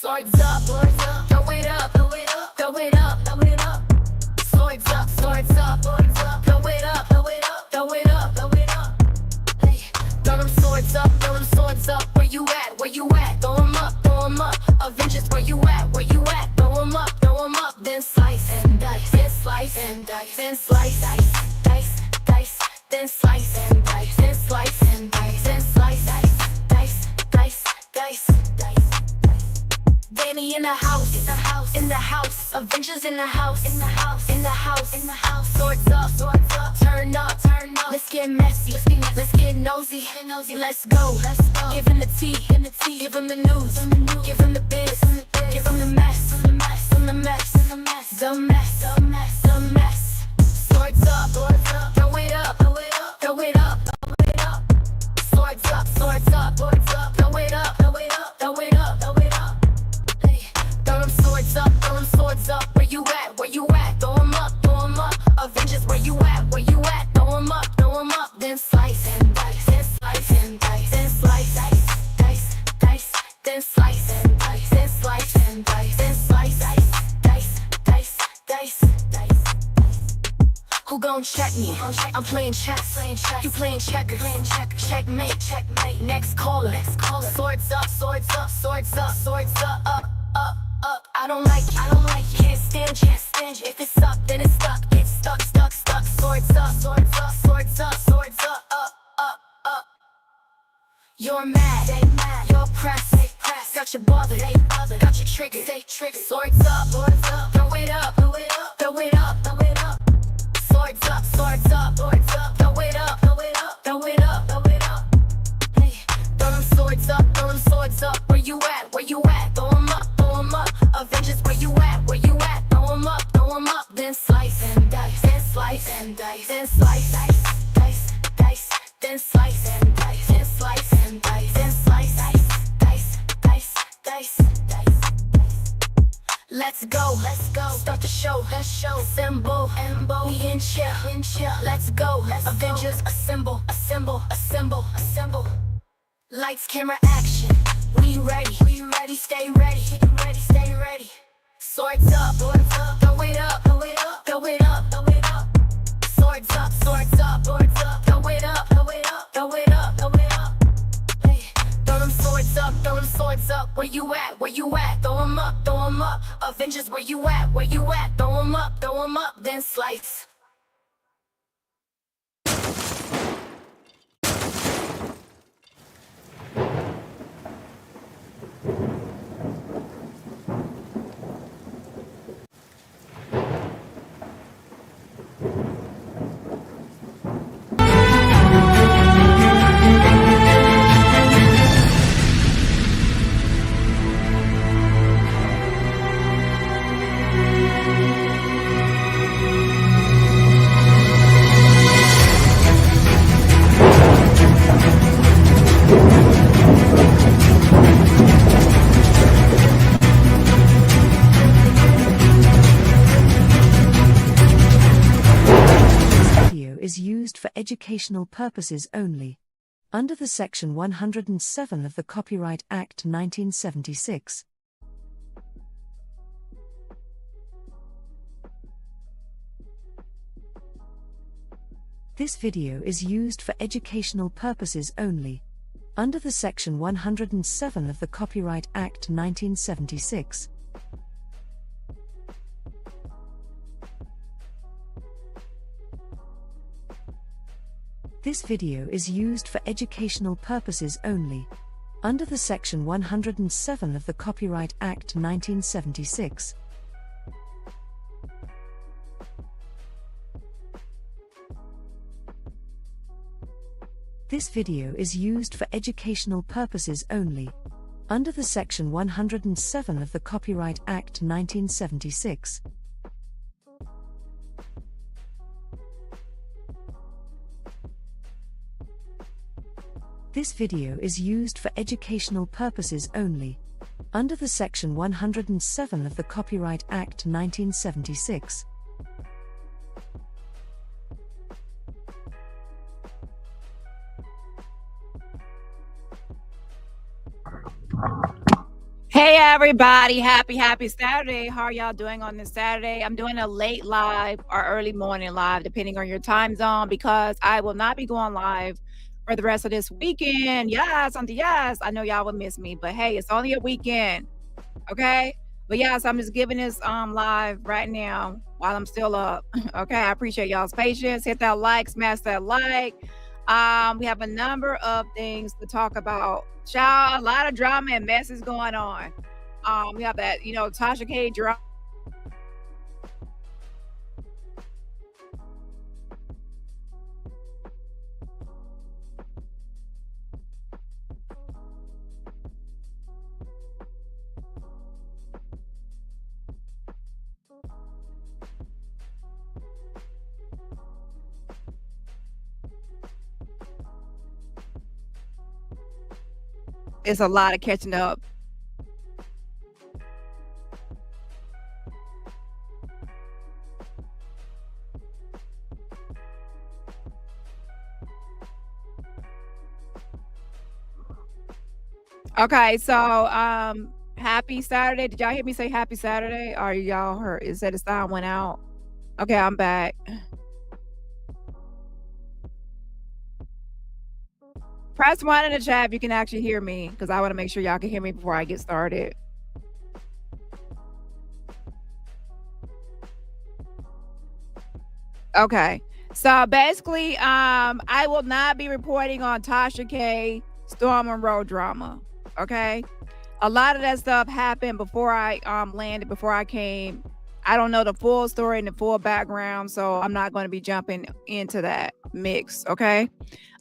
Swords up, throw it up, throw it up, throw it up, throw it up. Swords up, throw it up, throw it up, throw it up, throw it up, throw it up. Hey, throw them swords up, throw them swords up. Where you at? Where you at? Throw them up, throw them up. Avengers, where you at? Where you at? Throw them up, then slice and dice, then slice and dice, then slice, dice, dice, dice, then slice and dice, then slice and dice, then slice, dice, dice, dice, dice, dice. Dani in the house, in the house, in the house. Avengers in the house, in the house, in the house, in the house. Swords up, turn up, turn up. Let's get messy, let's get nosy, let's go, let's go. Give him the tea, give him the news, give him the biz, give him the mess, the mess, the mess, the mess, the mess, the mess, the mess. Swords up, throw it up, throw it up, throw it up, throw it up. Swords up, throw it up, throw it up, throw it up, throw it up, throw it up. Throw them swords up, where you at, where you at, throw them up, Avengers, where you at, throw them up, then slice and dice, then slice and dice, then slice, dice, dice, dice, then slice and dice, then slice and dice, then slice, dice, dice, dice, dice, dice. Who gon' check me? I'm playing chess, you playing checkers, checkmate, checkmate, next caller, swords up, swords up, swords up, swords up, up, up. I don't like it, can't stand you. If it's up, then it's stuck, get stuck, stuck, stuck. Swords up, swords up, swords up, swords up, up, up, up. You're mad, they mad, you're pressed, they pressed. Got your bother, they bother, got your trigger, they trigger. Swords up, throw it up, throw it up, throw it up, throw it up. Swords up, swords up, swords up, throw it up, throw it up, throw it up, throw it up. Hey, throw them swords up, throw them swords up. Where you at, where you at, throw them up, Avengers, where you at, throw them up, then slice and dice, then slice and dice, then slice, dice, dice, dice, then slice and dice, then slice and dice, then slice, dice, dice, dice, dice, dice. Let's go, start the show, symbol, we in chill, let's go, Avengers, assemble, lights, camera, action. We ready, stay ready, stay ready. Swords up, throw it up, throw it up, throw it up, throw it up. Swords up, throw it up, throw it up, throw it up, throw it up. Hey, throw them swords up, where you at, throw them up, Avengers, where you at, throw them up, then slice. Is used for educational purposes only, under the Section 107 of the Copyright Act 1976. This video is used for educational purposes only, under the Section 107 of the Copyright Act 1976. This video is used for educational purposes only, under the Section 107 of the Copyright Act 1976. This video is used for educational purposes only, under the Section 107 of the Copyright Act 1976. This video is used for educational purposes only, under the Section 107 of the Copyright Act 1976. Hey Hey everybody, happy Saturday. How are y'all doing on this Saturday? I'm doing a late live or early morning live, depending on your time zone, because I will not be going live for the rest of this weekend. Yes, on the yes. I know y'all will miss me, but hey, it's only a weekend. Okay. But yes, I'm just giving this live right now while I'm still up. Okay. I appreciate y'all's patience. Hit that like, smash that like. We have a number of things to talk about. Child, a lot of drama and mess is going on. We have that, Tasha K drama. It's a lot of catching up. Okay, so happy Saturday. Did y'all hear me say happy Saturday? Or y'all heard it said the sound went out? Okay, I'm back. Press one in the chat if you can actually hear me, because I want to make sure y'all can hear me before I get started. Okay. So basically, I will not be reporting on Tasha K Storm and Road drama. Okay. A lot of that stuff happened before I landed, before I came. I don't know the full story and the full background, so I'm not going to be jumping into that mix. Okay.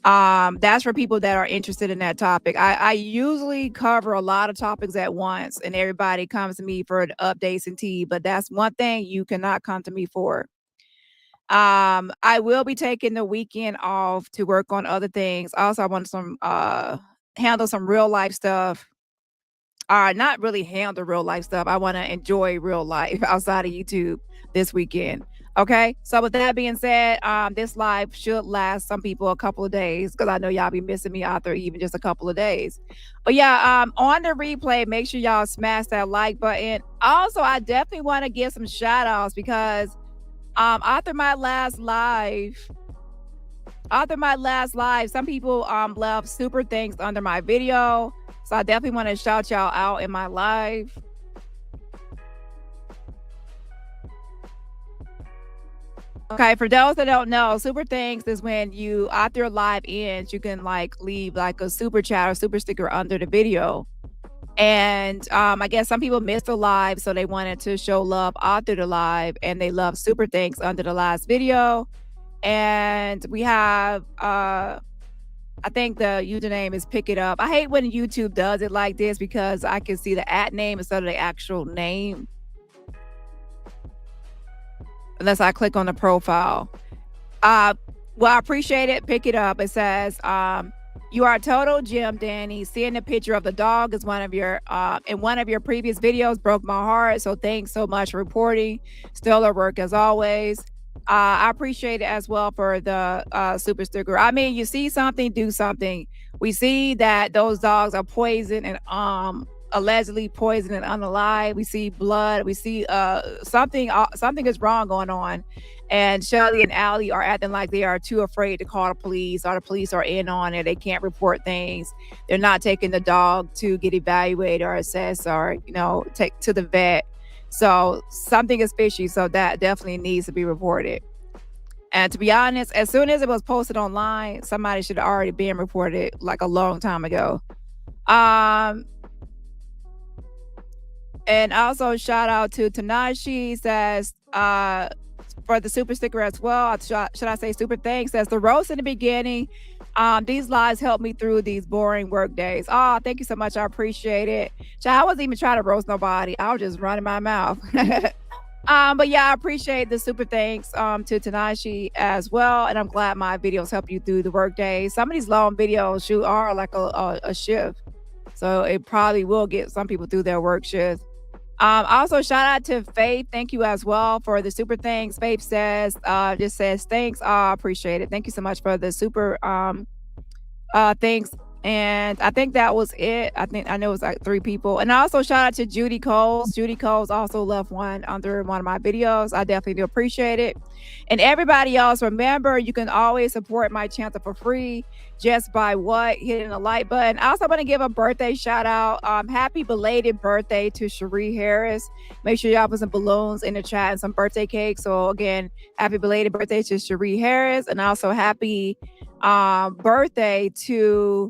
That's for people that are interested in that topic. I usually cover a lot of topics at once, and everybody comes to me for the updates and tea, but that's one thing you cannot come to me for. I will be taking the weekend off to work on other things. Also, I want some handle some real life stuff. Not really handle real life stuff. I want to enjoy real life outside of YouTube this weekend. Okay. So with that being said, this live should last some people a couple of days, because I know y'all be missing me after even just a couple of days. But yeah, on the replay, make sure y'all smash that like button. Also, I definitely want to give some shout outs, because after my last live, some people left super thanks under my video. So I definitely want to shout y'all out in my live. Okay, for those that don't know, super thanks is when you, after your live ends, you can like leave like a super chat or super sticker under the video. And I guess some people missed the live, so they wanted to show love after the live, and they love super thanks under the last video. And we have I think the username is Pick It Up. I hate when YouTube does it like this, because I can see the @ name instead of the actual name, unless I click on the profile. Well, I appreciate it. Pick It Up. It says, you are a total gem, Dani. Seeing the picture of the dog is one of your in one of your previous videos broke my heart. So thanks so much for reporting. Stellar work as always. I appreciate it as well for the super sticker. I mean, you see something, do something. We see that those dogs are poisoned and allegedly poisoned and unalive. We see blood. We see something is wrong going on. And Shelly and Allie are acting like they are too afraid to call the police, or the police are in on it. They can't report things. They're not taking the dog to get evaluated or assessed, or, take to the vet. So something is fishy. So that definitely needs to be reported. And to be honest, as soon as it was posted online, somebody should have already been reported like a long time ago. And also shout out to Tanashi, says for the super sticker as well. Should I say super thanks? Says the roast in the beginning. These lives helped me through these boring work days. Oh, thank you so much. I appreciate it. I wasn't even trying to roast nobody. I was just running my mouth. But yeah, I appreciate the super thanks to Tanashi as well. And I'm glad my videos help you through the work days. Some of these long videos are like a shift. So it probably will get some people through their work shift. Also, shout out to Faith. Thank you as well for the super thanks. Faith says, just says, thanks. I appreciate it. Thank you so much for the super thanks. And I think that was it. I know it was like 3 people. And also shout out to Judy Coles. Judy Coles also left one under one of my videos. I definitely do appreciate it. And everybody else, remember, you can always support my channel for free just by what? Hitting the like button. I also want to give a birthday shout out. Happy belated birthday to Cherie Harris. Make sure y'all put some balloons in the chat and some birthday cake. So again, happy belated birthday to Cherie Harris. And also happy birthday to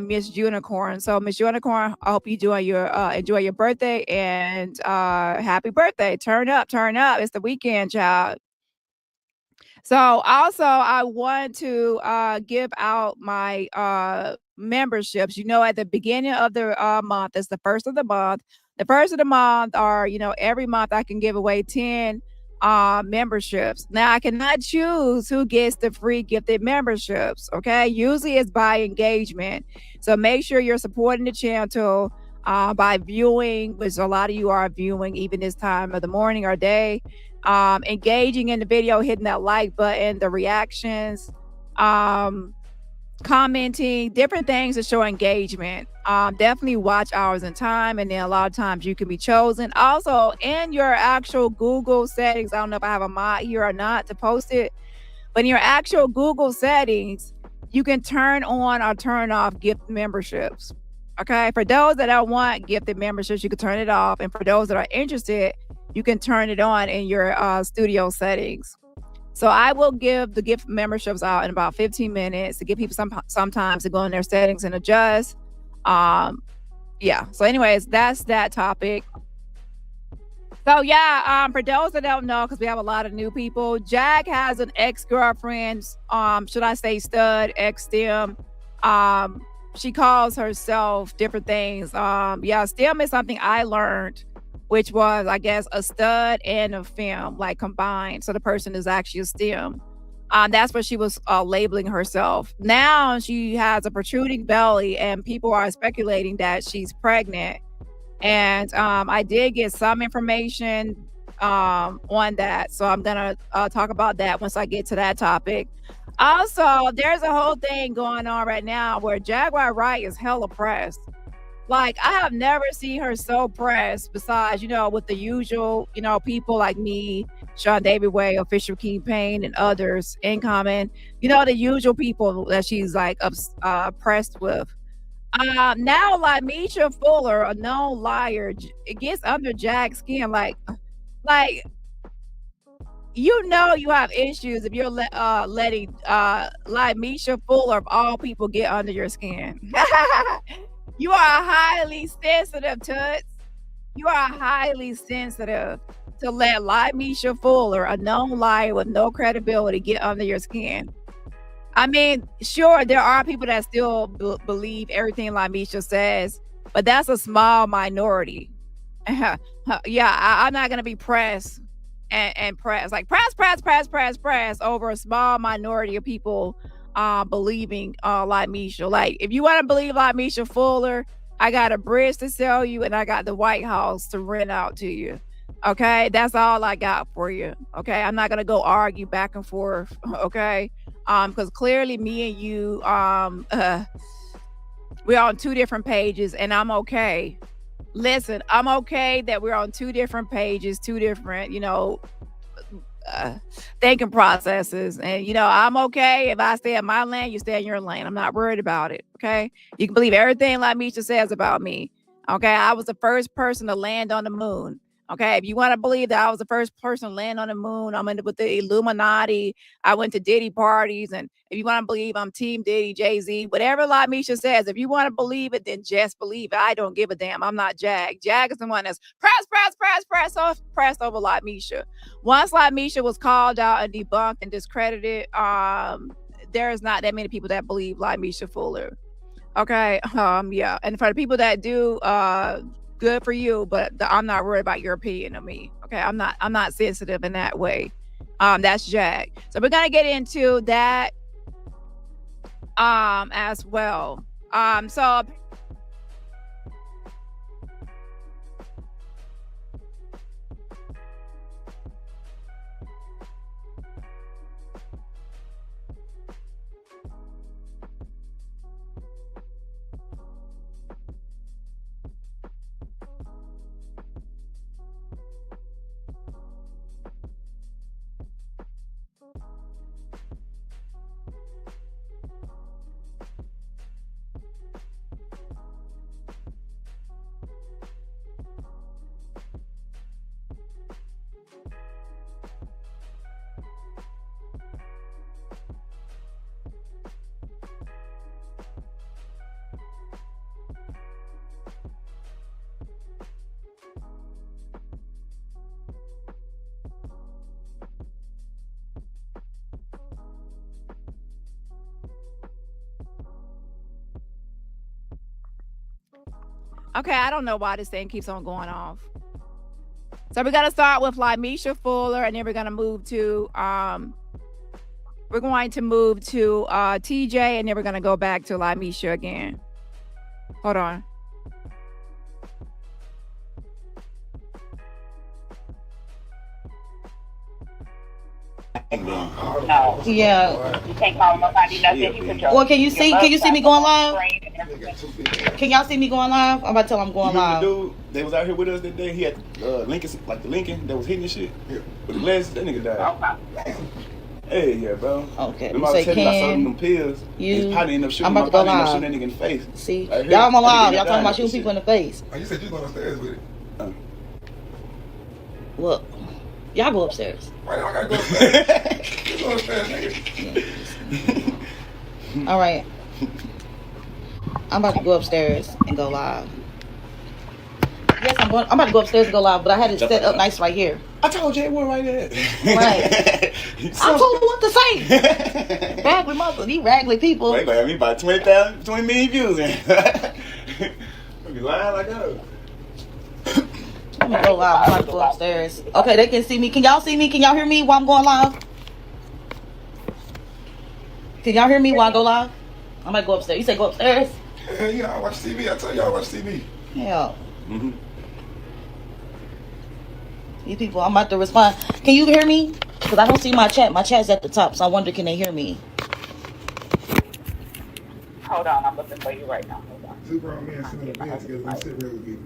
Miss Unicorn. So Miss Unicorn, I hope you enjoy your birthday and happy birthday. Turn up, turn up. It's the weekend, child. So also I want to give out my memberships. At the beginning of the month, it's the first of the month. The first of the month are, every month I can give away 10 memberships. Now I cannot choose who gets the free gifted memberships. Okay. Usually it's by engagement. So make sure you're supporting the channel by viewing, which a lot of you are viewing even this time of the morning or day. Engaging in the video, hitting that like button, the reactions, commenting, different things to show engagement. Definitely watch hours and time, and then a lot of times you can be chosen. Also, in your actual Google settings, I don't know if I have a mod here or not to post it, but in your actual Google settings, you can turn on or turn off gift memberships. Okay, for those that don't want gifted memberships, you can turn it off, and for those that are interested, you can turn it on in your studio settings. So I will give the gift memberships out in about 15 minutes to give people some time to go in their settings and adjust. Yeah. So anyways, that's that topic. So yeah, for those that don't know, because we have a lot of new people, Jag has an ex-girlfriend, should I say stud, ex-stem. She calls herself different things. Yeah, stem is something I learned, which was, I guess, a stud and a femme, like combined. So the person is actually a stem. That's what she was labeling herself. Now she has a protruding belly, and people are speculating that she's pregnant. And I did get some information on that. So I'm going to talk about that once I get to that topic. Also, there's a whole thing going on right now where Jaguar Wright is hella pressed. Like, I have never seen her so pressed besides, with the usual, people like me, Sean David Way, Official King Payne, and others in common, the usual people that she's like pressed with. Now, like Mesha Fuller, a known liar, it gets under Jack's skin. Like, you have issues if you're letting like Mesha Fuller of all people get under your skin. You are highly sensitive, Toots. You are highly sensitive to let Mesha Fuller, a known liar with no credibility, get under your skin. I mean, sure, there are people that still believe everything Mesha says, but that's a small minority. Yeah, I'm not gonna be pressed and press over a small minority of people believing like Mesha. Like, if you want to believe like Mesha Fuller, I got a bridge to sell you, and I got the White House to rent out to you. Okay, that's all I got for you. Okay, I'm not gonna go argue back and forth. Okay, because clearly me and you we're on 2 different pages, and I'm okay. Listen, I'm okay that we're on 2 different pages, 2 different, thinking processes. And, I'm okay if I stay in my lane, you stay in your lane. I'm not worried about it. Okay. You can believe everything like Mesha says about me. Okay. I was the first person to land on the moon. Okay. If you want to believe that I was the first person to land on the moon, I'm with the Illuminati. I went to Diddy parties. And if you want to believe I'm Team Diddy, Jay-Z, whatever like Mesha says, if you want to believe it, then just believe it. I don't give a damn. I'm not Jag. Jag is the one that's pressed over like Mesha. Once like Mesha was called out and debunked and discredited, there's not that many people that believe like Mesha Fuller. Okay. Yeah. And for the people that do, good for you, but I'm not worried about your opinion of me. Okay. I'm not sensitive in that way. That's Jag. So we're gonna get into that as well. So Okay, I don't know why this thing keeps on going off. So we're gonna start with like Mesha Fuller, and then we're gonna move to TJ, and then we're gonna go back to like Mesha again. Hold on. No. Yeah. You can't call nobody nothing. You put your, Well, can you see me going live? Can y'all see me going live? I'm about to tell I'm going live. The dude that was out here with us that day, he had Lincoln, like the Lincoln that was hitting this shit. Yeah. With the glasses, that nigga died. Okay. Hey, yeah, bro. Okay. You say, can I sold him them pills. His partner ended up shooting, I'm about to go live. Shooting that nigga in the face. See? Right Y'all on my live. Y'all That nigga talking about died shooting people in the face. Oh, you said you going upstairs with it. Look. Y'all go upstairs. Why I gotta go upstairs? You go upstairs, nigga. All right. I'm about to go upstairs and go live. Yes, I'm about to go upstairs and go live, but I had it set up nice right here. I told Jaguar right there. Right. I told him what to say. Raggly mother, these raggly people. They gonna have me about 20 million views. Be lying like that. Let me go live. I'm about to go upstairs. Okay, they can see me. Can y'all see me? Can y'all hear me while I'm going live? Can y'all hear me while I go live? I'm about to go upstairs. You say go upstairs? Yeah, I watch TV. I tell you I watch TV. Yeah. You people, I'm about to respond. Can you hear me? Because I don't see my chat. My chat's at the top, so I wonder, can they hear me? Hold on, I'm looking for you right now. Hold on. Two grown men sitting in the bed together. Don't sit well with me.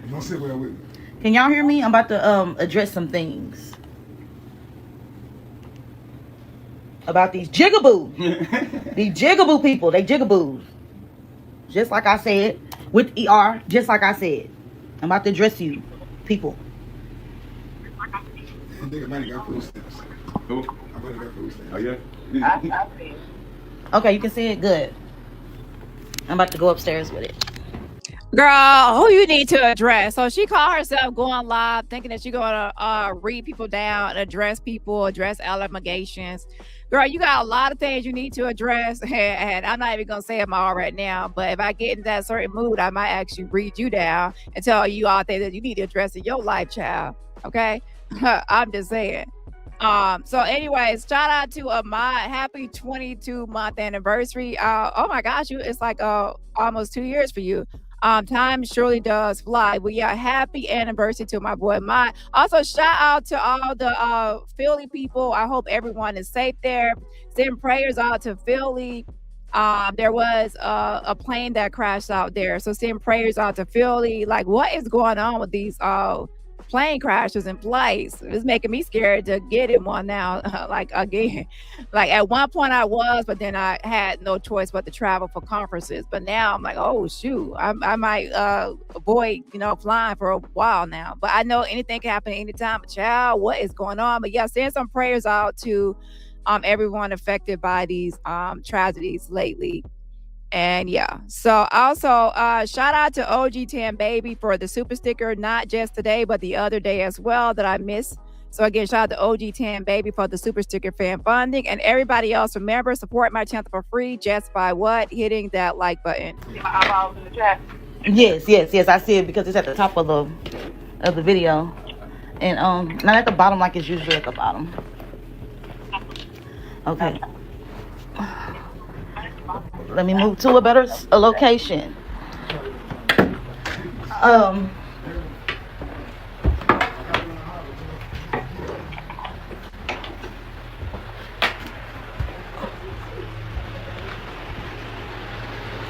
Don't sit well with me. Can y'all hear me? I'm about to address some things about these jigaboo. These jigaboo people. They jigaboos. Just like I said. With ER. Just like I said. I'm about to address you. People. Nigga might have got food stamps. Who? I might have got food stamps. Oh, yeah? I see it. Okay, you can see it. Good. I'm about to go upstairs with it. Girl, who you need to address? So she called herself going live, thinking that you're gonna read people down, address people, address allegations. Girl, you got a lot of things you need to address, and I'm not even gonna say them all right now. But if I get in that certain mood, I might actually read you down and tell you all things that you need to address in your life, child. Okay, I'm just saying. So anyways, shout out to my happy 22-month anniversary. Oh my gosh, it's like almost 2 years for you. Time surely does fly. Well, yeah, happy anniversary to my boy Mott. Also, shout out to all the Philly people. I hope everyone is safe there. Send prayers out to Philly. There was a plane that crashed out there. So send prayers out to Philly. Like, what is going on with these plane crashes and flights? It's making me scared to get in one now. Like, again, like at one point I was, but then I had no choice but to travel for conferences. But now I'm like, oh shoot, I might avoid flying for a while now. But I know anything can happen anytime. Child, what is going on? But yeah, send some prayers out to everyone affected by these tragedies lately. And yeah, so also shout out to OG10 Baby for the super sticker, not just today, but the other day as well that I missed. So again, shout out to OG10 Baby for the super sticker fan funding. And everybody else, remember, support my channel for free just by what? Hitting that like button. See my eyeballs in the chat? Yes, I see it because it's at the top of the video. And not at the bottom like it's usually at the bottom. Okay. Let me move to a better location.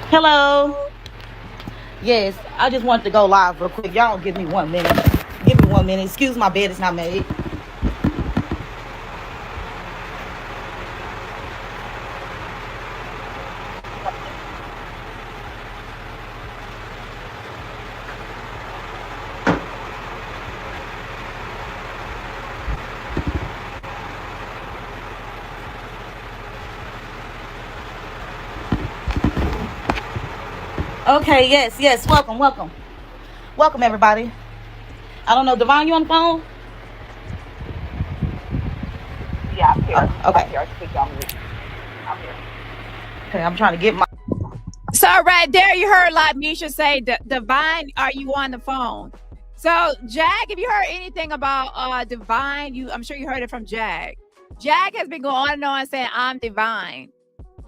Hello. Yes, I just wanted to go live real quick. Y'all give me 1 minute. Give me 1 minute. Excuse my bed is not made. Okay, yes. Welcome, everybody. I don't know, Devon, you on the phone? Yeah, I'm here. Okay. I'm here. I'm here. Okay, I'm trying to get my... So right there, you heard like Misha say, Divine, are you on the phone? So Jag, if you heard anything about Divine, I'm sure you heard it from Jag. Jag has been going on and on saying, I'm Divine.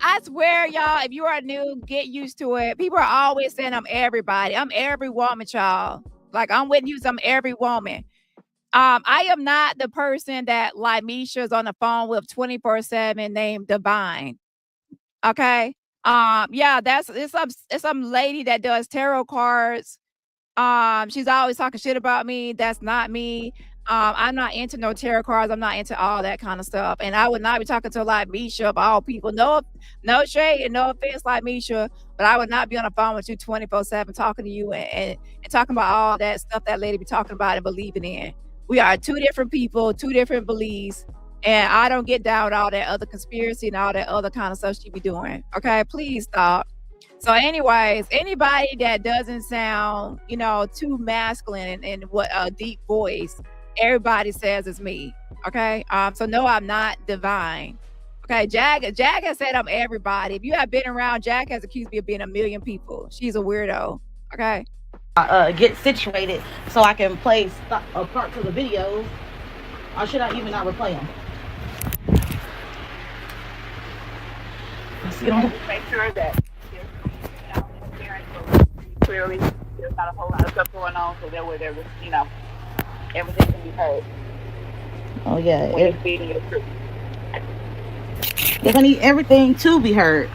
I swear, y'all, if you are new, get used to it. People are always saying I'm everybody. I'm every woman, y'all. Like, I'm with you, I'm every woman. I am not the person that like Misha's on the phone with 24/7 named Divine. Okay. Yeah, it's some lady that does tarot cards. She's always talking shit about me. That's not me. I'm not into no tarot cards. I'm not into all that kind of stuff. And I would not be talking to like Misha of all people. No shade and no offense like Misha, but I would not be on the phone with you 24/7 talking to you and talking about all that stuff that lady be talking about and believing in. We are two different people, two different beliefs. And I don't get down with all that other conspiracy and all that other kind of stuff she be doing. Okay, please stop. So anyways, anybody that doesn't sound, too masculine and what a deep voice, everybody says it's me. Okay. So no, I'm not Divine. Okay. Jag has said I'm everybody. If you have been around, Jag has accused me of being a million people. She's a weirdo. Okay. Get situated so I can play parts of the videos. Or should I even not replay them? Just make sure that there's interference clearly. There's not a whole lot of stuff going on, so that way there was, everything can be heard. Oh yeah, When you're feeding your truth. I need everything to be heard.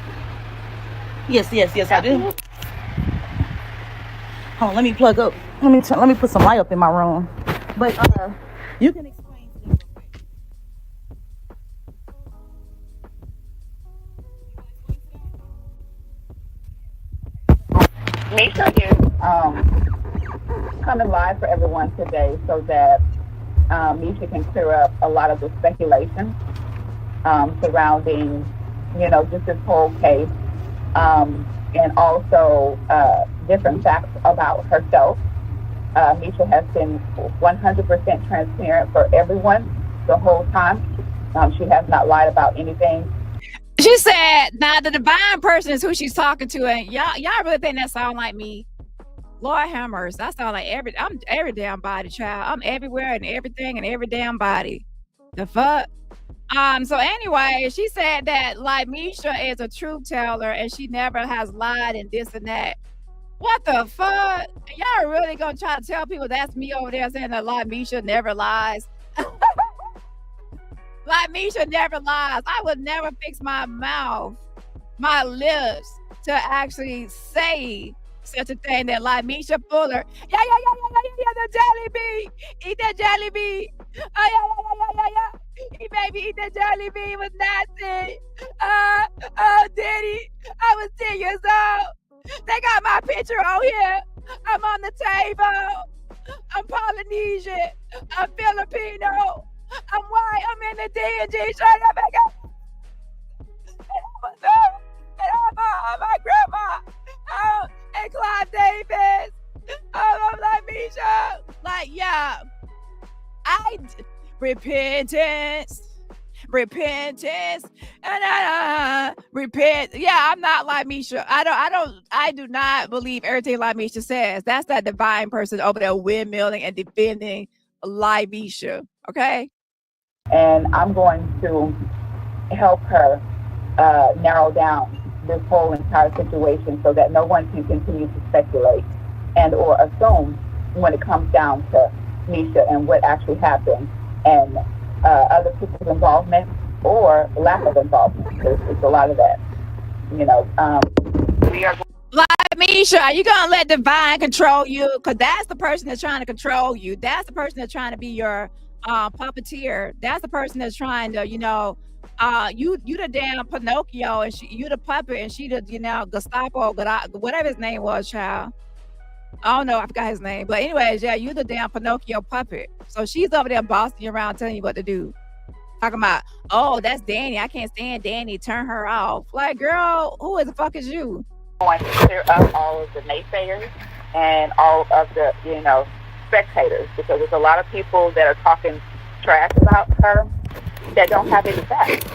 Yes, I do. Hold on, let me plug up. Let me put some light up in my room. But you can explain to them real quick. Mesha is coming live for everyone today so that Mesha can clear up a lot of the speculation surrounding, just this whole case, and also different facts about herself. Mesha has been 100% transparent for everyone the whole time. She has not lied about anything. She said, now the divine person is who she's talking to, and y'all really think that sound like me? Lord Hammers, that sound like I'm every damn body, child. I'm everywhere and everything and every damn body. The fuck? So anyway, she said that like Mesha is a truth teller and she never has lied and this and that. What the fuck? Y'all really gonna try to tell people that's me over there saying that like Mesha never lies? Like Mesha never lies. I would never fix my mouth, my lips to actually say such a thing that like Mesha Fuller. Yeah, the jelly bean. Eat that jelly bean. Oh, yeah. He made me eat that jelly bean. It was nasty. Oh, Dani, I was 10 years old. They got my picture on here. I'm on the table. I'm Polynesian. I'm Filipino. I'm white. I'm in the D&G. Shut up, nigga. And I'm my grandma. And Clive Davis. I'm like Mesha. Like, yeah. Repentance. And repent. Yeah, I'm not like Mesha. I do not believe everything like Mesha says. That's that divine person over there windmilling and defending like Mesha. Okay. And I'm going to help her narrow down this whole entire situation so that no one can continue to speculate and or assume when it comes down to Mesha and what actually happened and other people's involvement or lack of involvement. It's a lot of that. We are like Mesha, are you gonna let divine control you? Because that's the person that's trying to control you. That's the person that's trying to be your puppeteer. That's the person that's trying to, you the damn Pinocchio and you the puppet and she the, Gestapo, whatever his name was, child. I don't know, I forgot his name. But anyways, yeah, you the damn Pinocchio puppet. So she's over there bossing you around telling you what to do. Talking about, oh, that's Dani. I can't stand Dani. Turn her off. Like, girl, who the fuck is you? going to clear up all of the naysayers and all of the, spectators, because there's a lot of people that are talking trash about her that don't have any facts.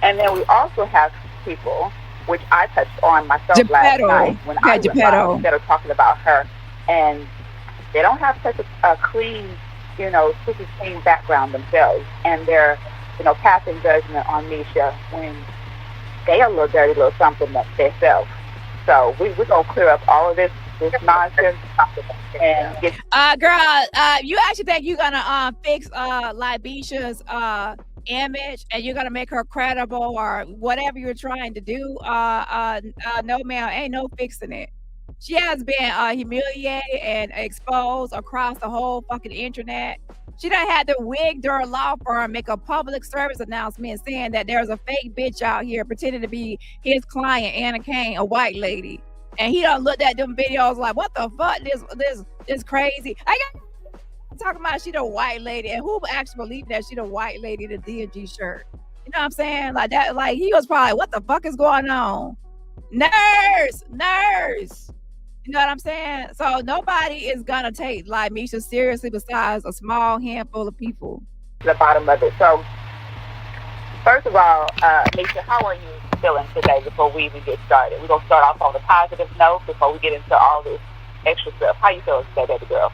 And then we also have people which I touched on myself last Geppetto. night when Okay, I went Geppetto. live, instead of talking about her. And they don't have such a clean, super clean background themselves. And they're, passing judgment on Mesha when they are a little dirty little something themselves. So we're going to clear up all of this nonsense and get... Girl, you actually think you're going to fix Libisha's image and you're gonna make her credible or whatever you're trying to do? No, ma'am, ain't no fixing it. She has been humiliated and exposed across the whole fucking internet. She done had the wig her law firm make a public service announcement saying that there's a fake bitch out here pretending to be his client, Anna Kane, a white lady. And he done looked at them videos like, what the fuck? This crazy. I got talking about she the white lady, and who actually believed that she the white lady in the D&G shirt? You know what I'm saying? Like that, like he was probably, what the fuck is going on? Nurse. You know what I'm saying? So nobody is gonna take like Mesha seriously besides a small handful of people. The bottom of it. So first of all, Mesha, how are you feeling today before we even get started? We're gonna start off on the positive note before we get into all this extra stuff. How you feeling today, baby girl?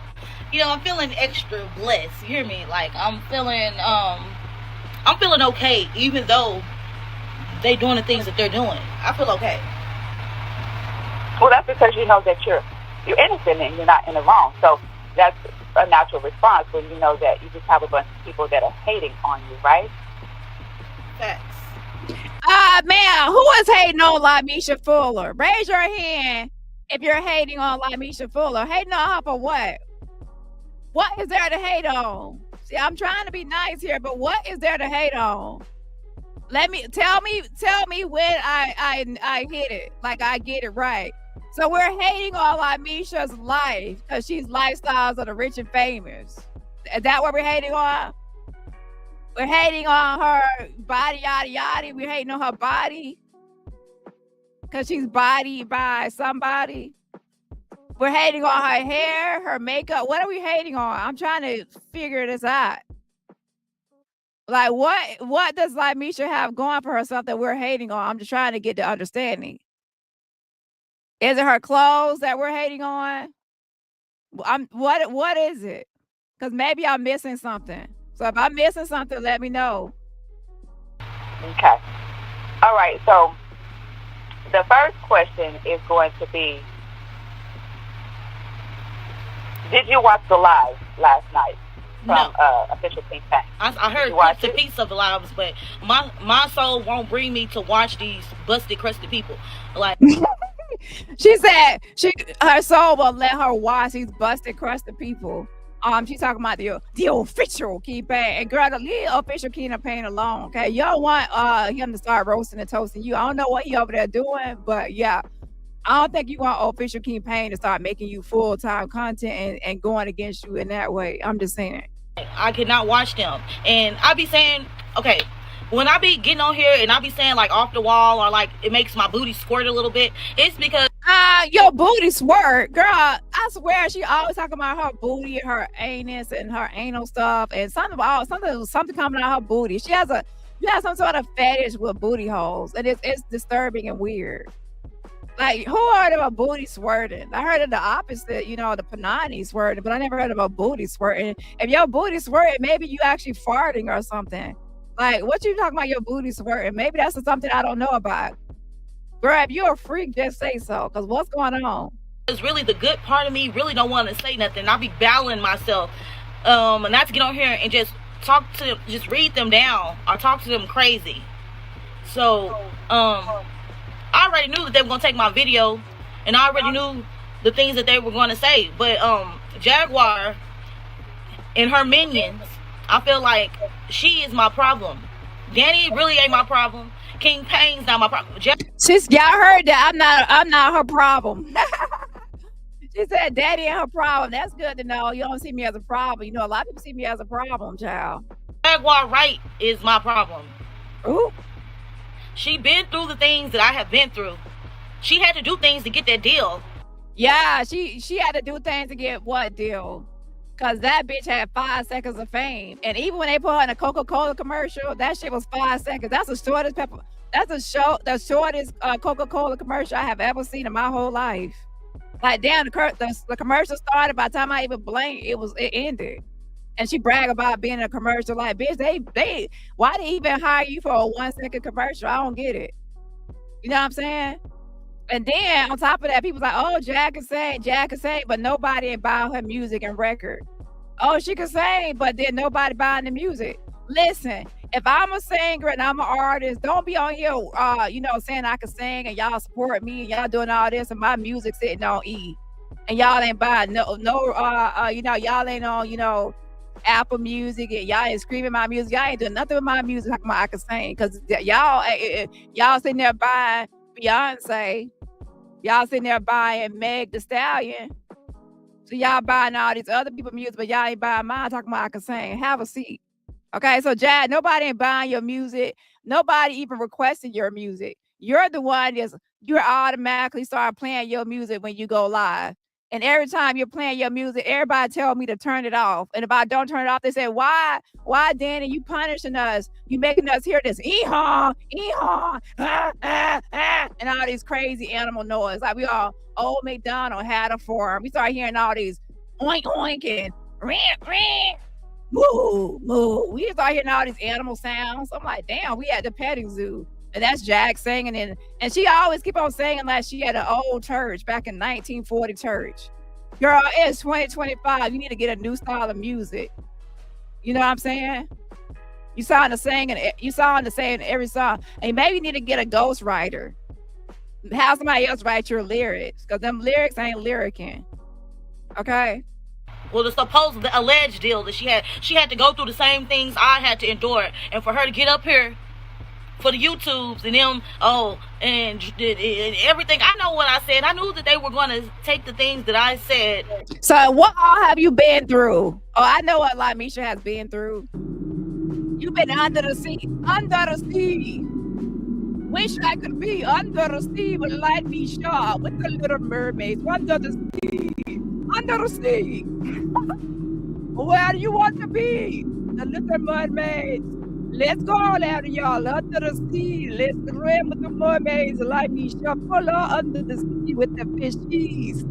I'm feeling extra blessed. You hear me? Like I'm feeling okay, even though they doing the things that they're doing. I feel okay. Well, that's because you know that you're innocent and you're not in the wrong. So that's a natural response when you know that you just have a bunch of people that are hating on you, right? Facts. Man, who is hating on Lamisha Fuller? Raise your hand if you're hating on Lamisha Fuller. Hating on her for what? What is there to hate on? See, I'm trying to be nice here, but what is there to hate on? Tell me when I hit it, like I get it right. So we're hating on Lamisha's life because she's lifestyles of the rich and famous. Is that what we're hating on? We're hating on her body, yada yada. We're hating on her body because she's bodied by somebody. We're hating on her hair, her makeup. What are we hating on? I'm trying to figure this out. Like, what does Misha have going for herself that we're hating on? I'm just trying to get the understanding. Is it her clothes that we're hating on? What is it? Because maybe I'm missing something. So if I'm missing something, let me know. Okay. All right. So the first question is going to be, did you watch the live last night from Official Pink Tank? I heard clips and pieces of the lives, but my soul won't bring me to watch these busted, crusted people. Like she said, her soul will let her watch these busted, crusted people. She's talking about the official Key Payne. And girl, leave official Key Payne alone, okay? You don't want him to start roasting and toasting you. I don't know what he over there doing, but yeah. I don't think you want official Key Payne to start making you full-time content and going against you in that way. I'm just saying. I cannot watch them. And I be saying, okay, when I be getting on here and I be saying like off the wall or like it makes my booty squirt a little bit, it's because your booty squirt, girl. I swear she always talking about her booty, her anus, and her anal stuff, and something coming out of her booty. She has some sort of fetish with booty holes, and it's disturbing and weird. Like, who heard of a booty squirting? I heard of the opposite, the panani squirting, but I never heard of a booty squirting. If your booty squirting, maybe you actually farting or something. Like, what you talking about your booty squirting? Maybe that's something I don't know about. Girl, if you're a freak, just say so, because what's going on? It's really the good part of me really don't want to say nothing. I'll be battling myself and not to get on here and just talk to them, just read them down or talk to them crazy. So, I already knew that they were going to take my video, and I already knew the things that they were going to say. But Jaguar and her minions, I feel like she is my problem. Dani really ain't my problem. King Payne's not my problem. Y'all heard that. I'm not her problem. She said Daddy ain't her problem. That's good to know. You don't see me as a problem. A lot of people see me as a problem, child. Jaguar Wright is my problem. Ooh. She been through the things that I have been through. She had to do things to get that deal. Yeah, she had to do things to get what deal? Because that bitch had 5 seconds of fame. And even when they put her in a Coca-Cola commercial, that shit was 5 seconds. That's the shortest That's the shortest Coca-Cola commercial I have ever seen in my whole life. Like, damn, the commercial started. By the time I even blinked, it ended. And she bragged about being in a commercial. Like, bitch, they why they even hire you for a 1-second commercial? I don't get it. You know what I'm saying? And then on top of that, people's like, oh, Jack can sing, but nobody ain't buying her music and record. Oh, she can sing, but then nobody buying the music. Listen, if I'm a singer and I'm an artist, don't be on here, saying I can sing and y'all support me and y'all doing all this and my music sitting on E, and y'all ain't buying y'all ain't on, Apple Music, and y'all ain't screaming my music. Y'all ain't doing nothing with my music. Talking about I can sing, because y'all sitting there buying Beyonce, y'all sitting there buying Meg the Stallion. So y'all buying all these other people's music, but y'all ain't buying mine. Talking about I can sing. Have a seat. Okay, so Jad, nobody ain't buying your music. Nobody even requesting your music. You're the one you're automatically start playing your music when you go live. And every time you're playing your music, everybody tell me to turn it off. And if I don't turn it off, they say, why, Dani, you punishing us? You making us hear this ee-haw, ah, and all these crazy animal noise. Like we all, old McDonald had a farm. We start hearing all these oink, oink, and rant, moo, moo. We start hearing all these animal sounds. I'm like, damn, we at the petting zoo. And that's Jack singing, and she always keep on singing like she had an old church back in 1940 church. Girl, it's 2025. You need to get a new style of music. You know what I'm saying? You sound the same in every song. And maybe you need to get a ghostwriter. Have somebody else write your lyrics, because them lyrics ain't lyricking. Okay? Well, the alleged deal that she had to go through the same things I had to endure, and for her to get up here for the YouTubes and them, and everything. I know what I said. I knew that they were going to take the things that I said. So what all have you been through? Oh, I know what Mesha has been through. You've been under the sea. Wish I could be under the sea with Mesha, with the little mermaids. Under the sea. Where do you want to be? The little mermaids. Let's go on out, y'all, under the sea. Let's swim with the mermaids like Mesha, pull her under the sea with the fishies.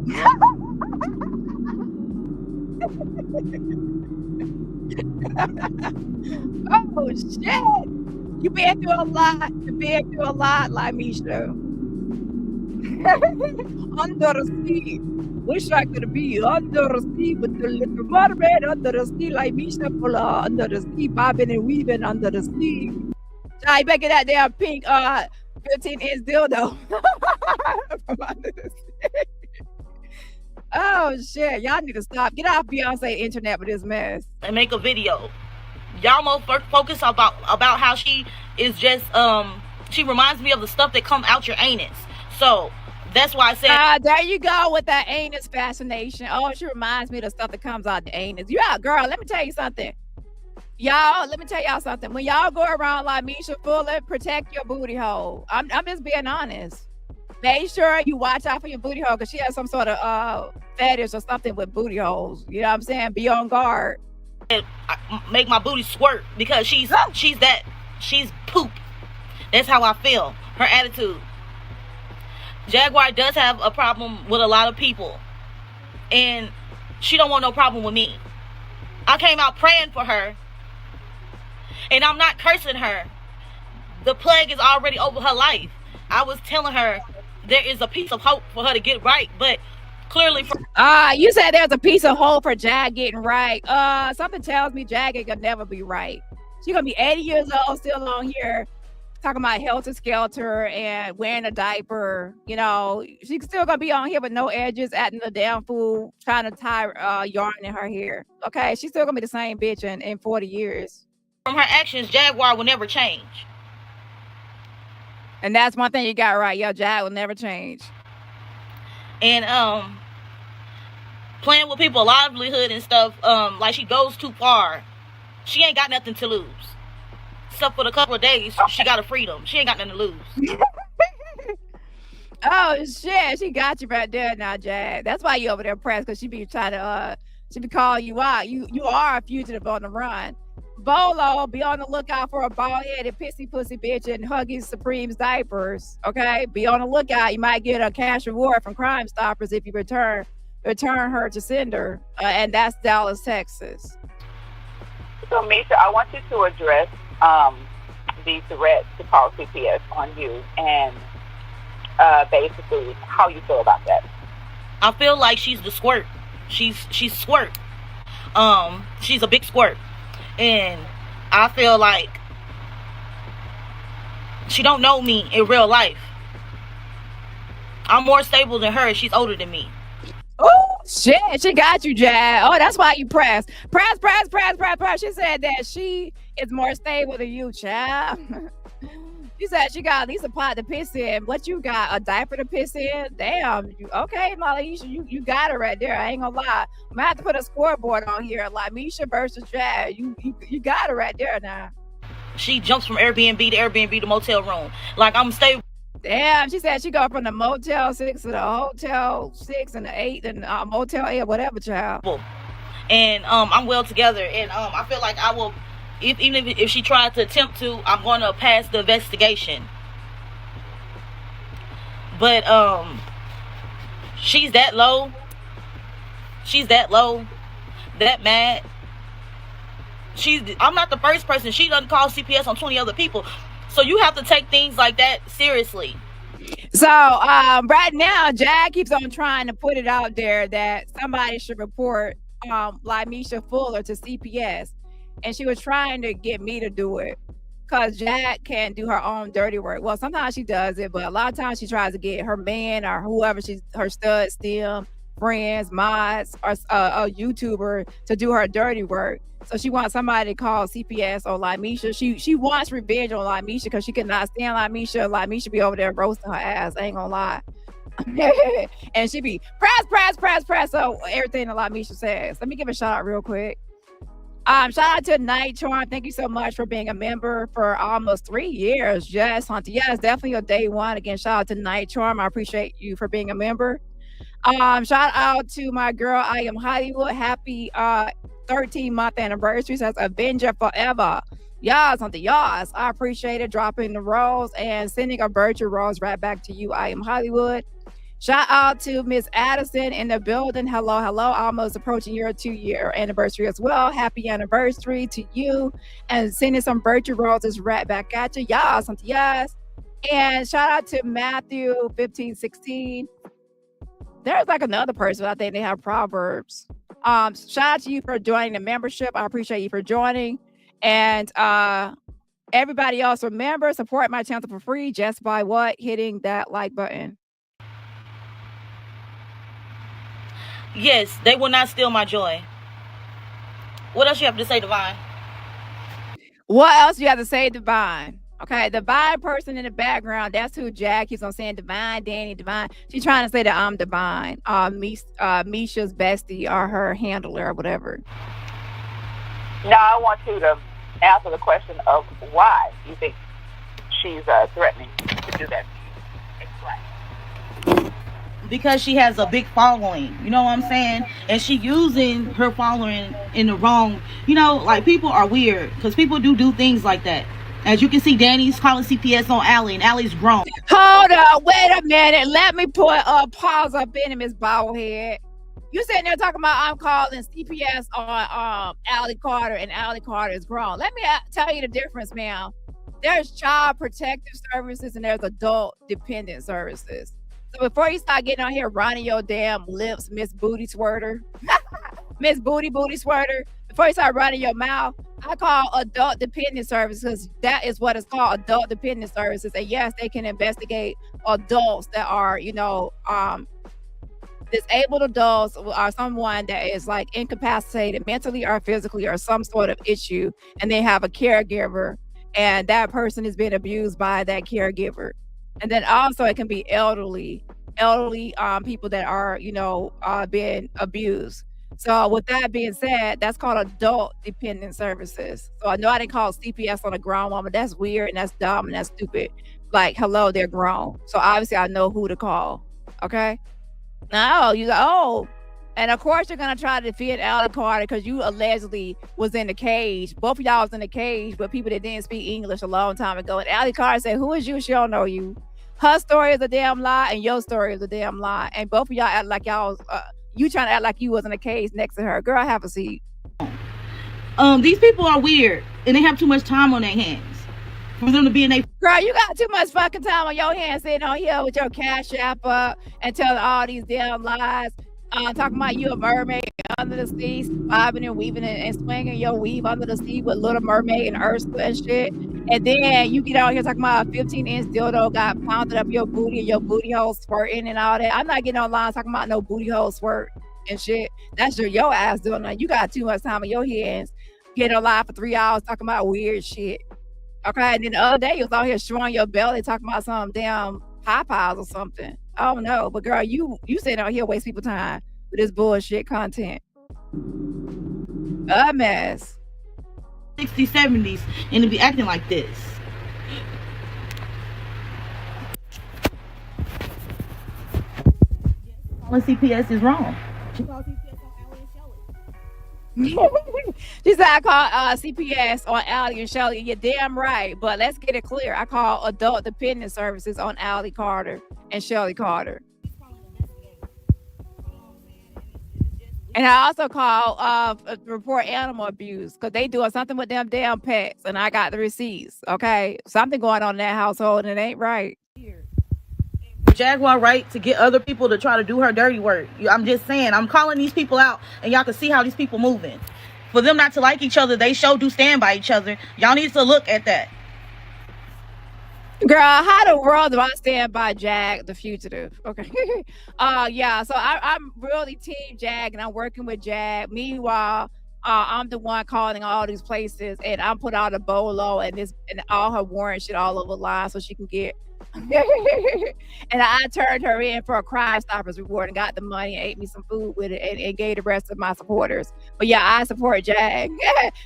Oh, shit. You've been through a lot like Mesha. Under the sea. Wish I could be under the sea with the little mermaid under the sea like Mesha, pull her under the sea, bobbing and weaving under the sea. I better get that damn pink 15-inch dildo from under the sea. Oh shit, y'all need to stop. Get off Beyonce internet with this mess. And make a video. Y'all more focus about how she is just she reminds me of the stuff that come out your anus. So that's why I said there you go with that anus fascination. Oh, she reminds me of the stuff that comes out the anus. Yeah, girl, let me tell you something. Y'all, let me tell y'all something. When y'all go around like Mesha Fuller, protect your booty hole. I'm just being honest. Make sure you watch out for your booty hole, because she has some sort of fetish or something with booty holes. You know what I'm saying? Be on guard. Make my booty squirt, because she's poop. That's how I feel. Her attitude. Jaguar does have a problem with a lot of people, and she don't want no problem with me. I came out praying for her, and I'm not cursing her. The plague is already over her life. I was telling her there is a piece of hope for her to get right, but clearly you said there's a piece of hope for Jag getting right. Something tells me Jag ain't gonna never be right. She's gonna be 80 years old still on here talking about helter skelter and wearing a diaper. You know, she's still gonna be on here with no edges, acting a damn fool, trying to tie yarn in her hair. Okay, she's still gonna be the same bitch in 40 years. From her actions, Jaguar will never change. And that's one thing you got right. Yo, Jag will never change. And playing with people's livelihood and stuff, like she goes too far. She ain't got nothing to lose. Except for the couple of days, she got a freedom. She ain't got nothing to lose. Oh shit, she got you right there now, Jag. That's why you over there pressed, because she be trying to she be calling you out. You are a fugitive on the run. Bolo, be on the lookout for a bald-headed pissy pussy bitch in Huggies Supreme's diapers. Okay, be on the lookout. You might get a cash reward from Crime Stoppers if you return her to sender, and that's Dallas, Texas. So, Mesha, I want you to address the threat to call CPS on you and basically how you feel about that. I feel like she's the squirt. She's squirt. She's a big squirt. And I feel like she don't know me in real life. I'm more stable than her. She's older than me. Oh shit, she got you, Jag. Oh, that's why you press. She said that she is more stable than you, child. She said she got at least a pot to piss in. What you got? A diaper to piss in? Damn. Okay, Molly, you got it right there. I ain't gonna lie. I'm gonna have to put a scoreboard on here. Like Mesha versus Jag. You got it right there now. She jumps from Airbnb to Airbnb to motel room. Like, I'm stable. Damn, she said she go from the Motel 6 to the Hotel 6 and the 8 and Motel 8, whatever, child. And I'm well together. And I feel like I will, even if she tried to attempt to, I'm going to pass the investigation. But she's that low. She's that low. That mad. I'm not the first person. She doesn't call CPS on 20 other people. So you have to take things like that seriously. So right now, Jag keeps on trying to put it out there that somebody should report like Mesha Fuller to CPS. And she was trying to get me to do it because Jag can't do her own dirty work. Well, sometimes she does it, but a lot of times she tries to get her man or whoever her stud, STEM, friends, mods, or a YouTuber to do her dirty work. So she wants somebody to call CPS on like Mesha. She wants revenge on like Mesha because she cannot stand like Mesha. Like Mesha be over there roasting her ass. I ain't gonna lie. And she be press. So everything that like Mesha says. Let me give a shout out real quick. Shout out to Night Charm. Thank you so much for being a member for almost 3 years. Yes, Hunter. Yes, definitely your day one. Again, shout out to Night Charm. I appreciate you for being a member. Shout out to my girl, I Am Hollywood. Happy 13-month anniversary. Says Avenger Forever. Yas on the yas. I appreciate it. Dropping the rose and sending a virtual rose right back to you. I Am Hollywood. Shout out to Miss Addison in the building. Hello. Almost approaching your 2-year anniversary as well. Happy anniversary to you. And sending some virtual roses right back at you. Yas on the yas. And shout out to Matthew 1516. There's like another person. I think they have Proverbs. Shout out to you for joining the membership. I appreciate you for joining. And everybody else, remember, support my channel for free just by what? Hitting that like button. Yes, they will not steal my joy. What else you have to say, Divine? What else you have to say, Divine? Okay, Divine person in the background, that's who Jag keeps on saying. Divine, Dani, Divine. She's trying to say that I'm Divine. Mesha's bestie or her handler or whatever. Now I want you to answer the question of why you think she's threatening to do that. Explain. Because she has a big following, you know what I'm saying? And she using her following in the wrong, like people are weird because people do things like that. As you can see, Dani's calling CPS on Allie, and Allie's grown. Hold up, wait a minute. Let me put a pause up in him, Miss Baldhead. You sitting there talking about I'm calling CPS on Allie Carter, and Allie Carter is grown. Let me tell you the difference, ma'am. There's child protective services and there's adult dependent services. So before you start getting on here running your damn lips, Miss Booty Squirter, Miss Booty Squirter, before you start running your mouth, I call adult dependent services. That is what it's called, adult dependent services. And yes, they can investigate adults that are, disabled adults or someone that is like incapacitated mentally or physically or some sort of issue, and they have a caregiver, and that person is being abused by that caregiver. And then also it can be elderly people that are, being abused. So with that being said, that's called adult dependent services. So I know I didn't call CPS on a grown woman. That's weird and that's dumb and that's stupid. Like, hello, they're grown. So obviously I know who to call. Okay. Now you go, And of course, you're gonna try to defend Allie Carter because you allegedly was in the cage. Both of y'all was in the cage with people that didn't speak English a long time ago. And Allie Carter said, "Who is you? She don't know you. Her story is a damn lie, and your story is a damn lie. And both of y'all act like y'all was, you trying to act like you was in a cage next to her. Girl, have a seat." These people are weird, and they have too much time on their hands for them to be in a. Girl, you got too much fucking time on your hands sitting on here with your cash app up and telling all these damn lies. Talking about you a mermaid under the sea, bobbing and weaving and swinging your weave under the sea with Little Mermaid and Ursula and shit. And then you get out here talking about a 15-inch dildo got pounded up your booty and your booty hole squirting and all that. I'm not getting online talking about no booty hole squirt and shit. That's your ass doing that. You got too much time on your hands getting online for 3 hours talking about weird shit. Okay, and then the other day you was out here showing your belly talking about some damn Popeyes or something. I don't know, but girl, you sitting out here waste people time with this bullshit content. A mess. 60s, 70s, and to be acting like this. Calling CPS is wrong. She called CPS on Allie and Shelly. She said I call CPS on Allie and Shelly. You're damn right, but let's get it clear. I call Adult Dependent Services on Allie Carter and Shelly Carter. And I also call report animal abuse because they doing something with them damn pets, and I got the receipts. Okay, something going on in that household, and it ain't right. Jaguar right to get other people to try to do her dirty work. I'm just saying, I'm calling these people out, and y'all can see how these people moving. For them not to like each other, they do stand by each other. Y'all need to look at that. Girl, how the world do I stand by Jag the fugitive? Okay. Yeah, so I'm really team Jag, and I'm working with Jag. Meanwhile, I'm the one calling all these places, and I'm put out a bolo and all her warrant shit all over the line so she can get. And I turned her in for a Crime Stoppers reward and got the money and ate me some food with it and gave the rest of my supporters. But yeah, I support Jag.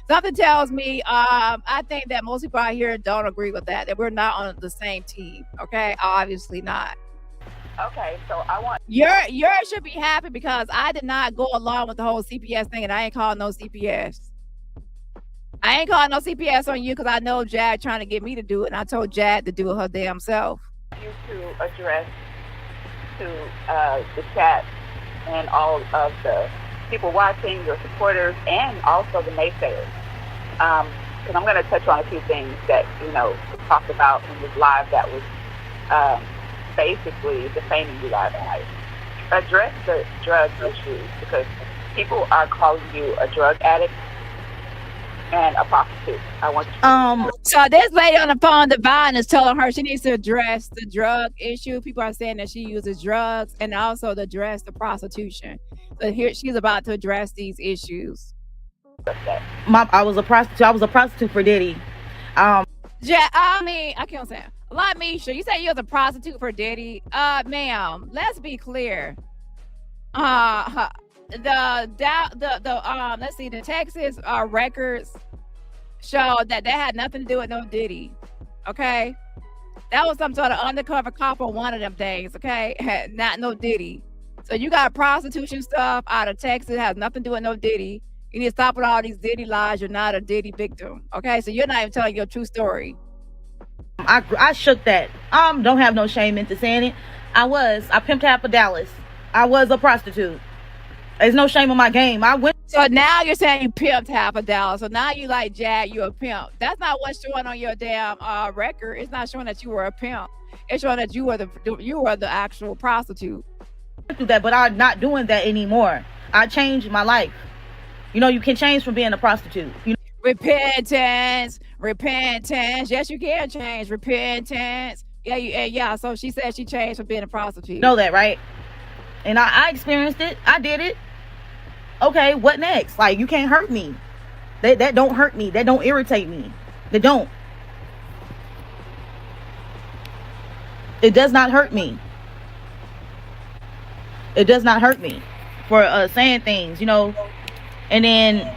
Something tells me I think that most people out here don't agree with that we're not on the same team. Okay, obviously not. Okay, so I want yours should be happy because I did not go along with the whole CPS thing, and I ain't calling no CPS. I ain't calling no CPS on you because I know Jag trying to get me to do it, and I told Jag to do it her damn self. you to address to the chat and all of the people watching, your supporters, and also the naysayers. Because I'm going to touch on a few things that, we talked about in this live that was basically defaming you guys tonight. Address the drug issues because people are calling you a drug addict and a prostitute. I want you So this lady on the phone, Divine, is telling her she needs to address the drug issue. People are saying that she uses drugs and also to address the prostitution. So here she's about to address these issues. I was a prostitute. I was a prostitute for Diddy. I can't say it. Like Mesha, you say you was a prostitute for Diddy. Ma'am, let's be clear. Let's see, the Texas records show that had nothing to do with no Diddy. Okay, that was some sort of undercover cop on one of them things. Okay, not no Diddy. So you got prostitution stuff out of Texas, has nothing to do with no Diddy. You need to stop with all these Diddy lies. You're not a Diddy victim. Okay, so you're not even telling your true story. I shook that. Don't have no shame into saying it. I pimped half of Dallas. I was a prostitute. There's no shame in my game. So now you're saying you pimped half a Dallas. So now you like Jag, you're a pimp. That's not what's showing on your damn record. It's not showing that you were a pimp. It's showing that you were the actual prostitute. I do that, but I'm not doing that anymore. I changed my life. You can change from being a prostitute. Repentance. Yes, you can change. Repentance. Yeah. So she said she changed from being a prostitute. You know that, right? And I experienced it. I did it. Okay, what next? Like, you can't hurt me. That don't hurt me. That don't irritate me. They don't. It does not hurt me. It does not hurt me for saying things, and then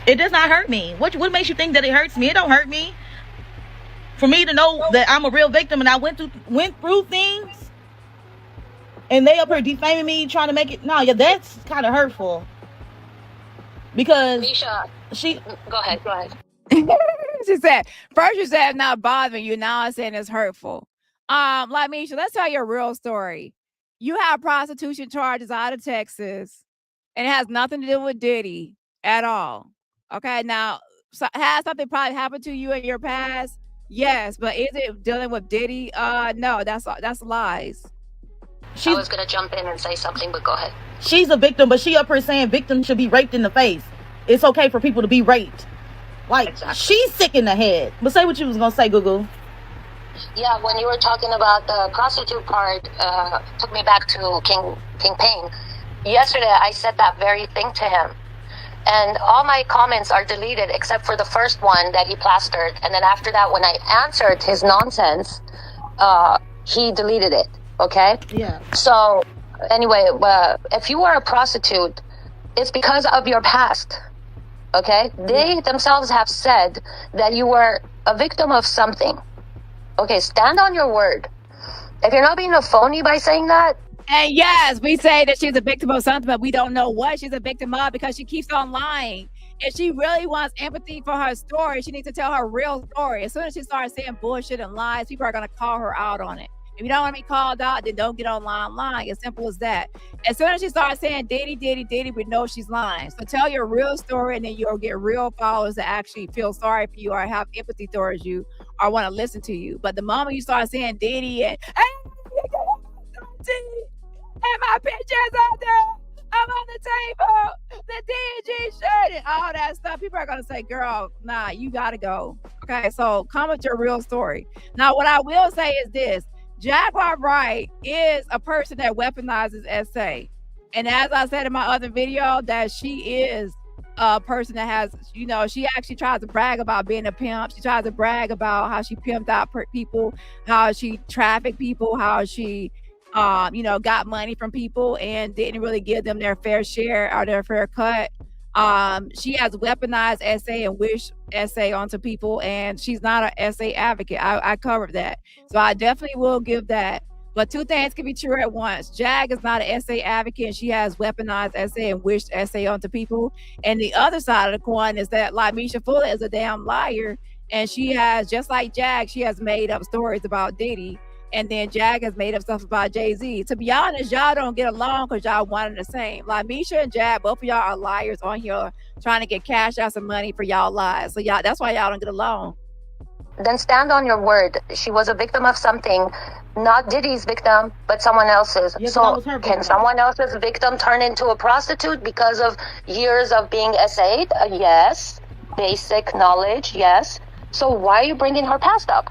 it does not hurt me. What makes you think that it hurts me? It don't hurt me. For me to know that I'm a real victim and I went through things and they up here defaming me, trying to make it. No, yeah, that's kind of hurtful. Because Mesha, she, go ahead. She said, first you said not bothering you, now I'm saying it's hurtful. Like Misha, let's tell you a real story. You have prostitution charges out of Texas, and it has nothing to do with Diddy at all. Okay, now has something probably happened to you in your past? Yes, but is it dealing with Diddy? No, that's lies. I was gonna jump in and say something, but go ahead. She's a victim, but she up here saying victims should be raped in the face. It's okay for people to be raped. Like, exactly. She's sick in the head. But say what you was gonna say, Gugu. Yeah, when you were talking about the prostitute part, took me back to King Payne. Yesterday, I said that very thing to him. And all my comments are deleted except for the first one that he plastered. And then after that, when I answered his nonsense, he deleted it. Okay? Yeah. So, anyway, if you are a prostitute, it's because of your past. Okay? They themselves have said that you were a victim of something. Okay, stand on your word. If you're not being a phony by saying that. And yes, we say that she's a victim of something, but we don't know what she's a victim of because she keeps on lying. If she really wants empathy for her story, she needs to tell her real story. As soon as she starts saying bullshit and lies, people are going to call her out on it. If you don't want to be called out, then don't get online lying. As simple as that. As soon as she starts saying Diddy, we know she's lying. So tell your real story, and then you'll get real followers that actually feel sorry for you or have empathy towards you or want to listen to you. But the moment you start saying Diddy and my pictures out there, I'm on the table, the DG shirt and all that stuff, people are going to say, girl, nah, you got to go. Okay, so come with your real story. Now, what I will say is this. Jaguar Wright is a person that weaponizes SA. And as I said in my other video, that she is a person that has, you know, she actually tries to brag about being a pimp. She tries to brag about how she pimped out people, how she trafficked people, how she, you know, got money from people and didn't really give them their fair share or their fair cut. She has weaponized SA and wished SA onto people, and she's not an SA advocate. I covered that. So I definitely will give that. But two things can be true at once. Jag is not an SA advocate, and she has weaponized SA and wished SA onto people. And the other side of the coin is that like Mesha Fuller is a damn liar, and she has, just like Jag, she has made up stories about Diddy. And then Jag has made up stuff about Jay-Z. To be honest, y'all don't get along because y'all one and the same. Like Mesha and Jag, both of y'all are liars on here trying to get cash out some money for y'all lies. So y'all, that's why y'all don't get along. Then stand on your word. She was a victim of something, not Diddy's victim, but someone else's. Yes, so can someone else's victim turn into a prostitute because of years of being SA'd? Yes. Basic knowledge, yes. So why are you bringing her past up?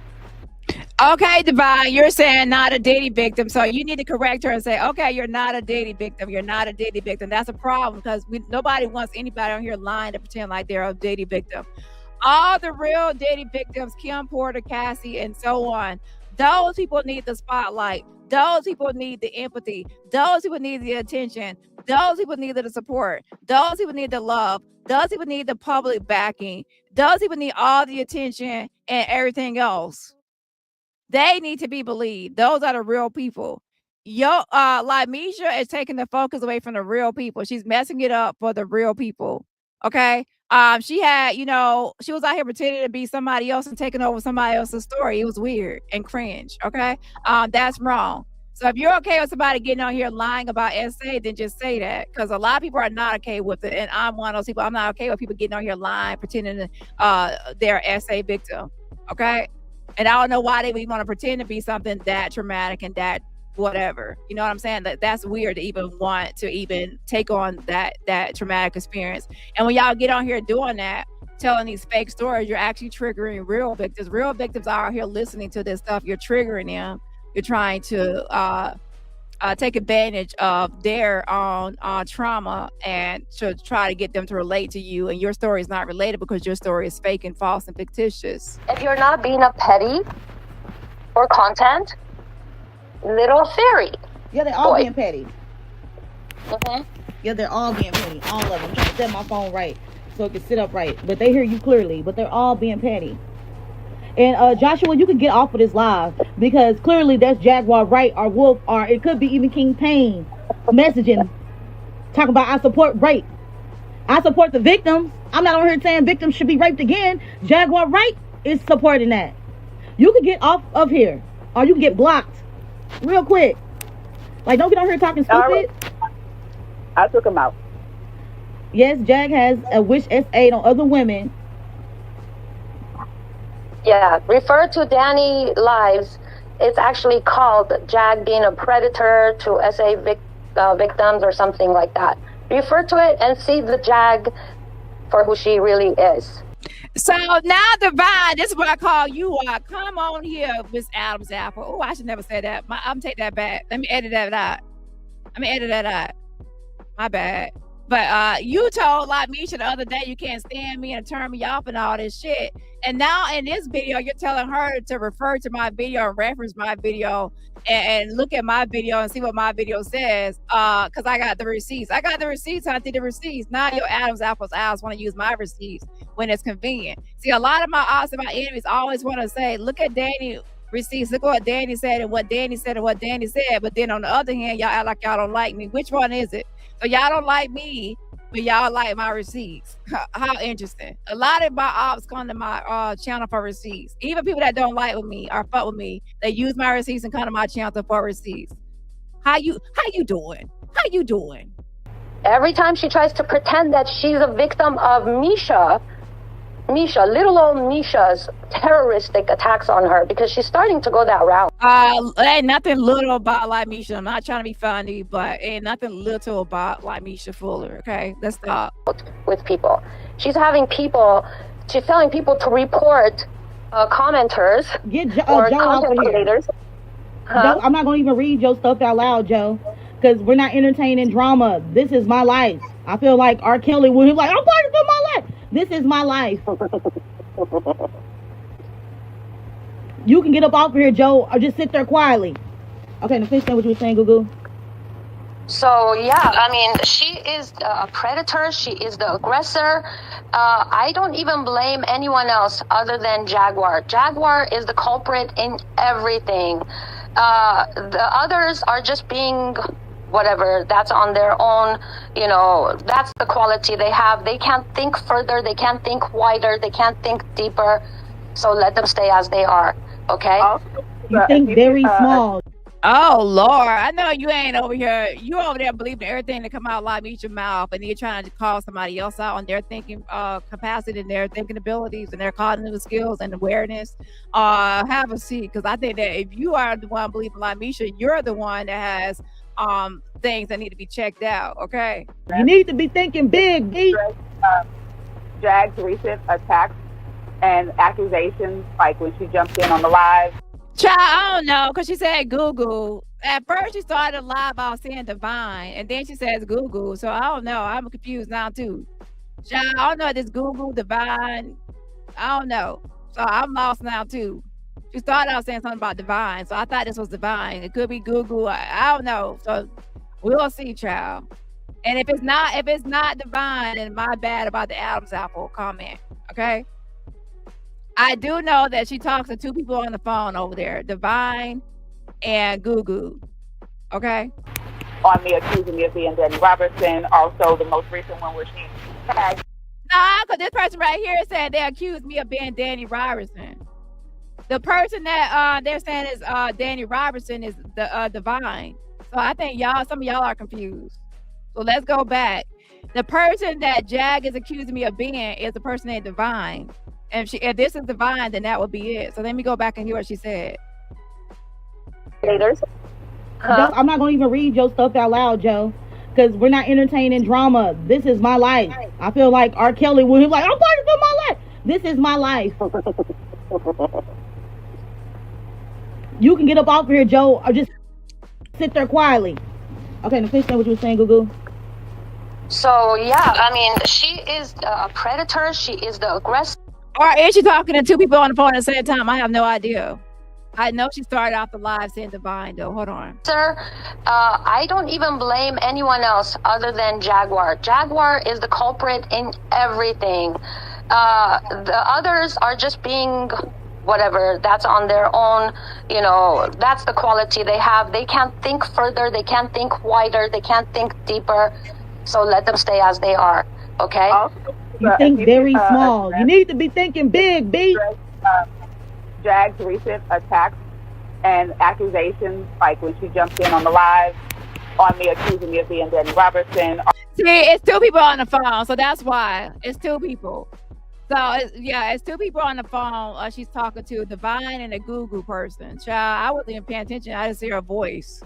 Okay, Divine, you're saying not a Diddy victim, so you need to correct her and say, okay, you're not a Diddy victim. You're not a Diddy victim. That's a problem because nobody wants anybody on here lying to pretend like they're a Diddy victim. All the real Diddy victims, Kim Porter, Cassie, and so on, those people need the spotlight. Those people need the empathy. Those people need the attention. Those people need the support. Those people need the love. Those people need the public backing. Those people need all the attention and everything else. They need to be believed. Those are the real people. Like Mesha is taking the focus away from the real people. She's messing it up for the real people. Okay. She had, you know, she was out here pretending to be somebody else and taking over somebody else's story. It was weird and cringe. Okay. That's wrong. So if you're okay with somebody getting on here lying about SA, then just say that. Because a lot of people are not okay with it. And I'm one of those people. I'm not okay with people getting on here lying, pretending to, they're SA victim. Okay. And I don't know why they would want to pretend to be something that traumatic and that whatever. You know what I'm saying? That's weird to even want to even take on that traumatic experience. And when y'all get on here doing that, telling these fake stories, you're actually triggering real victims. Real victims are out here listening to this stuff. You're triggering them. You're trying to take advantage of their own trauma and to try to get them to relate to you. And your story is not related because your story is fake and false and fictitious. If you're not being a petty for content, little fairy. Yeah, they're all being petty. Mm-hmm. Yeah, they're all being petty. All of them. I'm trying to set my phone right so it can sit up right. But they hear you clearly. But they're all being petty. And Joshua, you can get off of this live because clearly that's Jaguar, Wright, or Wolf, or it could be even King Payne messaging, talking about I support rape. I support the victims. I'm not on here saying victims should be raped again. Jaguar, Wright is supporting that. You can get off of here, or you can get blocked real quick. Like, don't get on here talking stupid. Right. I took him out. Yes, Jag has a wish S8 on other women. Yeah, refer to Dani lives. It's actually called Jag being a predator to SA victims or something like that. Refer to it and see the Jag for who she really is. So now, Divine, this is what I call you. Come on here, Miss Adam's apple. Oh, I should never say that. I'm take that back. Let me edit that out. My bad. But you told like Mesha the other day you can't stand me and turn me off and all this shit. And now in this video, you're telling her to refer to my video and reference my video and look at my video and see what my video says. Because I got the receipts. I did the receipts. Now your Adam's apple's eyes want to use my receipts when it's convenient. See, a lot of my odds and my enemies always want to say, look at Dani receipts. Look at what Dani said and what Dani said and what Dani said. But then on the other hand, y'all act like y'all don't like me. Which one is it? So y'all don't like me, but y'all like my receipts. How interesting. A lot of my ops come to my channel for receipts. Even people that don't like with me or fuck with me, they use my receipts and come to my channel for receipts. How you doing? Every time she tries to pretend that she's a victim of Mesha, little old Mesha's terroristic attacks on her, because she's starting to go that route. Ain't nothing little about like Mesha. I'm not trying to be funny, but ain't nothing little about like Mesha Fuller. Okay, let's stop. With people, she's telling people to report commenters or content creators. Joe, I'm not gonna even read your stuff out loud, Joe, because we're not entertaining drama. This is my life. I feel like R. Kelly when he's like, I'm fighting for my life. This is my life. You can get up off of here, Joe, or just sit there quietly. Okay, now finish what you were saying, Gugu. So yeah, I mean, she is a predator. She is the aggressor. I don't even blame anyone else other than Jaguar. Jaguar is the culprit in everything. The others are just being whatever, that's on their own, that's the quality they have. They can't think further, they can't think wider, they can't think deeper. So let them stay as they are, okay? You think very small. Oh Lord, I know you ain't over here. You over there believing everything that come out like each your mouth, and you're trying to call somebody else out on their thinking capacity and their thinking abilities and their cognitive skills and awareness. Have a seat, because I think that if you are the one believing like Mesha, you're the one that has things that need to be checked out. Okay, you need to be thinking big, B. Jag's recent attacks and accusations, like when she jumped in on the live. Child, I don't know, because she said Google. At first she started live about saying Divine, and then she says Google. So I don't know. I'm confused now too. Child, I don't know if this Google, Divine. I don't know. So I'm lost now too. She started out saying something about Divine, so I thought this was Divine. It could be Google. I don't know. So we'll see, child. And if it's not Divine, then my bad about the Adam's apple comment. Okay. I do know that she talks to two people on the phone over there, Divine and Gugu. Okay. On me, accusing me of being DaniRobertson. Also, the most recent one where she tagged. Nah, because this person right here said they accused me of being DaniRobertson. The person that they're saying is DaniRobertson is the Divine. So I think some of y'all are confused. So let's go back. The person that Jag is accusing me of being is the person named Divine. And if this is Divine, then that would be it. So let me go back and hear what she said. Joe, I'm not going to even read your stuff out loud, Joe, because we're not entertaining drama. This is my life. I feel like R. Kelly when he's like, I'm fighting for my life. This is my life. You can get up off of here, Joe, or just sit there quietly. Okay, now finish what you were saying, Gugu. So yeah, I mean, she is a predator. She is the aggressor. Or is she talking to two people on the phone at the same time? I have no idea. I know she started off the live saying Divine, though. Hold on. Sir, I don't even blame anyone else other than Jaguar. Jaguar is the culprit in everything. The others are just being whatever, that's on their own, you know, that's the quality they have. They can't think further, they can't think wider, they can't think deeper. So let them stay as they are, okay? Also, You think very small. You need to be thinking big, B. Jag's recent attacks and accusations, like when she jumped in on the live on me, accusing me of being DaniRobertson. See, it's 2 people on the phone, so that's why. It's 2 people. So, it's 2 people on the phone. She's talking to Divine and a Google person. Child, I wasn't even paying attention. I just hear a voice.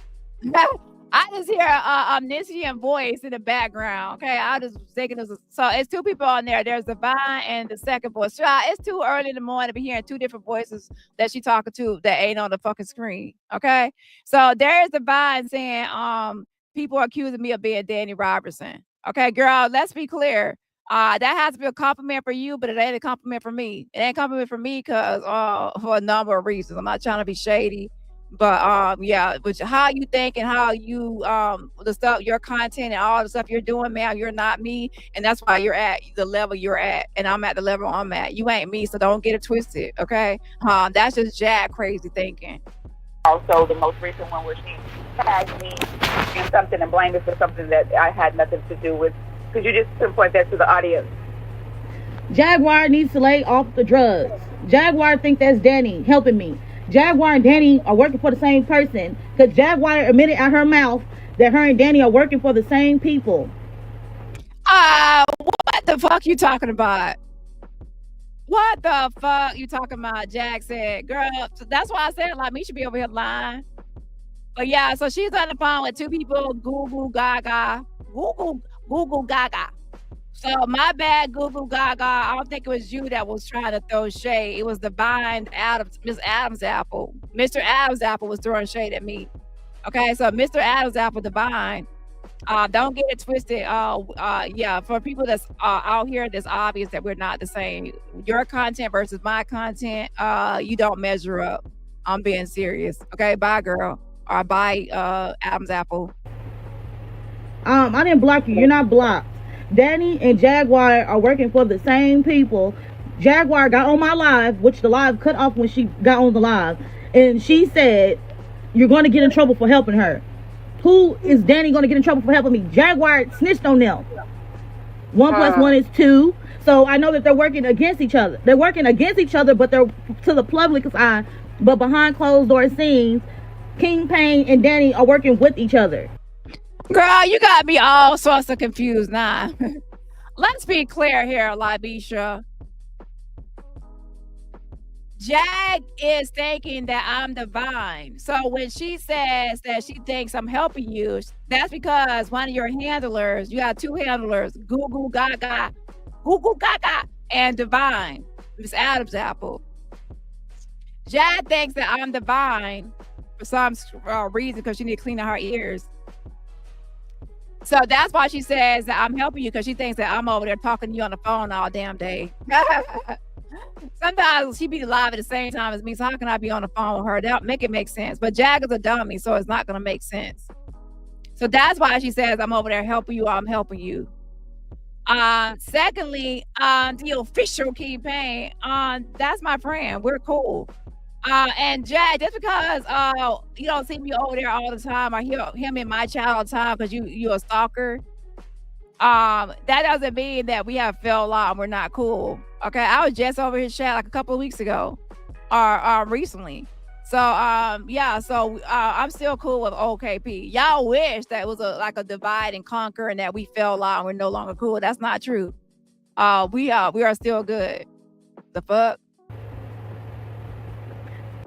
I just hear a omniscient voice in the background. Okay, I was just thinking this. So it's 2 people on there. There's Divine and the second voice. Child, it's too early in the morning to be hearing 2 different voices that she talking to that ain't on the fucking screen. Okay, so there's Divine saying, people are accusing me of being DaniRobertson. Okay, girl, let's be clear. That has to be a compliment for you, but it ain't a compliment for me. It ain't a compliment for me because for a number of reasons. I'm not trying to be shady, but yeah, which how you think and how you the stuff, your content and all the stuff you're doing, man, you're not me, and that's why you're at the level you're at, and I'm at the level I'm at. You ain't me, so don't get it twisted, okay? That's just Jag crazy thinking. Also, the most recent one where she tagged me in something and blamed us for something that I had nothing to do with. Could you just pinpoint that to the audience? Jaguar needs to lay off the drugs. Jaguar think that's Dani helping me. Jaguar and Dani are working for the same person, because Jaguar admitted out her mouth that her and Dani are working for the same people. What the fuck you talking about? What the fuck you talking about? Jag said, girl, that's why I said, like, me should be over here lying. But yeah, so she's on the phone with 2 people, Google Gaga. So my bad, Google Gaga. I don't think it was you that was trying to throw shade. It was Divine Adams, Miss Adams Apple. Mr. Adams Apple was throwing shade at me. Okay, so Mr. Adams Apple, Divine. Don't get it twisted. Yeah, for people that's out here, that's obvious that we're not the same. Your content versus my content, you don't measure up. I'm being serious. Okay, bye, girl. Or bye, Adams Apple. I didn't block you. You're not blocked. Dani and Jaguar are working for the same people. Jaguar got on my live, which the live cut off when she got on the live, and she said, "You're going to get in trouble for helping her." Who is Dani going to get in trouble for helping me? Jaguar snitched on them. 1 + 1 is 2. So I know that they're working against each other. They're working against each other, but they're to the public's eye. But behind closed door scenes, King Payne and Dani are working with each other. Girl, you got me all sorts of confused now. Let's be clear here, Libisha. Jag is thinking that I'm Divine. So when she says that she thinks I'm helping you, that's because one of your handlers, you got 2 handlers, Google Gaga, and Divine, Miss Adams Apple. Jag thinks that I'm Divine for some reason, because she need to clean out her ears. So that's why she says that I'm helping you, because she thinks that I'm over there talking to you on the phone all damn day. Sometimes she be live at the same time as me, so how can I be on the phone with her? That make it make sense. But Jag is a dummy, so it's not gonna make sense. So that's why she says I'm over there helping you, or I'm helping you. Secondly, the official King Payne, that's my friend. We're cool. And Jag, just because you don't see me over there all the time, or hear him in my chat all the time because you a stalker, that doesn't mean that we have fell out and we're not cool. Okay, I was just over his chat like a couple of weeks ago, or recently. So yeah, so I'm still cool with OKP. Y'all wish that it was like a divide and conquer and that we fell out and we're no longer cool. That's not true. We are still good. The fuck?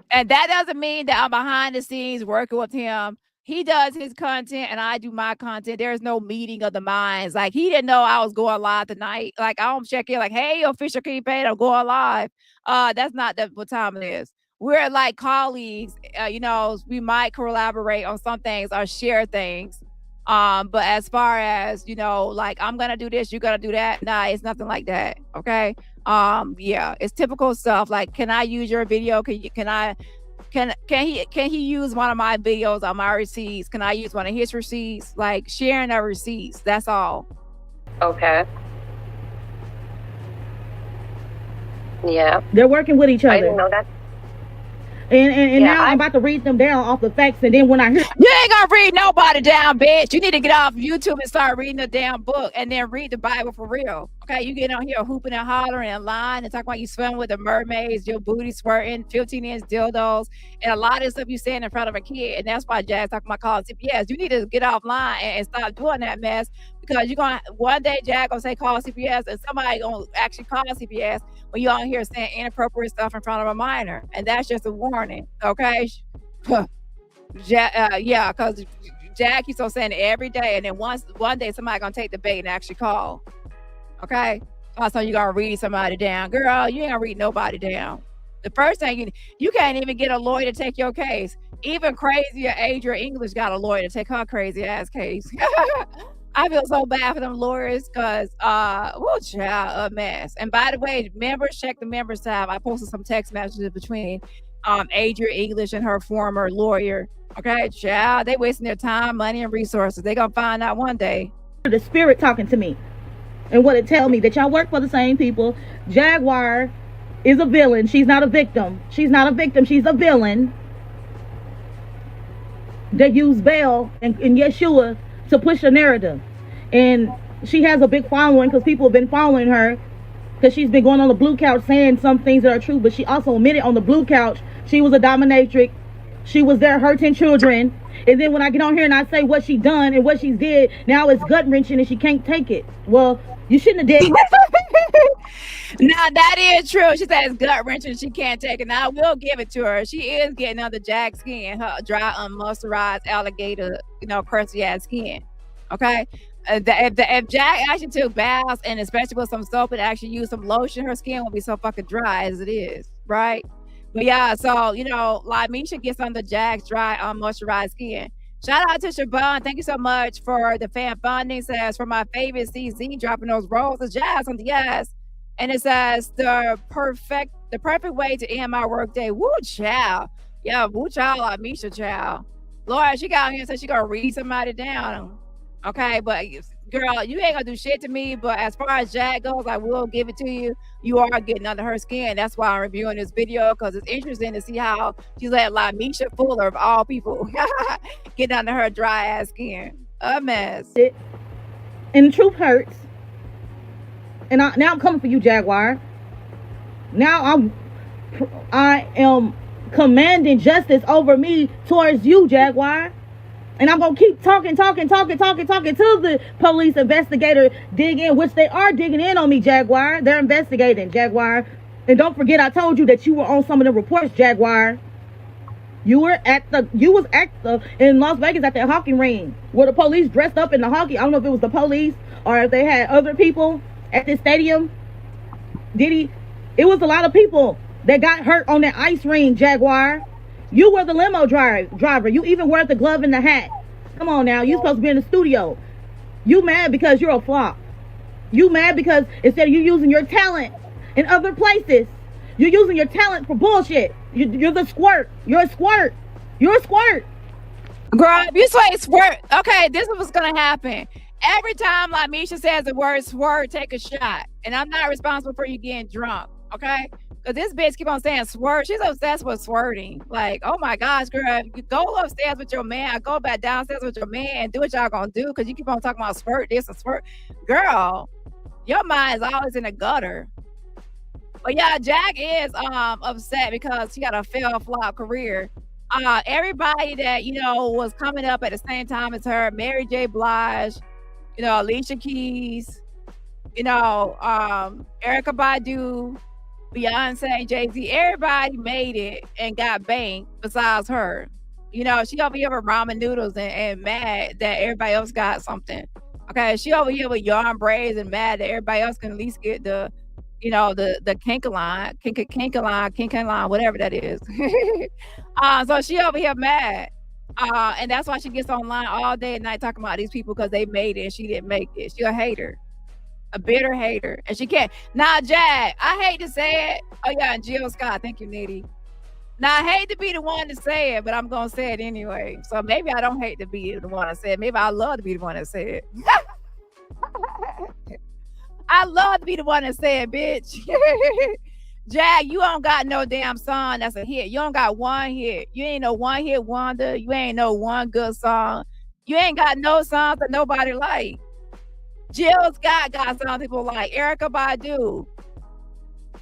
And that doesn't mean that I'm behind the scenes working with him. He does his content and I do my content. There's no meeting of the minds. Like, he didn't know I was going live tonight. Like, I don't check in like, hey, official King Payne, I'm going live. That's not what time it is. We're like colleagues. You know, we might collaborate on some things or share things. But as far as, you know, like, I'm gonna do this, you're gonna do that. Nah, it's nothing like that. Okay. Yeah, it's typical stuff. Like, can I use your video? Can he use one of my videos on my receipts? Can I use one of his receipts? Like, sharing our receipts. That's all. Okay. Yeah. They're working with each other. I didn't know that. And Yeah, now I'm about to read them down off the facts, and then when I hear you ain't gonna read nobody down, bitch. You need to get off YouTube and start reading the damn book and then read the Bible for real. Okay, you get on here hooping and hollering and lying and talking about you swimming with the mermaids, your booty squirting, 15-inch dildos, and a lot of stuff you saying in front of a kid. And that's why Jazz talking about calling CPS. You need to get offline and stop doing that mess, because you're gonna one day Jazz gonna say call CPS, and somebody gonna actually call CPS when you on here saying inappropriate stuff in front of a minor, and that's just a warning. Okay. Yeah, because Jack keeps on saying it every day, and then one day somebody gonna take the bait and actually call. Okay, also you gonna read somebody down, girl. You ain't gonna read nobody down. The first thing you can't even get a lawyer to take your case. Even crazier Adria English got a lawyer to take her crazy ass case. I feel so bad for them lawyers, because child, a mess. And by the way, members, check the members tab. I posted some text messages between Adria English and her former lawyer. Okay, child, they wasting their time, money, and resources. They gonna find out one day. the spirit talking to me, and what it tell me, that y'all work for the same people. Jaguar is a villain. She's not a victim. She's not a victim. She's a villain. They use Baal and Yeshua to push a narrative. And she has a big following because people have been following her, because she's been going on the blue couch saying some things that are true. But she also admitted on the blue couch she was a dominatrix. She was there hurting children. And then when I get on here and I say what she done and what she's did, now it's gut wrenching and she can't take it. Well, you shouldn't have did. Now that is true. She said it's gut wrenching. She can't take it. Now I will give it to her. She is getting under Jack's skin, her dry, unmoisturized alligator, crusty ass skin. Okay. If Jack actually took baths, and especially with some soap and actually used some lotion, her skin won't be so fucking dry as it is, right? But yeah, so like Mesha gets under Jack's dry, unmoisturized skin. Shout out to Siobhan. Thank you so much for the fan funding. Says for my favorite CZ, dropping those roses, Jazz on the yes. And it says the perfect way to end my workday. Woo, child. Yeah, woo, child, like Mesha, child. Lord, she got here and said she gonna read somebody down. Okay, but girl, you ain't gonna do shit to me. But as far as Jack goes, I will give it to you. You are getting under her skin. That's why I'm reviewing this video, because it's interesting to see how she's let Misha Fuller, of all people, get under her dry ass skin. A mess. And the truth hurts. And now I'm coming for you, Jaguar. Now I am commanding justice over me towards you, Jaguar. And I'm going to keep talking to the police investigator dig in, which they are digging in on me, Jaguar. They're investigating, Jaguar. And don't forget, I told you that you were on some of the reports, Jaguar. You was in Las Vegas at that hockey ring where the police dressed up in the hockey. I don't know if it was the police or if they had other people at this stadium. It was a lot of people that got hurt on that ice ring, Jaguar. You were the limo driver. You even wore the glove and the hat. Come on now. You're supposed to be in the studio. You mad because you're a flop. You mad because instead of you using your talent in other places, you're using your talent for bullshit. You're the squirt. You're a squirt. You're a squirt. Girl, if you say squirt, okay, this is what's going to happen. Every time like Mesha says the word squirt, take a shot. And I'm not responsible for you getting drunk, okay? Because this bitch keep on saying squirt. She's obsessed with squirting. Like, oh my gosh, girl, you go upstairs with your man. I go back downstairs with your man and do what y'all gonna do, because you keep on talking about squirt this and squirt. Girl, your mind is always in the gutter. But yeah, Jack is upset because she got a flop career. Everybody that was coming up at the same time as her, Mary J. Blige, Alicia Keys, Erykah Badu, Beyonce, Jay-Z, everybody made it and got banked besides her. She over here with ramen noodles and mad that everybody else got something. Okay, she over here with yarn braids and mad that everybody else can at least get the kinkaline, whatever that is. So she over here mad. And that's why she gets online all day and night talking about these people because they made it and she didn't make it. She a hater. A bitter hater. And she can't. Now, Jack, I hate to say it. Oh, yeah, and Jill Scott. Thank you, Nitty. Now, I hate to be the one to say it, but I'm going to say it anyway. So maybe I don't hate to be the one to say it. Maybe I love to be the one to say it. I love to be the one to say it, bitch. Jag, you don't got no damn song that's a hit. You don't got one hit. You ain't no one hit wonder. You ain't no one good song. You ain't got no songs that nobody like. Jill Scott got songs people like. Erykah Badu.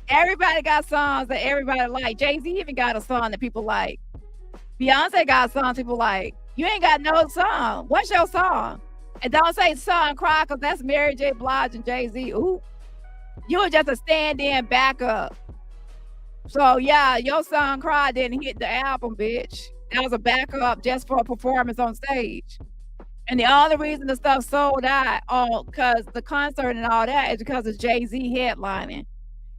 Everybody got songs that everybody like. Jay-Z even got a song that people like. Beyonce got songs people like. You ain't got no song. What's your song? And don't say song cry, because that's Mary J. Blige and Jay-Z. Ooh. You were just a stand-in backup. So yeah, your song cry didn't hit the album, bitch. That was a backup just for a performance on stage. And the only reason the stuff sold out because the concert and all that is because of Jay-Z headlining.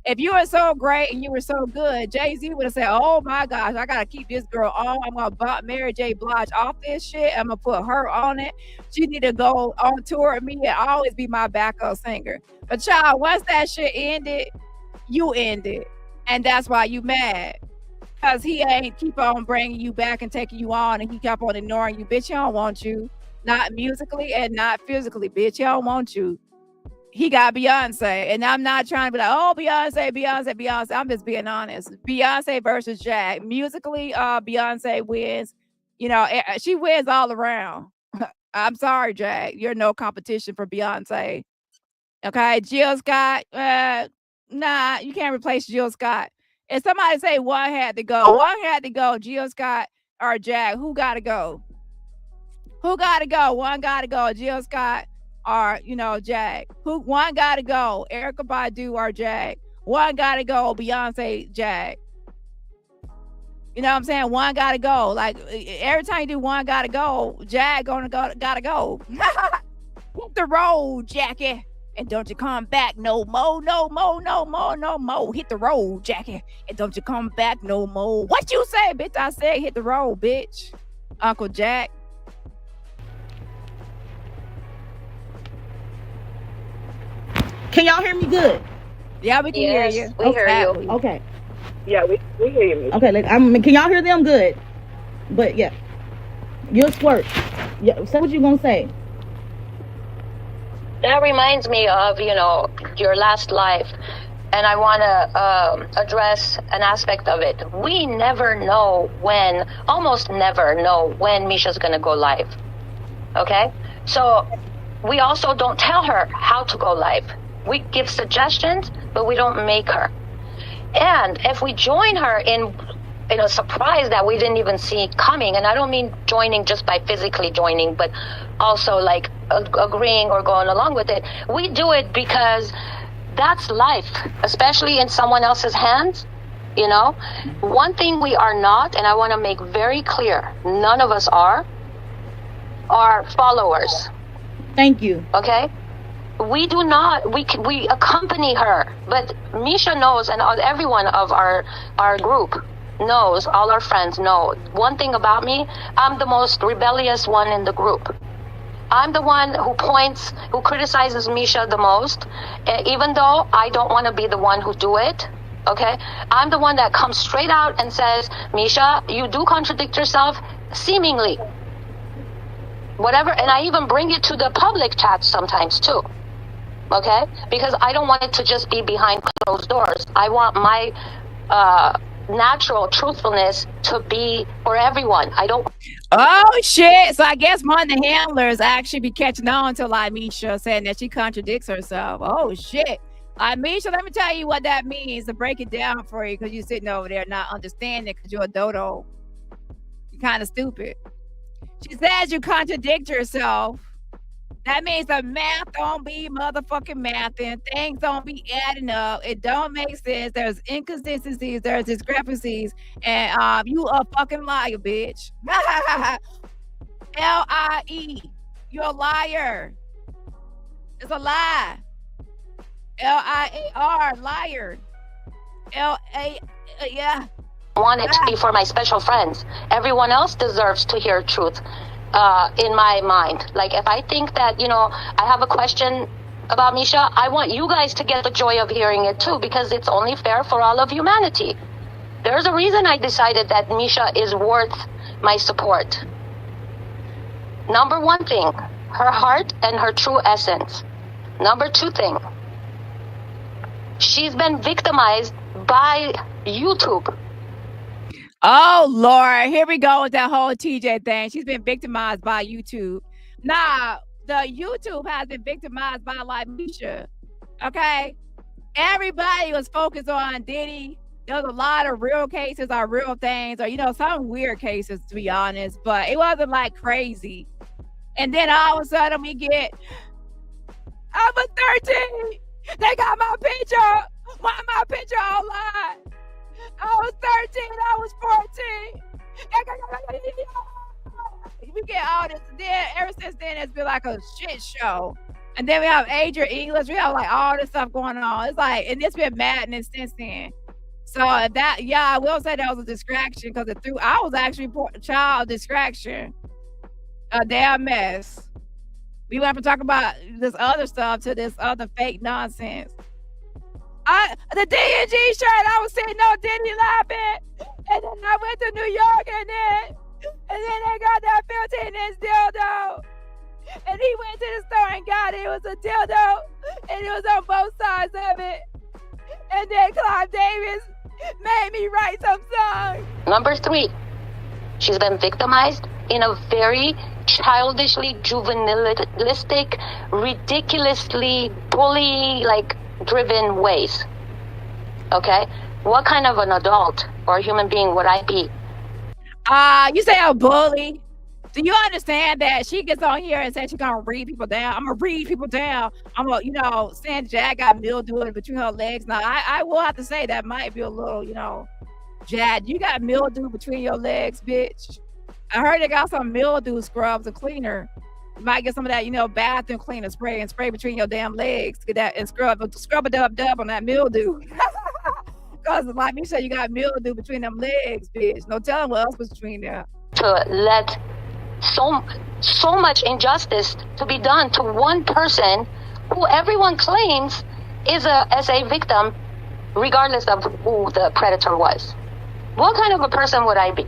If you were so great and you were so good, Jay-Z would have said, oh my gosh, I gotta keep this girl on. I'm gonna bump Mary J. Blige off this shit. I'm gonna put her on it. She need to go on tour with me and always be my backup singer. But child, once that shit ended, you ended. And that's why you mad. Because he ain't keep on bringing you back and taking you on, and he kept on ignoring you. Bitch, he don't want you. Not musically and not physically, bitch. He don't want you. He got Beyonce, and I'm not trying to be like, oh, Beyonce. I'm just being honest. Beyonce versus Jag. Musically, Beyonce wins. You know, she wins all around. I'm sorry, Jag. You're no competition for Beyonce. Okay, Jill Scott. Nah, you can't replace Jill Scott. If somebody say one had to go, Jill Scott or Jag, who got to go? Who got to go? One got to go, Jill Scott or, Jag. One got to go, Erykah Badu or Jag. One got to go, Beyonce, Jag. You know what I'm saying? One got to go. Like, every time you do one got to go, Jag got to go. Hit the road, Jackie. And don't you come back no more, no more, no more, no more. Hit the road, Jackie. And don't you come back no more. What you say, bitch? I said hit the road, bitch. Uncle Jack. Can y'all hear me good? Yeah, we can hear you. We hear you. Okay. Yeah, we hear you. Okay, can y'all hear them good? But yeah. You'll squirt. Yeah, say what you gonna say. That reminds me of, your last life. And I want to address an aspect of it. We almost never know when Mesha's going to go live. Okay? So we also don't tell her how to go live. We give suggestions, but we don't make her. And if we join her in a surprise that we didn't even see coming, and I don't mean joining just by physically joining, but also like agreeing or going along with it, we do it because that's life, especially in someone else's hands. One thing we are not, and I want to make very clear, none of us are followers. Thank you. Okay? We do not, we accompany her, but Mesha knows, and everyone of our group knows, all our friends know, one thing about me, I'm the most rebellious one in the group. I'm the one who criticizes Mesha the most, even though I don't want to be the one who do it. Okay? I'm the one that comes straight out and says, Mesha, you do contradict yourself, seemingly. Whatever, and I even bring it to the public chat sometimes too. Okay? Because I don't want it to just be behind closed doors. I want my natural truthfulness to be for everyone. I don't. Oh shit! So I guess one of the handlers actually be catching on to Mesha saying that she contradicts herself. Oh shit! Mesha, let me tell you what that means to break it down for you, because you're sitting over there not understanding because you're a dodo. You're kind of stupid. She says you contradict yourself. That means the math don't be motherfucking math, and things don't be adding up. It don't make sense. There's inconsistencies, there's discrepancies, and you a fucking liar, bitch. L-I-E. You're a liar. It's a lie. L-I-A-R, liar. L-A, yeah. I want it to be for my special friends. Everyone else deserves to hear truth. In my mind, like if I think that I have a question about Mesha, I want you guys to get the joy of hearing it too, because it's only fair for all of humanity. There's a reason I decided that Mesha is worth my support. Number one thing, her heart and her true essence. Number two thing, she's been victimized by YouTube. Oh Lord, here we go with that whole TJ thing. She's been victimized by YouTube. Nah, the YouTube has been victimized by like Mesha. Okay, everybody was focused on Diddy. There was a lot of real cases or real things, or some weird cases, to be honest. But it wasn't like crazy. And then all of a sudden we get, I'm a 13. They got my picture. Why my picture online? I was 13. I was 14. We get all this. Then ever since then, it's been like a shit show. And then we have Adrian English. We have like all this stuff going on. It's like, and it's been madness since then. So that, yeah, I will say that was a distraction because I was actually a child distraction. A damn mess. We went from talking about this other stuff to this other fake nonsense. The D&G shirt, I was sitting on Diddy laughing, and then I went to New York, and then they got that 15-inch dildo, and he went to the store and got it. It was a dildo, and it was on both sides of it. And then Clive Davis made me write some songs. Number 3, she's been victimized in a very childishly juvenilistic, ridiculously bully-driven ways. Okay? What kind of an adult or human being would I be? You say a bully. Do you understand that she gets on here and says she's gonna read people down? I'm gonna read people down. I'm gonna, saying Jag got mildew in between her legs. Now, I will have to say that might be a little, Jag, you got mildew between your legs, bitch. I heard they got some mildew scrubs and cleaner. You might get some of that, bathroom cleaner spray and spray between your damn legs. Get that and scrub a dub on that mildew. Because like me said, you got mildew between them legs, bitch. No telling what else was between there. To let so much injustice to be done to one person who everyone claims is a victim, regardless of who the predator was. What kind of a person would I be?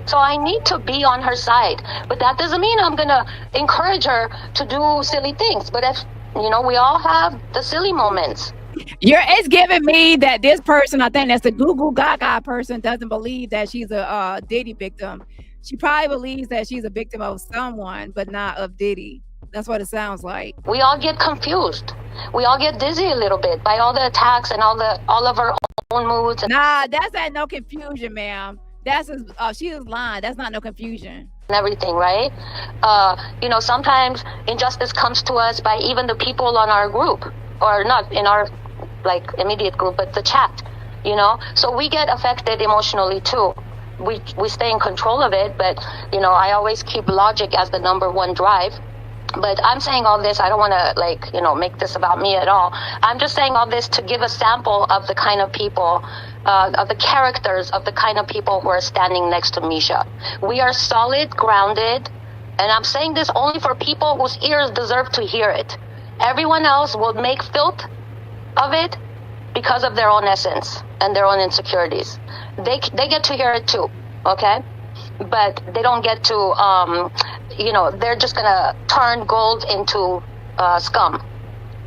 So I need to be on her side, but that doesn't mean I'm gonna encourage her to do silly things. But if we all have the silly moments. It's giving me that this person, I think that's the Google Gaga person, doesn't believe that she's a Diddy victim. She probably believes that she's a victim of someone, but not of Diddy. That's what it sounds like. We all get confused. We all get dizzy a little bit by all the attacks and all of our own moods. Nah, that's not no confusion, ma'am. She is lying. That's not no confusion. And everything, right? Sometimes injustice comes to us by even the people on our group, or not in our immediate group, but the chat. So we get affected emotionally too. We stay in control of it, but I always keep logic as the number one drive. But I'm saying all this, I don't want to make this about me at all. I'm just saying all this to give a sample of the kind of people, of the characters of the kind of people who are standing next to Mesha. We are solid, grounded, and I'm saying this only for people whose ears deserve to hear it. Everyone else will make filth of it because of their own essence and their own insecurities. They get to hear it too, okay? But they don't get to, they're just going to turn gold into scum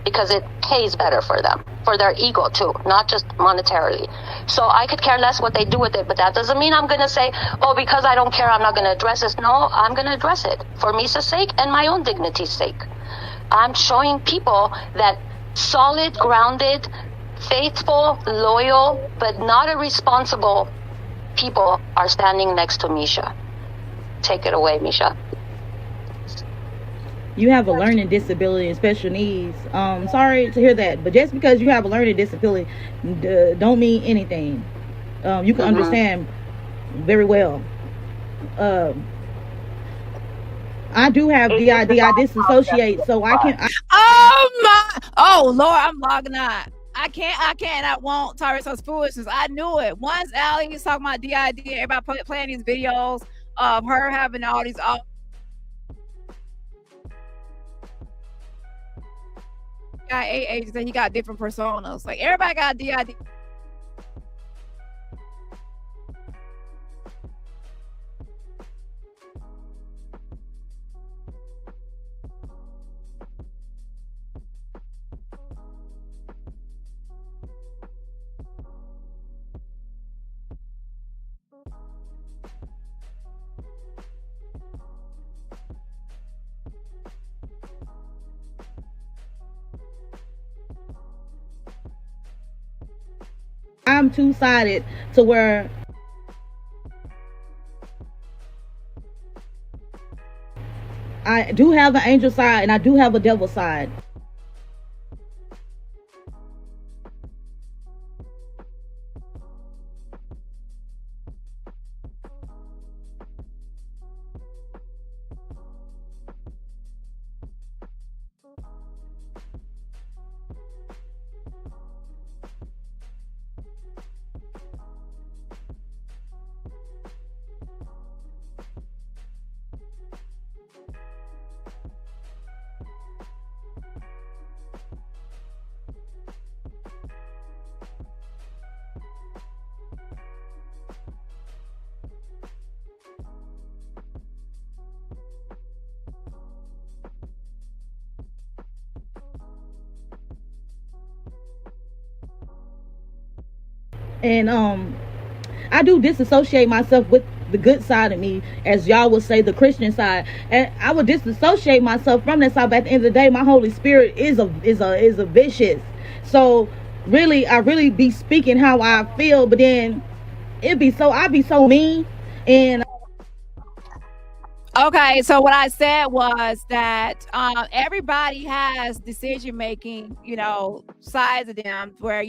because it pays better for them, for their ego too, not just monetarily. So I could care less what they do with it, but that doesn't mean I'm going to say, because I don't care, I'm not going to address this. No, I'm going to address it for Misa's sake and my own dignity's sake. I'm showing people that solid, grounded, faithful, loyal, but not irresponsible people are standing next to Mesha. Take it away, Mesha. You have a learning disability and special needs. Sorry to hear that, but just because you have a learning disability don't mean anything. You can understand very well. I do have DID. I disassociate, so I can. Oh Lord, I'm logging out. I can't. I won't tolerate such foolishness. I knew it. Once Allie was talking about DID, everybody playing these videos of her having all these. Got agents and he got different personas. Like everybody got DID. I'm two-sided to where I do have an angel side and I do have a devil side. And I do disassociate myself with the good side of me, as y'all would say, the Christian side, and I would disassociate myself from that side. But at the end of the day, my Holy Spirit is a vicious. So really, I really be speaking how I feel, but then I'd be so mean. And Okay, so what I said was that everybody has decision making, sides of them where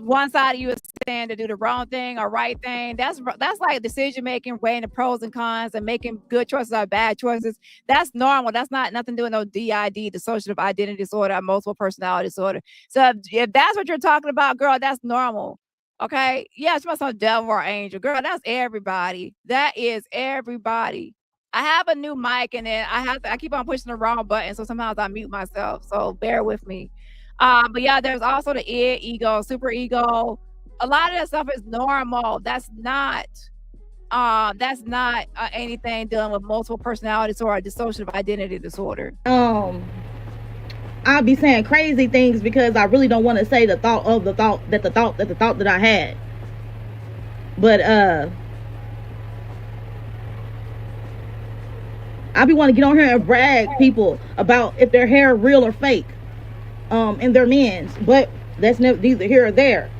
one side of you is saying to do the wrong thing or right thing. That's like decision making, weighing the pros and cons and making good choices or bad choices. That's normal. That's not nothing doing no DID, dissociative identity disorder, or multiple personality disorder. So if that's what you're talking about, girl, that's normal. Okay. Yeah, it's my son devil or angel. Girl, that's everybody. That is everybody. I have a new mic and then I keep on pushing the wrong button. So sometimes I mute myself. So bear with me. But yeah, there's also the ego, super ego. A lot of that stuff is normal. That's not anything dealing with multiple personality disorder or dissociative identity disorder. I'll be saying crazy things because I really don't want to say the thought that I had. But I be want to get on here and brag people about if their hair real or fake. In their men's, but that's neither here or there.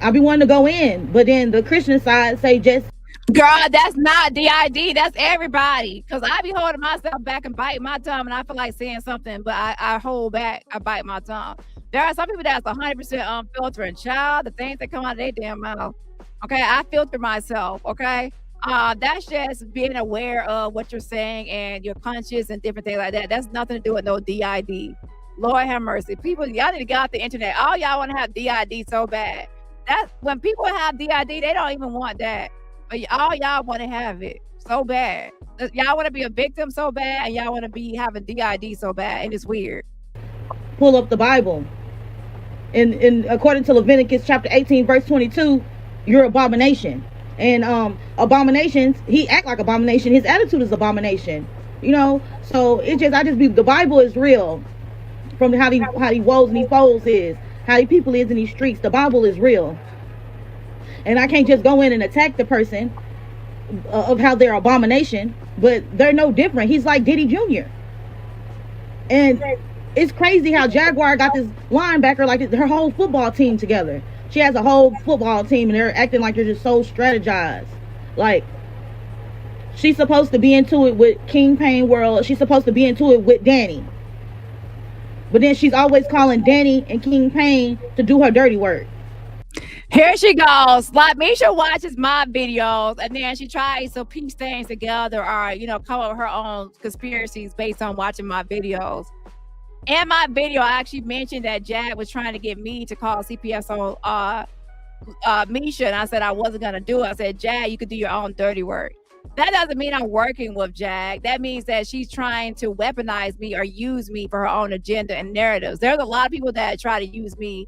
I be wanting to go in, but then the Christian side say just, girl, that's not DID, that's everybody. Because I be holding myself back and biting my tongue and I feel like saying something, but I hold back, I bite my tongue. There are some people that's 100% unfiltered, and child, the things that come out of their damn mouth. Okay, I filter myself. Okay, that's just being aware of what you're saying and your conscious and different things like that. That's nothing to do with no DID. Lord have mercy. People, y'all need to get off the internet. All y'all want to have DID so bad. That's when people have DID, they don't even want that. But all y'all want to have it so bad. Y'all want to be a victim so bad, and y'all want to be having DID so bad, and it's weird. Pull up the Bible. And according to Leviticus chapter 18, verse 22, you're abomination. And abominations, he act like abomination. His attitude is abomination. So the Bible is real. From how he woes and he folds how he people is in these streets. The Bible is real. And I can't just go in and attack the person of how they're abomination, but they're no different. He's like Diddy Jr. And it's crazy how Jaguar got this linebacker, like her whole football team together. She has a whole football team and they're acting like they're just so strategized. Like, she's supposed to be into it with King Pain World. She's supposed to be into it with Dani. But then she's always calling Dani and King Pain to do her dirty work. Here she goes. Like, Mesha watches my videos and then she tries to piece things together or, come up with her own conspiracies based on watching my videos. In my video, I actually mentioned that Jag was trying to get me to call CPS on Mesha, and I said I wasn't going to do it. I said, Jag, you could do your own dirty work. That doesn't mean I'm working with Jag. That means that she's trying to weaponize me or use me for her own agenda and narratives. There's a lot of people that try to use me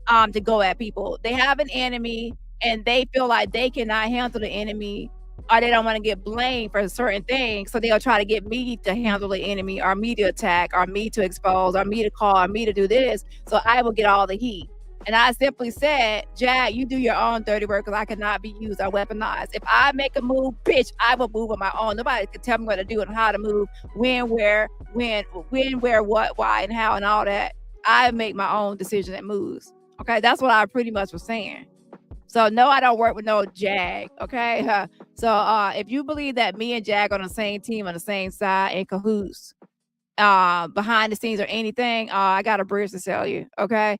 to go at people. They have an enemy and they feel like they cannot handle the enemy, or they don't want to get blamed for certain things. So they'll try to get me to handle the enemy, or me to attack, or me to expose, or me to call, or me to do this. So I will get all the heat. And I simply said, Jag, you do your own dirty work because I cannot be used or weaponized. If I make a move, bitch, I will move on my own. Nobody can tell me what to do and how to move, when, where, what, why, and how, and all that. I make my own decision and moves. Okay, that's what I pretty much was saying. So no, I don't work with no Jag. Okay, so if you believe that me and Jag on the same team on the same side in cahoots, behind the scenes or anything, I got a bridge to sell you. Okay,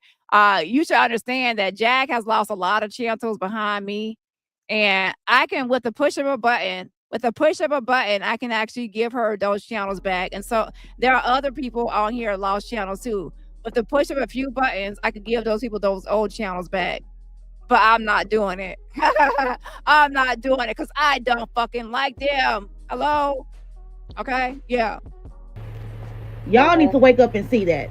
you should understand that Jag has lost a lot of channels behind me, and I can with the push of a button. With the push of a button, I can actually give her those channels back. And so there are other people on here lost channels too. With the push of a few buttons, I could give those people those old channels back. But I'm not doing it. I'm not doing it because I don't fucking like them. Hello? Okay? Yeah. Y'all need to wake up and see that.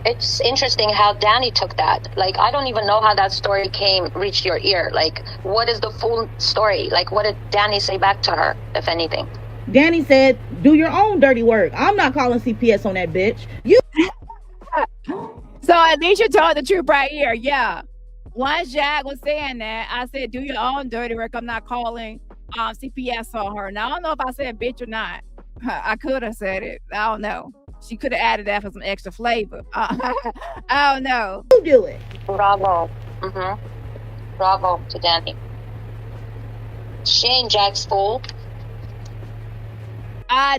It's interesting how Dani took that. Like, I don't even know how that story reached your ear. Like, what is the full story? Like, what did Dani say back to her, if anything? Dani said, do your own dirty work. I'm not calling CPS on that bitch. You. So at least you told the truth right here. Yeah. Once Jag was saying that, I said, do your own dirty work. I'm not calling CPS on her. Now, I don't know if I said bitch or not. I could have said it. I don't know. She could have added that for some extra flavor. I don't know. You do it. Bravo. Bravo to Dani. She ain't Jag's fool.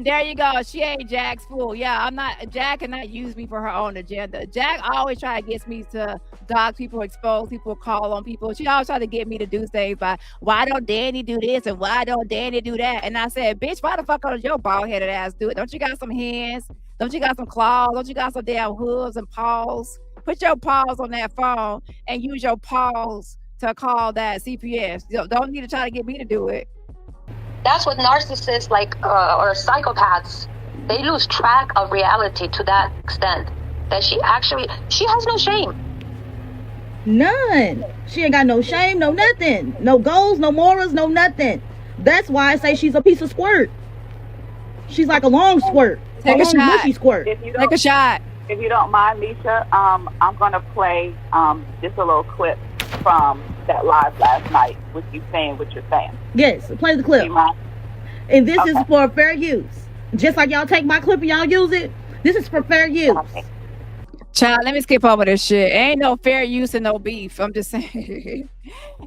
There you go. She ain't Jag's fool. Yeah, I'm not. Jag cannot use me for her own agenda. Jag always try to get me to dog people, expose people, call on people. She always try to get me to do things by why don't Dani do this and why don't Dani do that? And I said, bitch, why the fuck does your bald headed ass do it? Don't you got some hands? Don't you got some claws? Don't you got some damn hooves and paws? Put your paws on that phone and use your paws to call that CPS. You don't need to try to get me to do it. That's what narcissists or psychopaths, they lose track of reality to that extent that she has no shame. None. She ain't got no shame, no nothing. No goals, no morals, no nothing. That's why I say she's a piece of squirt. She's like a long squirt. Take a shot. Mushy squirt. Take a shot. If you don't mind, Mesha, I'm going to play just a little clip from that live last night with you saying what you're saying. Yes, play the clip. And this is for fair use. Just like y'all take my clip and y'all use it, this is for fair use. Okay. Child, let me skip over this shit. Ain't no fair use and no beef. I'm just saying.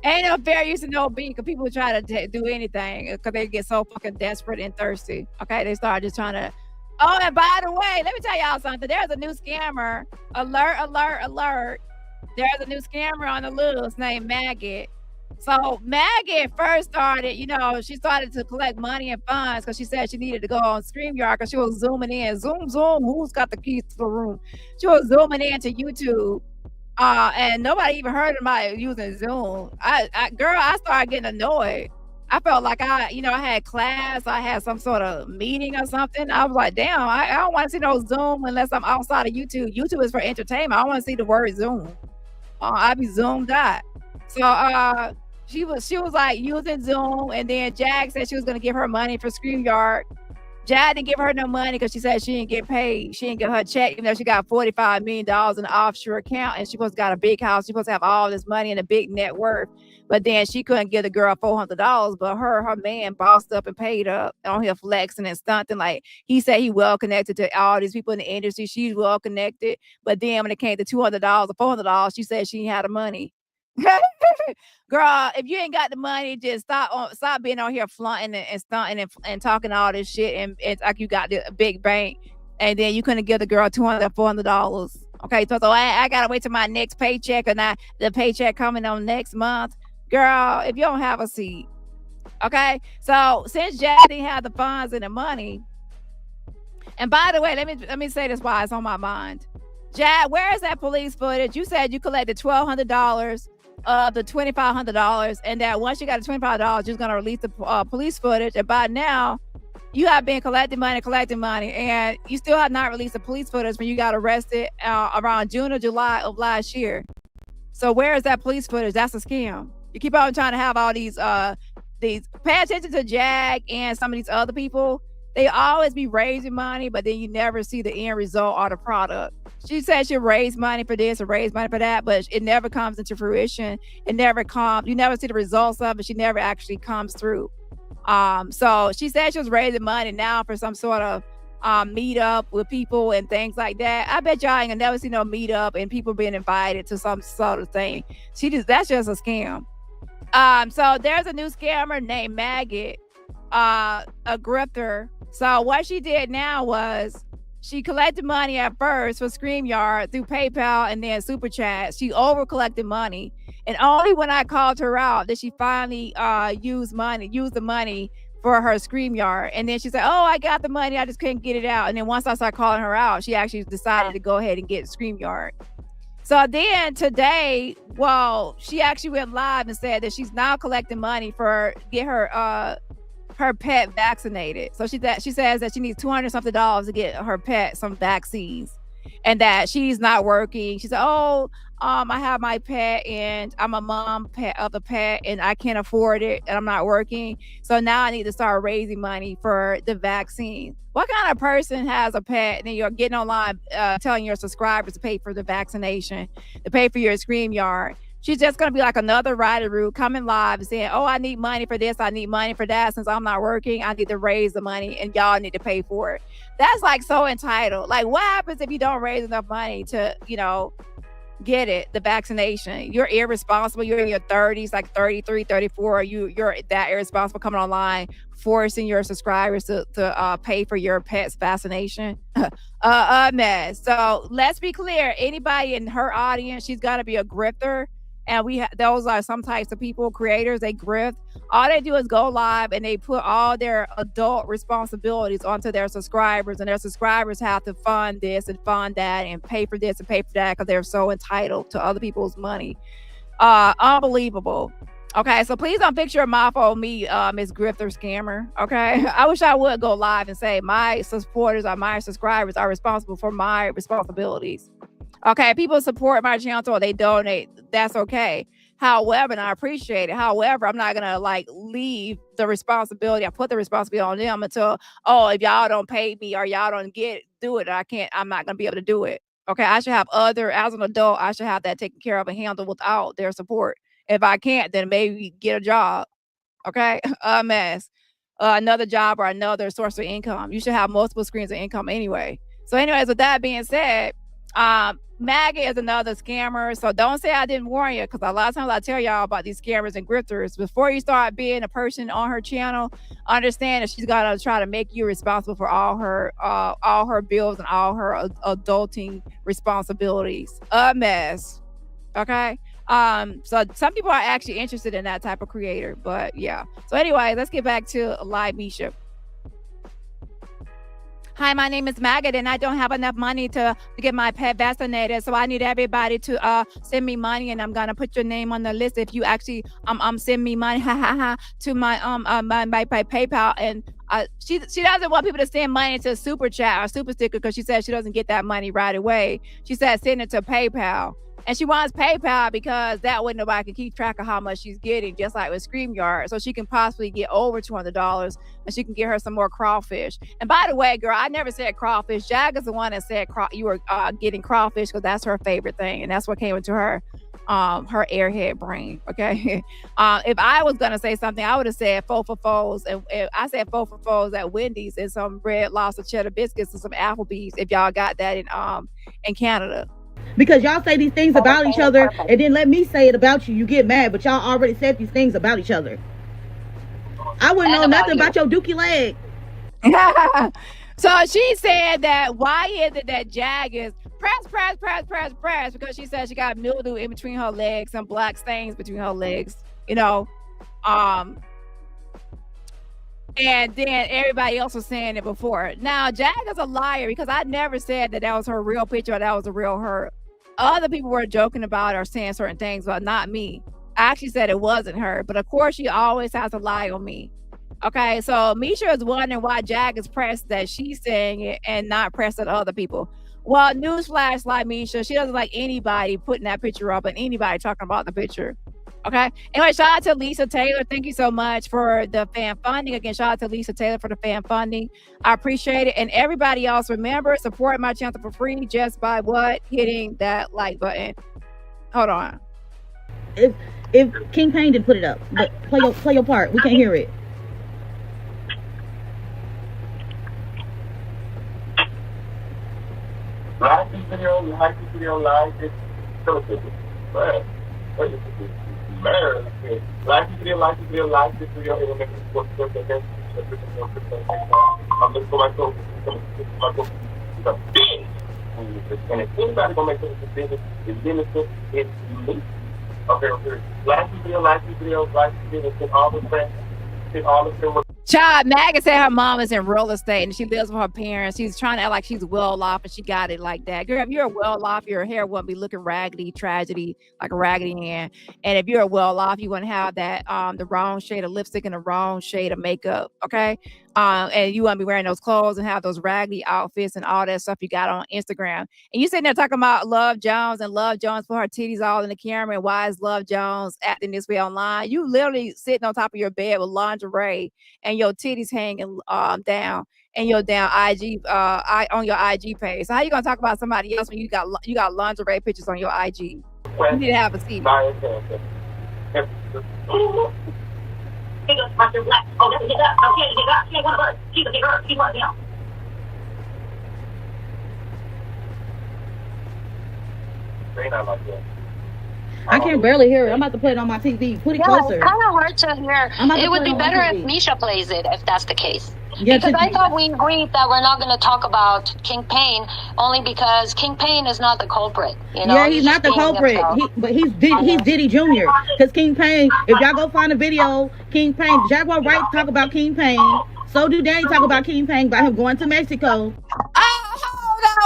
Ain't no fair use and no beef because people try to do anything because they get so fucking desperate and thirsty. Okay, they start just trying to. Oh, and by the way, let me tell y'all something. There's a new scammer. Alert, alert, alert. There's a new scammer on the loose named Maggot. So Maggot first started, she started to collect money and funds because she said she needed to go on StreamYard because she was zooming in. Zoom, who's got the keys to the room? She was zooming into YouTube. And nobody even heard about using Zoom. I started getting annoyed. I felt like I had class, I had some sort of meeting or something. I was like, damn, I don't want to see no Zoom unless I'm outside of YouTube. YouTube is for entertainment. I don't want to see the word Zoom. I be zoomed out. So she was like using Zoom, and then Jag said she was gonna give her money for StreamYard. Jag didn't give her no money because she said she didn't get paid. She didn't get her check, even though she got $45 million in an offshore account, and she supposed to got a big house. She supposed to have all this money and a big net worth. But then she couldn't give the girl $400, but her man bossed up and paid up on here flexing and stunting. Like he said, he well connected to all these people in the industry. She's well connected. But then when it came to $200 or $400, she said she ain't had the money. Girl, if you ain't got the money, just stop being on here flaunting and stunting and talking all this shit and like you got the big bank, and then you couldn't give the girl $200, $400. Okay, so I gotta wait till my next paycheck, or not the paycheck coming on next month. Girl, if you don't have a seat, okay. So since Jag didn't have the funds and the money, and by the way, let me say this while it's on my mind. Jag, where is that police footage? You said you collected $1,200 of the $2,500, and that once you got the $25, you're gonna release the police footage. And by now, you have been collecting money, and you still have not released the police footage when you got arrested around June or July of last year. So where is that police footage? That's a scam. You keep on trying to have all these. Pay attention to Jag and some of these other people. They always be raising money, but then you never see the end result or the product. She said she'll raise money for this or raise money for that, but it never comes into fruition. It never comes. You never see the results of it. She never actually comes through. So she said she was raising money now for some sort of meet up with people and things like that. I bet y'all ain't gonna never see no meet up and people being invited to some sort of thing. That's just a scam. So there's a new scammer named Maggot, a grifter. So what she did now was she collected money at first for StreamYard through PayPal and then Super Chat. She over collected money, and only when I called her out did she finally use the money for her StreamYard. And then she said, "Oh, I got the money, I just couldn't get it out." And then once I started calling her out, she actually decided to go ahead and get StreamYard. So then today, well, she actually went live and said that she's now collecting money for get her pet vaccinated. So she says that she needs $200 something to get her pet some vaccines, and that she's not working. She said, "Oh, I have my pet and I'm a mom of the pet and I can't afford it and I'm not working. So now I need to start raising money for the vaccine." What kind of person has a pet and then you're getting online telling your subscribers to pay for the vaccination, to pay for your StreamYard? She's just going to be like another Wright'S coming live and saying, "Oh, I need money for this, I need money for that. Since I'm not working, I need to raise the money and y'all need to pay for it." That's like so entitled. Like, what happens if you don't raise enough money to, get the vaccination? You're irresponsible. You're in your 30s, like 33, 34. You're that irresponsible, coming online, forcing your subscribers to pay for your pet's vaccination. A mess. So let's be clear. Anybody in her audience, she's got to be a grifter. And those are some types of people, creators, they grift. All they do is go live and they put all their adult responsibilities onto their subscribers, and their subscribers have to fund this and fund that and pay for this and pay for that because they're so entitled to other people's money. Unbelievable. Okay, so please don't fix your mouth on me, Miss Grifter Scammer. Okay, I wish I would go live and say my supporters or my subscribers are responsible for my responsibilities. Okay, people support my channel or they donate. That's okay. However, and I appreciate it. However, I'm not gonna leave the responsibility. I put the responsibility on them until, "Oh, if y'all don't pay me or y'all don't do it, I'm not gonna be able to do it." Okay, I should have as an adult, I should have that taken care of and handled without their support. If I can't, then maybe get a job. Okay, a mess. Another job or another source of income. You should have multiple streams of income anyway. So anyways, with that being said, Maggie is another scammer. So don't say I didn't warn you, because a lot of times I tell y'all about these scammers and grifters. Before you start being a person on her channel, understand that she's gonna try to make you responsible for all her bills and all her adulting responsibilities. A mess. Okay. So some people are actually interested in that type of creator, but yeah. So anyway, let's get back to live Mesha. "Hi, my name is Maggot and I don't have enough money to get my pet vaccinated. So I need everybody to send me money, and I'm gonna put your name on the list if you actually send me money to my my PayPal." And she doesn't want people to send money to Super Chat or Super Sticker because she says she doesn't get that money right away. She said send it to PayPal. And she wants PayPal because that way nobody can keep track of how much she's getting, just like with StreamYard. So she can possibly get over $200 and she can get her some more crawfish. And by the way, girl, I never said crawfish. Jag is the one that said you were getting crawfish because that's her favorite thing. And that's what came into her airhead brain. Okay. If I was going to say something, I would have said faux for foes. And I said faux for foes at Wendy's and some Red Lobster cheddar biscuits and some Applebee's, if y'all got that in Canada. Because y'all say these things about each other and then let me say it about you. You get mad, but y'all already said these things about each other. I wouldn't know nothing about your dookie leg. So she said that why is it that Jag is press because she said she got mildew in between her legs, some black stains between her legs, and then everybody else was saying it before. Now Jag is a liar because I never said that was her real picture or that was a real her. Other people were joking about or saying certain things, but not me. I actually said it wasn't her, but of course she always has to lie on me. Okay, so Mesha is wondering why Jag is pressed that she's saying it and not pressed at other people. Well, newsflash, like Mesha, she doesn't like anybody putting that picture up and anybody talking about the picture. Okay. Anyway, shout out to Lisa Taylor. Thank you so much for the fan funding. Again, shout out to Lisa Taylor for the fan funding. I appreciate it. And everybody else, remember, support my channel for free just by hitting that like button. Hold on. If King Payne didn't put it up, but play your part. We can't hear it. video, like this video, like this. Like this video, like this video, like this video. It will make it work again. I'm looking for my soul. It's a bitch. And if anybody gonna make it a business, it's innocent, it's me. Okay. Like this video, like this video, like this video. It's all the same. It's all the same. Child, Maggie said her mom is in real estate and she lives with her parents. She's trying to act like she's well off and she got it like that. Girl, if you're well off, your hair wouldn't be looking raggedy, tragedy, like a raggedy hand. And if you're well off, you wouldn't have that the wrong shade of lipstick and the wrong shade of makeup. Okay. And you wouldn't be wearing those clothes and have those raggedy outfits and all that stuff you got on Instagram. And you sitting there talking about Love Jones and Love Jones for her titties all in the camera. And why is Love Jones acting this way online? You literally sitting on top of your bed with lingerie and your titties hanging down and your down IG on your IG page. So how you gonna talk about somebody else when you got lingerie pictures on your IG? You need to have a seat. I can barely hear it. I'm about to put it on my TV. Put it closer. It's kind of hard to hear. It would be better if Mesha plays it, if that's the case. Yeah, because I thought we agreed that we're not going to talk about King Pain only because King Pain is not the culprit. You know? Yeah, he's not the culprit. But he's Diddy Jr. Because King Pain, if y'all go find a video, King Pain, Jaguar Wright talk about King Pain. So do Dani talk about King Pain by him going to Mexico.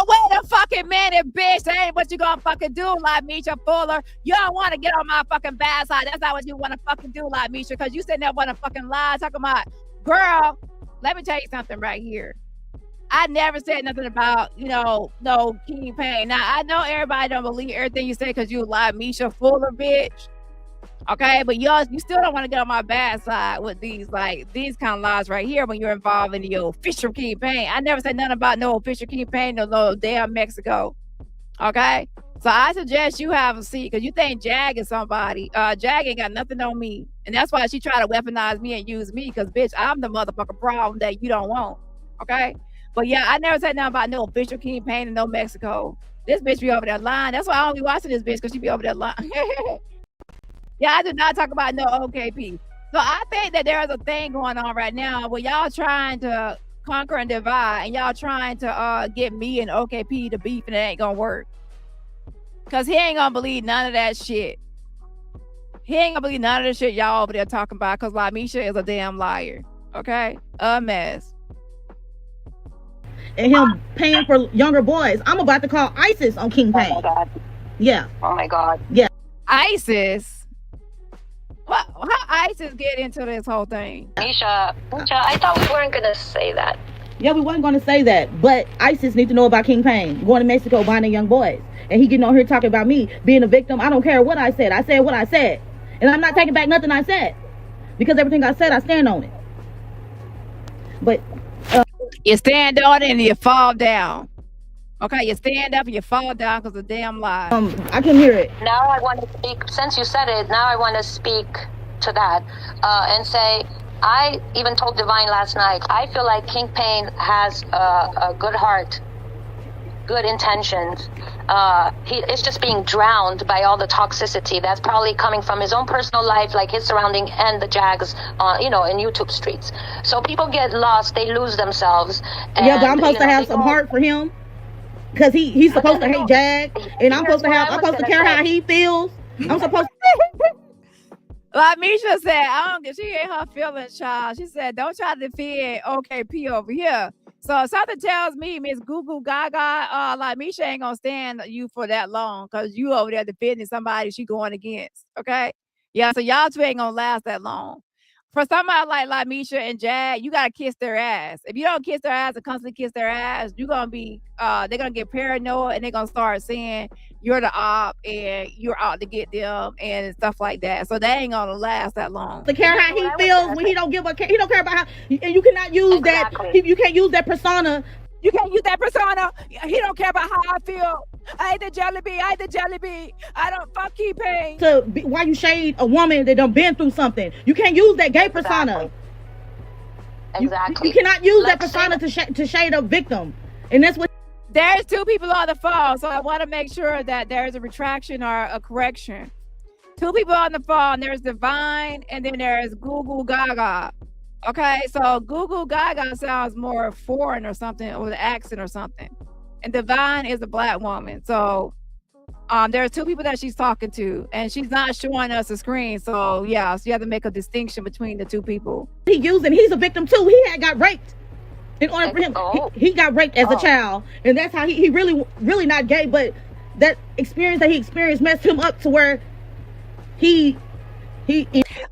Wait a fucking minute, bitch. That ain't what you gonna fucking do, like Mesha Fuller. You don't want to get on my fucking bad side. That's not what you want to fucking do, like Mesha, because you sitting there want to fucking lie, talking about, girl, let me tell you something right here. I never said nothing about, no King Pain. Now, I know everybody don't believe everything you say because you lie, Mesha Fuller, bitch. Okay, but you still don't want to get on my bad side with these kind of lies right here when you're involved in the official King Pain. I never said nothing about no official King Pain, no damn Mexico. Okay, so I suggest you have a seat because you think Jag is somebody. Jag ain't got nothing on me, and that's why she tried to weaponize me and use me because bitch, I'm the motherfucking problem that you don't want. Okay, but yeah, I never said nothing about no official King Pain and no Mexico. This bitch be over there lying. That's why I don't be watching this bitch because she be over there lying. Yeah, I do not talk about no OKP. So I think that there is a thing going on right now where y'all trying to conquer and divide, and y'all trying to get me and OKP to beef, and it ain't gonna work. Cause he ain't gonna believe none of that shit. He ain't gonna believe none of the shit y'all over there talking about. Cause Misha is a damn liar. Okay, a mess. And him paying for younger boys. I'm about to call ISIS on King Pain. Oh my God. Yeah. Oh my God. Yeah. ISIS. How ISIS get into this whole thing? Mesha, I thought we weren't gonna say that. Yeah, we weren't gonna say that, but ISIS need to know about King Pain going to Mexico buying the young boys, and he getting on here talking about me being a victim. I don't care what I said. I said what I said, and I'm not taking back nothing I said because everything I said, I stand on it. But you stand on it and you fall down. Okay, you stand up and you fall down because of damn lie. I can hear it. Now I want to speak, since you said it, now I want to speak to that and say, I even told Divine last night, I feel like King Pain has a good heart, good intentions. It's just being drowned by all the toxicity that's probably coming from his own personal life, like his surrounding and the Jags, in YouTube streets. So people get lost, they lose themselves. And, yeah, but I'm supposed to have some heart for him. Because he's supposed to hate Jag, and I'm supposed to care how he feels. I'm supposed to. Like Mesha said, she ain't her feelings, child. She said, don't try to defend OKP over here. So something tells me, Miss Goo Goo Gaga, like Mesha ain't gonna stand you for that long because you over there defending somebody she going against. Okay? Yeah, so y'all two ain't gonna last that long. For somebody like Mesha and Jag, you gotta kiss their ass. If you don't kiss their ass and constantly kiss their ass, you're gonna be they're gonna get paranoid and they're gonna start saying you're the op and you're out to get them and stuff like that. So they ain't gonna last that long. To care how he feels when he don't care about how, and you cannot use that. You can't use that persona. You can't use that persona. He don't care about how I feel. I ate the jelly bean. I don't fuck King Pain. Why you shade a woman that done been through something? You can't use that gay persona. Exactly. You cannot use that persona to shade a victim. And that's what. There's two people on the phone, so I want to make sure that there's a retraction or a correction. Two people on the phone. There's Divine, and then there's Google Gaga. Okay, so Google Gaga sounds more foreign or something, or the accent or something. And Divine is a black woman. So there's two people that she's talking to, and she's not showing us a screen. So yeah, so you have to make a distinction between the two people. He's a victim too. He had got raped. In order for him, he got raped as a child, and that's how he really not gay, but that experience that he experienced messed him up to where he.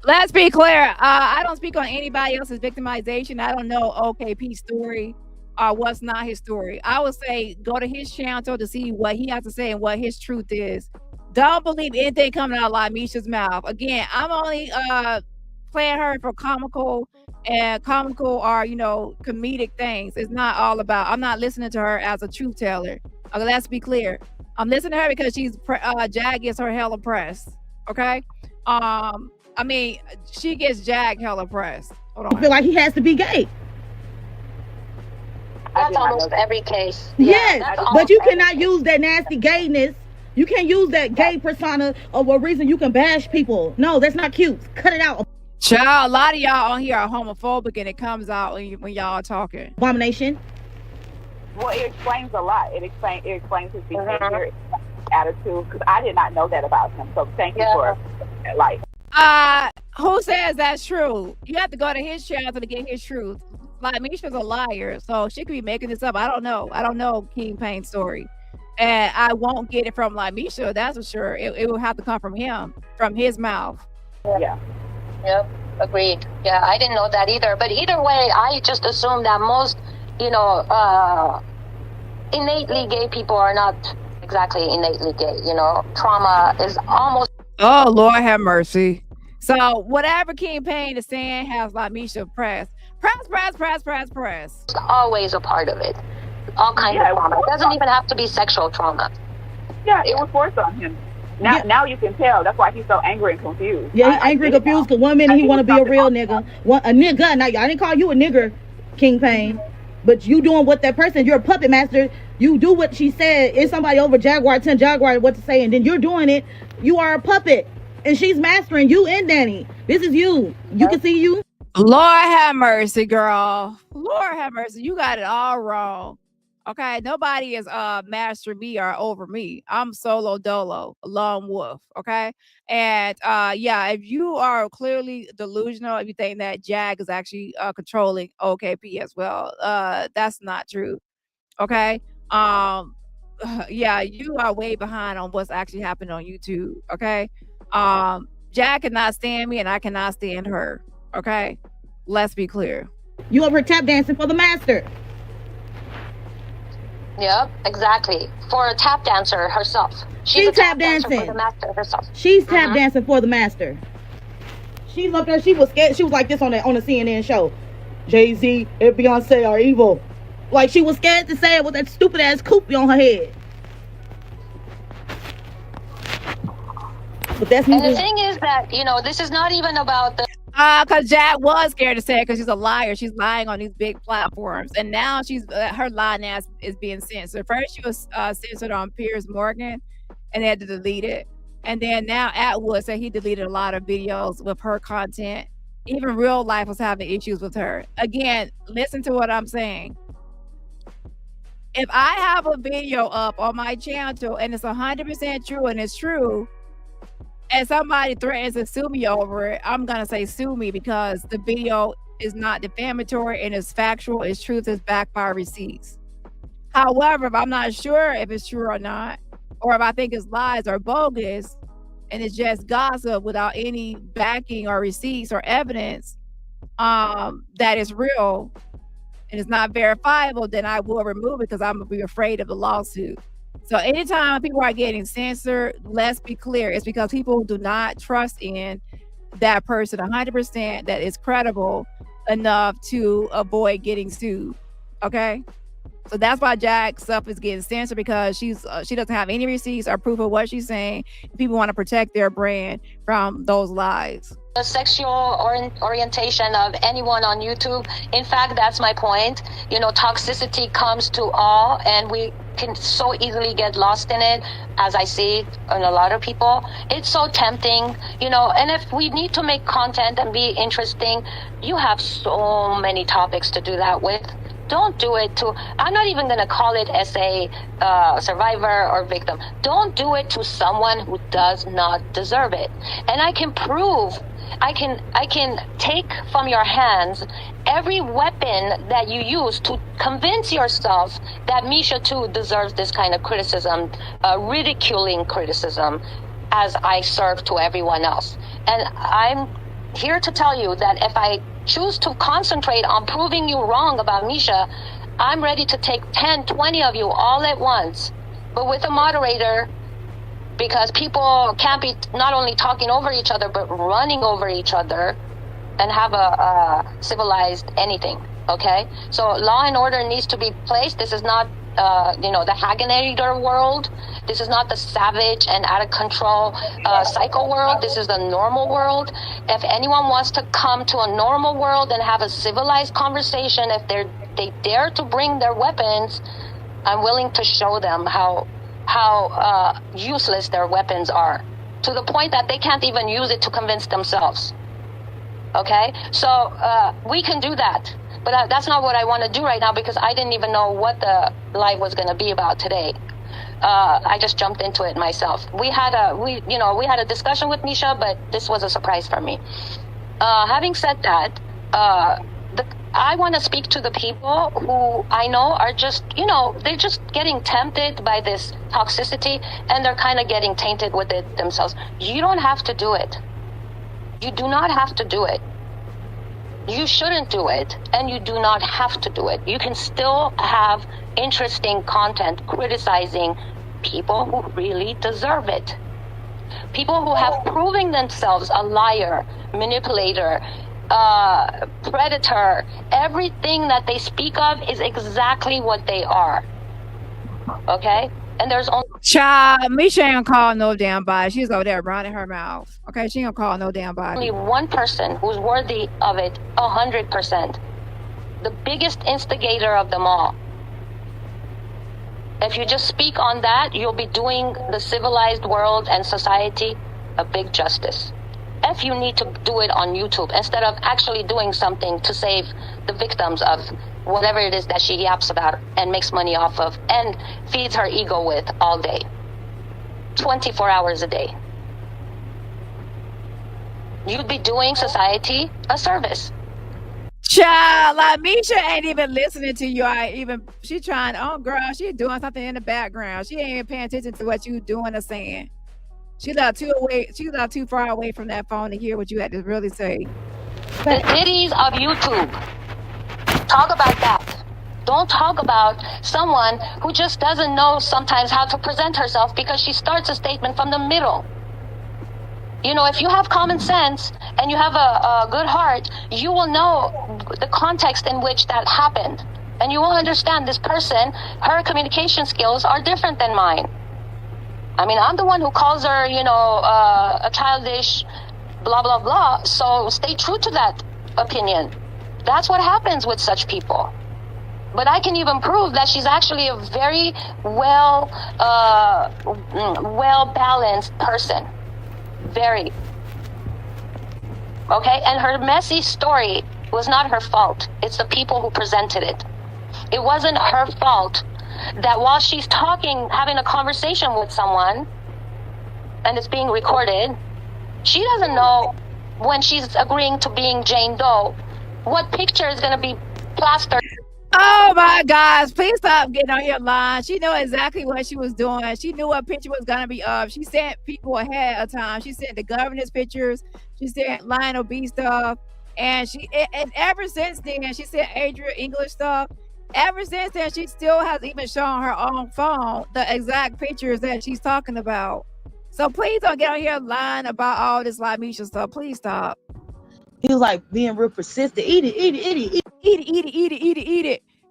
Let's be clear. I don't speak on anybody else's victimization. I don't know OKP's story or what's not his story. I would say go to his channel to see what he has to say and what his truth is. Don't believe anything coming out of Misha's mouth. Again, I'm only playing her for comical or comedic things. It's not all about. I'm not listening to her as a truth teller. Okay, let's be clear. I'm listening to her because she's Jag gets her hella press. Okay. I mean, she gets Jag hella press. Hold on. I feel like he has to be gay. That's almost every case. Yes, but you cannot use that nasty gayness. You can't use that gay persona of a reason you can bash people. No, that's not cute. Cut it out. Child, a lot of y'all on here are homophobic, and it comes out when y'all are talking. Abomination. Well, it explains a lot. It explains his behavior, attitude, because I did not know that about him. So thank you for like. Who says that's true? You have to go to his channel to get his truth. Like Misha's a liar, so she could be making this up. I don't know King Payne's story, and I won't get it from like Misha. That's for sure. It will have to come from him, from his mouth. Yeah. Yep. Agreed. Yeah, I didn't know that either. But either way, I just assume that most, innately gay people are not exactly innately gay. Trauma is almost. Oh, Lord have mercy. So whatever King Payne is saying has like Misha press. Always a part of it. All kinds of trauma. It doesn't even have to be sexual trauma. Yeah, it was forced on him. Now you can tell. That's why he's so angry and confused. Yeah, he's angry and confused because one minute he want to be a real nigga. A nigga. Now, I didn't call you a nigger, King Payne. But you doing what that person, you're a puppet master. You do what she said. Is somebody over Jaguar, 10 Jaguar what to say, and then you're doing it. You are a puppet. And she's mastering you and Dani. This is you. You can see you. Lord have mercy, girl. Lord have mercy. You got it all wrong. Okay, nobody is master me or over me. I'm solo dolo, a lone wolf. Okay, and if you are clearly delusional, if you think that Jag is actually controlling OKP as well, that's not true. Okay, you are way behind on what's actually happening on YouTube. Okay, Jag cannot stand me, and I cannot stand her. Okay, let's be clear. You over tap dancing for the master. Yep, exactly. For a tap dancer herself. She's a tap dancer for the master herself. She's tap dancing for the master. She's up there. She was scared. She was like this on the CNN show. Jay-Z and Beyonce are evil. Like she was scared to say it with that stupid ass koopy on her head. But that's and the thing is that this is not even about the. Because Jag was scared to say it because she's a liar. She's lying on these big platforms, and now she's her lying ass is being censored. First, she was censored on Piers Morgan, and they had to delete it. And then now Atwood said he deleted a lot of videos with her content. Even Real Life was having issues with her. Again, listen to what I'm saying. If I have a video up on my channel and it's 100% true and it's true, and somebody threatens to sue me over it, I'm gonna say sue me because the video is not defamatory and it's factual, its truth is backed by receipts. However, if I'm not sure if it's true or not, or if I think it's lies or bogus, and it's just gossip without any backing or receipts or evidence that is real and it's not verifiable, then I will remove it because I'm gonna be afraid of the lawsuit. So anytime people are getting censored, let's be clear, it's because people do not trust in that person 100% that is credible enough to avoid getting sued. Okay, so that's why Jack's stuff is getting censored, because she doesn't have any receipts or proof of what she's saying. People want to protect their brand from those lies. the sexual orientation of anyone on YouTube. In fact, that's my point. You know, toxicity comes to all, and we can so easily get lost in it, as I see in a lot of people. It's so tempting, you know, and if we need to make content and be interesting, you have so many topics to do that with. Don't do it to, I'm not even going to call it as a survivor or victim. Don't do it to someone who does not deserve it. And I can prove, I can take from your hands every weapon that you use to convince yourself that Mesha too deserves this kind of criticism, ridiculing criticism, as I serve to everyone else. And I'm here to tell you that if I choose to concentrate on proving you wrong about Mesha, I'm ready to take 10, 20 of you all at once, but with a moderator, because people can't be not only talking over each other, but running over each other and have a civilized anything, okay? So law and order needs to be placed. This is not, you know, the Hagenator world. This is not the savage and out of control psycho world. This is the normal world. If anyone wants to come to a normal world and have a civilized conversation, if they dare to bring their weapons, I'm willing to show them how useless their weapons are, to the point that they can't even use it to convince themselves. Okay, so we can do that, but that's not what I want to do right now, because I didn't even know what the live was going to be about today. I just jumped into it myself. We had a discussion with Mesha, but this was a surprise for me. Having said that, I want to speak to the people who I know are just, you know, they're just getting tempted by this toxicity, and they're kind of getting tainted with it themselves. You don't have to do it. You do not have to do it. You shouldn't do it, and you do not have to do it. You can still have interesting content criticizing people who really deserve it. People who have proven themselves a liar, manipulator, predator. Everything that they speak of is exactly what they are. Okay? And there's only Mesha ain't gonna call no damn body. She's over there running her mouth. Okay, she ain't gonna call no damn body. only one person who's worthy of it 100%. The biggest instigator of them all. If you just speak on that, you'll be doing the civilized world and society a big justice. If you need to do it on YouTube instead of actually doing something to save the victims of whatever it is that she yaps about and makes money off of and feeds her ego with all day, 24 hours a day. You'd be doing society a service. Child, like Mesha ain't even listening to you. She trying, oh girl, she doing something in the background. She ain't even paying attention to what you doing or saying. She's not too far away from that phone to hear what you had to really say. The ditties of YouTube. Talk about that. Don't talk about someone who just doesn't know sometimes how to present herself, because she starts a statement from the middle. You know, if you have common sense and you have a good heart, you will know the context in which that happened. And you will understand this person, her communication skills are different than mine. I mean, I'm the one who calls her, you know, a childish blah, blah, blah. So stay true to that opinion. That's what happens with such people. But I can even prove that she's actually a very well-balanced person. Very. Okay? And her messy story was not her fault. It's the people who presented it. It wasn't her fault that while she's talking, having a conversation with someone, and it's being recorded, she doesn't know when she's agreeing to being Jane Doe what picture is going to be plastered. Oh my gosh, please stop getting on your line. She knew exactly what she was doing. She knew what picture was going to be up. She sent people ahead of time. She sent the governor's pictures. She sent Lionel B stuff. And ever since then, she sent Adria English stuff. Ever since then, she still has even shown her own phone the exact pictures that she's talking about. So please don't get on here lying about all this Mesha stuff. Please stop. He was like being real persistent. Eat it.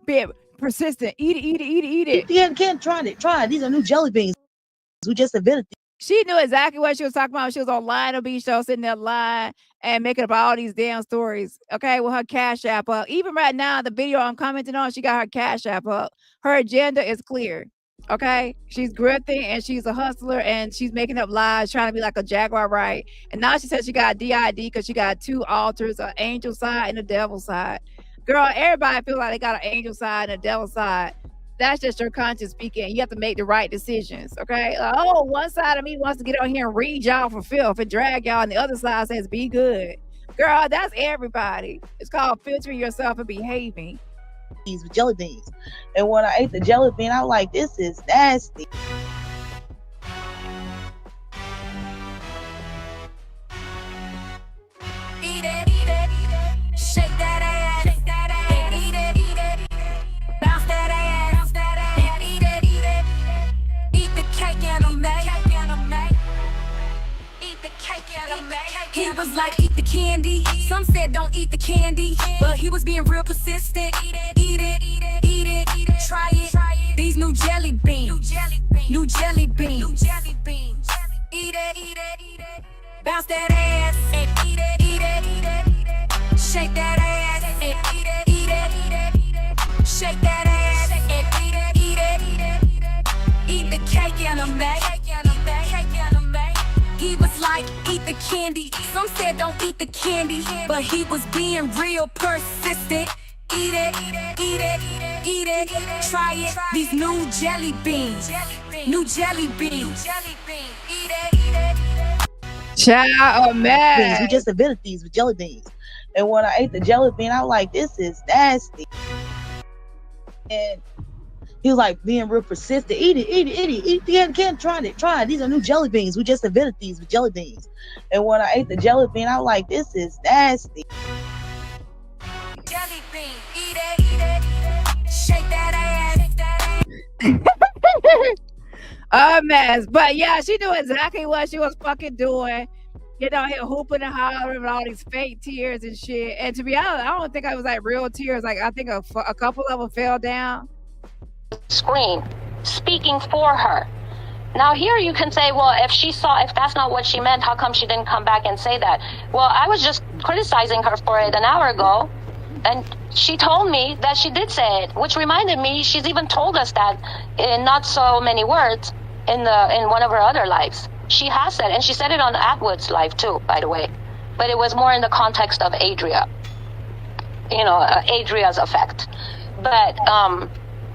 Being persistent. Eat it. You can't try it. These are new jelly beans. We just invented She knew exactly what she was talking about. She was on Line of B show, sitting there lying and making up all these damn stories. Okay, with her Cash App up. Even right now, the video I'm commenting on, she got her Cash App up. Her agenda is clear. Okay, she's grifting and she's a hustler and she's making up lies, trying to be like a Jaguar, right? And now she says she got DID because she got two altars, an angel side and a devil side. Girl, everybody feels like they got an angel side and a devil side. That's just your conscience speaking. You have to make the right decisions, okay? Like, oh, one side of me wants to get on here and read y'all for filth and drag y'all, and the other side says be good. Girl, that's everybody. It's called filtering yourself and behaving. With jelly beans, and when I ate the jelly bean, I was like, this is nasty. Eat it, shake that ass, and eat it, bounce that ass, and eat it, eat the cake and a make, eat the cake and a make. He was like, eat the candy. Some said don't eat the candy, but he was being real persistent. Eat it, try it. These new jelly beans, new jelly beans. Eat it, bounce that ass, and eat it, shake that ass, and eat it, shake that ass, and eat it, eat the cake and a make. He was like, eat the candy. Some said don't eat the candy, but he was being real persistent. Eat it, try it. These new jelly beans, new jelly beans. Eat it. Child, a mess. We just invented these with jelly beans, and when I ate the jelly bean, I was like, this is nasty. And he was like being real persistent. Eat it. You can't try it. These are new jelly beans. We just invented these with jelly beans. And when I ate the jelly bean, I was like, this is nasty. Jelly bean, eat it, shake that ass. A mess. But yeah, she knew exactly what she was fucking doing. Get out here hooping and hollering with all these fake tears and shit. And to be honest, I don't think I was like real tears. Like I think a couple of them fell down. Screen speaking for her. Now here you can say, well, if that's not what she meant, how come she didn't come back and say that? Well, I was just criticizing her for it an hour ago, and she told me that she did say it, which reminded me she's even told us that in not so many words in one of her other lives. She has said, and she said it on Atwood's live too, by the way, but it was more in the context of Adria, Adria's effect. But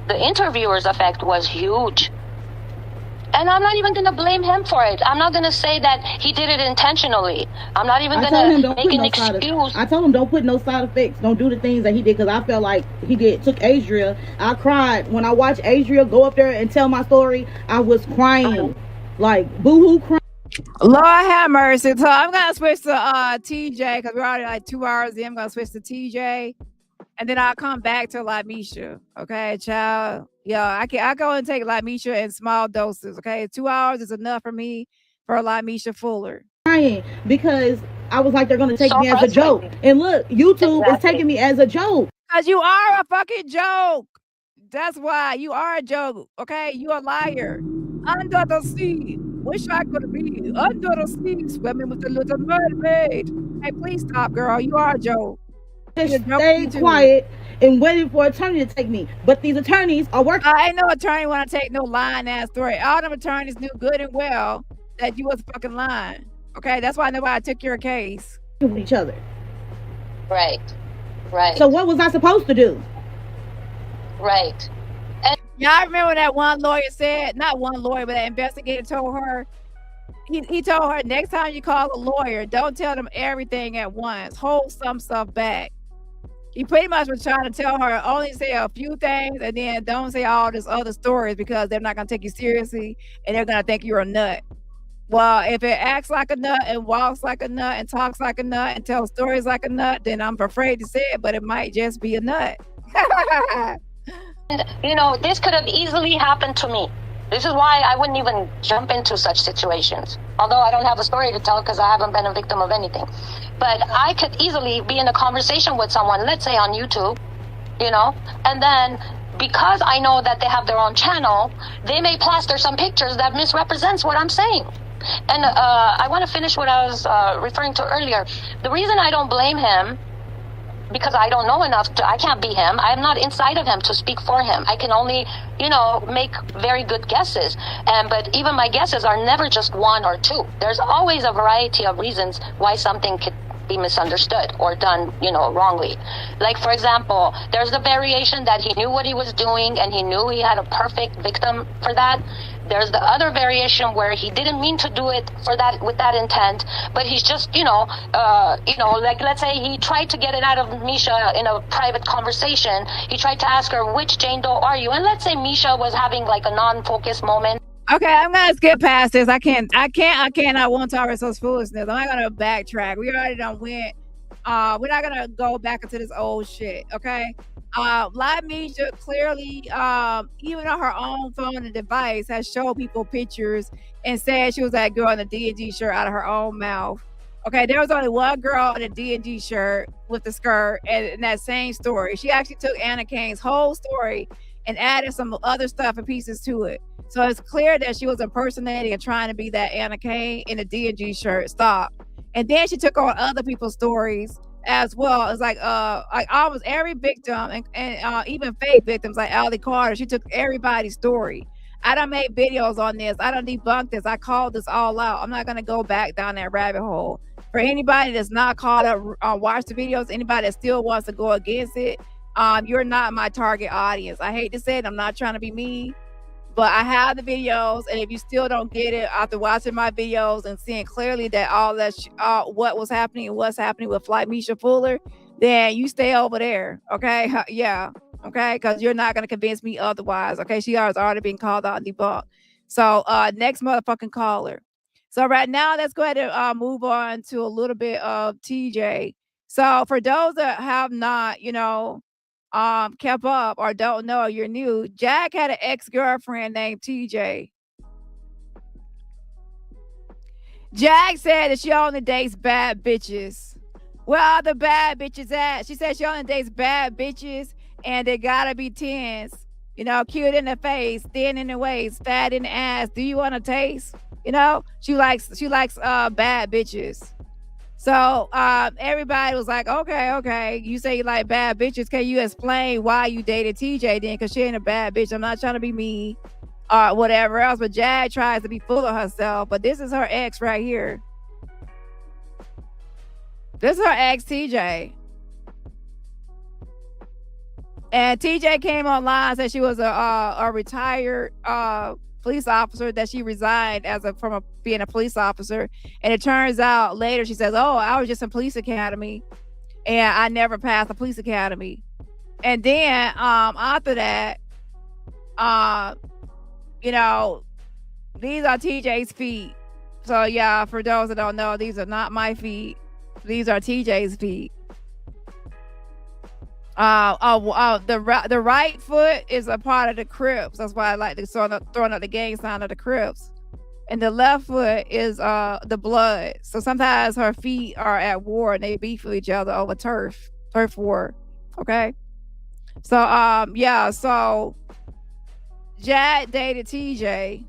the interviewer's effect was huge. And I'm not even going to blame him for it. I'm not going to say that he did it intentionally. I'm not even going to make an excuse. I told him don't put no side effects. Don't do the things that he did, because I felt like took Adria. I cried. When I watched Adria go up there and tell my story, I was crying. Like, boo-hoo crying. Lord have mercy. So I'm going to switch to TJ, because we're already like 2 hours in. I'm going to switch to TJ. And then I'll come back to Mesha. Okay, child. Yeah, I go and take Mesha in small doses. Okay, 2 hours is enough for me for Mesha Fuller. Crying because I was like, they're gonna take me as a joke. And look, YouTube is taking me as a joke. Because you are a fucking joke. That's why you are a joke. Okay, you a liar. Under the sea. Wish I could be under the sea, swimming with the little mermaid. Hey, please stop, girl. You are a joke. Stay quiet and waiting for an attorney to take me, but these attorneys are working. I ain't no attorney want to take no lying ass story. All them attorneys knew good and well that you was fucking lying. Okay, that's why nobody took your case. With each other. Right. So what was I supposed to do? Right. And y'all remember that one lawyer said, not one lawyer, but that investigator told her, he told her, next time you call a lawyer, don't tell them everything at once. Hold some stuff back. He pretty much was trying to tell her, only say a few things and then don't say all this other stories, because they're not going to take you seriously and they're going to think you're a nut. Well, if it acts like a nut and walks like a nut and talks like a nut and tells stories like a nut, then I'm afraid to say it, but it might just be a nut. This could have easily happened to me. This is why I wouldn't even jump into such situations. Although I don't have a story to tell because I haven't been a victim of anything. But I could easily be in a conversation with someone, let's say on YouTube, and then because I know that they have their own channel, they may plaster some pictures that misrepresents what I'm saying. And I want to finish what I was referring to earlier. The reason I don't blame him, because I don't know enough I can't be him. I'm not inside of him to speak for him. I can only, make very good guesses. But even my guesses are never just one or two. There's always a variety of reasons why something could be misunderstood or done, wrongly. Like, for example, there's the variation that he knew what he was doing and he knew he had a perfect victim for that. There's the other variation where he didn't mean to do it with that intent, but he's just, like, let's say he tried to get it out of Mesha in a private conversation. He tried to ask her, which Jane Doe are you? And let's say Mesha was having like a non-focused moment. Okay, I'm gonna skip past this. I won't tolerate such foolishness. I'm not gonna backtrack. We already done went. We're not gonna go back into this old shit. Okay. Live Mesha clearly, even on her own phone and device, has showed people pictures and said she was that girl in the D&G shirt out of her own mouth. Okay, there was only one girl in a D&G shirt with the skirt, and in that same story, she actually took Anna Kane's whole story and added some other stuff and pieces to it. So it's clear that she was impersonating and trying to be that Anna Kane in a D&G shirt. Stop. And then she took on other people's stories as well. It's like almost every victim and even fake victims like Ali Carter. She took everybody's story. I done made videos on this. I done debunked this. I called this all out. I'm not gonna go back down that rabbit hole. For anybody that's not caught up, watch the videos. Anybody that still wants to go against it, you're not my target audience. I hate to say it. I'm not trying to be mean, but I have the videos, and if you still don't get it after watching my videos and seeing clearly that all that what was happening and what's happening with Flight Mesha Fuller, then you stay over there, okay? Yeah, okay, because you're not gonna convince me otherwise, okay? She has already been called out and debunked. So next motherfucking caller. So right now, let's go ahead and move on to a little bit of TJ. So for those that have not, kept up or don't know, you're new. Jack had an ex-girlfriend named TJ. Jack said that she only dates bad bitches. Where are the bad bitches at? She said she only dates bad bitches, and they gotta be 10s. Cute in the face, thin in the waist, fat in the ass. Do you want to taste? She likes bad bitches. So everybody was like, okay, you say you like bad bitches. Can you explain why you dated TJ then? Because she ain't a bad bitch. I'm not trying to be mean or whatever else. But Jag tries to be full of herself. But this is her ex right here. This is her ex, TJ. And TJ came online, said she was a retired police officer, that she resigned from being a police officer. And it turns out later she says, oh, I was just in police academy and I never passed the police academy. And then after that, these are TJ's feet. So yeah, for those that don't know, these are not my feet. These are TJ's feet. The right foot is a part of the Crips. That's why I like to throwing up the gang sign of the Crips. And the left foot is the Blood. So sometimes her feet are at war and they beef with each other over turf war. Okay. So so Jad dated TJ.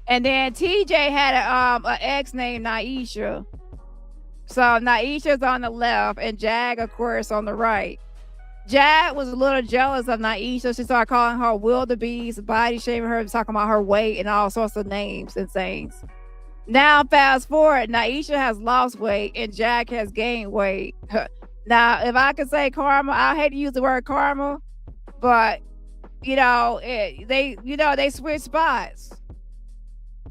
And then TJ had an ex named Naisha. So Naisha's on the left and Jag, of course, on the right. Jag was a little jealous of Naisha. She started calling her wildebeest, body shaming her, talking about her weight and all sorts of names and things. Now, fast forward, Naisha has lost weight and Jag has gained weight. Now, if I could say karma, I hate to use the word karma, but they switch spots.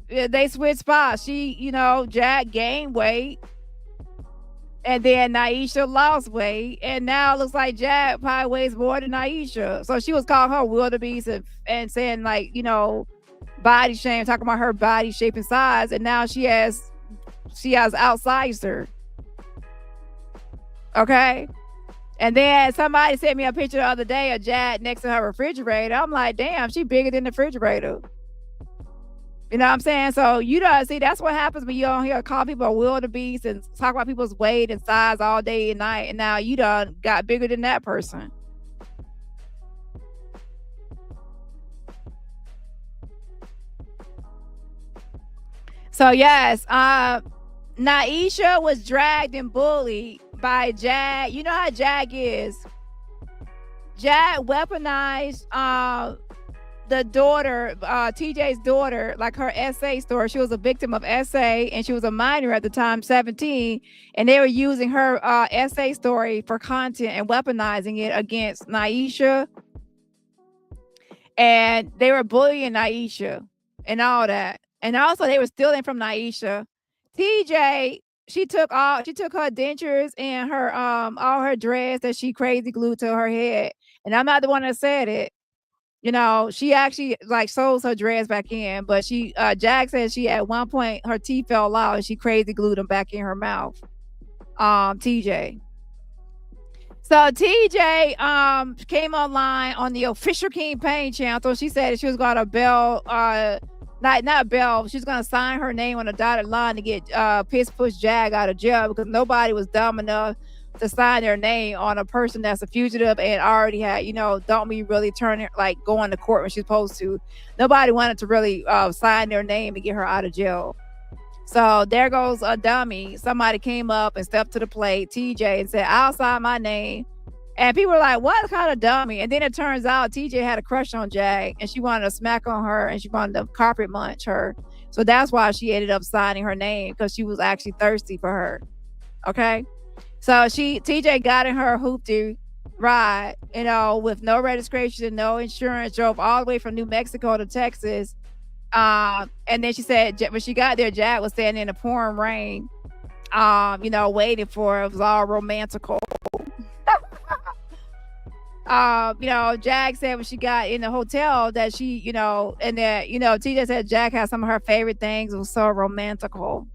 They switch spots. Jag gained weight. And then Naisha lost weight, and now it looks like Jag probably weighs more than Naisha. So she was calling her wildebeest and saying body shame, talking about her body shape and size, and now she has outsized her. Okay, and then somebody sent me a picture the other day of Jag next to her refrigerator. I'm like, damn, she bigger than the refrigerator. You know what I'm saying? So see, that's what happens when you don't hear call people wildebeest and talk about people's weight and size all day and night, and now you done got bigger than that person. So yes, Naisha was dragged and bullied by Jag. You know how Jag is. Jag weaponized the daughter, TJ's daughter, like her SA story. She was a victim of SA, and she was a minor at the time, 17, and they were using her SA story for content and weaponizing it against Naisha, and they were bullying Naisha and all that, and also they were stealing from Naisha. TJ, she took her dentures and her all her dreads that she crazy glued to her head, and I'm not the one that said it. You know, she actually like sews her dreads back in, but she Jag said she at one point her teeth fell out and she crazy glued them back in her mouth. TJ. So TJ came online on the official King Pain channel. So she said she was gonna bail not bail, she's gonna sign her name on a dotted line to get piss push Jag out of jail because nobody was dumb enough to sign their name on a person that's a fugitive and already had, you know, don't be really turning like going to court when she's supposed to. Nobody wanted to really sign their name and get her out of jail. So there goes a dummy. Somebody came up and stepped to the plate, TJ, and said, I'll sign my name. And people were like, what kind of dummy? And then it turns out TJ had a crush on Jag and she wanted to smack on her and she wanted to carpet munch her. So that's why she ended up signing her name, because she was actually thirsty for her. Okay. So TJ got in her hoopty ride, you know, with no registration, no insurance, drove all the way from New Mexico to Texas. And then she said when she got there, Jag was standing in the pouring rain, you know, waiting for her. It was all romantical. You know, Jag said when she got in the hotel that she, you know, and that, you know, TJ said Jag had some of her favorite things. It was so romantical.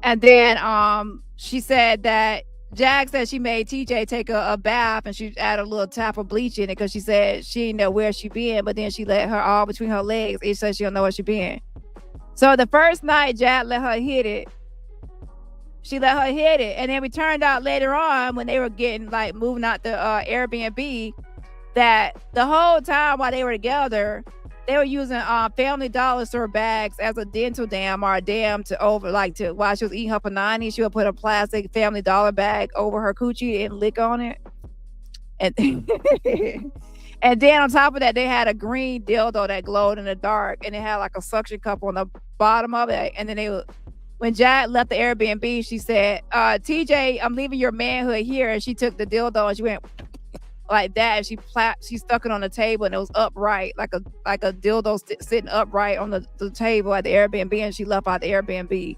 And then she said that Jag said she made TJ take a bath and she added a little tap of bleach in it because she said she didn't know where she been, but then she let her all between her legs. It said she don't know where she been. So the first night Jag let her hit it. She let her hit it. And then we turned out later on when they were getting like moving out the Airbnb that the whole time while they were together, they were using Family Dollar store bags as a dental dam or a dam to over, like to while she was eating her panani, she would put a plastic Family Dollar bag over her coochie and lick on it. And and then on top of that, they had a green dildo that glowed in the dark, and it had like a suction cup on the bottom of it. And then they would, when Jag left the Airbnb, she said, TJ, I'm leaving your manhood here. And she took the dildo and she went like that, and she stuck it on the table, and it was upright, like a dildo sitting upright on the table at the Airbnb, and she left out the Airbnb.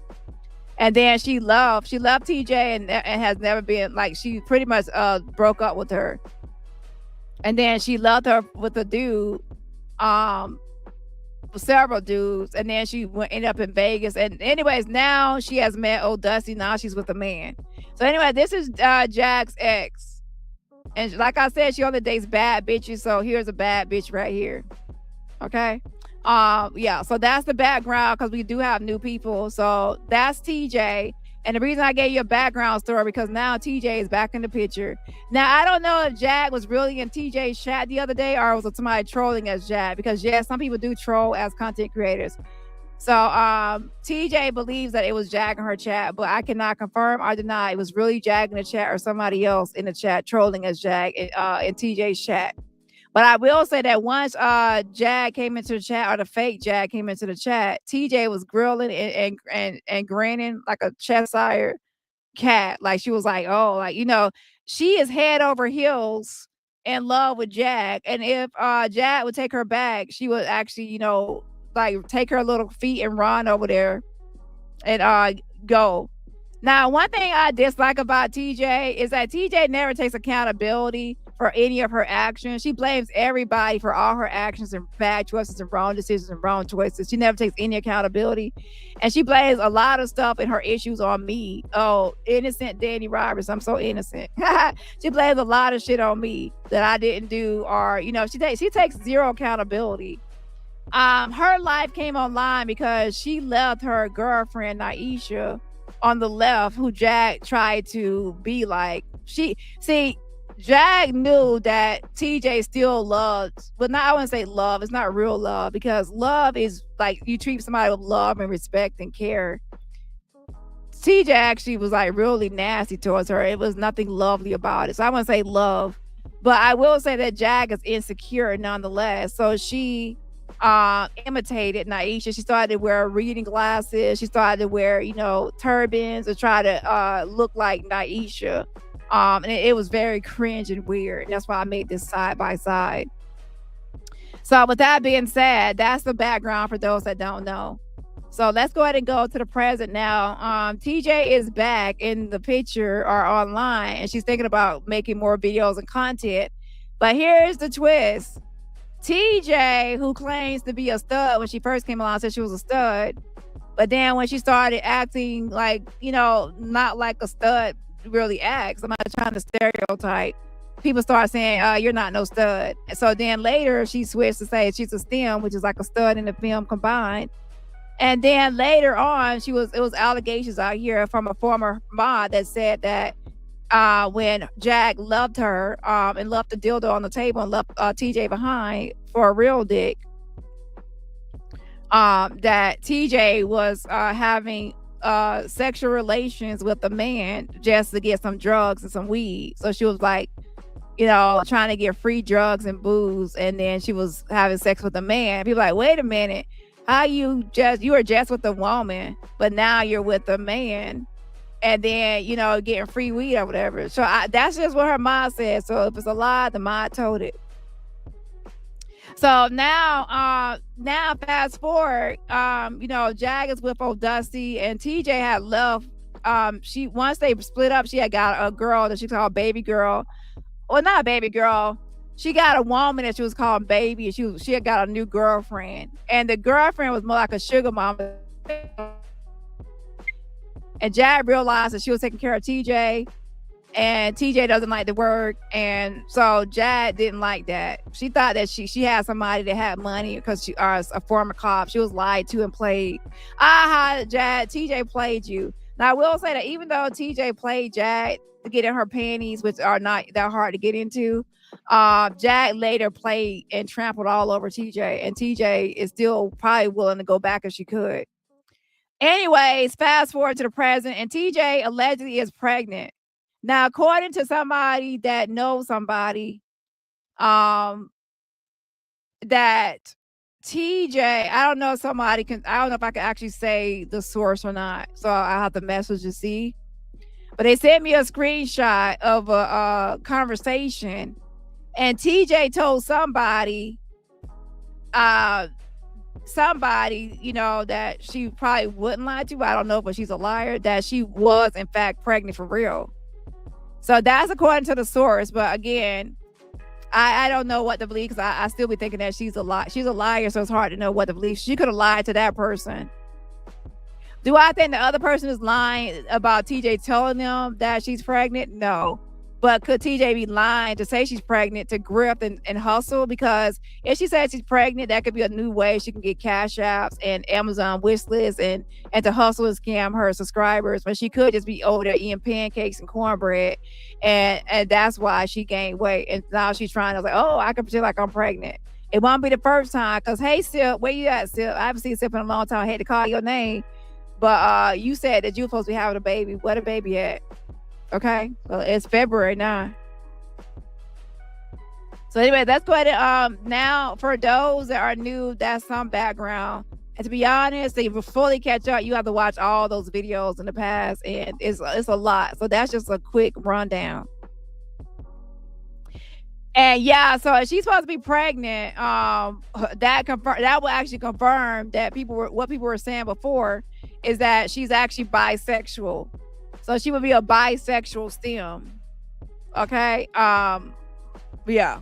And then she loved TJ and has never been, like, she pretty much broke up with her. And then she loved her with a dude, several dudes, and then she ended up in Vegas. And anyways, now she has met old Dusty. Now she's with a man. So anyway, this is Jag's ex. And like I said, she only dates bad bitches. So here's a bad bitch right here. Okay. Yeah. So that's the background, because we do have new people. So that's TJ. And the reason I gave you a background story, because now TJ is back in the picture. Now, I don't know if Jag was really in TJ's chat the other day, or was it somebody trolling as Jag, because yes, some people do troll as content creators. So TJ believes that it was Jag in her chat, but I cannot confirm or deny it was really Jag in the chat or somebody else in the chat trolling as Jag in TJ's chat. But I will say that once Jag came into the chat, or the fake Jag came into the chat, TJ was grilling and grinning like a Cheshire cat. Like she was like, oh, like, you know, she is head over heels in love with Jag. And if Jag would take her back, she would actually, you know, like take her little feet and run over there and go. Now, one thing I dislike about TJ is that TJ never takes accountability for any of her actions. She blames everybody for all her actions and bad choices and wrong decisions and wrong choices. She never takes any accountability. And she blames a lot of stuff and her issues on me. Oh, innocent DaniRobertson. I'm so innocent. She blames a lot of shit on me that I didn't do, or, you know, she takes zero accountability. Her life came online because she left her girlfriend Naisha on the left, who Jag tried to be like. Jag knew that TJ still loved, but not, I wouldn't say love. It's not real love, because love is like you treat somebody with love and respect and care. TJ actually was like really nasty towards her. It was nothing lovely about it. So I wouldn't say love, but I will say that Jag is insecure nonetheless. So she imitated Naisha. She started to wear reading glasses. She started to wear, turbans to try to look like Naisha. And it was very cringe and weird. That's why I made this side by side. So with that being said, that's the background for those that don't know. So let's go ahead and go to the present now. TJ is back in the picture or online, and she's thinking about making more videos and content. But here's the twist. TJ, who claims to be a stud when she first came along, said she was a stud. But then when she started acting like, not like a stud really acts, I'm not trying to stereotype, people start saying, you're not no stud. And so then later she switched to say she's a STEM, which is like a stud and a film combined. And then later on, it was allegations out here from a former mod that said that when Jag loved her and left the dildo on the table and left TJ behind for a real dick, that TJ was having sexual relations with a man just to get some drugs and some weed. So she was like, trying to get free drugs and booze, and then she was having sex with a man. People like, wait a minute. How you were just with a woman, but now you're with a man, and then getting free weed or whatever. So that's just what her mod said. So if it's a lie, the mod told it. So now fast forward, Jag is with old Dusty, and TJ had left. Once they split up, she had got a girl that she called Baby Girl. Well, not Baby Girl. She got a woman that she was called Baby, and she had got a new girlfriend. And the girlfriend was more like a sugar mama. And Jag realized that she was taking care of TJ, and TJ doesn't like to work. And so Jag didn't like that. She thought that she had somebody that had money because she was a former cop. She was lied to and played. Jag, TJ played you. Now I will say that even though TJ played Jag to get in her panties, which are not that hard to get into, Jag later played and trampled all over TJ, and TJ is still probably willing to go back if she could. Anyways, fast forward to the present, and TJ allegedly is pregnant. Now, according to somebody that knows somebody, that TJ, I don't know if I don't know if I can actually say the source or not, so I'll have to message to see. But they sent me a screenshot of a conversation, and TJ told somebody, that she probably wouldn't lie to. I don't know, but she's a liar, that she was in fact pregnant for real. So that's according to the source. But again, I don't know what to believe, because I still be thinking that she's a liar, so it's hard to know what to believe. She could have lied to that person. Do I think the other person is lying about TJ telling them that she's pregnant? No. But could TJ be lying to say she's pregnant to grip and hustle? Because if she says she's pregnant, that could be a new way she can get cash apps and Amazon wish lists and to hustle and scam her subscribers. But she could just be over there eating pancakes and cornbread, and that's why she gained weight. And now she's trying to I can pretend like I'm pregnant. It won't be the first time, because hey, Sip, where you at, Sip? I haven't seen Sip in a long time. I hate to call your name, but you said that you were supposed to be having a baby. Where the baby at? Okay, well, it's February now. So anyway, let's go ahead and now for those that are new, that's some background. And to be honest, to fully catch up, you have to watch all those videos in the past, and it's a lot. So that's just a quick rundown. And yeah, so if she's supposed to be pregnant, that will actually confirm that what people were saying before is that she's actually bisexual. So she would be a bisexual STEM. Okay. Yeah.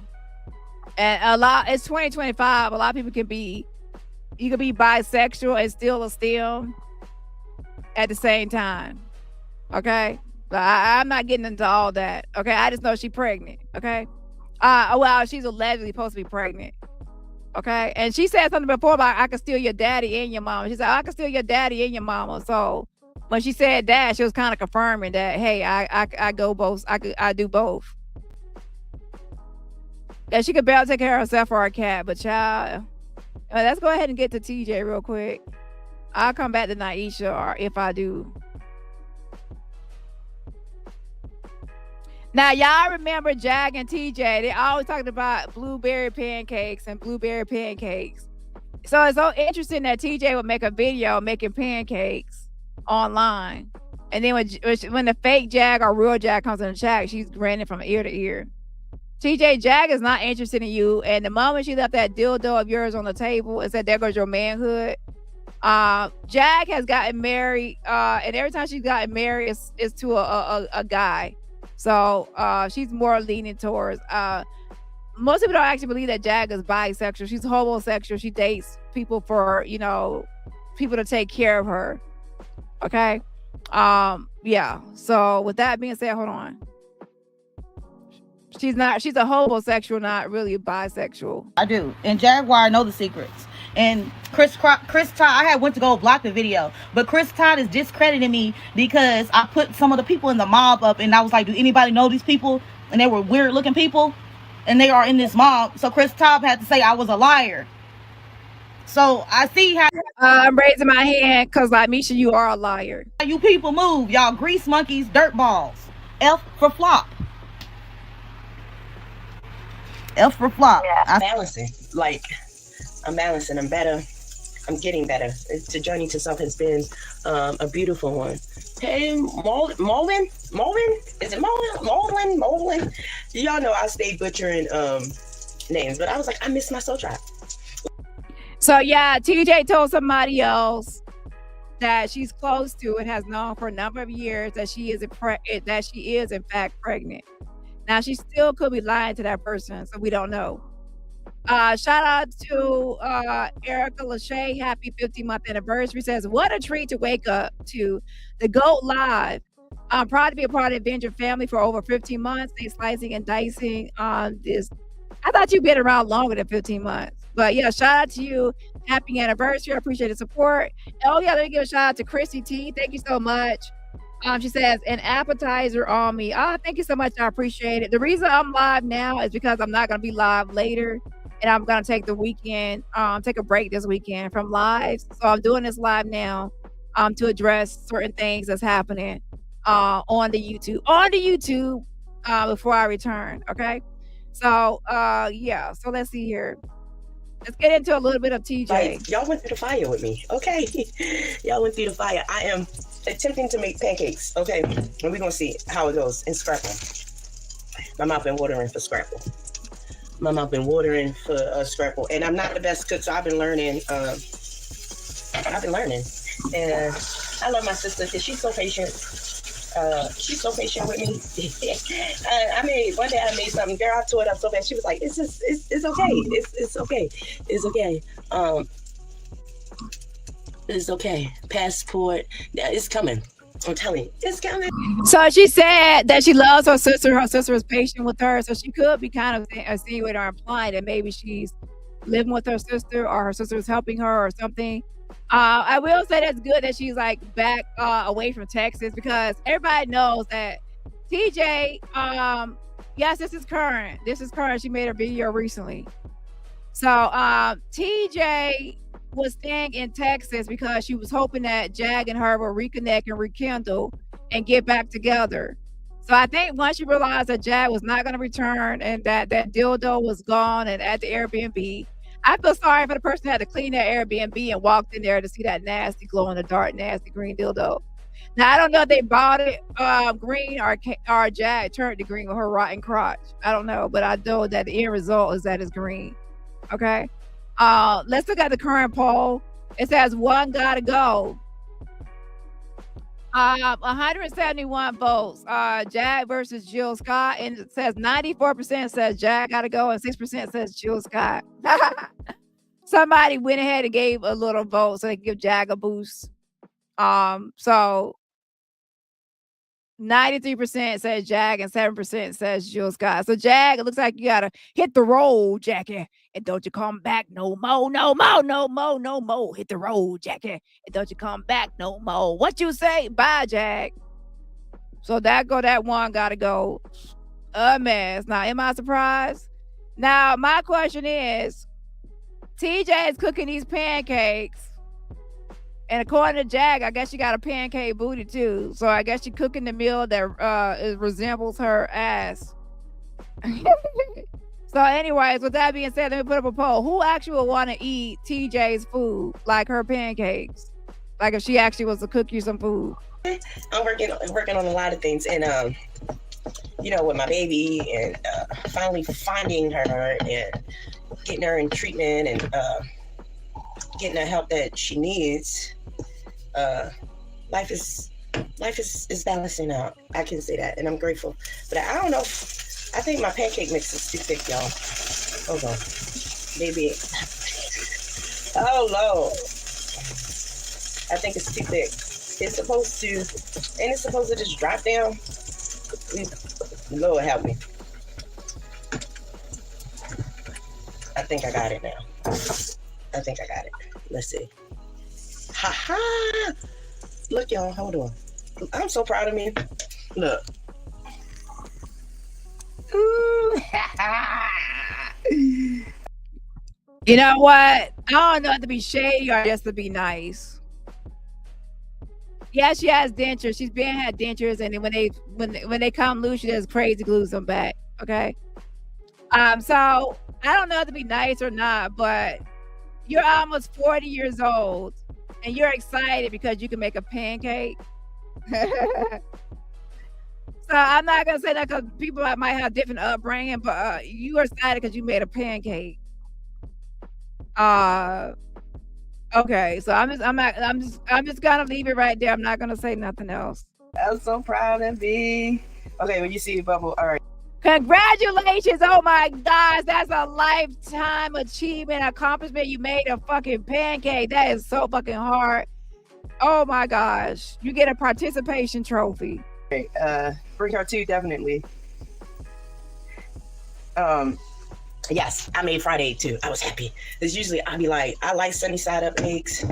And it's 2025. A lot of people you can be bisexual and still a STEM at the same time. Okay. But I'm not getting into all that. Okay. I just know she's pregnant. Okay. Well, she's allegedly supposed to be pregnant. Okay. And she said something before about I can steal your daddy and your mama. She said, I can steal your daddy and your mama. So when she said that, she was kind of confirming that, hey, I go both. I do both. Yeah, she could barely take care of herself or her cat, but child. Let's go ahead and get to TJ real quick. I'll come back to Naisha, or if I do. Now, y'all remember Jag and TJ. They always talking about blueberry pancakes and blueberry pancakes. So it's so interesting that TJ would make a video making pancakes online. And then when the fake Jag or real Jag comes in the chat, she's grinning from ear to ear. TJ, Jag is not interested in you. And the moment she left that dildo of yours on the table and said, there goes your manhood. Jag has gotten married. And every time she's gotten married, it's to a guy. So she's more leaning towards most people don't actually believe that Jag is bisexual. She's homosexual. She dates people for, you know, people to take care of her. Okay. Yeah. So with that being said, hold on. She's a homosexual, not really a bisexual. I do. And Jaguar know the secrets. And Chris Todd, I went to go block the video, but Chris Todd is discrediting me because I put some of the people in the mob up, and I was like, do anybody know these people? And they were weird looking people, and they are in this mob. So Chris Todd had to say I was a liar. So I see how I'm raising my hand because, like, Mesha, you are a liar. You people move, y'all grease monkeys, dirt balls. F for flop. F for flop. Yeah. I'm balancing. Like, I'm balancing. I'm better. I'm getting better. The journey to self has been a beautiful one. Hey, Molin? Is it Molin? Y'all know I stay butchering names, but I was like, I miss my soul tribe. So yeah, TJ told somebody else that she's close to and has known for a number of years that she is in fact pregnant. Now she still could be lying to that person, so we don't know. Shout out to Erica Lachey. Happy 50-month anniversary. Says, what a treat to wake up to the GOAT Live. I'm proud to be a part of the Avenger family for over 15 months. They slicing and dicing on this. I thought you'd been around longer than 15 months. But yeah, shout out to you. Happy anniversary. I appreciate the support. Oh yeah, let me give a shout out to Chrissy T. Thank you so much. She says, an appetizer on me. Oh, thank you so much. I appreciate it. The reason I'm live now is because I'm not going to be live later. And I'm going to take the weekend, take a break this weekend from lives. So I'm doing this live now to address certain things that's happening on the YouTube before I return. Okay. So, yeah. So let's see here. Let's get into a little bit of TJ. Like, y'all went through the fire with me. Okay. Y'all went through the fire. I am attempting to make pancakes. Okay. And we're going to see how it goes in Scrapple. My mouth been watering for Scrapple. Scrapple. And I'm not the best cook, so I've been learning. And I love my sister because she's so patient. She's so patient with me. One day I made something, girl, I tore it up so bad. She was like, it's okay. It's okay. It's okay. Passport, it's coming. I'm telling you, it's coming. So she said that she loves her sister. Her sister is patient with her. So she could be kind of insinuating or implying that maybe she's living with her sister or her sister is helping her or something. I will say that's good that she's like back away from Texas, because everybody knows that TJ, yes, this is current. She made a video recently. So TJ was staying in Texas because she was hoping that Jag and her will reconnect and rekindle and get back together. So I think once she realized that Jag was not going to return and that dildo was gone and at the Airbnb, I feel sorry for the person who had to clean their Airbnb and walked in there to see that nasty glow in the dark, nasty green dildo. Now, I don't know if they bought it green or Jag turned it green with her rotten crotch. I don't know, but I know that the end result is that it's green. Okay. Let's look at the current poll. It says one gotta go. 171 votes. Jag versus Jill Scott, and it says 94% says Jag gotta go and 6% says Jill Scott. Somebody went ahead and gave a little vote so they could give Jag a boost. So 93% says Jag and 7% says Jill Scott. So Jag, it looks like you gotta hit the road, Jackie, and don't you come back no more. Hit the road, Jackie, and don't you come back no more. What you say? Bye, Jag. So that one gotta go. A mess. Now, am I surprised? Now, my question is, TJ is cooking these pancakes. And according to Jag, I guess she got a pancake booty too. So I guess she cooking the meal that resembles her ass. So anyways, with that being said, let me put up a poll. Who actually would want to eat TJ's food, like her pancakes? Like if she actually was to cook you some food. I'm working on a lot of things, and you know, with my baby, and finally finding her and getting her in treatment and getting the help that she needs. Life is balancing out. I can say that, and I'm grateful. But I don't know. I think my pancake mix is too thick, y'all. Hold on, maybe. Oh Lord, I think it's too thick. It's supposed to just drop down. Lord help me. I think I got it now. I think I got it. Let's see. Ha ha! Look, y'all, hold on. I'm so proud of me. Look. Ooh, You know what? I don't know if to be shady or just to be nice. Yeah, she has dentures. She's been had dentures, and then when they come loose, she does crazy glues them back. Okay. So I don't know if to be nice or not, but you're almost 40 years old, and you're excited because you can make a pancake. So I'm not gonna say that because people might have different upbringing, but you are excited because you made a pancake. Okay, so I'm just gonna leave it right there. I'm not gonna say nothing else. I'm so proud of me. Okay, when you see Bubble, all right. Congratulations! Oh my gosh, that's a lifetime achievement, accomplishment. You made a fucking pancake. That is so fucking hard. Oh my gosh, you get a participation trophy. Okay, bring her too, definitely. Yes, I made Friday too. I was happy. It's usually I be like, I like sunny side up eggs,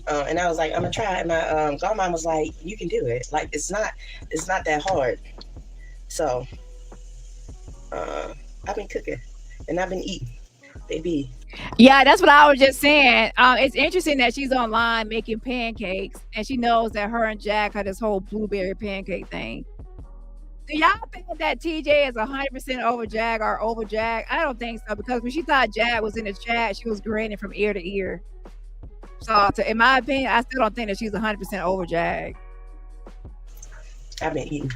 and I was like, I'm gonna try. And my godmom was like, you can do it. Like it's not that hard. So, I've been cooking and I've been eating, baby. Yeah, that's what I was just saying. It's interesting that she's online making pancakes, and she knows that her and Jack had this whole blueberry pancake thing. Do y'all think that TJ is 100% over Jag or over Jag? I don't think so, because when she thought Jag was in the chat, she was grinning from ear to ear. So, in my opinion, I still don't think that she's 100% over Jag. I've been eating.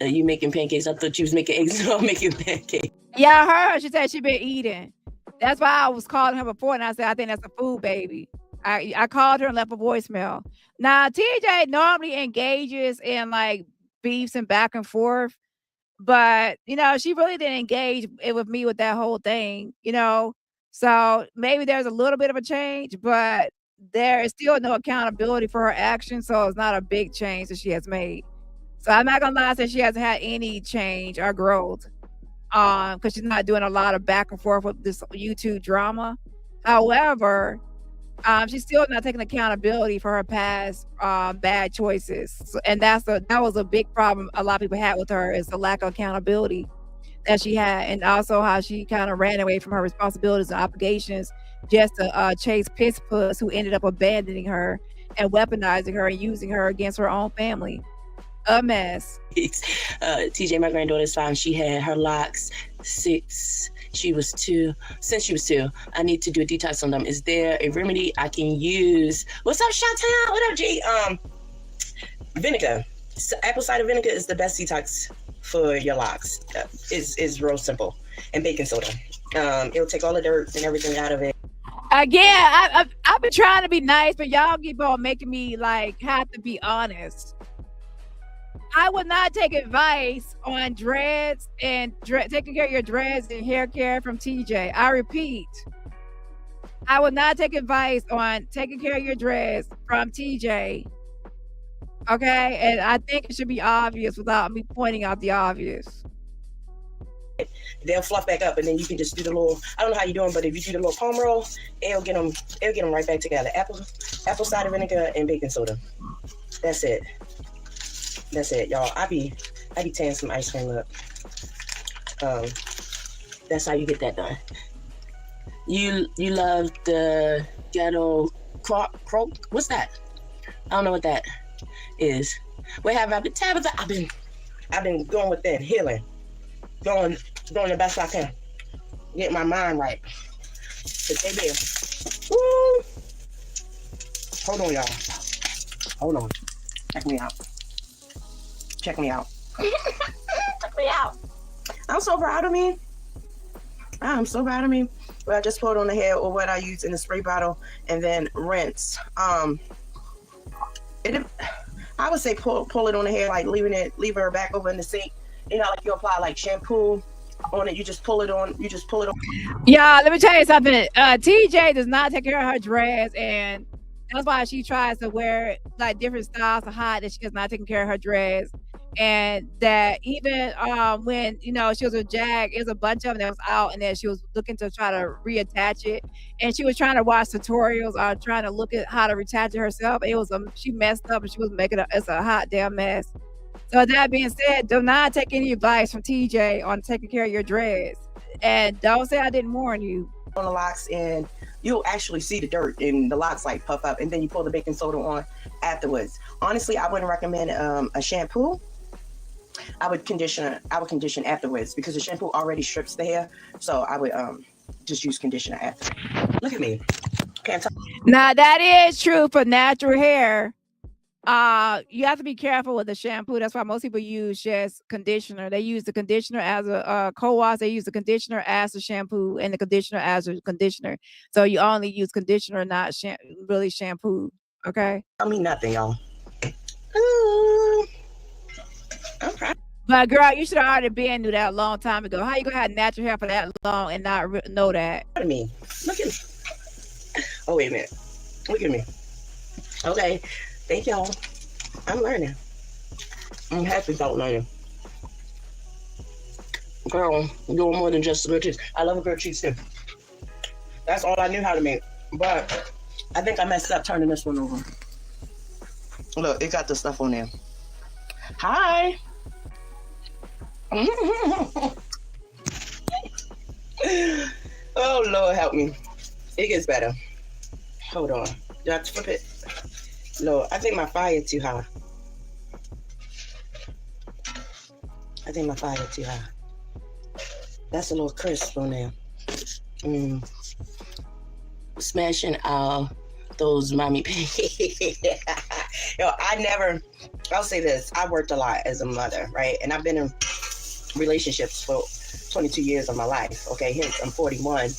You making pancakes? I thought you was making eggs. No, I'm making pancakes. Yeah, I heard. She said she been eating. That's why I was calling her before, and I said I think that's a food baby. I called her and left a voicemail. Now TJ normally engages in like beefs and back and forth, but you know she really didn't engage with me with that whole thing. You know, so maybe there's a little bit of a change, but there is still no accountability for her actions, so it's not a big change that she has made. So I'm not gonna lie, say she hasn't had any change or growth, because she's not doing a lot of back and forth with this YouTube drama. However, she's still not taking accountability for her past bad choices, and that was a big problem a lot of people had with her, is the lack of accountability that she had, and also how she kind of ran away from her responsibilities and obligations just to chase piss puss who ended up abandoning her and weaponizing her and using her against her own family. A mess. TJ, my granddaughter's 5. She had her locks 6. She was 2. Since she was 2, I need to do a detox on them. Is there a remedy I can use? What's up, Shot-Town? What up, G? Vinegar. Apple cider vinegar is the best detox for your locks. It's real simple. And baking soda. It'll take all the dirt and everything out of it. Again, I've been trying to be nice, but y'all keep on making me like have to be honest. I would not take advice on dreads and taking care of your dreads and hair care from TJ. I repeat, I would not take advice on taking care of your dreads from TJ. Okay? And I think it should be obvious without me pointing out the obvious. They'll fluff back up, and then you can just do the little, I don't know how you're doing, but if you do the little palm roll, it'll get them right back together. Apple cider vinegar and baking soda. That's it. That's it, y'all. I be tearing some ice cream up. That's how you get that done. You love the ghetto croak? What's that? I don't know what that is. Where have I been? Tabitha, I've been going with that healing. Going the best I can. Get my mind right. But baby, woo. Hold on, y'all. Hold on. Check me out. Check me out. Check me out. I'm so proud of me. I'm so proud of me. What I just put on the hair or what I use in the spray bottle and then rinse. I would say pull it on the hair, like leave her back over in the sink. You know, like you apply like shampoo on it. You just pull it on. Yeah, let me tell you something. TJ does not take care of her dreads, and that's why she tries to wear like different styles of hot that she is not taking care of her dreads. And that even when she was with Jag, it was a bunch of them that was out, and then she was looking to try to reattach it, and she was trying to watch tutorials or trying to look at how to reattach it herself. It was she messed up, and she was making it's a hot damn mess. So that being said, do not take any advice from TJ on taking care of your dreads, and don't say I didn't warn you. On the locks, and you'll actually see the dirt and the locks like puff up, and then you pull the baking soda on afterwards. Honestly, I wouldn't recommend a shampoo. I would condition afterwards because the shampoo already strips the hair. So I would just use conditioner after. Look at me. Can't talk. Now that is true for natural hair. You have to be careful with the shampoo. That's why most people use just conditioner. They use the conditioner as a co-wash. They use the conditioner as a shampoo and the conditioner as a conditioner. So you only use conditioner, not really shampoo. Okay. I mean nothing, y'all. I'm proud. But girl, you should have already been knew that a long time ago. How you gonna have natural hair for that long and not know that? Look at me. Look at me. Oh wait a minute. Look at me. Okay. Thank y'all. I'm learning. I'm happy about learning. Girl, I'm doing more than just grilled cheese. I love a grilled cheese too. That's all I knew how to make. But I think I messed up turning this one over. Look, it got the stuff on there. Hi. Oh Lord, help me. It gets better. Hold on. Do I have to flip it? Lord, I think my fire too high. That's a little crisp on there. Smashing out those mommy pancakes. Yo, I'll say this. I worked a lot as a mother, right? And I've been in relationships for 22 years of my life. Okay, hence I'm 41.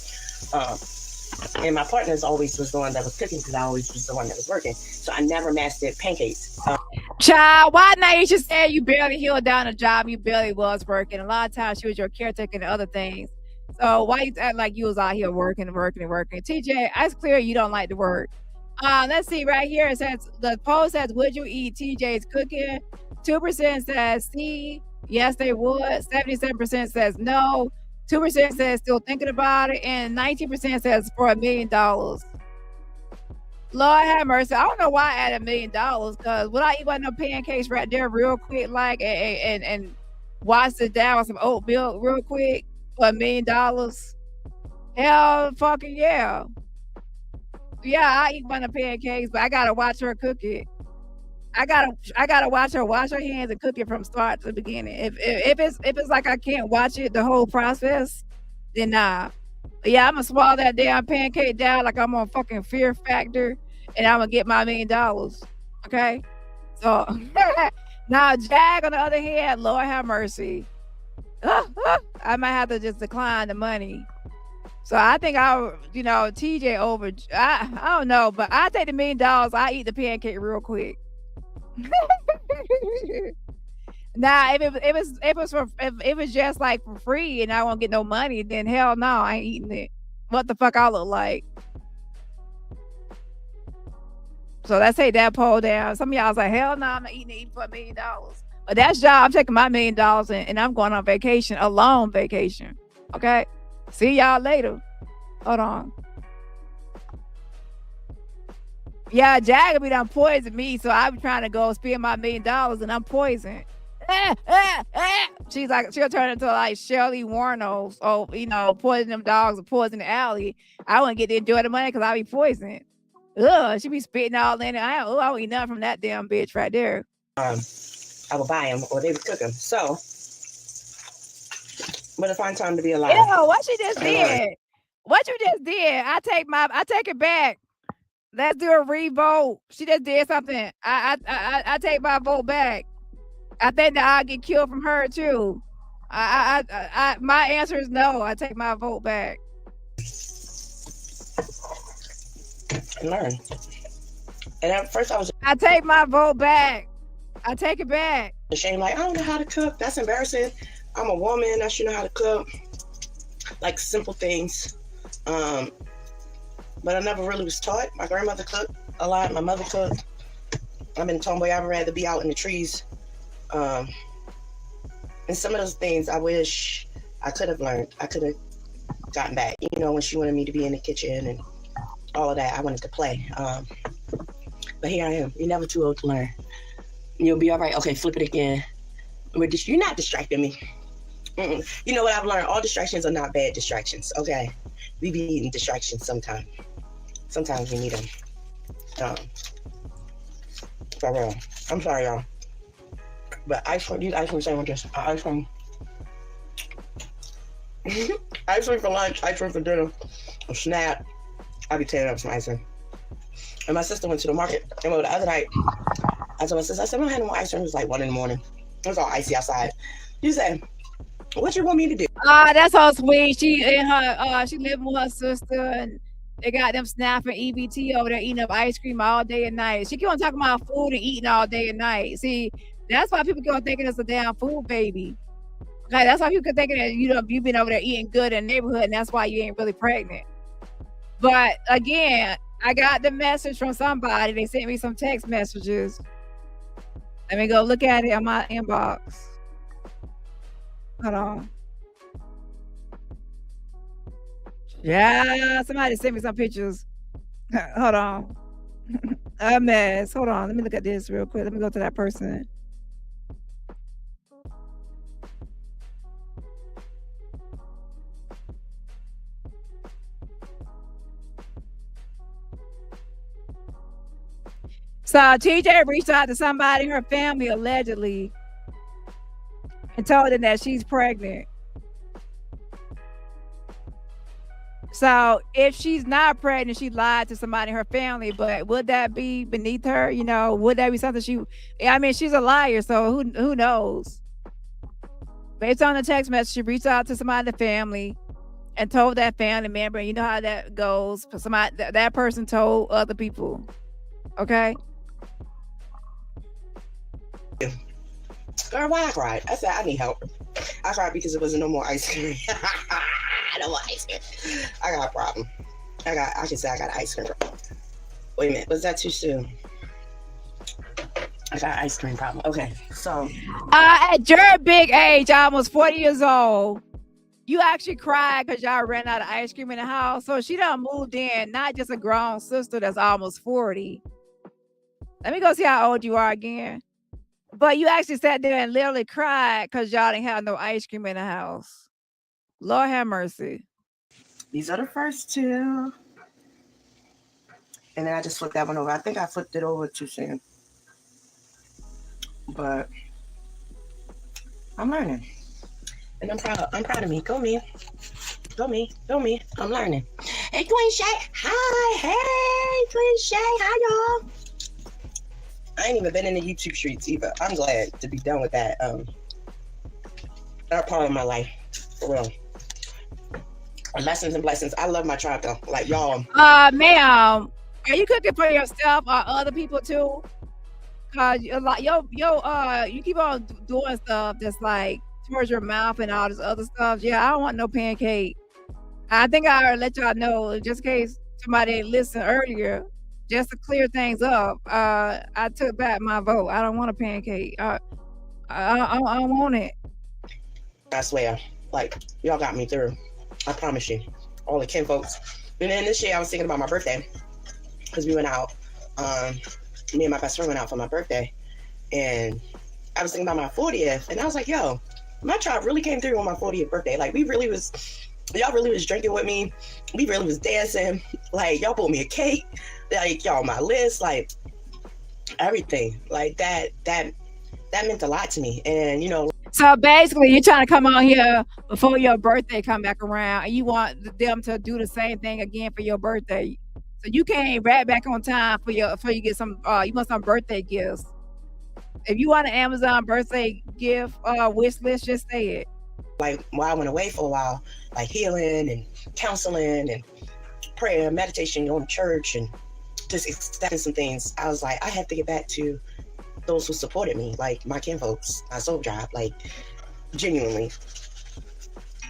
And my partner's always was the one that was cooking because I always was the one that was working. So I never mastered pancakes. Child, why Naisha said you barely held down a job, you barely was working. A lot of times she was your caretaker and other things. So why you act like you was out here working? TJ, it's clear you don't like to work. Let's see right here. It says the poll says, would you eat TJ's cooking? 2% says C, yes they would. 77% says no. 2% says still thinking about it, and 19% says for $1 million. Lord have mercy. I don't know why I added $1 million, because would I eat one of them pancakes right there real quick, like and wash it down with some oatmeal real quick for $1 million? Hell fucking yeah. Yeah, I eat one of the pancakes, but I gotta watch her cook it. I gotta watch her wash her hands and cook it from start to beginning. If it's like I can't watch it the whole process, then nah. But yeah, I'm gonna swallow that damn pancake down like I'm on fucking Fear Factor, and I'm gonna get my $1 million. Okay, so now Jag on the other hand, Lord have mercy. I might have to just decline the money. So I think TJ over. I don't know, but I take the $1 million. I eat the pancake real quick. Nah, if it was just like for free and I won't get no money, then hell no, I ain't eating it. What the fuck I look like? So let's take that poll down. Some of y'all was like, hell no, I'm not eating for $1 million. But that's y'all. I'm taking my $1 million and I'm going on vacation, a long vacation. Okay, see y'all later. Hold on. Yeah, Jag will be done poisoned me, so I'm trying to go spend my $1 million and I'm poisoned. She's like, she'll turn into like Shirley Warnos, or poison them dogs or poison the alley. I wouldn't get to enjoy the money because I'll be poisoned. Ugh, she be spitting all in it. I don't eat nothing from that damn bitch right there. I would buy them or they would cook them. So, but I find time to be alive. Yeah, what she just did? What you just did? I take it back. Let's do a revote. She just did something. I take my vote back. I think that I'll get killed from her too. My answer is no. I take my vote back. Learn. And at first I take my vote back. I take it back. ashamed, like, I don't know how to cook. That's embarrassing. I'm a woman. I should know how to cook. Like simple things. But I never really was taught. My grandmother cooked a lot. My mother cooked. I've been a tomboy. I'd rather be out in the trees. And some of those things I wish I could have learned. I could have gotten back. You know, when she wanted me to be in the kitchen and all of that, I wanted to play. But here I am. You're never too old to learn. You'll be all right. Okay, flip it again. You're not distracting me. You know what I've learned? All distractions are not bad distractions, okay? We be needing distractions sometimes. Sometimes we need them. For real. I'm sorry, y'all. But these ice cream sandwiches, ice cream. Ice cream for lunch, ice cream for dinner, a snack. I'll be tearing up some ice cream. And my sister went to the market. And the other night, I told my sister, I said, I don't have no more ice cream. It was like 1 a.m. It was all icy outside. She said, what you want me to do? That's so sweet. She living with her sister, and they got them snapping EBT over there eating up ice cream all day and night. She keep on talking about food and eating all day and night. See, that's why people keep on thinking it's a damn food baby. Like, that's why people keep thinking that you've been over there eating good in the neighborhood, and that's why you ain't really pregnant. But again, I got the message from somebody. They sent me some text messages. Let me go look at it on my inbox. Hold on. Yeah, somebody sent me some pictures. Hold on. A mess. Hold on. Let me look at this real quick. Let me go to that person. So TJ reached out to somebody in her family allegedly and told them that she's pregnant. So if she's not pregnant, she lied to somebody in her family, but would that be beneath her? You know, would that be something she's a liar, so who knows? Based on the text message, she reached out to somebody in the family and told that family member, you know how that goes. Somebody that person told other people. Okay? Girl, why I cried? I said I need help. I cried because there wasn't no more ice cream. No more ice cream. I got a problem. I can say I got an ice cream problem. Wait a minute, was that too soon? I got an ice cream problem. Okay, so at your big age, almost 40 years old, you actually cried because y'all ran out of ice cream in the house. So she done moved in, not just a grown sister that's almost 40. Let me go see how old you are again. But you actually sat there and literally cried because y'all didn't have no ice cream in the house. Lord have mercy. These are the first two. And then I just flipped that one over. I think I flipped it over too soon. But I'm learning. And I'm proud of me. Go me. Go me. Go me. I'm learning. Hey, Queen Shay. Hi. Hey, Queen Shay. Hi, y'all. I ain't even been in the YouTube streets either. I'm glad to be done with that. That part of my life, for real. Lessons and blessings. I love my tribe though. Like y'all. Ma'am, are you cooking for yourself or other people too? Cause like you keep on doing stuff that's like towards your mouth and all this other stuff. Yeah, I don't want no pancake. I think I already let y'all know, just in case somebody didn't listen earlier. Just to clear things up, I took back my vote. I don't want a pancake. I want it. I swear, like y'all got me through. I promise you, all the kin folks. And then this year I was thinking about my birthday because we went out. Me and my best friend went out for my birthday, and I was thinking about my 40th, and I was like, yo, my tribe really came through on my 40th birthday. Like y'all really was drinking with me. We really was dancing. Like y'all bought me a cake. Like y'all on my list. Like everything. Like that meant a lot to me. And So basically, you're trying to come on here before your birthday come back around, and you want them to do the same thing again for your birthday. So you can't right back on time for you get some. You want some birthday gifts. If you want an Amazon birthday gift wish list, just say it. like while I went away for a while, like healing and counseling and prayer, meditation, going to church and just accepting some things, I was like, I have to get back to those who supported me, like my kinfolks, my soul tribe, like genuinely.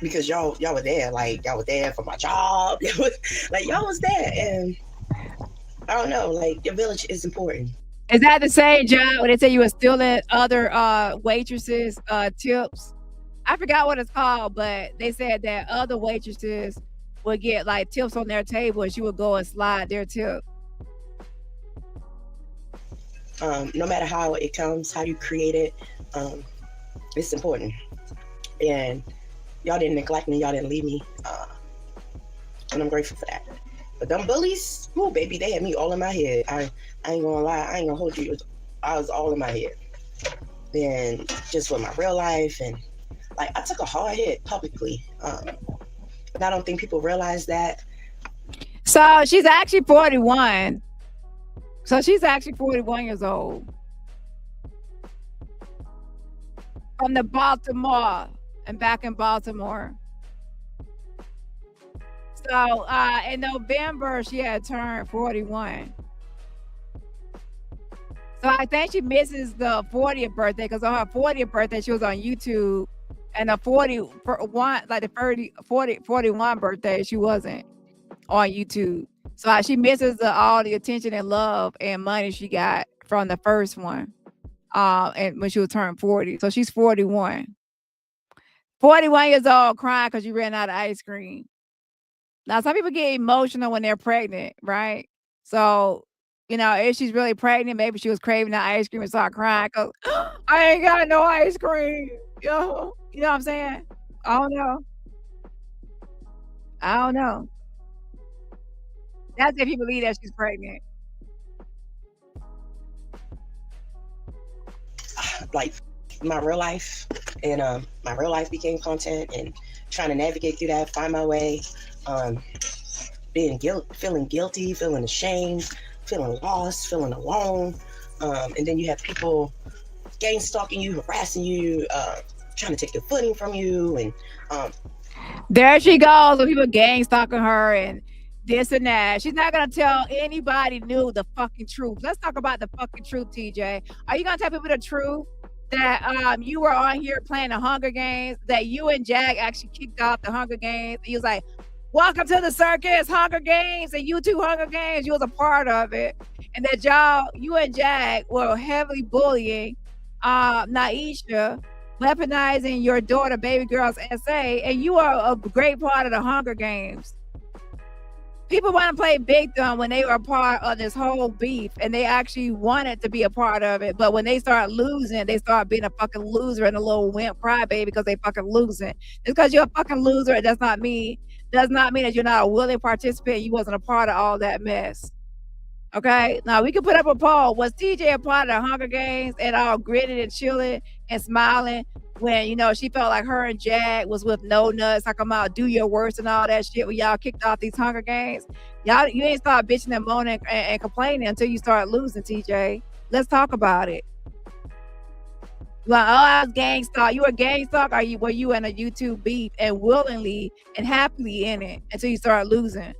Because y'all were there, like y'all were there for my job. Like y'all was there, and I don't know, like your village is important. Is that the same job where they say you were stealing other waitresses tips? I forgot what it's called, but they said that other waitresses would get like tips on their table and she would go and slide their tip. No matter how it comes, how you create it, it's important. And y'all didn't neglect me, y'all didn't leave me. And I'm grateful for that. But them bullies, ooh, baby, they had me all in my head. I ain't gonna lie, I ain't gonna hold you. I was all in my head. And just with my real life, and like I took a hard hit publicly. But I don't think people realize that. So she's actually 41. So she's actually 41 years old. From the Baltimore and back in Baltimore. So in November, she had turned 41. So I think she misses the 40th birthday because on her 40th birthday, she was on YouTube. And the 41, like the 41 birthday, she wasn't on YouTube. So she misses all the attention and love and money she got from the first one. And when she was turned 40. So she's 41. 41 years old crying because you ran out of ice cream. Now, some people get emotional when they're pregnant, right? So, if she's really pregnant, maybe she was craving that ice cream and started crying because I ain't got no ice cream. You know what I'm saying? I don't know. That's if you believe that she's pregnant. Like my real life, and my real life became content, and trying to navigate through that, find my way, feeling guilty, feeling ashamed, feeling lost, feeling alone, and then you have people gang stalking you, harassing you, trying to take your footing from you, and there she goes with people gang stalking her and this and that. She's not gonna tell anybody new the fucking truth. Let's talk about the fucking truth, TJ. Are you gonna tell people the truth that you were on here playing the Hunger Games, that you and Jag actually kicked off the Hunger Games? He was like, welcome to the circus, Hunger Games, and you two Hunger Games, you was a part of it. And that you and Jag were heavily bullying Naisha, weaponizing your daughter, baby girl's essay, and you are a great part of the Hunger Games. People want to play victim when they were a part of this whole beef, and they actually wanted to be a part of it. But when they start losing, they start being a fucking loser and a little wimp crybaby because they fucking losing. Just because you're a fucking loser, it does not mean that you're not a willing participant. You wasn't a part of all that mess. Okay, now we can put up a poll. Was TJ a part of the Hunger Games and all gritted and chilling and smiling when she felt like her and Jag was with no nuts, talking about do your worst and all that shit when y'all kicked off these Hunger Games? You ain't start bitching and moaning and complaining until you start losing, TJ. Let's talk about it. I was gang stalk. You were gang stalk, or were you in a YouTube beef and willingly and happily in it until you start losing?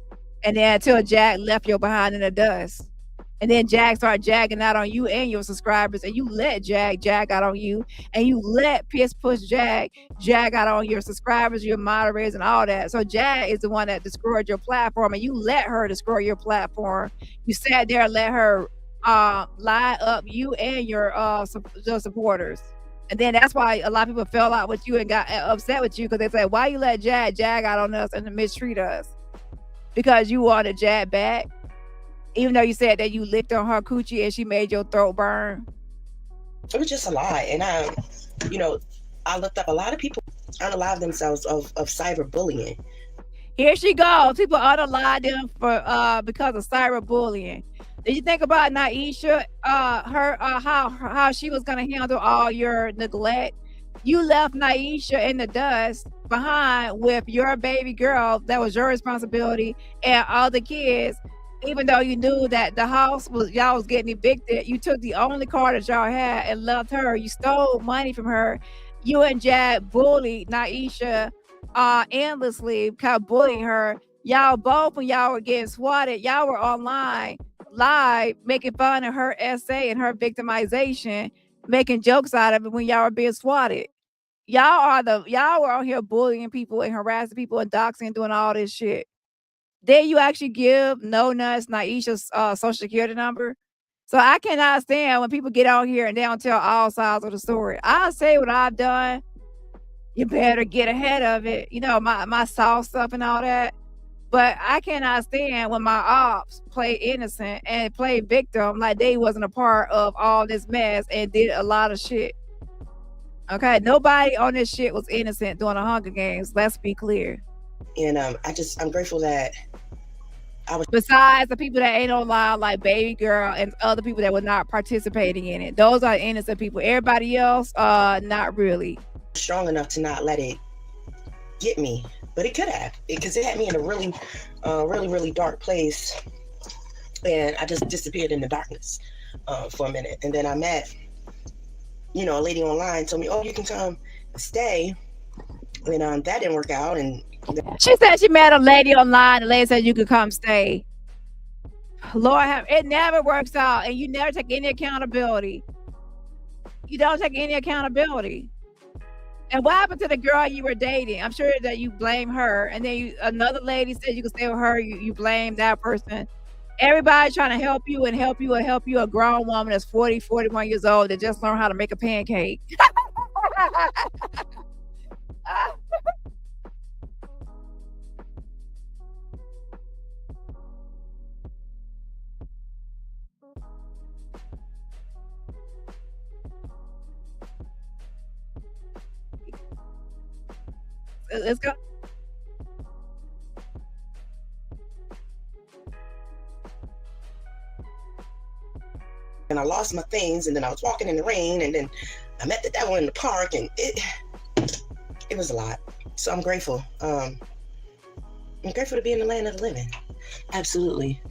And then until Jag left you behind in the dust. And then Jag started jagging out on you and your subscribers, and you let Jag out on you, and you let piss push Jag out on your subscribers, your moderators, and all that. So Jag is the one that destroyed your platform, and you let her destroy your platform. You sat there and let her lie up you and your supporters. And then that's why a lot of people fell out with you and got upset with you, because they said, why you let Jag out on us and mistreat us? Because you wanted Jag back, even though you said that you licked on her coochie and she made your throat burn. It was just a lie. And I looked up a lot of people unalive themselves of cyberbullying. Here she goes. People unalive them for because of cyberbullying. Did you think about Naisha? How she was gonna handle all your neglect? You left Naisha in the dust behind with your baby girl. That was your responsibility, and all the kids. Even though you knew that the house was y'all was getting evicted, you took the only car that y'all had and left her. You stole money from her. You and Jag bullied Naisha endlessly, kept bullying her. Y'all both, when y'all were getting swatted, y'all were online live making fun of her essay and her victimization, making jokes out of it when y'all were being swatted. Y'all were out here bullying people and harassing people and doxing and doing all this shit. Then you actually give No Nuts Naisha's social security number. So I cannot stand when people get out here and they don't tell all sides of the story. I'll say what I've done. You better get ahead of it. You know, my soft stuff and all that. But I cannot stand when my ops play innocent and play victim like they wasn't a part of all this mess and did a lot of shit. Okay, nobody on this shit was innocent during the Hunger Games. Let's be clear. And I'm grateful that I was, besides the people that ain't online, like Baby Girl and other people that were not participating in it. Those are innocent people. Everybody else, not really. strong enough to not let it get me, but it could have, because it had me in a really, really dark place, and I just disappeared in the darkness for a minute, and then I met, a lady online told me, "Oh, you can come stay," and that didn't work out, and she said she met a lady online. The lady said you could come stay. Lord have, it never works out, and you never take any accountability. You don't take any accountability. And what happened to the girl you were dating? I'm sure that you blame her, and then another lady said you could stay with her. You blame that person. Everybody's trying to help you and help you and help you. A grown woman that's 40, 41 years old that just learned how to make a pancake. Let's go. And I lost my things, and then I was walking in the rain, and then I met the devil in the park, and it was a lot. So I'm grateful. I'm grateful to be in the land of the living. Absolutely.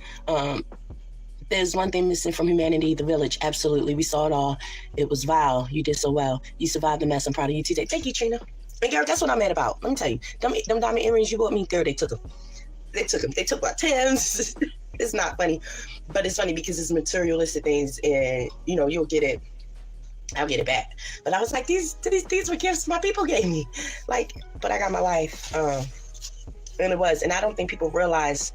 There's one thing missing from humanity, the village. Absolutely. We saw it all. It was vile. You did so well. You survived the mess. I'm proud of you today. Thank you, Trina. And Garrett, that's what I'm mad about. Let me tell you, them diamond earrings you bought me, Garrett, they took them. They took my Timbs. It's not funny, but it's funny because it's materialistic things, and you'll get it. I'll get it back. But I was like, these were gifts my people gave me. But I got my life, and it was. And I don't think people realize,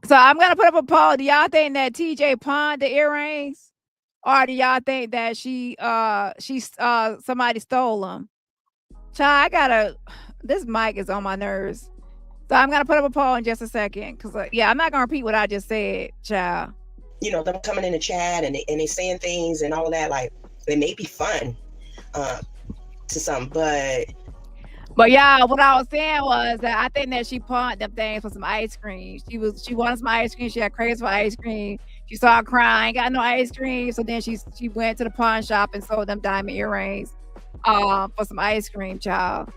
So I'm gonna put up a poll. Do y'all think that TJ pawned the earrings, or do y'all think that somebody stole them? Child, this mic is on my nerves. So I'm gonna put up a poll in just a second, because I'm not gonna repeat what I just said, child. them coming in the chat and they saying things and all of that, it may be fun to some, but yeah, what I was saying was that I think that she pawned them things for some ice cream. She wanted some ice cream. She had crazy for ice cream. She saw her crying, got no ice cream. So then she went to the pawn shop and sold them diamond earrings for some ice cream, child.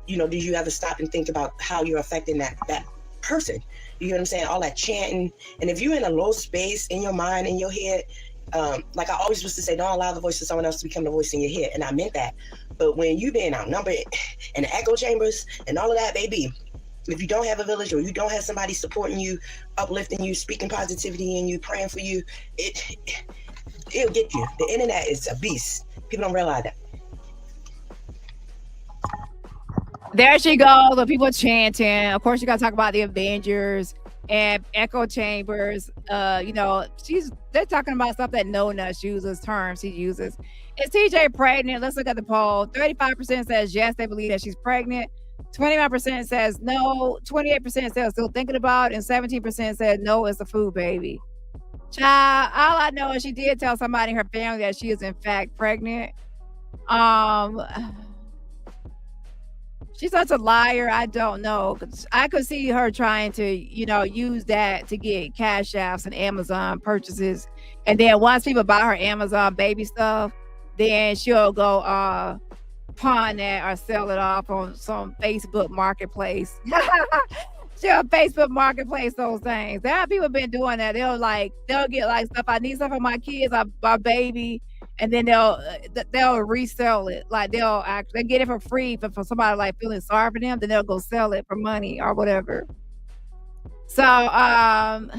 you know, do you ever stop and think about how you're affecting that person? You know what I'm saying? All that chanting. And if you're in a low space in your mind, in your head, like I always used to say, don't allow the voice of someone else to become the voice in your head. And I meant that. But when you being outnumbered in the echo chambers and all of that, baby, if you don't have a village or you don't have somebody supporting you, uplifting you, speaking positivity in you, praying for you, it'll get you. The internet is a beast. People don't realize that. There she goes. The people chanting. Of course, you got to talk about the Avengers and echo chambers. You know, they're talking about stuff that No Nuts uses, terms he uses. Is TJ pregnant? Let's look at the poll. 35% says yes, they believe that she's pregnant. 21% says no. 28% says still thinking about it, and 17% said no, it's a food baby. Child, all I know is she did tell somebody in her family that she is in fact pregnant. She's such a liar. I don't know. I could see her trying to, you know, use that to get cash apps and Amazon purchases. And then once people buy her Amazon baby stuff, then she'll go pawn that or sell it off on some Facebook marketplace. She'll Facebook marketplace those things. There are people been doing that. They'll get like stuff. I need stuff for my kids, my baby. And then they'll resell it. Like they get it for free for somebody like feeling sorry for them. Then they'll go sell it for money or whatever. So I'm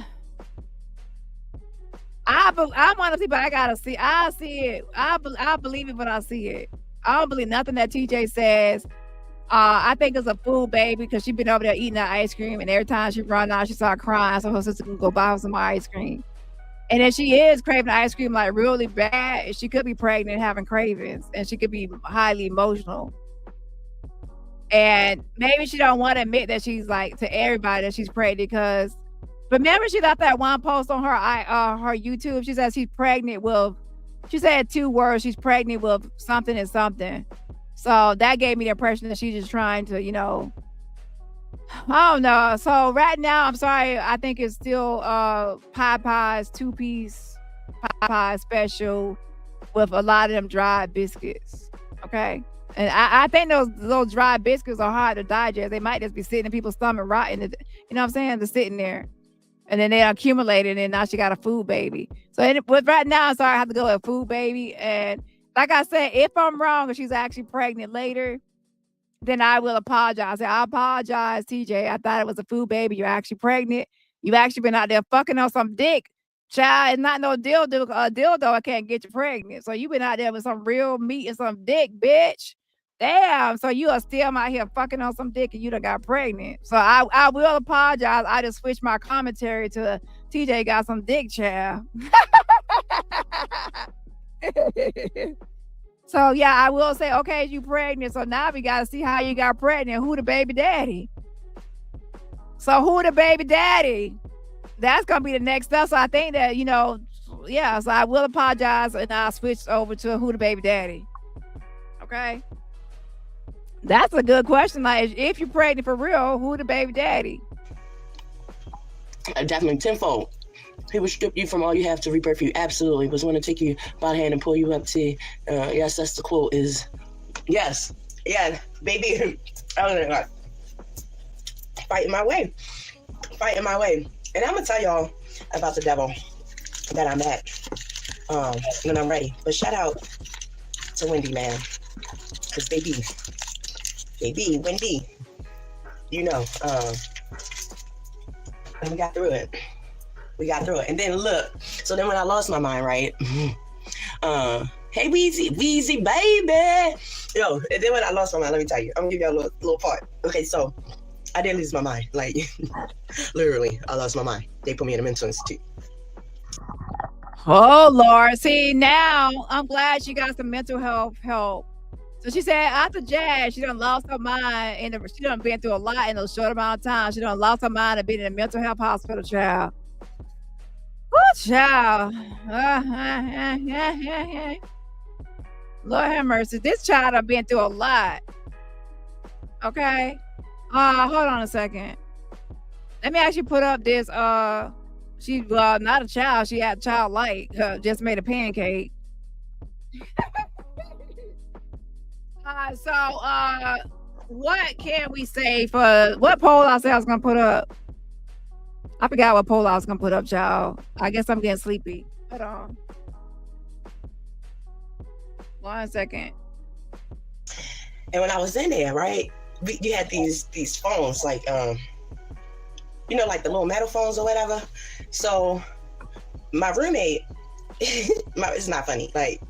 one of the people I gotta see. I see it. I believe it when I see it. I don't believe nothing that TJ says. I think it's a fool baby because she been over there eating that ice cream, and every time she run out, she start crying so her sister can go buy her some ice cream. And if she is craving ice cream like really bad, she could be pregnant having cravings, and she could be highly emotional. And maybe she don't want to admit that she's like to everybody that she's pregnant because remember she left that one post on her YouTube. She said she's pregnant with, she said 2 words, she's pregnant with something and something. So that gave me the impression that she's just trying to, you know, I don't know. So right now, I'm sorry, I think it's still Popeye's 2-piece Popeye special with a lot of them dried biscuits. Okay. And I think those dried biscuits are hard to digest. They might just be sitting in people's stomach rotting. You know what I'm saying? They're sitting there. And then they accumulated, and now she got a food baby. So but right now, I'm sorry, I have to go with a food baby. And like I said, if I'm wrong, if she's actually pregnant later, then I will apologize. I apologize, TJ. I thought it was a food baby. You're actually pregnant. You've actually been out there fucking on some dick. Child, it's not no dildo. I can't get you pregnant. So you've been out there with some real meat and some dick, bitch. Damn. So you are still out here fucking on some dick and you done got pregnant. So I will apologize. I just switched my commentary to TJ got some dick, child. So yeah, I will say, okay, you pregnant. So now we got to see how you got pregnant. Who the baby daddy? So who the baby daddy? That's going to be the next step. So I think that, you know, yeah, so I will apologize and I'll switch over to who the baby daddy. Okay. That's a good question. Like, if you're pregnant for real, who the baby daddy? Definitely tenfold. He would strip you from all you have to rebirth you. Absolutely. Was want to take you by the hand and pull you up to, yes, that's the quote is, yes. Yeah, baby. Fighting my way. And I'm going to tell y'all about the devil that I'm at when I'm ready. But shout out to Wendy, man. Because baby, Wendy, you know, and we got through it. And then look, so then when I lost my mind, right? Hey, Weezy, baby. Yo, and then when I lost my mind, let me tell you, I'm gonna give y'all a little part. Okay, so I didn't lose my mind. Like, literally, I lost my mind. They put me in a mental institute. Oh, Lord. See, now I'm glad she got some mental health help. So she said after Jazz, she done lost her mind and she done been through a lot in a short amount of time. She done lost her mind and been in a mental health hospital, child. Woo, child. Lord have mercy. This child done been through a lot. Okay. Hold on a second. Let me actually put up this. She not a child. She had childlike. Just made a pancake. what can we say for what poll I said I was gonna put up? I forgot what poll I was gonna put up, y'all. I guess I'm getting sleepy. Hold on. 1 second. And when I was in there, right, you had these phones, like you know, like the little metal phones or whatever. So my roommate, it's not funny. Like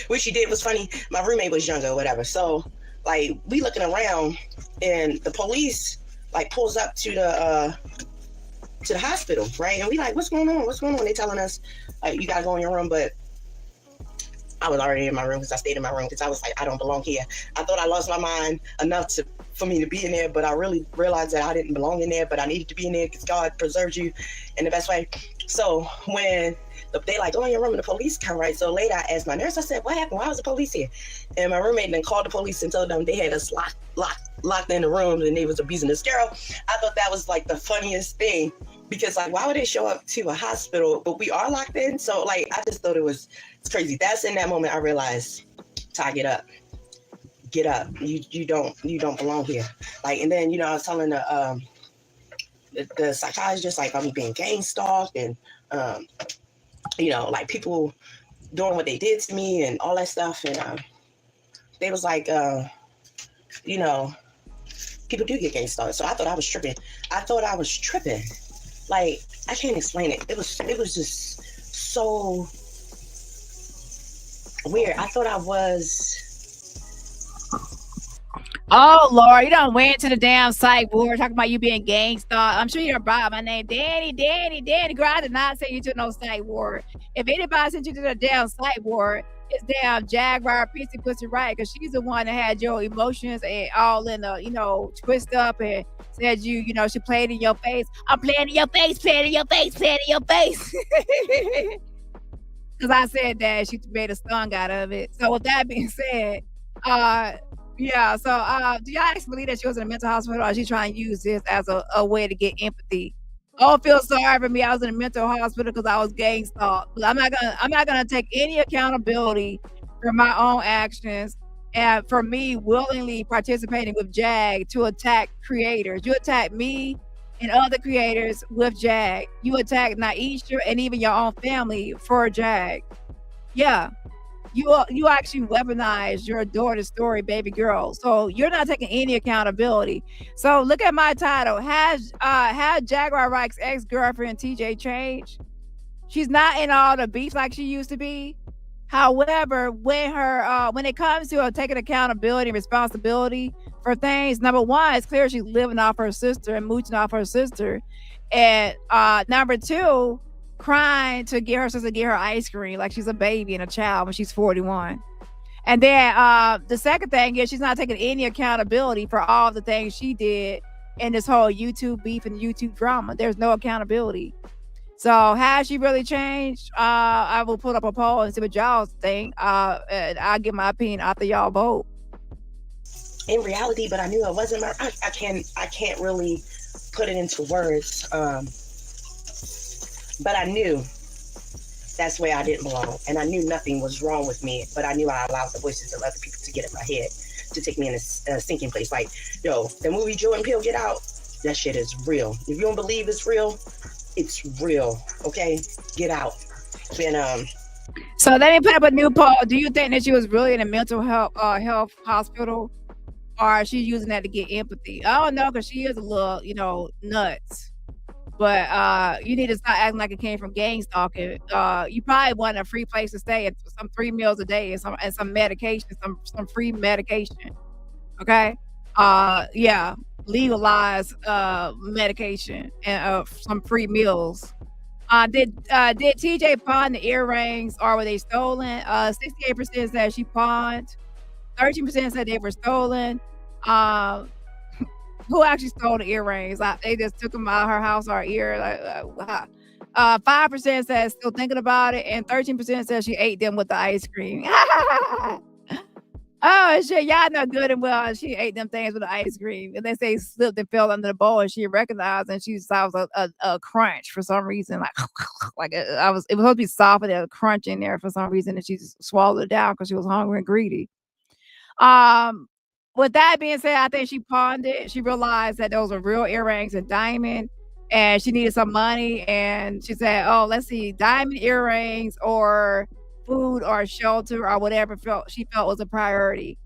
what she did was funny. My roommate was younger or whatever. So like we looking around, and the police like pulls up to the hospital, right? And we like, what's going on? What's going on? They telling us like you gotta go in your room, but I was already in my room because I stayed in my room because I was like, I don't belong here. I thought I lost my mind enough for me to be in there, but I really realized that I didn't belong in there, but I needed to be in there because God preserved you in the best way. So when they like, go in your room and the police come, right? So later I asked my nurse, I said, what happened? Why was the police here? And my roommate then called the police and told them they had us locked in the room and they was abusing this girl. I thought that was like the funniest thing because like, why would they show up to a hospital, but we are locked in? So like, I just thought it's crazy. That's in that moment I realized, Ty, get up. You don't belong here. Like, and then, you know, I was telling the psychologist, like, I'm being gang stalked and, you know, like people doing what they did to me and all that stuff. And they was like, you know, people do get gang stalked. So I thought I was tripping. Like, I can't explain it. It was just so weird. I thought I was. Oh Lord, you done went to the damn psych board talking about you being gang stalked. I'm sure you done brought my name, Dani. Girl, I did not send you to no psych ward. If anybody sent you to the damn psych ward, it's damn Jaguar Pussy Right, because she's the one that had your emotions and all in the, you know, twist up and said you know, she played in your face. I'm playing in your face, playing in your face, playing in your face. Because I said that she made a song out of it. So with that being said, yeah, so do y'all actually believe that she was in a mental hospital, or is she trying to use this as a way to get empathy? Oh, feel sorry for me. I was in a mental hospital because I was gang stalked. But I'm not gonna take any accountability for my own actions and for me willingly participating with Jag to attack creators. You attack me and other creators with Jag. You attack Naisha and even your own family for Jag. Yeah. You actually weaponized your daughter's story, baby girl. So you're not taking any accountability. So look at my title. Has Jaguar Wright'S ex-girlfriend TJ changed? She's not in all the beef like she used to be. However, when it comes to her taking accountability and responsibility for things, number one, it's clear she's living off her sister and mooching off her sister. And number two, crying to get her sister to get her ice cream like she's a baby and a child when she's 41. And then the second thing is she's not taking any accountability for all the things she did in this whole YouTube beef and YouTube drama. There's no accountability. So has she really changed? I will put up a poll and see what y'all think. And I'll give my opinion after y'all vote. In reality, but I knew it wasn't my. I can't really put it into words. But I knew that's where I didn't belong. And I knew nothing was wrong with me, but I knew I allowed the voices of other people to get in my head, to take me in a sinking place. Like, yo, the movie Jordan Peele, Get Out, that shit is real. If you don't believe it's real, it's real, okay? Get out. And, so let me put up a new poll. Do you think that she was really in a mental health hospital, or is she using that to get empathy? I don't know, because she is a little, you know, nuts. But you need to stop acting like it came from gang stalking. You probably want a free place to stay and some 3 meals a day and some medication, some free medication. Okay. Yeah. Legalize medication and some free meals. Did TJ pawn the earrings, or were they stolen? 68% said she pawned. 13% said they were stolen. Who actually stole the earrings? They just took them out of her house or her ear. 5% said still thinking about it, and 13% said she ate them with the ice cream. Oh shit, y'all know good and well she ate them things with the ice cream. And they say slipped and fell under the bowl, and she recognized, and she saw a crunch for some reason, like it was supposed to be soft, and there was a crunch in there for some reason, and she just swallowed it down because she was hungry and greedy. with that being said, I think she pawned it. She realized that those were real earrings and diamond, and she needed some money. And she said, "Oh, let's see, diamond earrings or food or shelter or whatever she felt was a priority."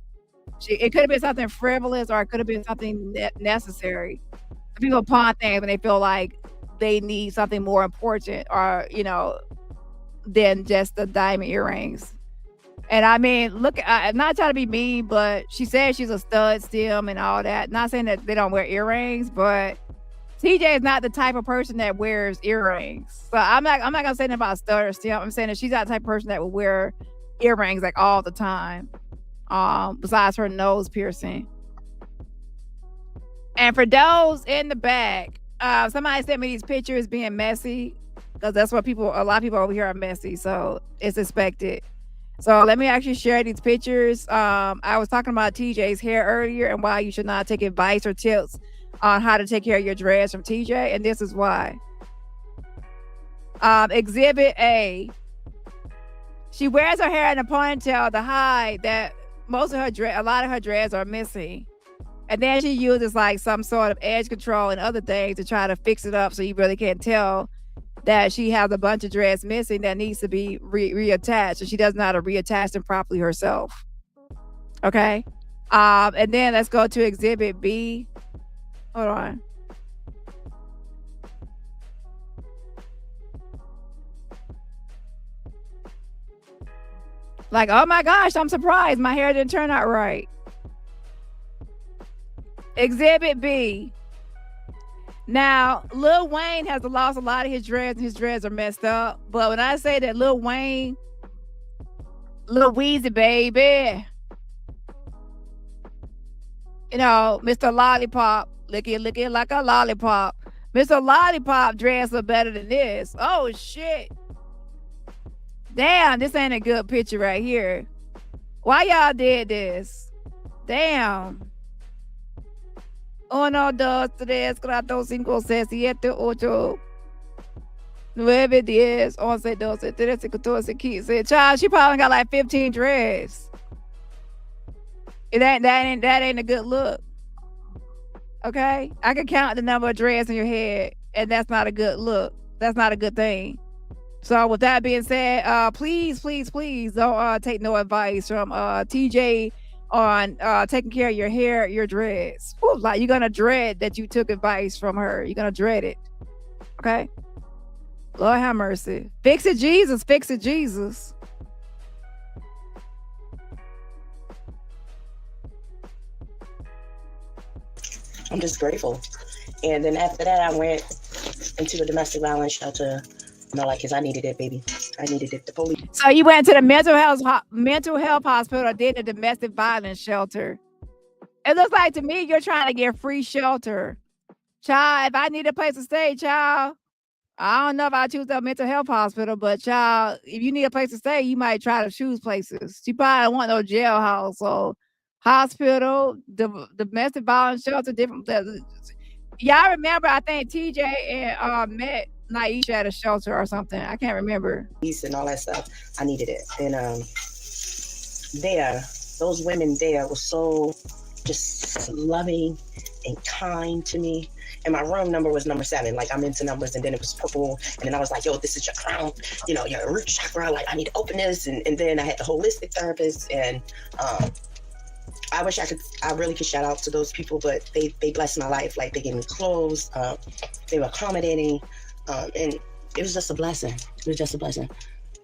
It could have been something frivolous or it could have been something necessary. People pawn things when they feel like they need something more important or than just the diamond earrings. And I mean, look, I'm not trying to be mean, but she said she's a stud still and all that. Not saying that they don't wear earrings, but TJ is not the type of person that wears earrings. So I'm not gonna say anything about stud or still. I'm saying that she's not the type of person that would wear earrings like all the time. Besides her nose piercing. And for those in the back, somebody sent me these pictures being messy because that's what a lot of people over here are messy. So it's expected. So let me actually share these pictures. I was talking about TJ's hair earlier and why you should not take advice or tips on how to take care of your dreads from TJ. And this is why. Exhibit A. She wears her hair in a ponytail to hide that a lot of her dreads are missing. And then she uses like some sort of edge control and other things to try to fix it up so you really can't tell that she has a bunch of dreads missing that needs to be reattached, and she doesn't know how to reattach them properly herself. Okay? And then let's go to Exhibit B. Hold on. Like, oh my gosh, I'm surprised my hair didn't turn out right. Exhibit B. Now, Lil Wayne has lost a lot of his dreads and his dreads are messed up. But when I say that Lil Wayne, Lil Weezy baby, Mr. Lollipop, licky like a lollipop. Mr. Lollipop dreads are better than this. Oh shit. Damn, this ain't a good picture right here. Why y'all did this? Damn. 1, 2, 3, 4, 5, 6, 7, 8, 9, 10, 11, 12, 13, 14, 15. Child, she probably got like 15 dreads. That ain't a good look. Okay? I can count the number of dreads in your head, and that's not a good look. That's not a good thing. So with that being said, please don't take no advice from TJ on taking care of your hair, your dreads. Whew, like you're gonna dread that you took advice from her. You're gonna dread it. Okay? Lord have mercy. Fix it, Jesus. Fix it, Jesus. I'm just grateful. And then after that, I went into a domestic violence shelter. Because I needed it, baby. I needed it. The police. So you went to the mental health hospital, did a domestic violence shelter. It looks like to me you're trying to get free shelter. Child, if I need a place to stay, child, I don't know if I choose the mental health hospital, but child, if you need a place to stay, you might try to choose places. You probably don't want no jailhouse. So hospital, the domestic violence shelter, different. Y'all remember, I think TJ and met Naisha at a shelter or something. I can't remember. And all that stuff. I needed it. And those women there were so just loving and kind to me. And my room number was number 7. Like, I'm into numbers, and then it was purple. And then I was like, yo, this is your crown, your root chakra. Like, I need to open this. And then I had the holistic therapist. And I wish I really could shout out to those people, but they blessed my life. Like, they gave me clothes. They were accommodating. And it was just a blessing. It was just a blessing.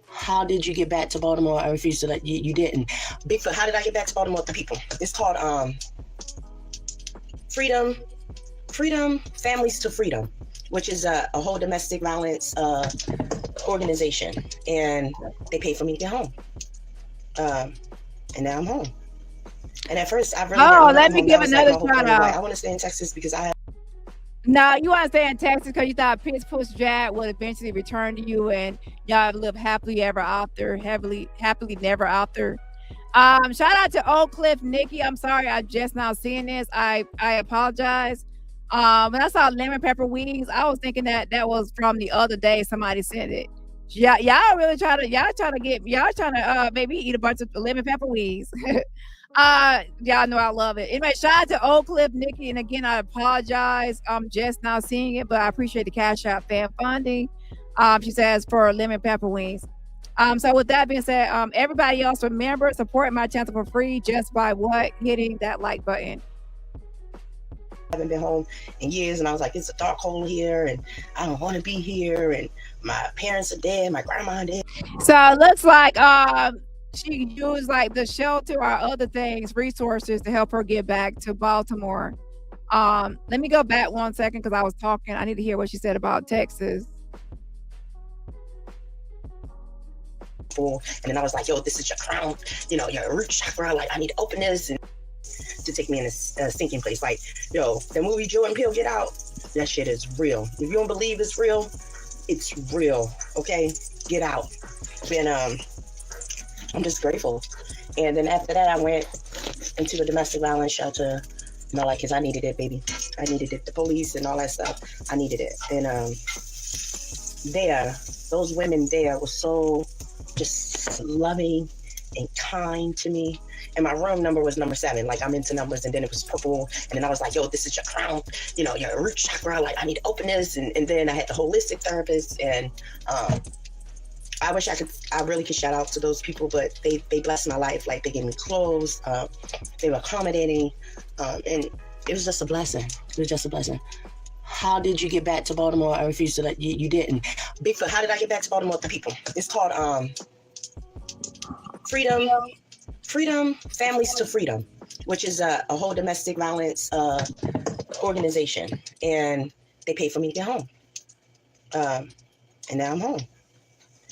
How did you get back to Baltimore? I refuse to let you didn't. Bigfoot, how did I get back to Baltimore with the people? It's called Freedom Families to Freedom, which is a whole domestic violence organization. And they paid for me to get home. And now I'm home. And at first, I really let me give another shout out. I want to stay in Texas because No, you want to stay in Texas because you thought Pitts Push Jag would eventually return to you and y'all live happily ever after, happily never after. Shout out to Oak Cliff Nikki. I'm sorry, I'm just now seeing this. I apologize. When I saw lemon pepper wings, I was thinking that was from the other day somebody sent it. Yeah, y'all really trying to maybe eat a bunch of lemon pepper wings. Y'all know I love it. Anyway, shout out to Oak Cliff Nikki, and again, I apologize. I'm just now seeing it, but I appreciate the Cash App fan funding. She says for lemon pepper wings. So with that being said, everybody else remember supporting my channel for free just by hitting that like button. I haven't been home in years, and I was like, it's a dark hole here, and I don't want to be here, and my parents are dead, my grandma dead. So it looks like she used like the shelter or other things, resources to help her get back to Baltimore. Let me go back 1 second because I was talking. I need to hear what she said about Texas. And then I was like, yo, this is your crown, you know, your root chakra, like I need to open this and to take me in a sinking place. Like, yo, the movie Jordan Peele, Get Out, that shit is real. If you don't believe it's real, it's real. Okay, get out. And I'm just grateful. And then after that, I went into a domestic violence shelter, you know, like, cause I needed it, baby. I needed it. The police and all that stuff, I needed it. And those women there were so just loving and kind to me. And my room number was number 7. Like, I'm into numbers, and then it was purple. And then I was like, yo, this is your crown, you know, your root chakra. Like, I need to open this. And then I had the holistic therapist. And I wish I really could shout out to those people, but they blessed my life. Like, they gave me clothes. They were accommodating. And it was just a blessing. It was just a blessing. How did you get back to Baltimore? I refuse to let you didn't. Bigfoot, how did I get back to Baltimore with the people? It's called Freedom Families to Freedom, which is a whole domestic violence organization, and they paid for me to get home. And now I'm home.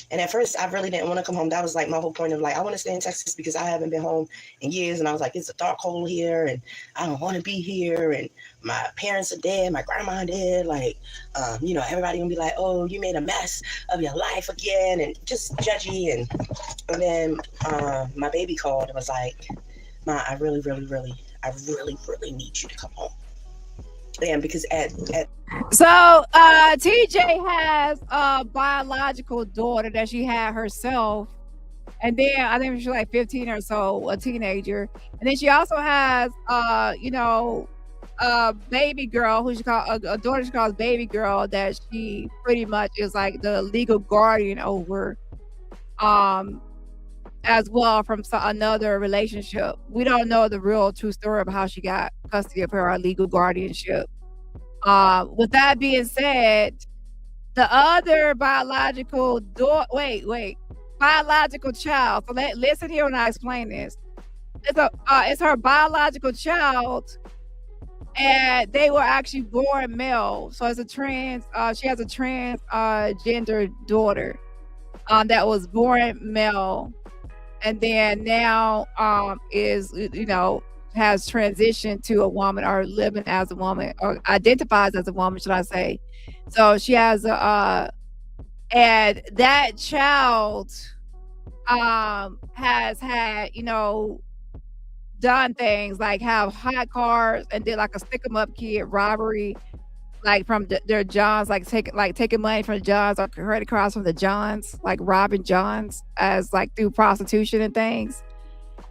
And at first, I really didn't want to come home. That was like my whole point of like, I want to stay in Texas because I haven't been home in years. And I was like, it's a dark hole here, and I don't want to be here. And my parents are dead, my grandma dead. Like, you know, everybody gonna be like, oh, you made a mess of your life again, and just judgy. And then my baby called and was like, Ma, I really need you to come home. And because so TJ has a biological daughter that she had herself, and then I think she's like 15 or so, a teenager, and then she also has you know, a baby girl who she called a daughter she calls baby girl, that she pretty much is like the legal guardian over as well from another relationship. We don't know the real true story of how she got custody of her legal guardianship. With that being said, the other biological biological child. So listen here when I explain this. It's her biological child, and they were actually born male. So it's a trans. She has a transgender daughter that was born male, and then now is, you know, has transitioned to a woman, or living as a woman, or identifies as a woman, should I say. So she has and that child has had, you know, done things like have hot cars and did like a stick 'em up kid robbery, like from their Johns, like taking money from the Johns or credit cards from the Johns, like robbing Johns as like through prostitution and things.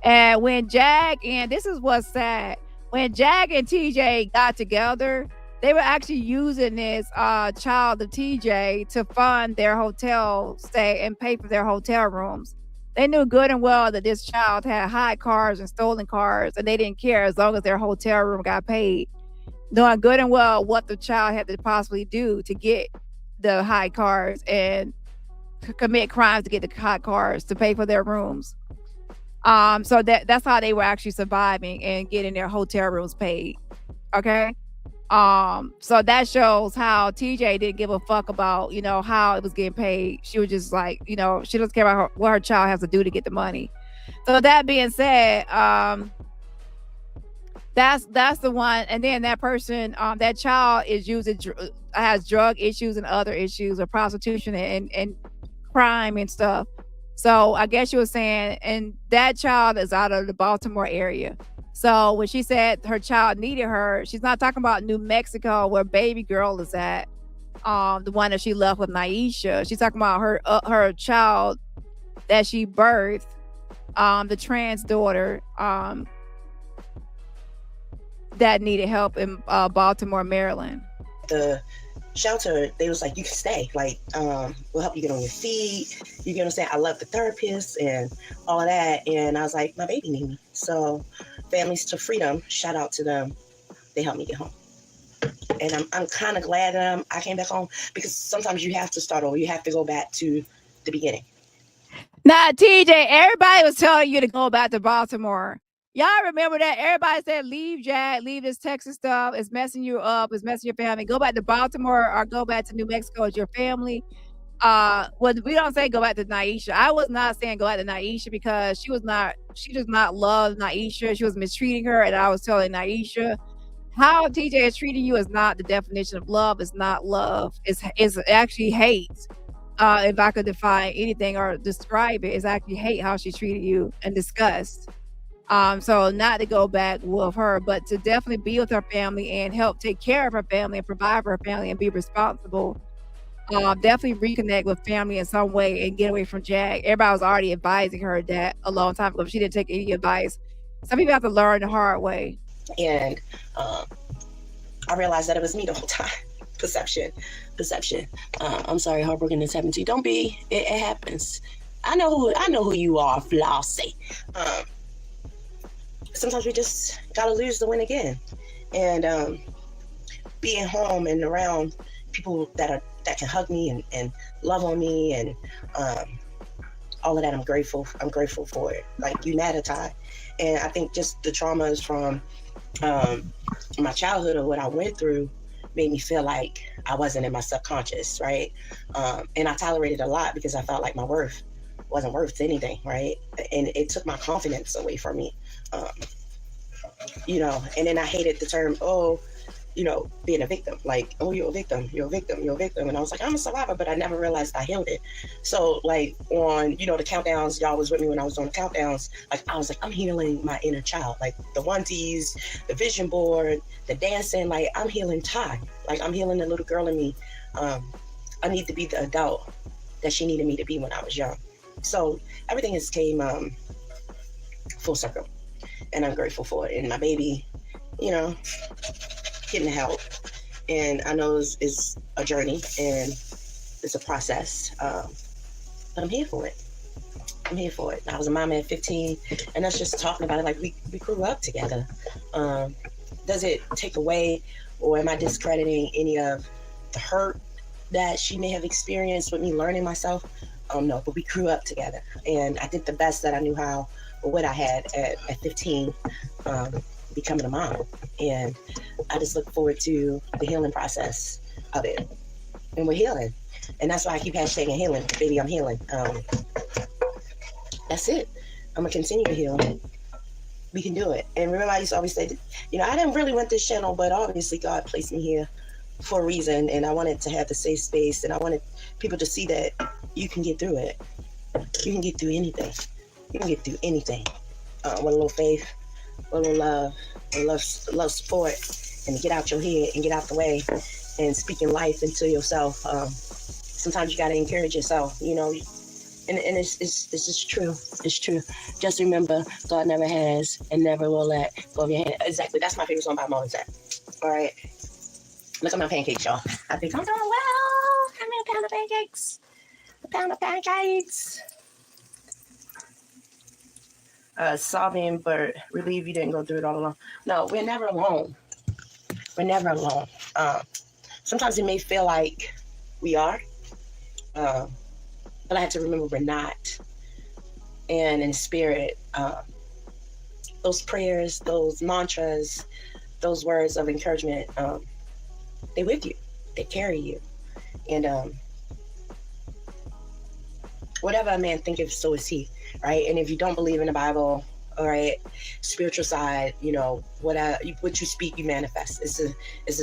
And when this is what's sad, when Jag and TJ got together, they were actually using this child of TJ to fund their hotel stay and pay for their hotel rooms. They knew good and well that this child had high cars and stolen cars, and they didn't care as long as their hotel room got paid, knowing good and well what the child had to possibly do to get the high cars and commit crimes to get the high cars to pay for their rooms. So that's how they were actually surviving and getting their hotel rooms paid. Okay. So that shows how TJ didn't give a fuck about, you know, how it was getting paid. She was just like, you know, she doesn't care about what her child has to do to get the money. So that being said, that's the one. And then that person, that child is has drug issues and other issues of prostitution and crime and stuff. So I guess she was saying, and that child is out of the Baltimore area. So when she said her child needed her, she's not talking about New Mexico where baby girl is at. the one that she left with Naisha. She's talking about her child that she birthed, the trans daughter that needed help in Baltimore, Maryland. The shelter, they was like, you can stay. Like, we'll help you get on your feet. You get what I'm saying? I love the therapist and all of that. And I was like, my baby need me. So Families to Freedom, shout out to them. They helped me get home. And I'm kind of glad that I came back home, because sometimes you have to start over. You have to go back to the beginning. Nah, TJ, everybody was telling you to go back to Baltimore. Y'all remember that? Everybody said, leave Jag, leave this Texas stuff. It's messing you up. It's messing your family. Go back to Baltimore or go back to New Mexico with your family. Well, we don't say go back to Naisha. I was not saying go back to Naisha because she does not love Naisha. She was mistreating her. And I was telling Naisha, how TJ is treating you is not the definition of love. It's not love. It's actually hate. If I could define anything or describe it, it's actually hate how she treated you and disgust. So not to go back with her, but to definitely be with her family and help take care of her family and provide for her family and be responsible. Definitely reconnect with family in some way and get away from Jag. Everybody was already advising her that a long time ago, but she didn't take any advice. Some people have to learn the hard way. And I realized that it was me the whole time. Perception. I'm sorry, heartbroken is happening to you. Don't be. It happens. I know who you are, Flossie. Sometimes we just gotta lose to win again. And being home and around people that can hug me and love on me and all of that, I'm grateful for it. Like humanity. And I think just the traumas from my childhood or what I went through made me feel like I wasn't in my subconscious, right? And I tolerated a lot because I felt like my worth wasn't worth anything, right? And it took my confidence away from me. And then I hated the term, being a victim. Like, oh, you're a victim. And I was like, I'm a survivor, but I never realized I healed it. So like on, the countdowns, y'all was with me when I was on the countdowns, like I was like, I'm healing my inner child. Like the onesies, the vision board, the dancing, like I'm healing Ty. Like I'm healing the little girl in me. I need to be the adult that she needed me to be when I was young. So everything has came full circle. And I'm grateful for it. And my baby, getting help. And I know it's a journey and it's a process. But I'm here for it. I was a mama at 15, and that's just talking about it. Like we grew up together. Does it take away, or am I discrediting any of the hurt that she may have experienced with me learning myself? No, but we grew up together, and I did the best that I knew how, or what I had at 15, becoming a mom. And I just look forward to the healing process of it. And we're healing. And that's why I keep hashtagging healing. Baby, I'm healing. That's it. I'm going to continue to heal. We can do it. And remember, I used to always say, I didn't really want this channel, but obviously God placed me here for a reason. And I wanted to have the safe space. And I wanted people to see that you can get through it. You can get through anything. You can get through anything. With a little faith, with a little love support, and to get out your head and get out the way and speaking life into yourself. Sometimes you got to encourage yourself, and it's just true. It's true. Just remember, God never has and never will let go of your hand. Exactly. That's my favorite song by Mozart. All right. Look at my pancakes, y'all. I think I'm doing well. Give me a pound of pancakes. Sobbing, but relieve you didn't go through it all alone. No, we're never alone. Sometimes it may feel like we are, but I have to remember we're not. And in spirit, those prayers, those mantras, those words of encouragement, they're with you. They carry you. And whatever a man thinketh, so is he. Right? And if you don't believe in the Bible, all right, spiritual side, what you speak, you manifest. It's the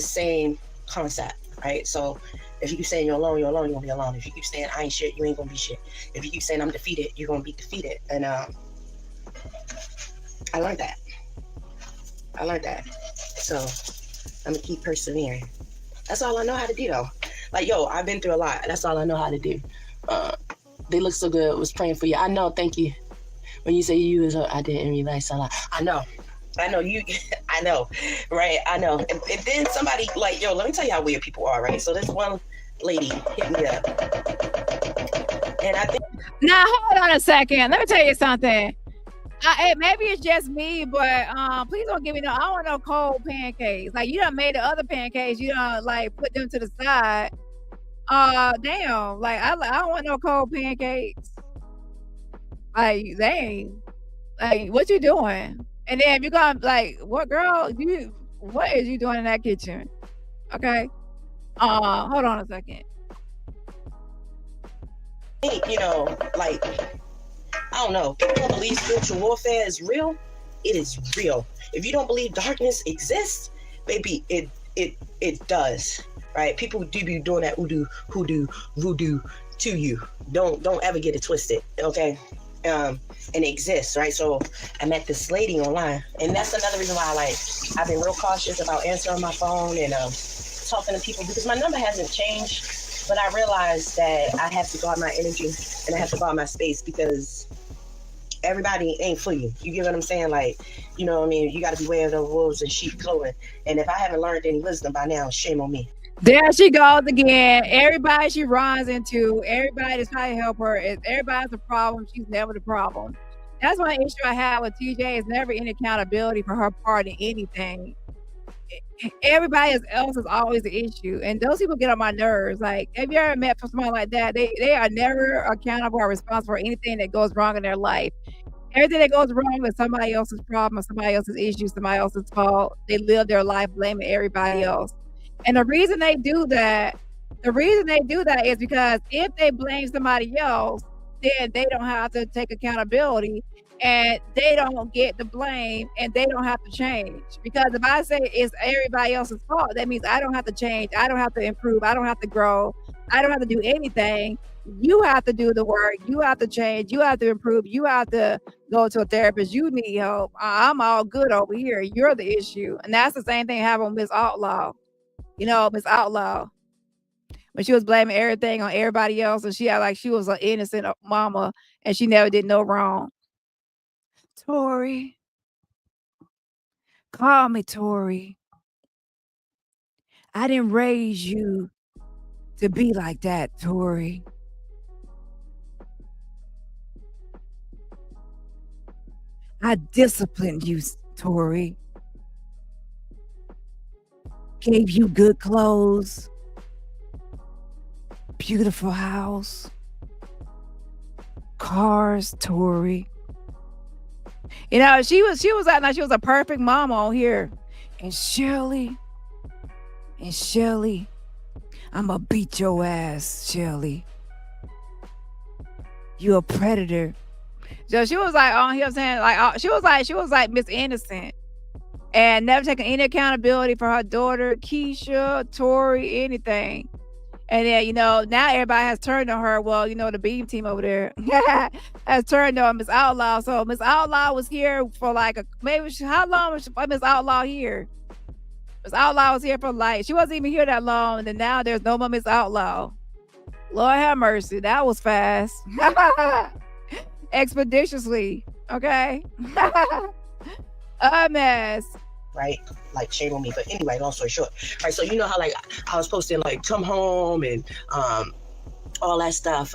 same concept, right? So if you keep saying you're alone, you're gonna be alone. If you keep saying I ain't shit, you ain't gonna be shit. If you keep saying I'm defeated, you're gonna be defeated. And I learned that. So I'm gonna keep persevering. That's all I know how to do, though. Like, yo, I've been through a lot. That's all I know how to do. They look so good. Was praying for you. I know. Thank you. When you say you was, I didn't realize a lot. I know you. I know, right? I know. And then somebody like, yo, let me tell you how weird people are, right? So this one lady hit me up, and I think. Now hold on a second. Let me tell you something. Maybe it's just me, but please don't give me no. I don't want no cold pancakes. Like you done made the other pancakes. You done like put them to the side. Damn. Like I don't want no cold pancakes. Like dang. Like what you doing? And then you gonna like what girl? What is you doing in that kitchen? Okay. Hold on a second. You know, like. I don't know. People don't believe spiritual warfare is real. It is real. If you don't believe darkness exists, baby, it does. Right? People do be doing that voodoo to you. Don't ever get it twisted. Okay? And it exists, right? So I met this lady online, and that's another reason why I've been real cautious about answering my phone and talking to people because my number hasn't changed. But I realized that I have to guard my energy and I have to guard my space because everybody ain't for you. You get what I'm saying? Like, you know what I mean? You got to beware of the wolves in sheep clothing. And if I haven't learned any wisdom by now, shame on me. There she goes again. Everybody she runs into, everybody that's trying to help her, is everybody's a problem. She's never the problem. That's one issue I have with TJ is never any accountability for her part in anything. Everybody else is always the issue, and those people get on my nerves. Like, have you ever met somebody like that? They are never accountable or responsible for anything that goes wrong in their life. Everything that goes wrong is somebody else's problem, or somebody else's issue, somebody else's fault. They live their life blaming everybody else, and the reason they do that is because if they blame somebody else, then they don't have to take accountability. And they don't get the blame and they don't have to change. Because if I say it's everybody else's fault, that means I don't have to change. I don't have to improve. I don't have to grow. I don't have to do anything. You have to do the work. You have to change. You have to improve. You have to go to a therapist. You need help. I'm all good over here. You're the issue. And that's the same thing happened with Miss Outlaw. You know, Miss Outlaw. When she was blaming everything on everybody else and she had like she was an innocent mama and she never did no wrong. Tori. Call me Tori. I didn't raise you to be like that, Tori. I disciplined you, Tori. Gave you good clothes, beautiful house, cars, Tori. You know, she was acting like she was a perfect mama on here. And Shirley, I'ma beat your ass, Shirley. You a predator. So she was like on here saying like she was like Miss Innocent and never taking any accountability for her daughter, Keisha, Tori, anything. And then, you know, now everybody has turned on her. Well, you know, the Beam team over there has turned on Miss Outlaw. So Miss Outlaw was here for like how long was Miss Outlaw here? Miss Outlaw was here for like, she wasn't even here that long. And then now there's no more Miss Outlaw. Lord have mercy. That was fast. Expeditiously. Okay. A mess. Right? Like shame on me. But anyway, long story short. Right. So you know how like I was posting like come home and all that stuff.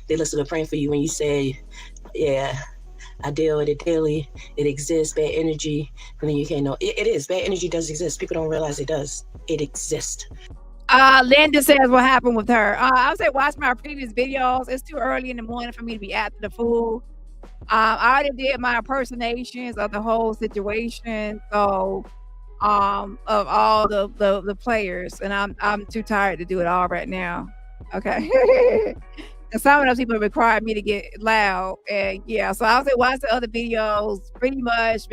They listen to praying for you when you say, yeah, I deal with it daily. It exists, bad energy. And then you can't know. It is. Bad energy does exist. People don't realize it does. It exists. Linda says what happened with her. I would say watch my previous videos. It's too early in the morning for me to be after the fool. I already did my impersonations of the whole situation, so of all the players, and I'm too tired to do it all right now. Okay. And some of those people required me to get loud, and yeah, so I would say watch the other videos. Pretty much,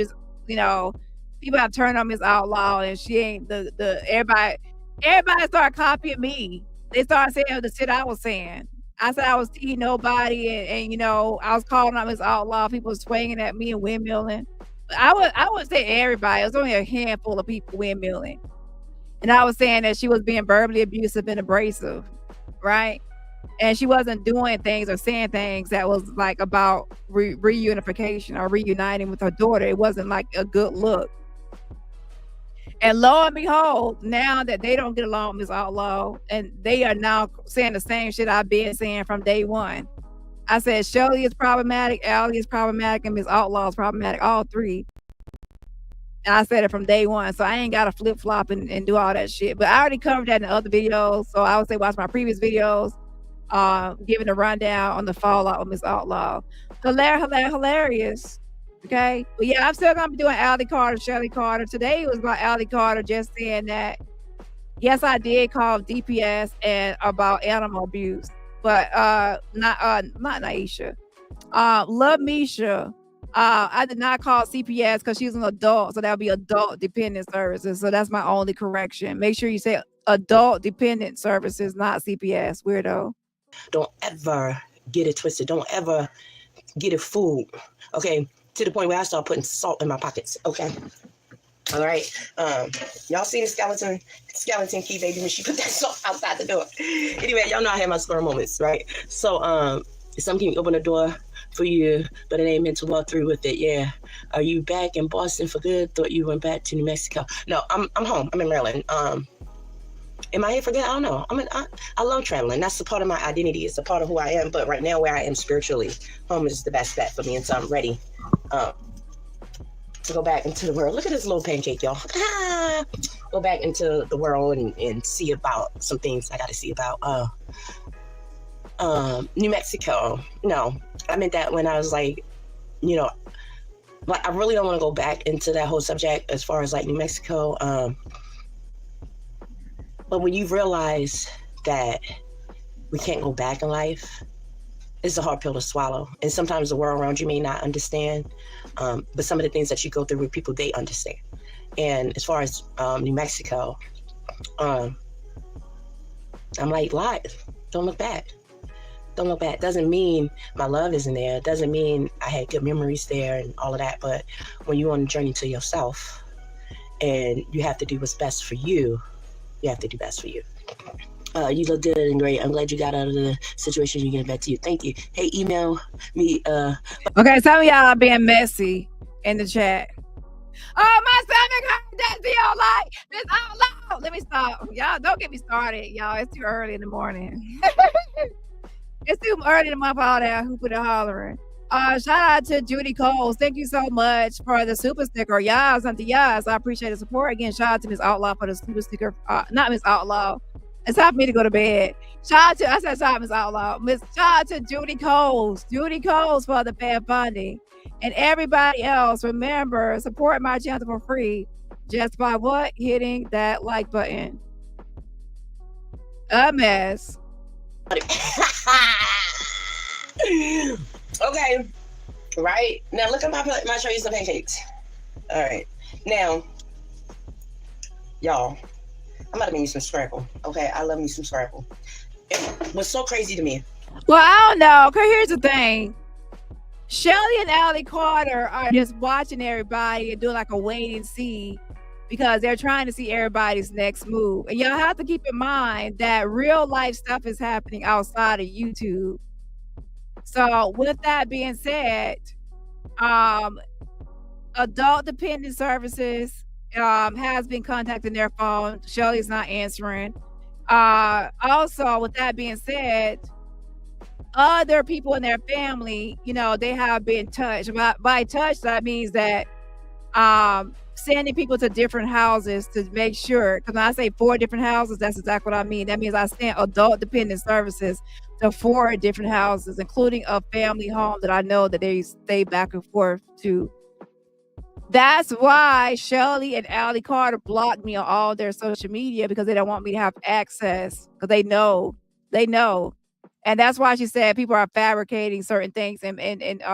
you know, people have turned on Miss Outlaw, and she ain't everybody started copying me. They started saying the shit I was saying. I said I was teasing nobody, and you know, I was calling out Miss Outlaw. People swinging at me and windmilling. I would say everybody. It was only a handful of people windmilling. And I was saying that she was being verbally abusive and abrasive, right? And she wasn't doing things or saying things that was like about reunification or reuniting with her daughter. It wasn't like a good look. And lo and behold, now that they don't get along with Miss Outlaw, and they are now saying the same shit I've been saying from day one. I said Shirley is problematic, Allie is problematic, and Miss Outlaw is problematic, all three. And I said it from day one, so I ain't got to flip flop and do all that shit. But I already covered that in the other videos, so I would say watch my previous videos, giving a rundown on the fallout with Miss Outlaw. Hilarious. Okay, but yeah, I'm still gonna be doing Allie Carter, Shirley Carter. Today was about Allie Carter, just saying that yes, I did call DPS and about animal abuse, but not Naisha. Love Mesha. I did not call CPS because she's an adult, so that would be adult dependent services. So that's my only correction. Make sure you say adult dependent services, not CPS. Weirdo. Don't ever get it twisted. Don't ever get it fooled. Okay, to the point where I start putting salt in my pockets. Okay. All right. Y'all seen the skeleton key, baby, when she put that salt outside the door. Anyway, y'all know I had my squirrel moments, right? So some can open the door for you, but it ain't meant to walk through with it. Yeah. Are you back in Boston for good? Thought you went back to New Mexico. No, I'm home. I'm in Maryland. Am I here for good? I don't know. I love traveling. That's a part of my identity. It's a part of who I am. But right now, where I am spiritually, home is the best bet for me. And so I'm ready to go back into the world. Look at this little pancake, y'all. Go back into the world and see about some things I got to see about. New Mexico. No, I meant that when I was like, like I really don't want to go back into that whole subject as far as like New Mexico. But when you realize that we can't go back in life, it's a hard pill to swallow. And sometimes the world around you may not understand, but some of the things that you go through with people, they understand. And as far as New Mexico, I'm like, live. Don't look back. Don't look back. Doesn't mean my love isn't there. Doesn't mean I had good memories there and all of that. But when you're on a journey to yourself and you have to do what's best for you, you have to do best for you. You look good and great. I'm glad you got out of the situation. You get back to you. Thank you. Hey, email me. Okay, some of y'all are being messy in the chat. Oh, my stomach hurt. That's the all like. It's all loud. Let me stop. Y'all, don't get me started, y'all. It's too early in the morning. It's too early in the month for all that hooping and hollering. Shout out to Judy Coles. Thank you so much for the super sticker. Yas, Auntie Yas. I appreciate the support. Again, shout out to Miss Outlaw for the super sticker. Not Miss Outlaw. It's time for me to go to bed. Shout out to Miss Outlaw. Shout out to Judy Coles. Judy Coles for the fan funding. And everybody else, remember, support my channel for free. Just by what? Hitting that like button. A mess. Okay, right now look at my plate. Might show you some pancakes. All right, now, y'all, I'm about to make me some scramble. Okay, I love me some scramble. It was so crazy to me. Well, I don't know. Cause here's the thing: Shelly and Allie Carter are just watching everybody and doing like a wait and see, because they're trying to see everybody's next move. And y'all have to keep in mind that real life stuff is happening outside of YouTube. So with that being said, adult dependent services has been contacting their phone. Shelly's not answering. Also, with that being said, other people in their family, they have been touched. By touch, that means that sending people to different houses to make sure, because when I say 4 different houses, that's exactly what I mean. That means I sent adult dependent services to 4 different houses, including a family home that I know that they stay back and forth to. That's why Shelly and Allie Carter blocked me on all their social media, because they don't want me to have access, because they know. And that's why she said people are fabricating certain things and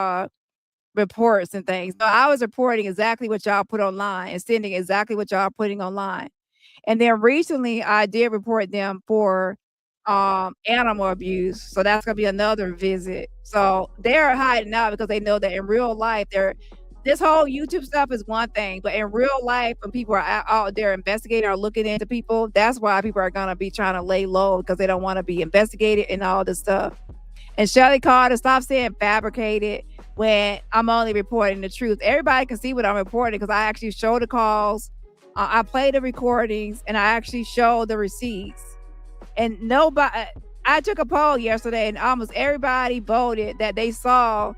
reports and things. So I was reporting exactly what y'all put online and sending exactly what y'all putting online. And then recently I did report them for animal abuse. So that's gonna be another visit. So they're hiding out because they know that in real life this whole YouTube stuff is one thing, but in real life, when people are out there investigating or looking into people, that's why people are gonna be trying to lay low because they don't want to be investigated and all this stuff. And Shelly Carter, stop saying fabricated when I'm only reporting the truth. Everybody can see what I'm reporting because I actually show the calls, I play the recordings, and I actually show the receipts. And nobody, I took a poll yesterday, and almost everybody voted that they saw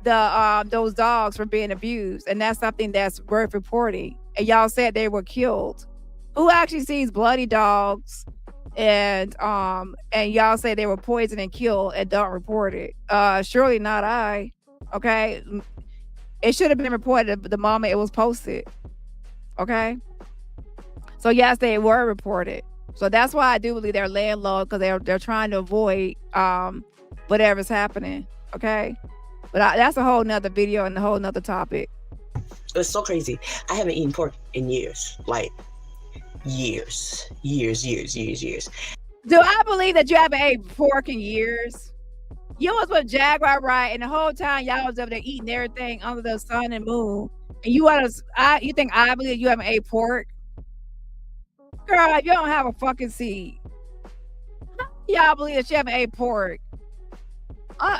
those dogs were being abused, and that's something that's worth reporting. And y'all said they were killed. Who actually sees bloody dogs? And y'all say they were poisoned and killed and don't report it. Surely not I. Okay, it should have been reported the moment it was posted. Okay, so yes, they were reported. So that's why I do believe they're laying low, because they're trying to avoid whatever's happening. Okay, but that's a whole nother video and a whole nother topic. It's so crazy. I haven't eaten pork in years, like years. Do I believe that you haven't ate pork in years? You was with Jaguar, right? And the whole time y'all was over there eating everything under the sun and moon. And you think I believe you haven't ate pork? Girl, if you don't have a fucking seed, y'all believe that you haven't ate pork.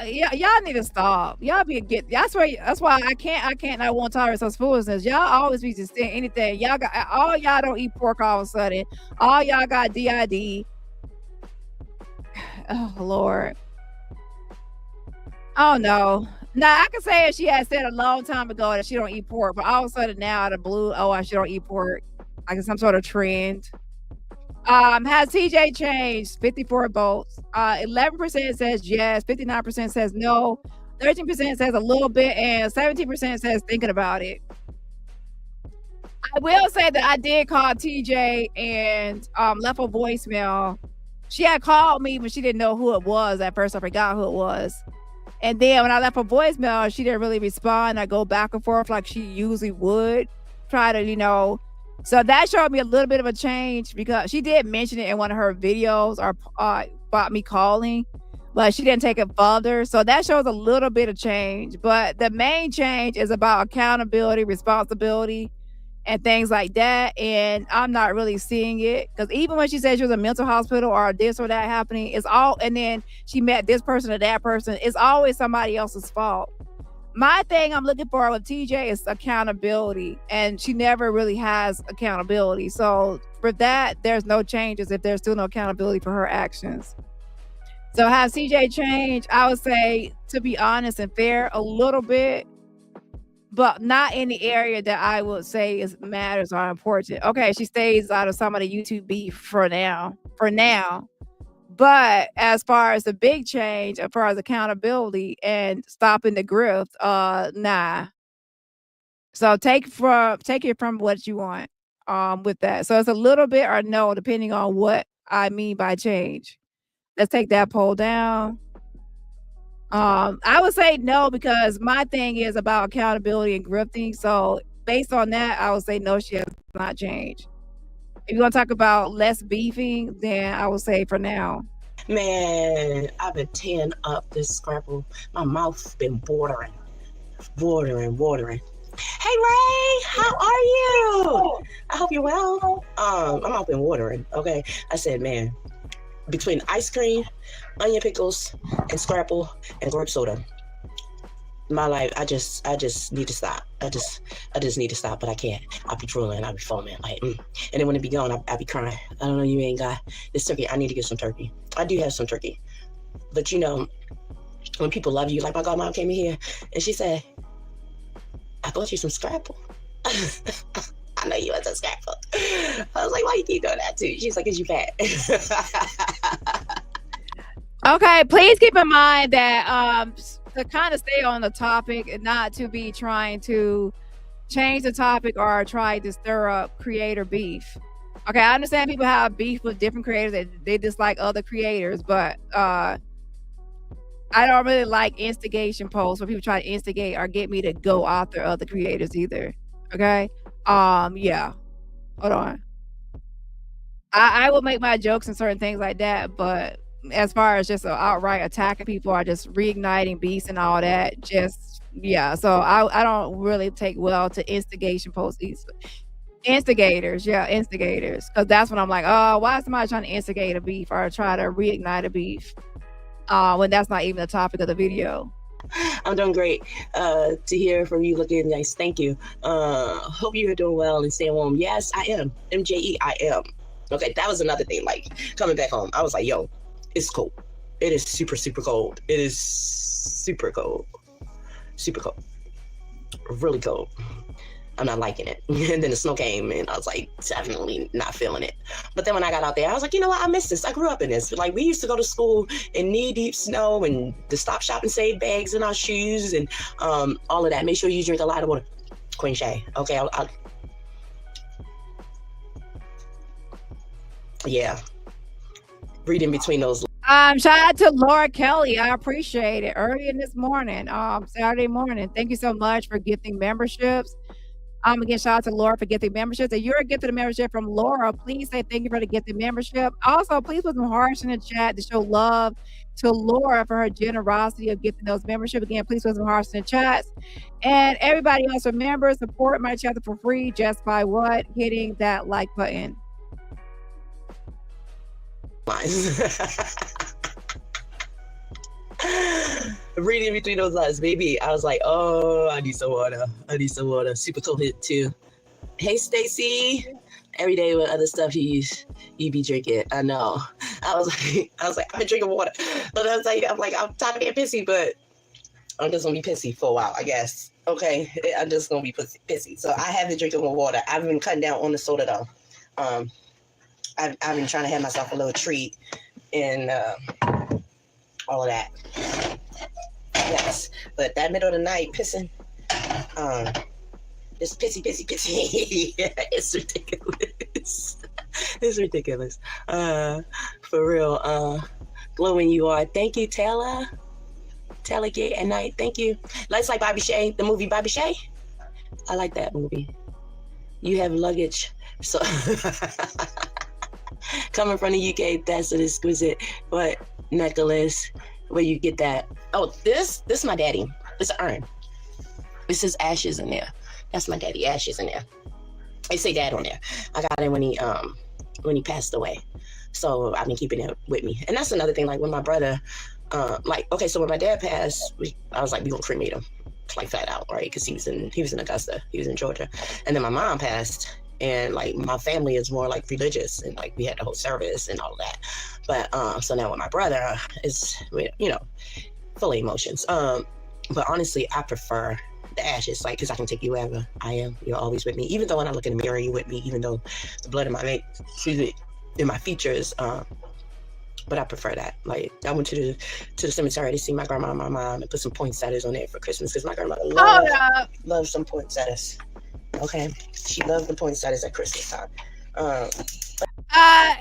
Yeah, y'all need to stop. Y'all that's why I won't tolerate such foolishness. Y'all always be just saying anything. Y'all don't eat pork all of a sudden. All y'all got DID. Oh Lord. Oh no. Now I can say if she had said a long time ago that she don't eat pork, but all of a sudden now out of blue, she don't eat pork. Like some sort of trend. Has TJ changed? 54 votes. 11% says yes, 59% says no, 13% says a little bit, and 17% says thinking about it. I will say that I did call TJ and left a voicemail. She had called me, but she didn't know who it was. At first, I forgot who it was. And then when I left a voicemail, she didn't really respond. I go back and forth like she usually would. Try to, so that showed me a little bit of a change, because she did mention it in one of her videos or about me calling, but she didn't take it further. So that shows a little bit of change. But the main change is about accountability, responsibility, and things like that. And I'm not really seeing it, because even when she said she was in a mental hospital or this or that happening, and then she met this person or that person, it's always somebody else's fault. My thing I'm looking for with TJ is accountability, and she never really has accountability. So for that, there's no changes if there's still no accountability for her actions. So has TJ changed? I would say, to be honest and fair, a little bit, but not in the area that I would say matters or important. Okay, she stays out of some of the YouTube beef for now. But as far as the big change, as far as accountability and stopping the grift, nah. So take it from what you want with that. So it's a little bit or no, depending on what I mean by change. Let's take that poll down. I would say no, because my thing is about accountability and grifting. So based on that, I would say no, she has not changed. If you want to talk about less beefing, then I would say for now. Man, I've been tearing up this Scrapple. My mouth's been watering. Hey Ray, how are you? I hope you're well. My mouth been watering. Okay, I said, man, between ice cream, onion pickles, and Scrapple and grape soda, my life, I just need to stop. I just need to stop, but I can't. I'll be drooling, I'll be foaming, and then when it be gone, I'll be crying. I don't know, you ain't got this turkey. I need to get some turkey. I do have some turkey, but when people love you, like my godmom came in here and she said, I bought you some Scrapple. I know you want some Scrapple. I was like, why you keep doing that too? She's like, 'cause you fat. Okay, please keep in mind that to kind of stay on the topic and not to be trying to change the topic or try to stir up creator beef. Okay, I understand people have beef with different creators that they dislike other creators, but I don't really like instigation posts where people try to instigate or get me to go after other creators either. Okay, yeah, hold on. I will make my jokes and certain things like that, but as far as just outright attacking people or just reigniting beasts and all that, just Yeah, so I don't really take well to instigation posts. Instigators, yeah, instigators, because that's when I'm like, oh, why is somebody trying to instigate a beef or try to reignite a beef when that's not even the topic of the video. I'm doing great. To hear from you looking nice. Thank you. Hope you're doing well and staying warm. Yes, I am. MJE, I am. Okay, that was another thing. Like coming back home, I was like, yo, it's cold. It is super, super cold. It is super cold. Super cold. Really cold. I'm not liking it. And then the snow came and I was like, definitely not feeling it. But then when I got out there, I was like, you know what? I miss this. I grew up in this. Like we used to go to school in knee-deep snow and to Stop Shop and save bags in our shoes and all of that. Make sure you drink a lot of water. Queen Shay. Okay, I'll yeah. Read in between those. Shout out to Laura Kelly. I appreciate it. Early in this morning, Saturday morning. Thank you so much for gifting memberships. Again, shout out to Laura for gifting memberships. If you're gifted a membership from Laura, please say thank you for the gifted membership. Also, please put some hearts in the chat to show love to Laura for her generosity of gifting those membership. Again, please put some hearts in the chats. And everybody else, remember, support my channel for free just by what? Hitting that like button. Reading between those lines, baby. I was like, oh, I need some water. I need some water. Super cold hit too. Hey, Stacy. Every day with other stuff you be drinking. I know. I was like, I've been drinking water. But I was like, I'm tired of being pissy, but I'm just gonna be pissy for a while, I guess. Okay, I'm just gonna be pissy. So I have been drinking more water. I've been cutting down on the soda though. I've been trying to have myself a little treat and all of that. Yes, but that middle of the night pissing, just pissy. It's ridiculous. It's ridiculous. For real. Glowing you are. Thank you, Taylor. Taylor Gate at Night. Thank you. Let's like Bobby Shay, the movie Bobby Shay. I like that movie. You have luggage, so coming from the UK, that's an exquisite necklace. Where you get that? Oh, this is my daddy. It's an urn. This is ashes in there. That's my daddy. Ashes in there. They say dad on there. I got it when he passed away. So I've been keeping it with me. And that's another thing. Like when my brother, so when my dad passed, I was like, we gonna cremate him, like flat out, right? Because he was in Augusta. He was in Georgia. And then my mom passed. And like my family is more like religious and like we had the whole service and all of that. But so now with my brother is, you know, full of emotions. But honestly, I prefer the ashes, like, because I can take you wherever I am. You're always with me. Even though when I look in the mirror, you're with me. Even though the blood in my in my features. But I prefer that. Like I went to the cemetery to see my grandma and my mom and put some poinsettias on there for Christmas because my grandmother loves some poinsettias. Okay, she loves the poinsettias at Christmas time. I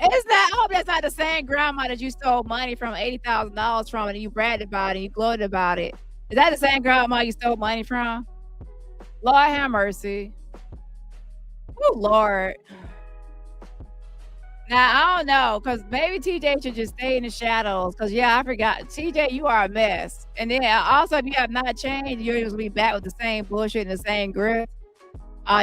hope that's not the same grandma that you stole money from, $80,000 from, and you bragged about it and you gloated about it. Is that the same grandma you stole money from? Lord have mercy. Oh Lord. Now I don't know, because maybe TJ should just stay in the shadows. Because I forgot, TJ, you are a mess. And then also, if you have not changed, you're just gonna be back with the same bullshit and the same grip.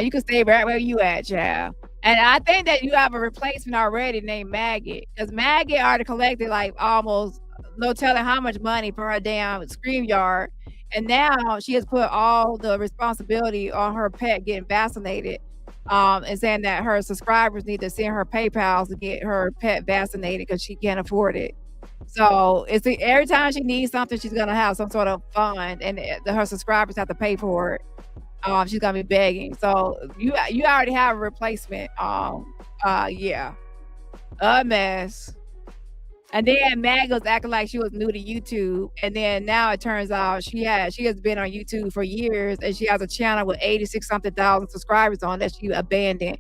You can stay right where you at, child. And I think that you have a replacement already named Maggot. Because Maggot already collected like almost no telling how much money for her damn StreamYard. And now she has put all the responsibility on her pet getting vaccinated. And saying that her subscribers need to send her PayPal to get her pet vaccinated because she can't afford it. So it's every time she needs something, she's gonna have some sort of fund, and her subscribers have to pay for it. She's gonna be begging. So you already have a replacement. A mess. And then Mag was acting like she was new to YouTube, and then now it turns out she has been on YouTube for years, and she has a channel with 86-something thousand subscribers on that she abandoned,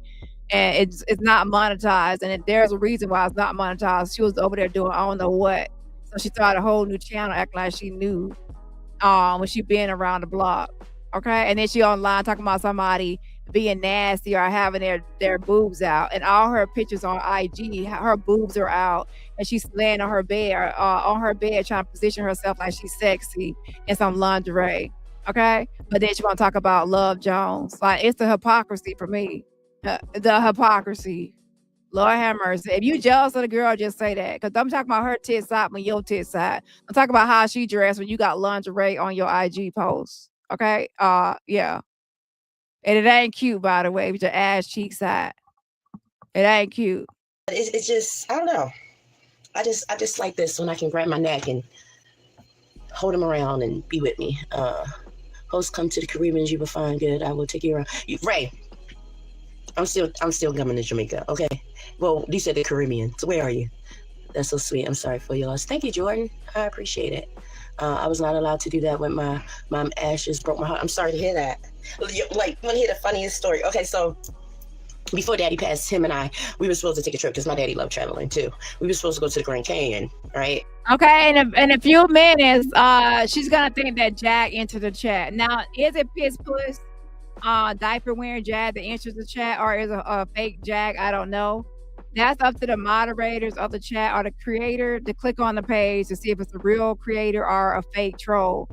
and it's not monetized. And there's a reason why it's not monetized. She was over there doing I don't know what, so she started a whole new channel acting like she knew when she been around the block. Okay, and then she online talking about somebody being nasty or having their boobs out, and all her pictures on IG, her boobs are out, and she's laying on her bed trying to position herself like she's sexy in some lingerie. Okay, but then she want to talk about Love Jones. Like, it's the hypocrisy for me. The hypocrisy. Lord have mercy. If you jealous of the girl, just say that. Because I'm talking about her tits out when your tits out. I'm talking about how she dressed when you got lingerie on your IG post. Okay? Yeah. And it ain't cute, by the way, with your ass cheeks out. It ain't cute. It's just, I don't know. I just like this when I can grab my neck and hold him around and be with me. Host, come to the Caribbean, you will find good. I will take you around. Ray, I'm still coming to Jamaica. Okay. Well, you said the Caribbean. So where are you? That's so sweet. I'm sorry for your loss. Thank you, Jordan. I appreciate it. I was not allowed to do that when my mom ashes broke my heart. I'm sorry to hear that. Like, want to hear the funniest story? Okay, so before Daddy passed, him and I, we were supposed to take a trip because my daddy loved traveling too. We were supposed to go to the Grand Canyon, right? Okay, in a few minutes, she's gonna think that Jag entered the chat. Now, is it Piss Puss, diaper wearing Jag that enters the chat, or is it a fake Jag? I don't know. That's up to the moderators of the chat or the creator to click on the page to see if it's a real creator or a fake troll.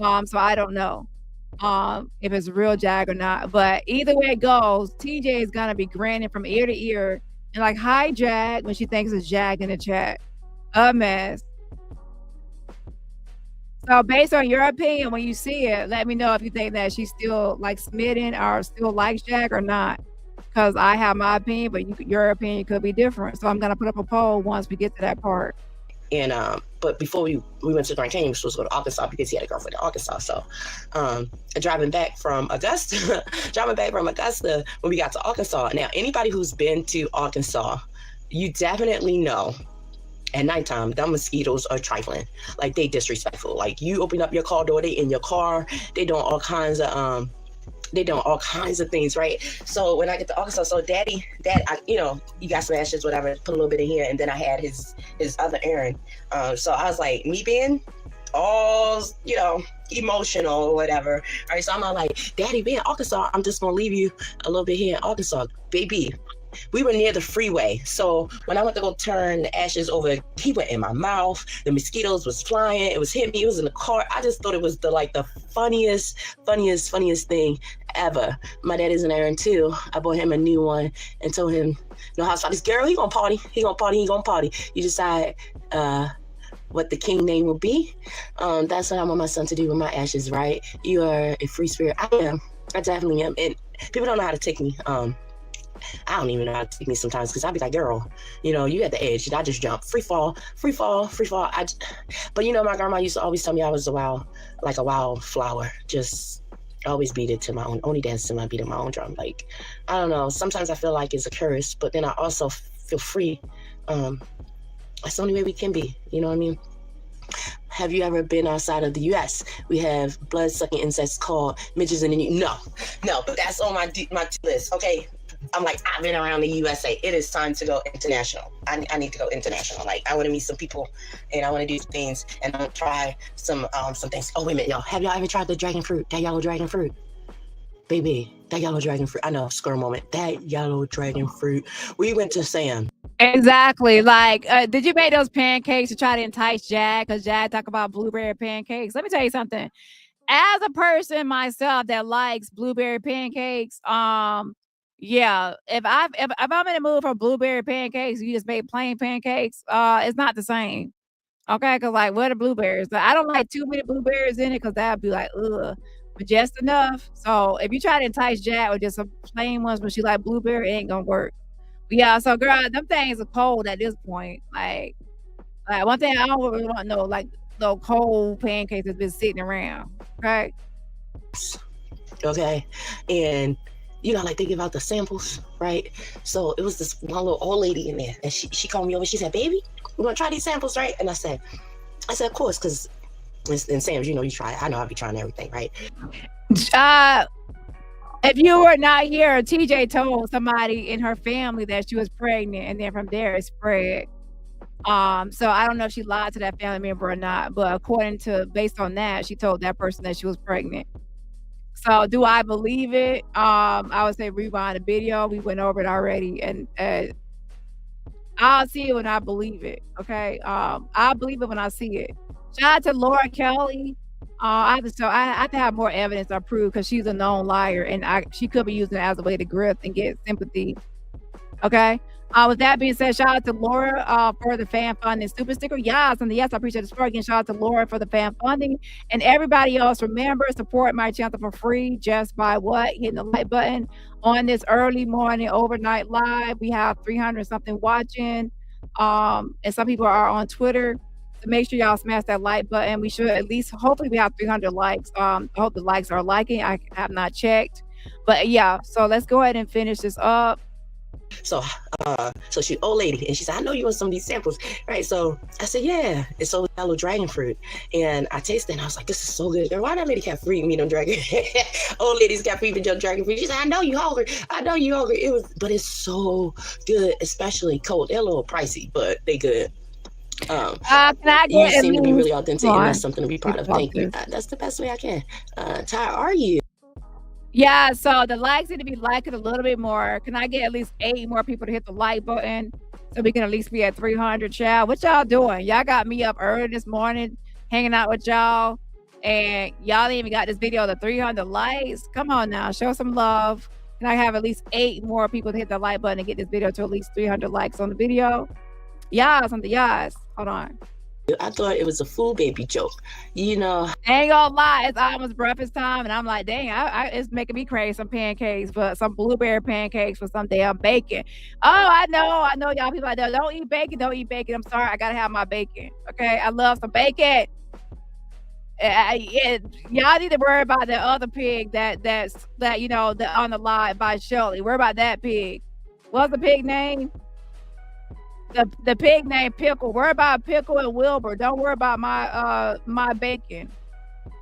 So I don't know if it's a real Jag or not. But either way it goes, TJ is gonna be grinning from ear to ear and like, "Hi, Jag," when she thinks it's Jag in the chat. A mess. So based on your opinion, when you see it, let me know if you think that she's still like smitten or still likes Jag or not. Because I have my opinion, but your opinion could be different. So I'm gonna put up a poll once we get to that part. And but before we went to the Grand Canyon, we were supposed to go to Arkansas because he had a girlfriend in Arkansas. So driving back from Augusta, when we got to Arkansas. Now, anybody who's been to Arkansas, you definitely know at nighttime, the mosquitoes are trifling. Like, they disrespectful. Like, you open up your car door, they in your car, they doing all kinds of things, right? So when I get to Arkansas, so Dad, you got some ashes, whatever, put a little bit in here, and then I had his other errand. So I was like, me being all, emotional or whatever. All right, so I'm all like, Daddy, be in Arkansas, I'm just gonna leave you a little bit here in Arkansas, baby. We were near the freeway, so when I went to go turn the ashes over, he went in my mouth. The mosquitoes was flying. It was hitting me. It was in the car. I just thought it was the funniest thing ever. My dad is an errand too. I bought him a new one and told him, "No house for this girl. He gonna party. He gonna party. You decide what the king name will be. That's what I want my son to do with my ashes, right? You are a free spirit. I am. I definitely am. And people don't know how to take me. I don't even know how to take me sometimes because I'd be like, girl, you at the edge. I just jump. Free fall. But my grandma used to always tell me I was a wild flower. Just always beat it to my own, only dance to my beat of my own drum. Like, I don't know. Sometimes I feel like it's a curse, but then I also feel free. That's the only way we can be. You know what I mean? Have you ever been outside of the U.S.? We have blood-sucking insects called midges in the No, but that's on my list. Okay. I'm like, I've been around the USA. It is time to go international. I need to go international. Like, I want to meet some people, and I want to do things, and I want to try some things. Oh, wait a minute, y'all. Have y'all ever tried the dragon fruit? That yellow dragon fruit? Baby, that yellow dragon fruit. I know, squirrel moment. That yellow dragon fruit. We went to Sam. Exactly. Like, did you make those pancakes to try to entice Jag? Because Jag talk about blueberry pancakes. Let me tell you something. As a person myself that likes blueberry pancakes, yeah, if I'm in the mood for blueberry pancakes, you just make plain pancakes, it's not the same. Okay, because like, what are blueberries? I don't like too many blueberries in it because that'd be like, ugh, but just enough. So if you try to entice Jack with just some plain ones when she like blueberry, it ain't gonna work. But yeah, so girl, them things are cold at this point. Like one thing I don't really want to know, like the cold pancakes that's been sitting around. Okay. Okay, and like they give out the samples, right? So it was this one little old lady in there, and she called me over. She said, "Baby, we're gonna try these samples, right?" And I said, "Of course, because in Sam's, you try. I know I'll be trying everything, right?" If you were not here, TJ told somebody in her family that she was pregnant, and then from there it spread. So I don't know if she lied to that family member or not, but based on that, she told that person that she was pregnant. So do I believe it? I would say rewind the video. We went over it already, and I'll see it when I believe it. Okay. I'll believe it when I see it. Shout out to Laura Kelly. I have to have more evidence or proof because she's a known liar, and she could be using it as a way to grift and get sympathy. Okay. With that being said, shout out to Laura for the fan funding super sticker. Yes, and yes, I appreciate the support. Again, shout out to Laura for the fan funding. And everybody else, remember, support my channel for free just by what? Hitting the like button on this early morning overnight live. We have 300 something watching. And some people are on Twitter. So make sure y'all smash that like button. We should at least, hopefully we have 300 likes. I hope the likes are liking. I have not checked. But yeah, so let's go ahead and finish this up. So she old lady, and she said, I know you want some of these samples, right? So I said, yeah, it's so yellow dragon fruit, and I tasted it, and I was like, this is so good. Girl, why that lady can't feed me no dragon? Old ladies got feed me dragon fruit. She said, I know you hungry. But it's so good, especially cold. They're a little pricey, but they good. Can I You get seem to be really at least authentic, and that's something to be proud of. Thank you. That's the best way I can. Ty, are you? Yeah, so the likes need to be liking a little bit more. Can I get at least 8 more people to hit the like button so we can at least be at 300, child? What y'all doing? Y'all got me up early this morning hanging out with y'all, and y'all even got this video to 300 likes. Come on now, show some love. Can I have at least 8 more people to hit the like button and get this video to at least 300 likes on the video? Yes, on the yes. Hold on. I thought it was a fool baby joke. You know, Ain't gonna lie, it's almost breakfast time, and I'm like, dang, it's making me crave some pancakes, but some blueberry pancakes for some damn bacon. Oh, I know, y'all people out there, don't eat bacon. I'm sorry, I gotta have my bacon. Okay, I love some bacon. Y'all need to worry about the other pig that you know that on the live by Shirley. Worry about that pig. What's the pig name? The pig named Pickle. Worry about Pickle and Wilbur. Don't worry about my bacon.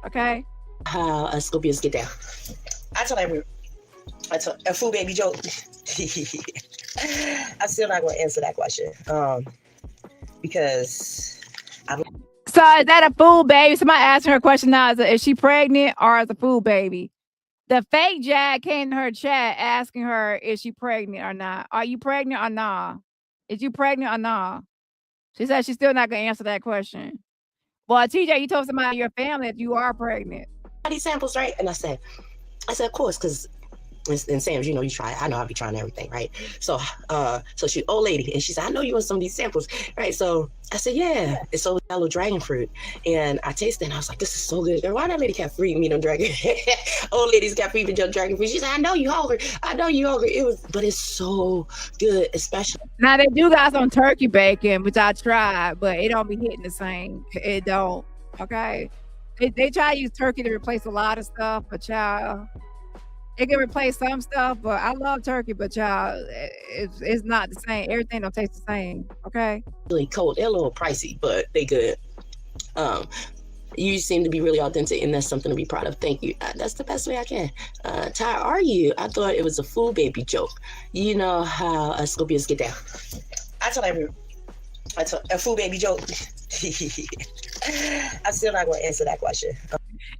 Okay? How Scorpions get down. I told a fool baby joke. I'm still not going to answer that question. Because So is that a fool baby? Somebody asked her a question now. Is she pregnant or is a fool baby? The fake Jag came to her chat asking her, is she pregnant or not? Are you pregnant or not? Is you pregnant or not? She said she's still not going to answer that question. Well, TJ, you told somebody in your family that you are pregnant. these samples, right? And I said, of course, because and Sam's, you know, you try. I know I'll be trying everything, right? So she old lady, and she said, I know you want some of these samples, right? So I said, yeah, it's so yellow dragon fruit, and I tasted it, and I was like, this is so good. Girl, why that lady can't feed me no dragon? Old ladies got feed me dragon fruit. She said, I know you hungry. But it's so good, especially. Now they do got some turkey bacon, which I tried, but it don't be hitting the same. It don't. Okay, they try to use turkey to replace a lot of stuff, but child. It can replace some stuff, but I love turkey, but y'all, it's not the same. Everything don't taste the same, okay? Really cold. They're a little pricey, but they good. You seem to be really authentic, and that's something to be proud of. Thank you. That's the best way I can. Ty, are you? I thought it was a fool baby joke. You know how Scorpions get down. I told a fool baby joke. I'm still not going to answer that question.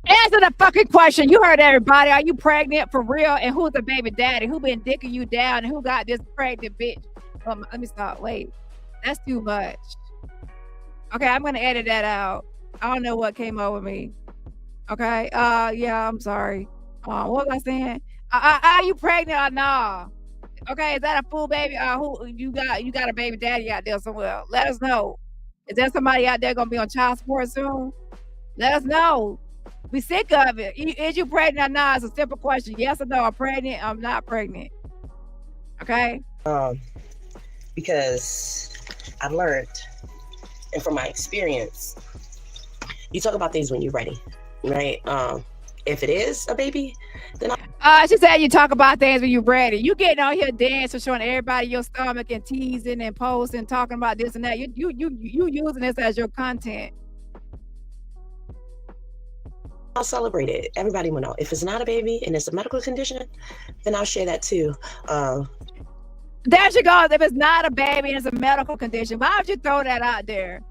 Answer the fucking question. You heard everybody. Are you pregnant for real? And who's the baby daddy? Who been dicking you down? And who got this pregnant bitch? Let me stop. Wait. That's too much. Okay, I'm going to edit that out. I don't know what came over me. Okay. Yeah, I'm sorry. What was I saying? Are you pregnant or nah? Okay, is that a fool baby? Who you got a baby daddy out there somewhere? Let us know. Is there somebody out there gonna be on child support soon? Let us know. We sick of it. Is you pregnant or not? It's a simple question. Yes or no? I'm pregnant. I'm not pregnant. Okay. Because I've learned, and from my experience, you talk about things when you're ready, right? If it is a baby, then she said you talk about things when you're ready. You getting out here dancing, showing everybody your stomach and teasing and posting, talking about this and that. You using this as your content. I'll celebrate it. Everybody will know. If it's not a baby and it's a medical condition, then I'll share that too. There she goes. If it's not a baby and it's a medical condition, why would you throw that out there?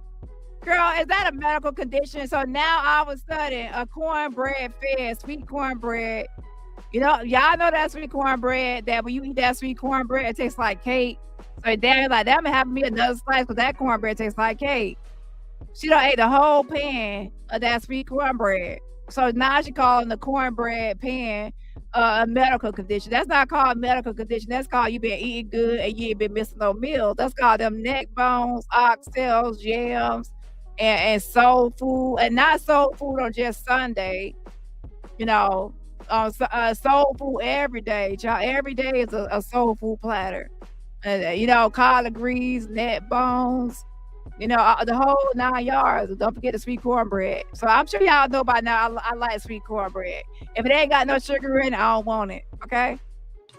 Girl, is that a medical condition? So now all of a sudden, a cornbread fed, sweet cornbread. You know, y'all know that sweet cornbread, that when you eat that sweet cornbread, it tastes like cake. So Daddy's like, that might have me another slice because that cornbread tastes like cake. She done ate the whole pan of that sweet cornbread. So now she calling the cornbread pan a medical condition. That's not called medical condition. That's called you been eating good and you ain't been missing no meals. That's called them neck bones, oxtails, yams, and soul food. And not soul food on just Sunday, you know, soul food every day, child. Every day is a soul food platter. And you know, collard greens, neck bones, you know, the whole 9 yards. Don't forget the sweet cornbread. So I'm sure y'all know by now I like sweet cornbread. If it ain't got no sugar in it, I don't want it. Okay.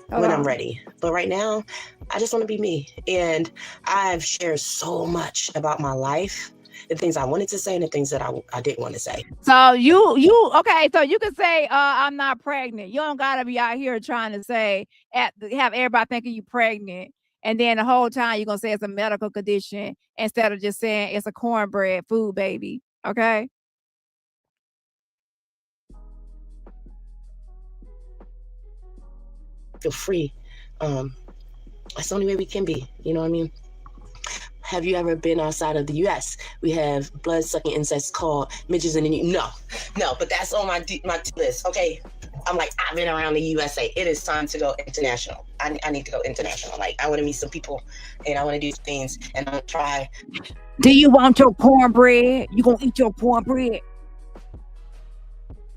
When I'm ready. But right now, I just want to be me. And I've shared so much about my life, the things I wanted to say and the things that I didn't want to say. So you okay, so you can say I'm not pregnant. You don't gotta be out here trying to say have everybody thinking you pregnant. And then the whole time you're gonna say it's a medical condition instead of just saying it's a cornbread food baby. Okay. Feel free. That's the only way we can be. You know what I mean? Have you ever been outside of the U.S.? We have blood-sucking insects called midges in the No, but that's on my list. Okay, I'm like, I've been around the USA. It is time to go international. I need to go international. Like, I want to meet some people, and I want to do things, and I'm gonna try. Do you want your cornbread? You gonna eat your cornbread?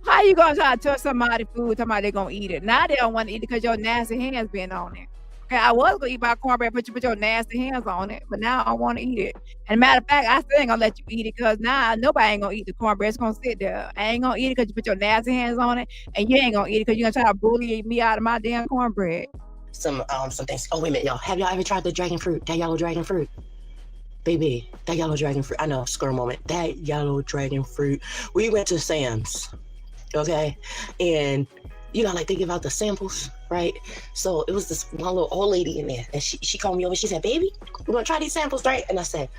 How you gonna try to touch somebody's food? Somebody they gonna eat it? Now they don't want to eat it because your nasty hands been on it. Okay, I was gonna eat my cornbread, but you put your nasty hands on it. But now I don't want to eat it. And matter of fact, I still ain't gonna let you eat it because now nobody ain't gonna eat the cornbread. It's gonna sit there. I ain't gonna eat it because you put your nasty hands on it, and you ain't gonna eat it because you're gonna try to bully me out of my damn cornbread. Some things. Oh wait a minute, y'all. Have y'all ever tried the dragon fruit? That yellow dragon fruit? Baby, that yellow dragon fruit. I know, squirrel moment. That yellow dragon fruit. We went to Sam's, okay? And you know, like they give out the samples, right? So it was this one little old lady in there, and she called me over. She said, "Baby, we're gonna try these samples, right?" And I said,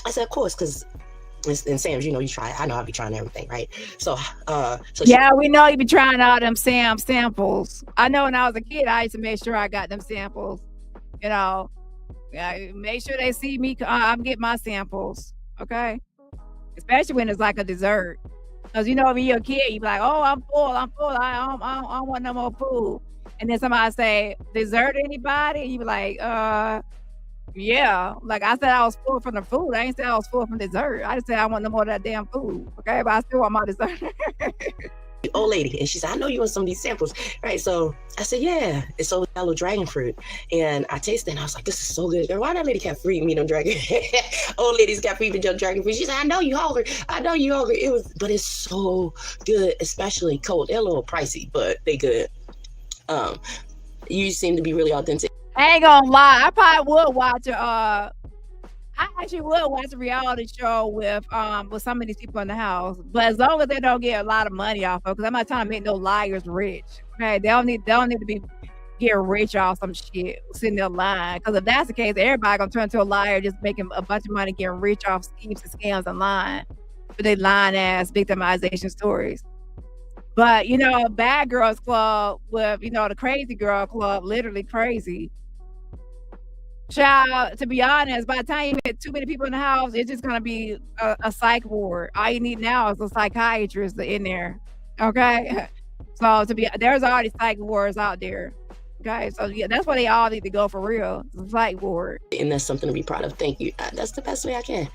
"Of course, because in Sam's, you know, you try. I know I'll be trying everything, right?" So, yeah, we know you be trying all them Sam's samples. I know when I was a kid, I used to make sure I got them samples. You know, make sure they see me. I'm getting my samples, okay? Especially when it's like a dessert. Because you know, when you're a kid, you be like, "Oh, I'm full. I don't want no more food." And then somebody say, "Dessert anybody?" And you be like, yeah. Like I said, I was full from the food. I ain't said I was full from dessert. I just said I want no more of that damn food. Okay, but I still want my dessert." Old lady, and she said, "I know you want some of these samples, right?" So I said, "Yeah." It's so yellow dragon fruit, and I tasted it, and I was like, "This is so good." Girl, why that lady kept feeding me them dragon? Old ladies kept feeding me dragon fruit. She said, "I know you hungry. I know you hungry." But it's so good, especially cold. They're a little pricey, but they good. You seem to be really authentic. I ain't gonna lie, I probably would watch I actually would watch a reality show with some of these people in the house, but as long as they don't get a lot of money off of, because I'm not trying to make no liars rich. Okay, they don't need to be getting rich off some shit sitting there lying. Because if that's the case, everybody gonna turn to a liar, just making a bunch of money, getting rich off schemes and scams and lying, but they lying ass victimization stories. But you know, Bad Girls Club with the Crazy Girl Club, literally crazy. Child, to be honest, by the time you get too many people in the house, it's just gonna be a psych ward. All you need now is a psychiatrist in there. Okay, so there's already psych wards out there. Okay, so yeah, that's why they all need to go for real. It's a psych ward. And that's something to be proud of. Thank you. That's the best way I can.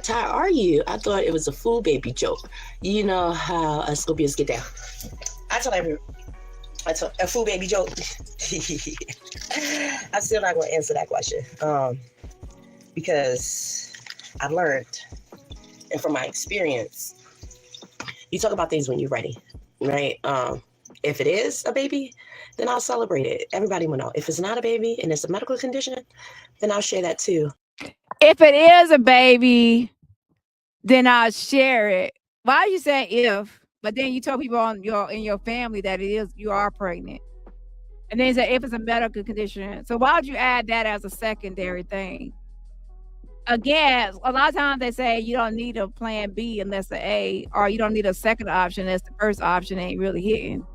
Ty, are you? I thought it was a food baby joke. You know how Scorpios get down. I told a food baby joke. I'm still not going to answer that question because I've learned, and from my experience, you talk about things when you're ready, right? If it is a baby, then I'll celebrate it. Everybody will know. If it's not a baby and it's a medical condition, then I'll share that too. If it is a baby, then I'll share it. Why are you saying if? But then you tell people in your family that you are pregnant. And then you say if it's a medical condition. So why would you add that as a secondary thing? Again, a lot of times they say you don't need a plan B unless the A, or you don't need a second option unless the first option ain't really hitting.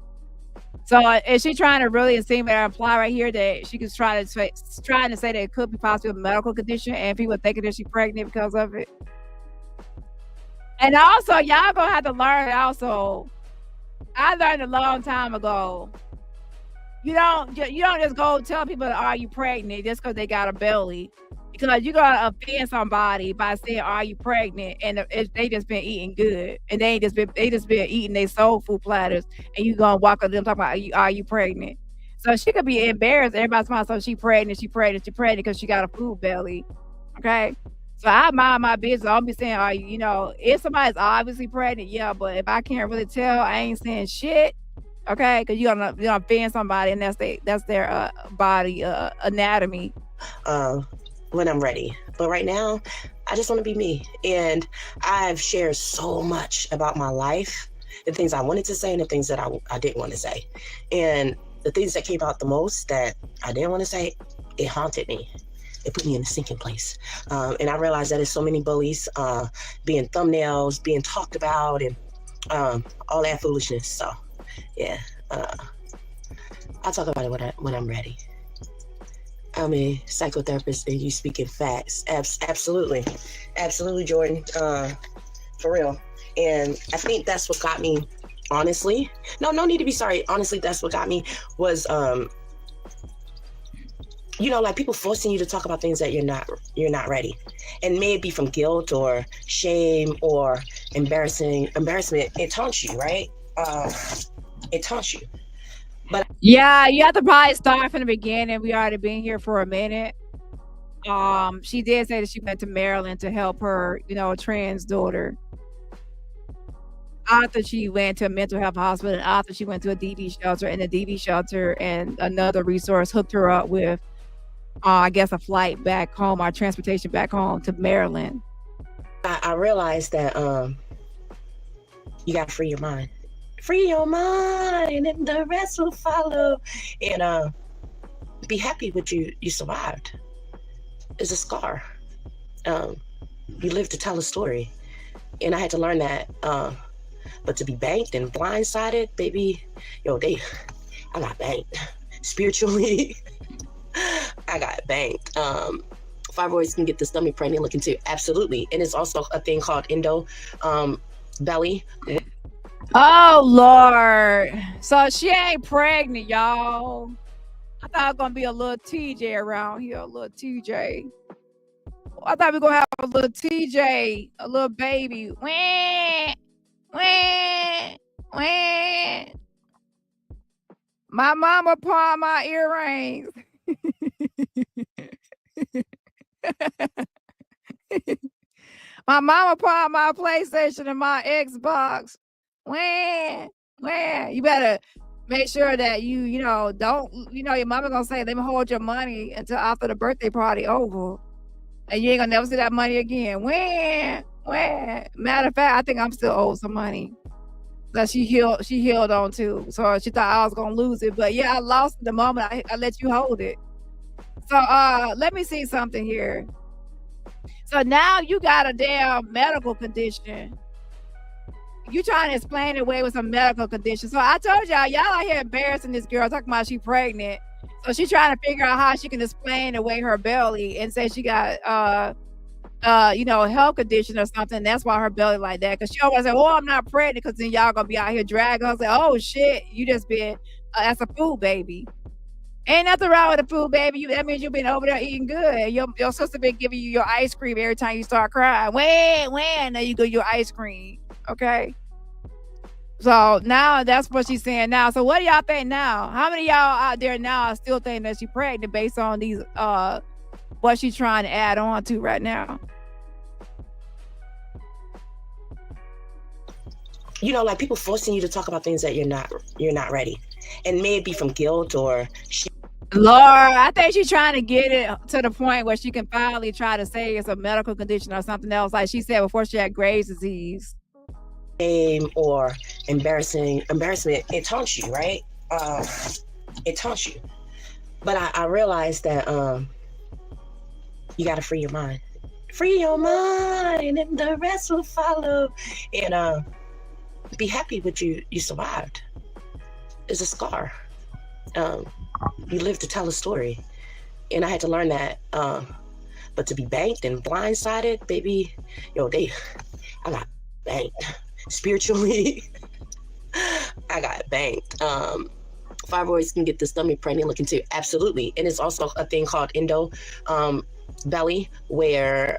So is she trying to really imply right here that she was trying to say that it could be possibly a medical condition and people thinking that she's pregnant because of it? And also, y'all gonna have to learn also I learned a long time ago. You don't just go tell people, "Are you pregnant?" just because they got a belly, because you gotta offend somebody by saying, "Are you pregnant?" and they just been eating good, and they just been eating their soul food platters, and you gonna walk up to them talking about, "Are you pregnant?" So she could be embarrassed. Everybody's talking, so she pregnant, because she got a food belly. Okay. So I mind my business. I'll be saying, "Are you?" If somebody's obviously pregnant, yeah, but if I can't really tell, I ain't saying shit. Okay, because you're gonna offend somebody, and that's their body anatomy. When I'm ready. But right now, I just want to be me. And I've shared so much about my life, the things I wanted to say and the things that I didn't want to say. And the things that came out the most that I didn't want to say, it haunted me. It put me in a sinking place. And I realized that there's so many bullies being thumbnails, being talked about, and all that foolishness. So, yeah, I'll talk about it when I'm ready. I'm a psychotherapist and you speak in facts. Absolutely. Absolutely, Jordan. For real. And I think that's what got me, honestly. No need to be sorry. Honestly, that's what got me was, like people forcing you to talk about things that you're not ready. And may it be from guilt or shame or embarrassment. It taunts you, right? It taunts you. But Yeah, you have to probably start from the beginning. We already been here for a minute. She did say that she went to Maryland to help her, trans daughter. After she went to a mental health hospital, and after she went to a DV shelter, and the DV shelter and another resource hooked her up with, I guess, a flight back home or transportation back home to Maryland. I realized that you got to free your mind. Free your mind and the rest will follow. And be happy with you survived. It's a scar. You live to tell a story. And I had to learn that. But to be banked and blindsided, baby, I got banked. Spiritually, I got banked. Fibroids can get the stomach pregnant looking too. Absolutely. And it's also a thing called endo belly. Oh, Lord. So she ain't pregnant, y'all. I thought it was going to be a little TJ around here, a little TJ. I thought we were going to have a little TJ, a little baby. Wah, wah, wah. My mama pawned my earrings. My mama pawned my PlayStation and my Xbox. Wah. You better make sure that you don't, your mama gonna say, let me hold your money until after the birthday party over. And you ain't gonna never see that money again. Wah. Matter of fact, I think I'm still owed some money that she held on to. So she thought I was gonna lose it. But yeah, I lost it the moment I let you hold it. So let me see something here. So now you got a damn medical condition. You trying to explain it away with some medical condition. So I told y'all out here embarrassing this girl, talking about she pregnant. So she's trying to figure out how she can explain away her belly and say she got a health condition or something. That's why her belly like that. Because she always say, "Oh, I'm not pregnant," because then y'all gonna be out here dragging her. Say, "Oh shit, you just been that's a food baby." Ain't nothing wrong with a food baby. That means you've been over there eating good. Your sister been giving you your ice cream every time you start crying. When? There you go, your ice cream. Okay. So now that's what she's saying now. So what do y'all think now? How many of y'all out there now are still thinking that she's pregnant based on these what she's trying to add on to right now? Like people forcing you to talk about things that you're not ready. And may it be from guilt or Lord, I think she's trying to get it to the point where she can finally try to say it's a medical condition or something else. Like she said before, she had Graves' disease. Shame or embarrassment. It taunts you, right? It taunts you. But I realized that you got to free your mind. Free your mind and the rest will follow. And be happy with you survived. It's a scar. You live to tell a story. And I had to learn that. But to be banked and blindsided, baby, I got banked. Spiritually, I got banked. Fibroids can get the stomach pregnant looking too. Absolutely. And it's also a thing called belly, where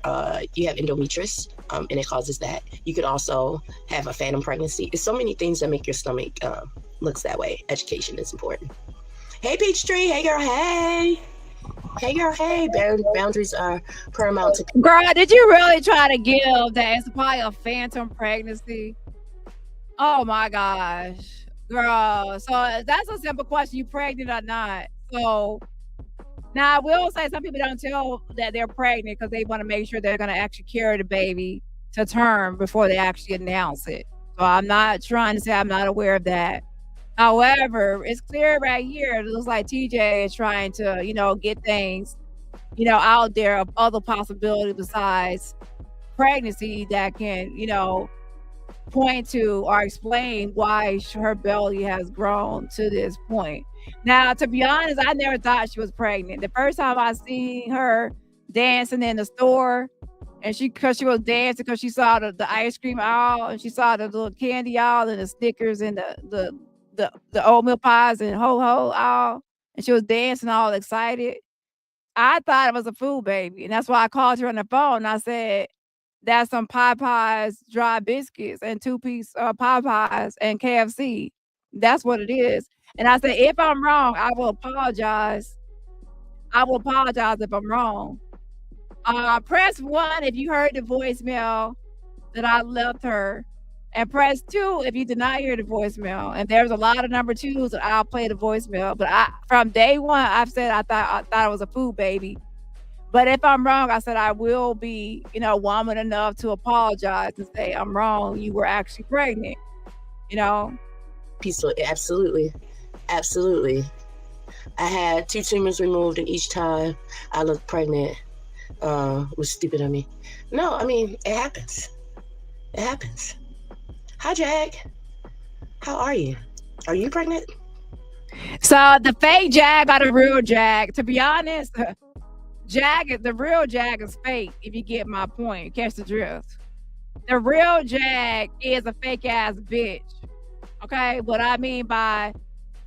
you have endometrius, and it causes that. You could also have a phantom pregnancy. It's so many things that make your stomach looks that way. Education is important. Hey, Peachtree. Hey, girl. Hey. Hey, girl. Hey. Boundaries are paramount to... Girl, did you really try to give that it's probably a phantom pregnancy? Oh, my gosh. Girl, so that's a simple question. You pregnant or not? So now I will say some people don't tell that they're pregnant because they want to make sure they're going to actually carry the baby to term before they actually announce it. So I'm not trying to say I'm not aware of that. However, it's clear right here. It looks like TJ is trying to, get things, out there of other possibilities besides pregnancy that can, point to or explain why her belly has grown to this point. Now, to be honest, I never thought she was pregnant. The first time I seen her dancing in the store, and because she was dancing because she saw the ice cream aisle, and she saw the little candy aisle and the Snickers and the oatmeal pies and ho-ho aisle, and she was dancing all excited. I thought it was a food baby, and that's why I called her on the phone, and I said, that's some Popeyes dry biscuits and 2-piece Popeyes and KFC. That's what it is. And I said, if I'm wrong, I will apologize. I will apologize if I'm wrong. Press 1 if you heard the voicemail that I left her. And press 2 if you did not hear the voicemail. And there's a lot of number 2s that I'll play the voicemail. But from day 1, I've said I thought it was a food baby. But if I'm wrong, I said I will be, woman enough to apologize and say, I'm wrong. You were actually pregnant, Peaceful. Absolutely. Absolutely. I had 2 tumors removed, and each time I looked pregnant. Was stupid of me. No, I mean, it happens. It happens. Hi, Jag. How are you? Are you pregnant? So the fake Jag or the real Jag? To be honest, the real Jag is fake, if you get my point. Catch the drift. The real Jag is a fake ass bitch. Okay? What I mean by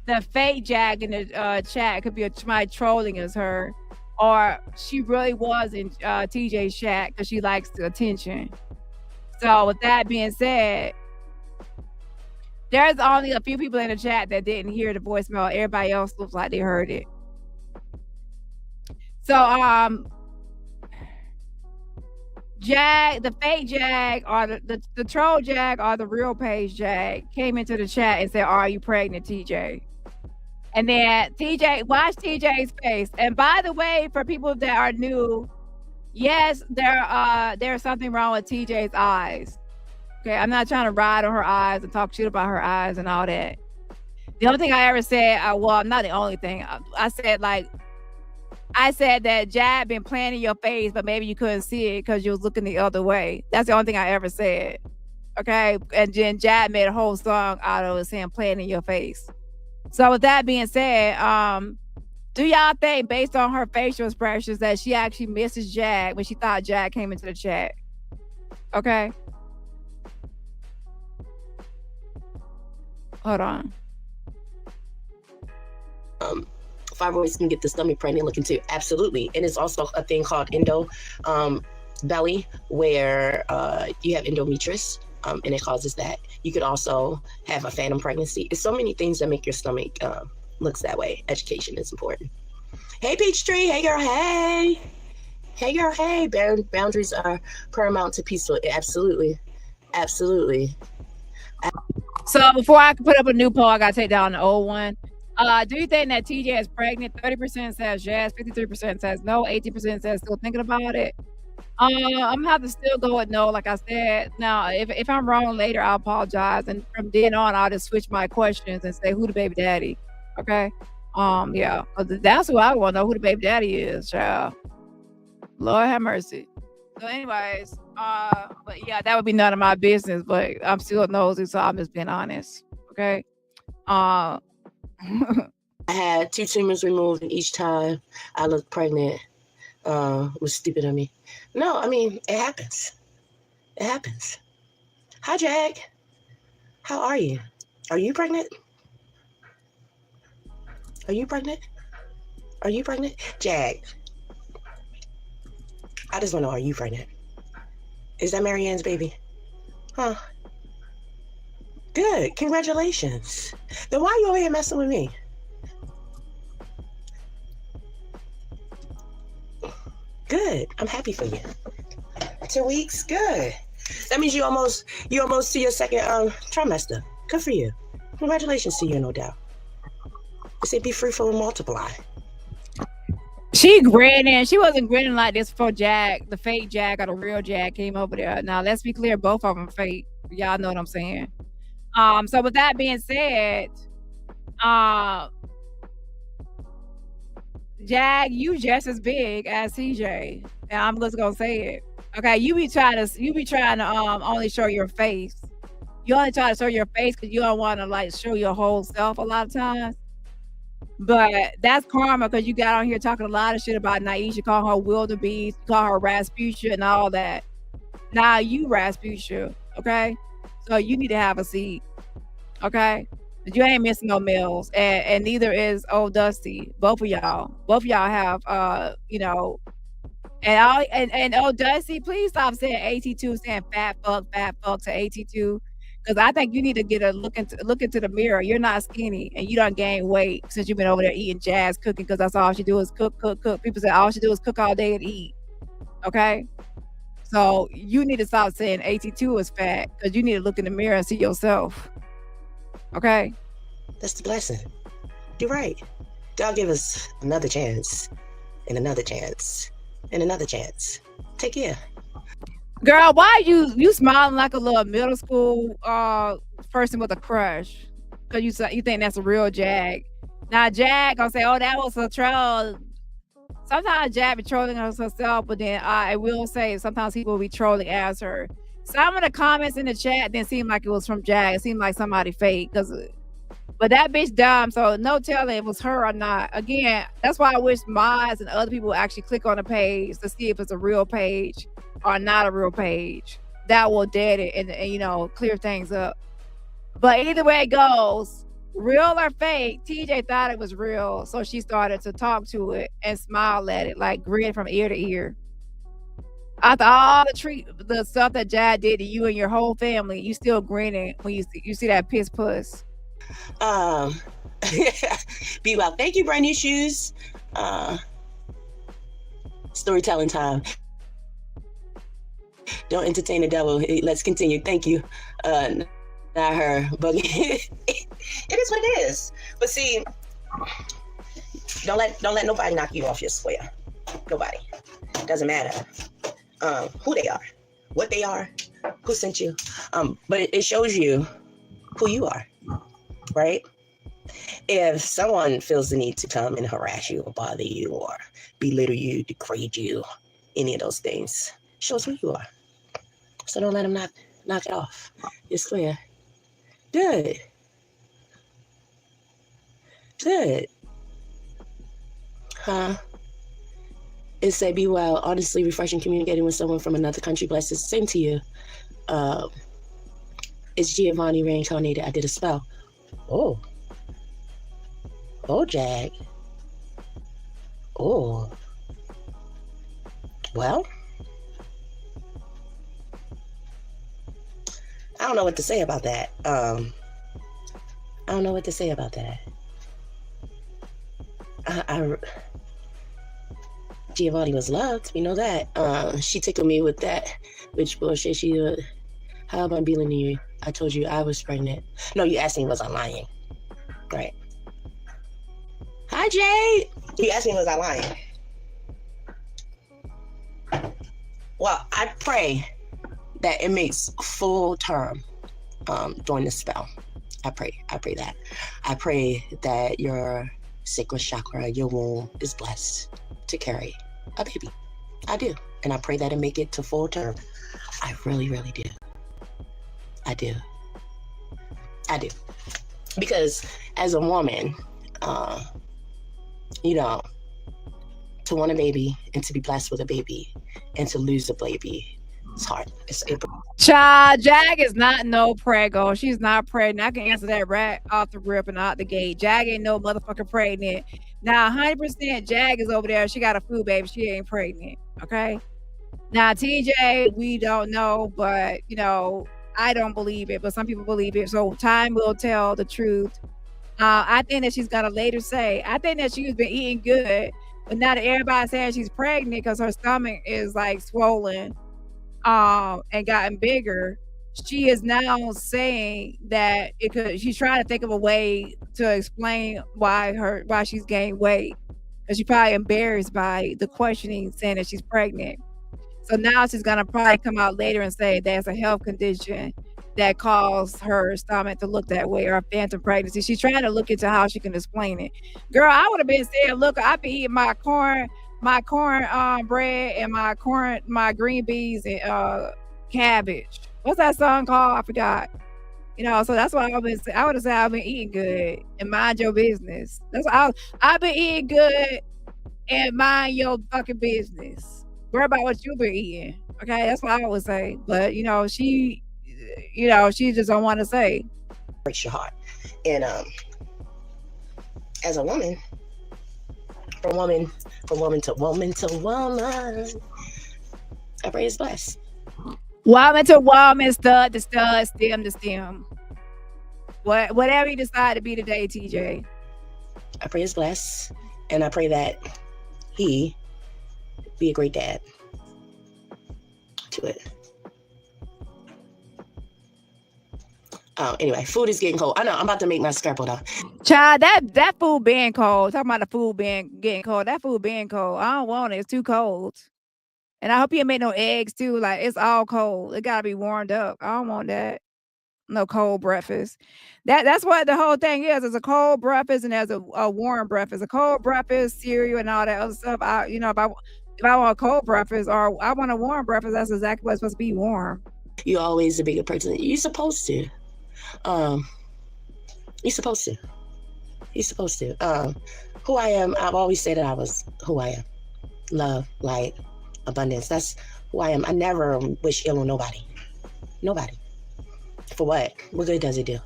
the fake Jag in the chat could be somebody trolling as her, or she really was in TJ's chat because she likes the attention. So with that being said, there's only a few people in the chat that didn't hear the voicemail. Everybody else looks like they heard it. So, Jag, the fake Jag, or the troll Jag, or the real page Jag came into the chat and said, "Are you pregnant, TJ?" And then TJ, watch TJ's face. And by the way, for people that are new, yes, there's something wrong with TJ's eyes. Okay, I'm not trying to ride on her eyes and talk shit about her eyes and all that. The only thing I ever said, well, not the only thing, I said that Jab been planting your face, but maybe you couldn't see it because you was looking the other way. That's the only thing I ever said. Okay, and then Jab made a whole song out of him planting your face. So with that being said, do y'all think, based on her facial expressions, that she actually misses Jag when she thought Jag came into the chat? Okay. Hold on. Fibroids can get the stomach pregnant looking too. Absolutely. And it's also a thing called belly, where you have endometrius, and it causes that. You could also have a phantom pregnancy. It's so many things that make your stomach looks that way. Education is important. Hey, Peachtree. Hey, girl. Hey. Hey, girl. Hey. Boundaries are paramount to peaceful. Absolutely. Absolutely. So before I can put up a new poll, I got to take down the old one. Do you think that TJ is pregnant? 30% says yes, 53% says no, 18% says still thinking about it. I'm gonna have to still go with no, like I said. Now, if I'm wrong later, I'll apologize, and from then on, I'll just switch my questions and say who the baby daddy. Okay, yeah, that's who I want to know, who the baby daddy is, child. Lord have mercy. So, anyways, but yeah, that would be none of my business. But I'm still nosy, so I'm just being honest. Okay. I had 2 tumors removed, and each time I looked pregnant. Was stupid of me. No, I mean, it happens. It happens. Hi, Jag. How are you? Are you pregnant? Are you pregnant? Are you pregnant? Jag, I just want to know, are you pregnant? Is that Marianne's baby? Huh? Good. Congratulations. Then why are you over here messing with me? Good. I'm happy for you. 2 weeks? Good. That means you almost to your second trimester. Good for you. Congratulations to you, no doubt. They say be fruitful and multiply. She grinning. She wasn't grinning like this before Jag, the fake Jag or the real Jag came over there. Now let's be clear, both of them fake. Y'all know what I'm saying. So with that being said, Jag, you just as big as CJ, and I'm just gonna say it. Okay, you be trying to only show your face. You only try to show your face because you don't want to like show your whole self a lot of times. But that's karma because you got on here talking a lot of shit about Naisha, call her wildebeest, call her Rasputia and all that. Now you Rasputia, okay? So you need to have a seat, okay? But you ain't missing no meals, and neither is old Dusty. Both of y'all have you know, and old Dusty, please stop saying AT2, saying fat fuck to AT2. Because I think you need to get a look into the mirror. You're not skinny, and you done gained weight since you've been over there eating Jazz cooking. Because that's all she do is cook. People say all she do is cook all day and eat. Okay, so you need to stop saying AT2 is fat because you need to look in the mirror and see yourself. Okay, that's the blessing. You're right. God give us another chance, and another chance, and another chance. Take care. Girl, why you smiling like a little middle school person with a crush? Because you think that's a real Jag. Now Jag gonna say, oh, that was a troll. Sometimes Jag be trolling herself, but then I will say sometimes people will be trolling as her. Some of the comments in the chat didn't seem like it was from Jag. It seemed like somebody fake. But that bitch dumb, so no telling if it was her or not. Again, that's why I wish mods and other people actually click on the page to see if it's a real page or not a real page. That will dead it and you know, clear things up. But either way it goes, real or fake, TJ thought it was real, so she started to talk to it and smile at it, like grin from ear to ear. After all the stuff that Jad did to you and your whole family, you still grinning when you see that piss puss. Be well. Thank you, brand new shoes. Storytelling time. Don't entertain the devil. Let's continue. Thank you. Not her, but it is what it is. But see, don't let nobody knock you off your square. Nobody. Doesn't matter who they are, what they are, who sent you. But it shows you who you are, right? If someone feels the need to come and harass you or bother you or belittle you, degrade you, any of those things, shows who you are. So don't let them knock it off. It's clear. Good. Huh? It said, be well, honestly refreshing communicating with someone from another country. Blessings. Same to you. It's Giovanni reincarnated. I did a spell. Oh, Jag. Oh. Well, I don't know what to say about that. Giovanni was loved. We know that. She tickled me with that bitch bullshit. How am I being to you? I told you I was pregnant. No, you asked me was I lying. Right. Hi, Jade. You asked me was I lying. Well, I pray that it makes full term during the spell. I pray that. I pray that your sacral chakra, your womb is blessed to carry a baby. I do. And I pray that it make it to full term. I really, really do. I do. Because as a woman, you know, to want a baby and to be blessed with a baby and to lose a baby, it's hard. It Child, Jag is not no prego. She's not pregnant. I can answer that right off the rip and out the gate. Jag ain't no motherfucking pregnant. Now, 100% Jag is over there. She got a food baby. She ain't pregnant. Okay. Now, TJ, we don't know, but you know, I don't believe it, but some people believe it. So time will tell the truth. I think that she's gonna later say, I think that she's been eating good, but now that everybody's saying she's pregnant because her stomach is like swollen, and gotten bigger, she is now saying that it could. She's trying to think of a way to explain why she's gained weight, because she's probably embarrassed by the questioning saying that she's pregnant. So now she's gonna probably come out later and say there's a health condition that caused her stomach to look that way, or a phantom pregnancy. She's trying to look into how she can explain it. Girl, I would have been saying, look, I've been eating my corn bread and my green beans and cabbage. What's that song called? I forgot. You know, so that's why I would have said I've been eating good and mind your business. That's what I've been eating good and mind your fucking business. Worry about what you've been eating. Okay, that's what I would say. But you know, she just don't want to say. Breaks your heart. And as a woman, from woman to woman to woman, I pray it's blessed. Woman to woman, stud to stud, stem to stem. Whatever you decide to be today, TJ. I pray it's blessed, and I pray that he be a great dad to it. Anyway, food is getting cold. I know I'm about to make my scrapple though. Child, that food being cold. Talking about the food getting cold. That food being cold. I don't want it. It's too cold. And I hope you ain't make no eggs too. Like, it's all cold. It gotta be warmed up. I don't want that. No cold breakfast. That's what the whole thing is. There's a cold breakfast and there's a warm breakfast. A cold breakfast, cereal, and all that other stuff. If I want a cold breakfast or I want a warm breakfast, that's exactly what's supposed to be warm. You're always the bigger person. You're supposed to. You're supposed to. Who I am, I've always said that I was who I am. Love, light, abundance. That's who I am. I never wish ill on nobody. Nobody. For what? What good does it do?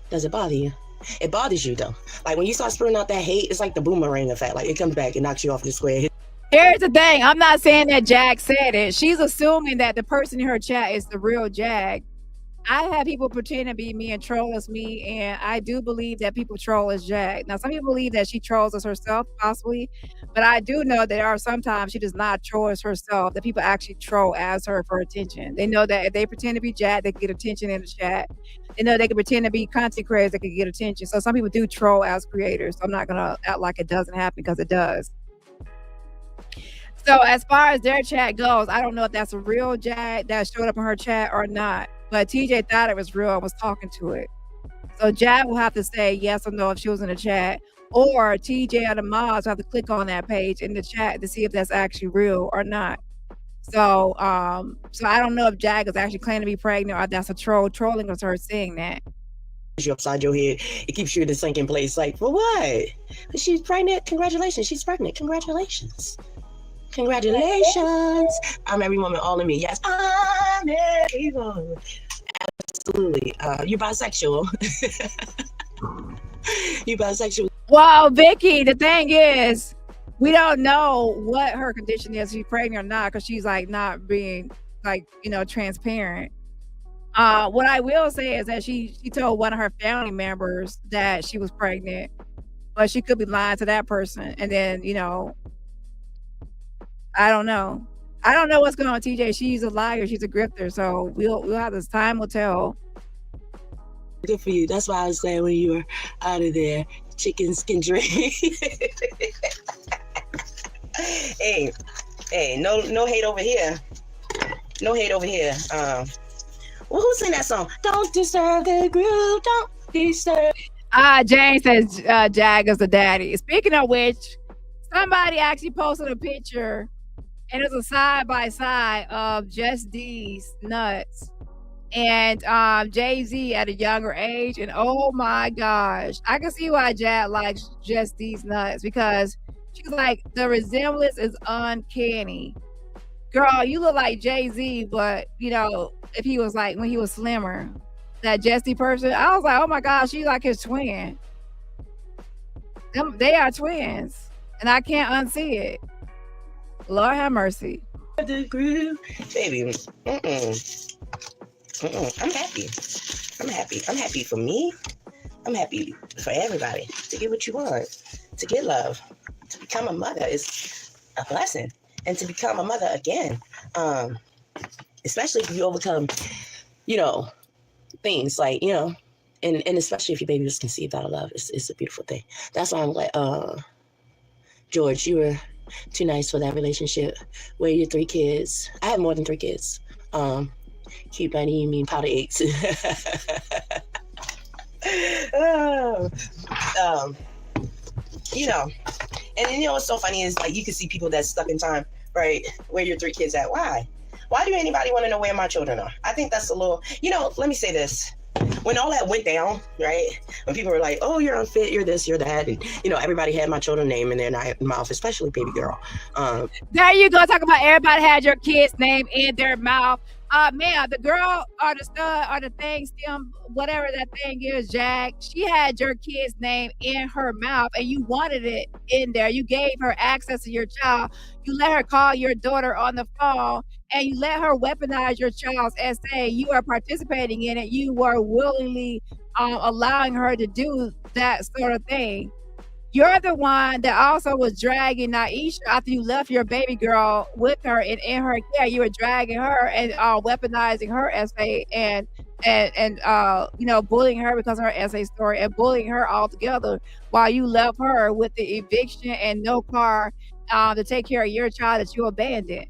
Does it bother you? It bothers you though. Like when you start spurting out that hate, it's like the boomerang effect. Like it comes back and knocks you off the square. Here's the thing. I'm not saying that Jag said it. She's assuming that the person in her chat is the real Jag. I have people pretend to be me and troll as me, and I do believe that people troll as Jag. Now, some people believe that she trolls as herself, possibly, but I do know that there are sometimes she does not troll as herself, that people actually troll as her for attention. They know that if they pretend to be Jag, they can get attention in the chat. They know they can pretend to be content creators, they can get attention. So some people do troll as creators. So I'm not going to act like it doesn't happen, because it does. So as far as their chat goes, I don't know if that's a real Jag that showed up in her chat or not. But TJ thought it was real and was talking to it. So Jag will have to say yes or no if she was in the chat. Or TJ or the mods will have to click on that page in the chat to see if that's actually real or not. So so I don't know if Jag is actually claiming to be pregnant or that's a trolling of her saying that. You upside your head. It keeps you in the sinking place. Like, for what? She's pregnant. Congratulations. She's pregnant. Congratulations. Congratulations. I'm every woman, all of me. Yes, I'm every woman. Absolutely. You're bisexual. You bisexual. Well, Vicky, the thing is, we don't know what her condition is, if she's pregnant or not, because she's like not being like, transparent. What I will say is that she told one of her family members that she was pregnant, but she could be lying to that person. And then, I don't know. I don't know what's going on with TJ. She's a liar. She's a grifter. So we'll have this. Time will tell. Good for you. That's why I was glad when you were out of there. Chicken skin drink. Hey, no hate over here. No hate over here. Well, who sang that song? Don't disturb the groove. Don't disturb. Jane says Jag is the daddy. Speaking of which, somebody actually posted a picture, and it's a side-by-side of Just D's nuts and Jay-Z at a younger age. And oh my gosh, I can see why Jag likes Just D's nuts, because she's like, the resemblance is uncanny. Girl, you look like Jay-Z, but you know, if he was like when he was slimmer, that Jesse person, I was like, oh my gosh, she's like his twin. They are twins, and I can't unsee it. Lord have mercy. The groove, baby. I'm happy. I'm happy. I'm happy for me. I'm happy for everybody to get what you want, to get love, to become a mother is a blessing, and to become a mother again, especially if you overcome, you know, things like, you know, and especially if your baby was conceived out of love, it's a beautiful thing. That's why I'm like, George, you were too nice for that relationship. Where your 3 kids? I have more than 3 kids. Cute bunny, you mean powder eggs. You know, and you know what's so funny is like you can see people that's stuck in time, right? Where your 3 kids at? Why do anybody want to know where my children are? I think that's a little, you know, let me say this. When all that went down, right? When people were like, oh, you're unfit, you're this, you're that. And, you know, everybody had my children's name in their mouth, especially baby girl. There you go. Talk about everybody had your kid's name in their mouth. Man, the girl or the stud or the thing, stem, whatever that thing is, Jag, she had your kid's name in her mouth and you wanted it in there. You gave her access to your child. You let her call your daughter on the phone and you let her weaponize your child's essay. You are participating in it. You were willingly allowing her to do that sort of thing. You're the one that also was dragging Naisha after you left your baby girl with her and in her care. You were dragging her and weaponizing her essay and you know, bullying her because of her essay story and bullying her altogether while you left her with the eviction and no car to take care of your child that you abandoned.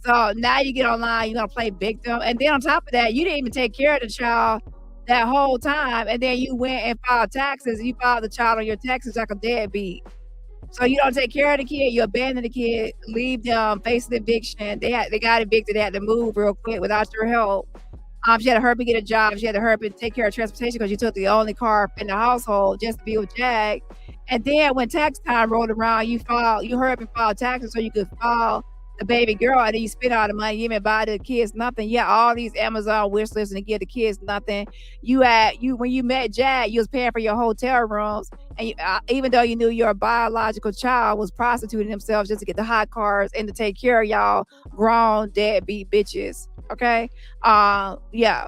So now you get online, you're gonna play victim, and then on top of that, you didn't even take care of the child that whole time, and then you went and filed taxes. You filed the child on your taxes like a deadbeat. So you don't take care of the kid, you abandon the kid, leave them facing eviction. They got evicted, they had to move real quick without your help. She had to hurry up and get a job. She had to hurry up and take care of transportation because you took the only car in the household just to be with Jag. And then when tax time rolled around, you hurry up and filed taxes so you could file the baby girl, and then you spend all the money, you didn't buy the kids nothing. Yeah, all these Amazon wish lists and give the kids nothing. When you met Jag, you was paying for your hotel rooms, and even though you knew your biological child was prostituting themselves just to get the hot cars and to take care of y'all grown deadbeat bitches. Okay, yeah.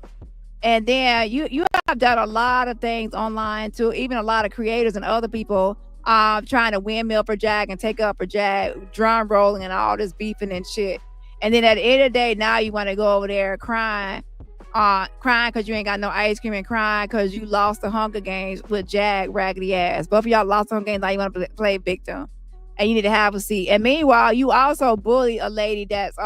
And then you have done a lot of things online too, even a lot of creators and other people trying to windmill for Jag and take up for Jag, drum rolling and all this beefing and shit. And then at the end of the day, now you want to go over there crying because you ain't got no ice cream and crying because you lost the Hunger Games with Jag raggedy ass. Both of y'all lost the Hunger Games, now you want to play victim. And you need to have a seat. And meanwhile, you also bully a lady that's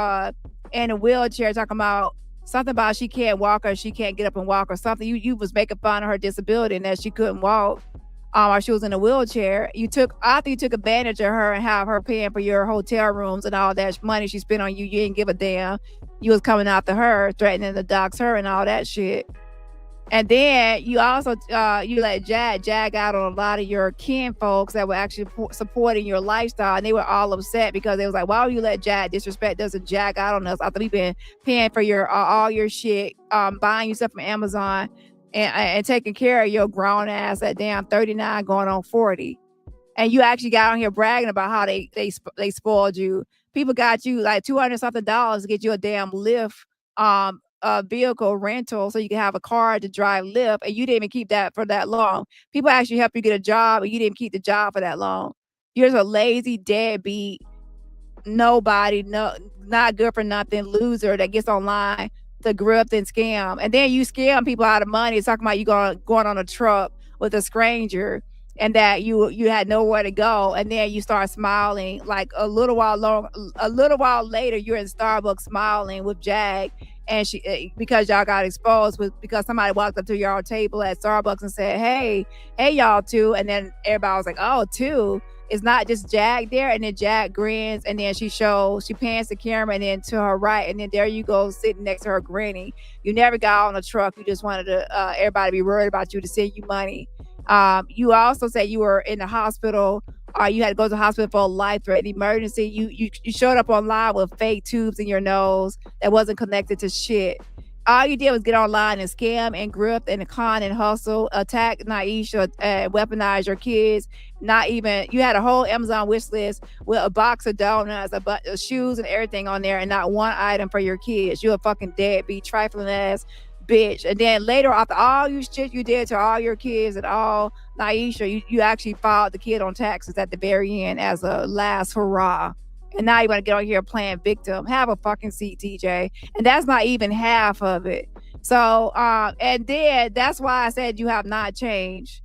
in a wheelchair talking about something about she can't walk or she can't get up and walk or something. You was making fun of her disability and that she couldn't walk. Or she was in a wheelchair. After you took advantage of her and have her paying for your hotel rooms and all that money she spent on you, you didn't give a damn. You was coming after her, threatening to dox her and all that shit. And then you also you let Jag out on a lot of your kin folks that were actually supporting your lifestyle, and they were all upset because they was like, why would you let Jag disrespect us and Jag out on us after we've been paying for your all your shit, buying you stuff from Amazon and taking care of your grown ass at damn 39 going on 40. And you actually got on here bragging about how they spoiled you. People got you like $200 something to get you a damn Lyft vehicle rental so you can have a car to drive Lyft, and you didn't even keep that for that long. People actually helped you get a job and you didn't keep the job for that long. You're just a lazy deadbeat, nobody, not good for nothing loser that gets online to grift and scam. And then you scam people out of money. It's talking about you going on a truck with a stranger and that you had nowhere to go, and then you start smiling like a little while later you're in Starbucks smiling with Jag, and she because y'all got exposed because somebody walked up to your table at Starbucks and said, hey y'all two, and then everybody was like, oh, two. It's not just Jag there, and then Jag grins, and then she pans the camera, and then to her right, and then there you go sitting next to her grinning. You never got on a truck. You just wanted to everybody to be worried about you to send you money. You also said you were in the hospital or you had to go to the hospital for a life-threatening emergency, you showed up online with fake tubes in your nose that wasn't connected to shit. All you did was get online and scam and grift and con and hustle, attack Naisha, weaponize your kids. Not even, you had a whole Amazon wish list with a box of donuts, a bunch of shoes and everything on there, and not one item for your kids. You a fucking deadbeat, trifling ass bitch. And then later, after all you shit you did to all your kids and all Naisha, you actually filed the kid on taxes at the very end as a last hurrah. And now you want to get on here playing victim. Have a fucking seat, TJ. And that's not even half of it. So, and then that's why I said you have not changed.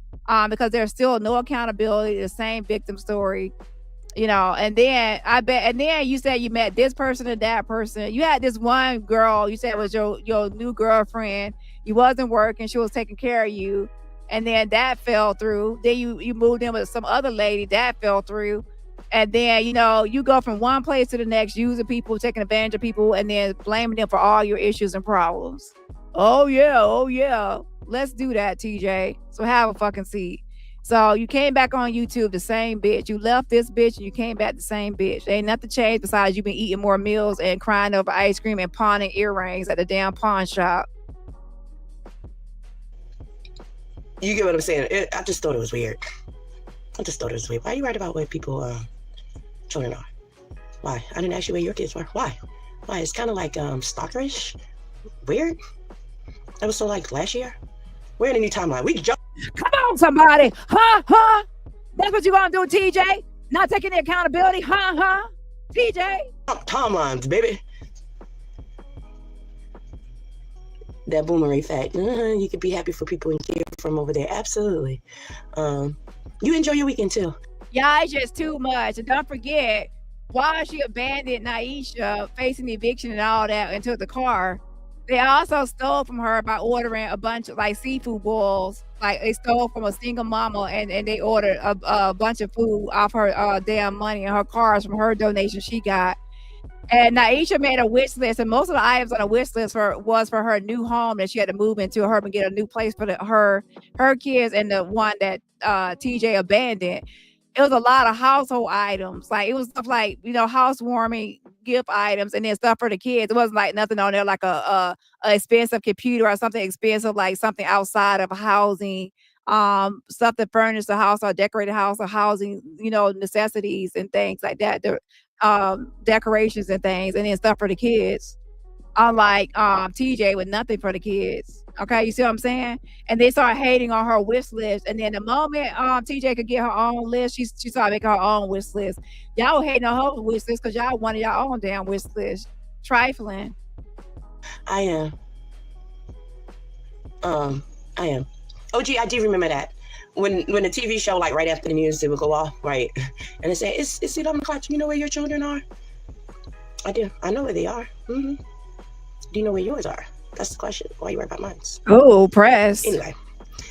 Because there's still no accountability, the same victim story. You know, and then you said you met this person and that person. You had this one girl you said was your new girlfriend. You wasn't working, she was taking care of you. And then that fell through. Then you moved in with some other lady, that fell through. And then, you know, you go from one place to the next, using people, taking advantage of people, and then blaming them for all your issues and problems. Oh yeah. Let's do that, TJ. So have a fucking seat. So you came back on YouTube, the same bitch. You left this bitch and you came back the same bitch. Ain't nothing changed besides you've been eating more meals and crying over ice cream and pawning earrings at the damn pawn shop. You get what I'm saying? I just thought it was weird. Why are you right about what people children are? Why? I didn't ask you where your kids were. Why? It's kind of like stalkerish. Weird. That was so like last year. We're in a new timeline. We jump. Come on, somebody. Huh? That's what you gonna do, TJ? Not taking the accountability? Huh? TJ? Timelines, baby. That boomerang fact. You could be happy for people and care from over there. Absolutely. You enjoy your weekend too. Yeah, it's just too much. And don't forget, while she abandoned Naisha, facing eviction and all that, and took the car, they also stole from her by ordering a bunch of like seafood bowls. Like they stole from a single mama and they ordered a bunch of food off her damn money and her cars from her donation she got. And Naisha made a wish list, and most of the items on the wish list was for her new home that she had to move into, her and get a new place for her kids and the one that TJ abandoned. It was a lot of household items. Like it was stuff like, you know, housewarming gift items and then stuff for the kids. It wasn't like nothing on there like a expensive computer or something expensive, like something outside of housing, stuff that furnished the house or decorated house or housing, you know, necessities and things like that. Decorations and things, and then stuff for the kids. Unlike TJ with nothing for the kids. Okay, you see what I'm saying? And they started hating on her wish list. And then the moment TJ could get her own list, she started making her own wish list. Y'all were hating on her wish list because y'all wanted y'all own damn wish list. Trifling. I am. OG, I do remember that. When the TV show, like right after the news, it would go off, right? And they say, it's 11 o'clock. Do you know where your children are? I do. I know where they are. Mm-hmm. Do you know where yours are? That's the question. Why are you worried about mine? Oh, press. Anyway,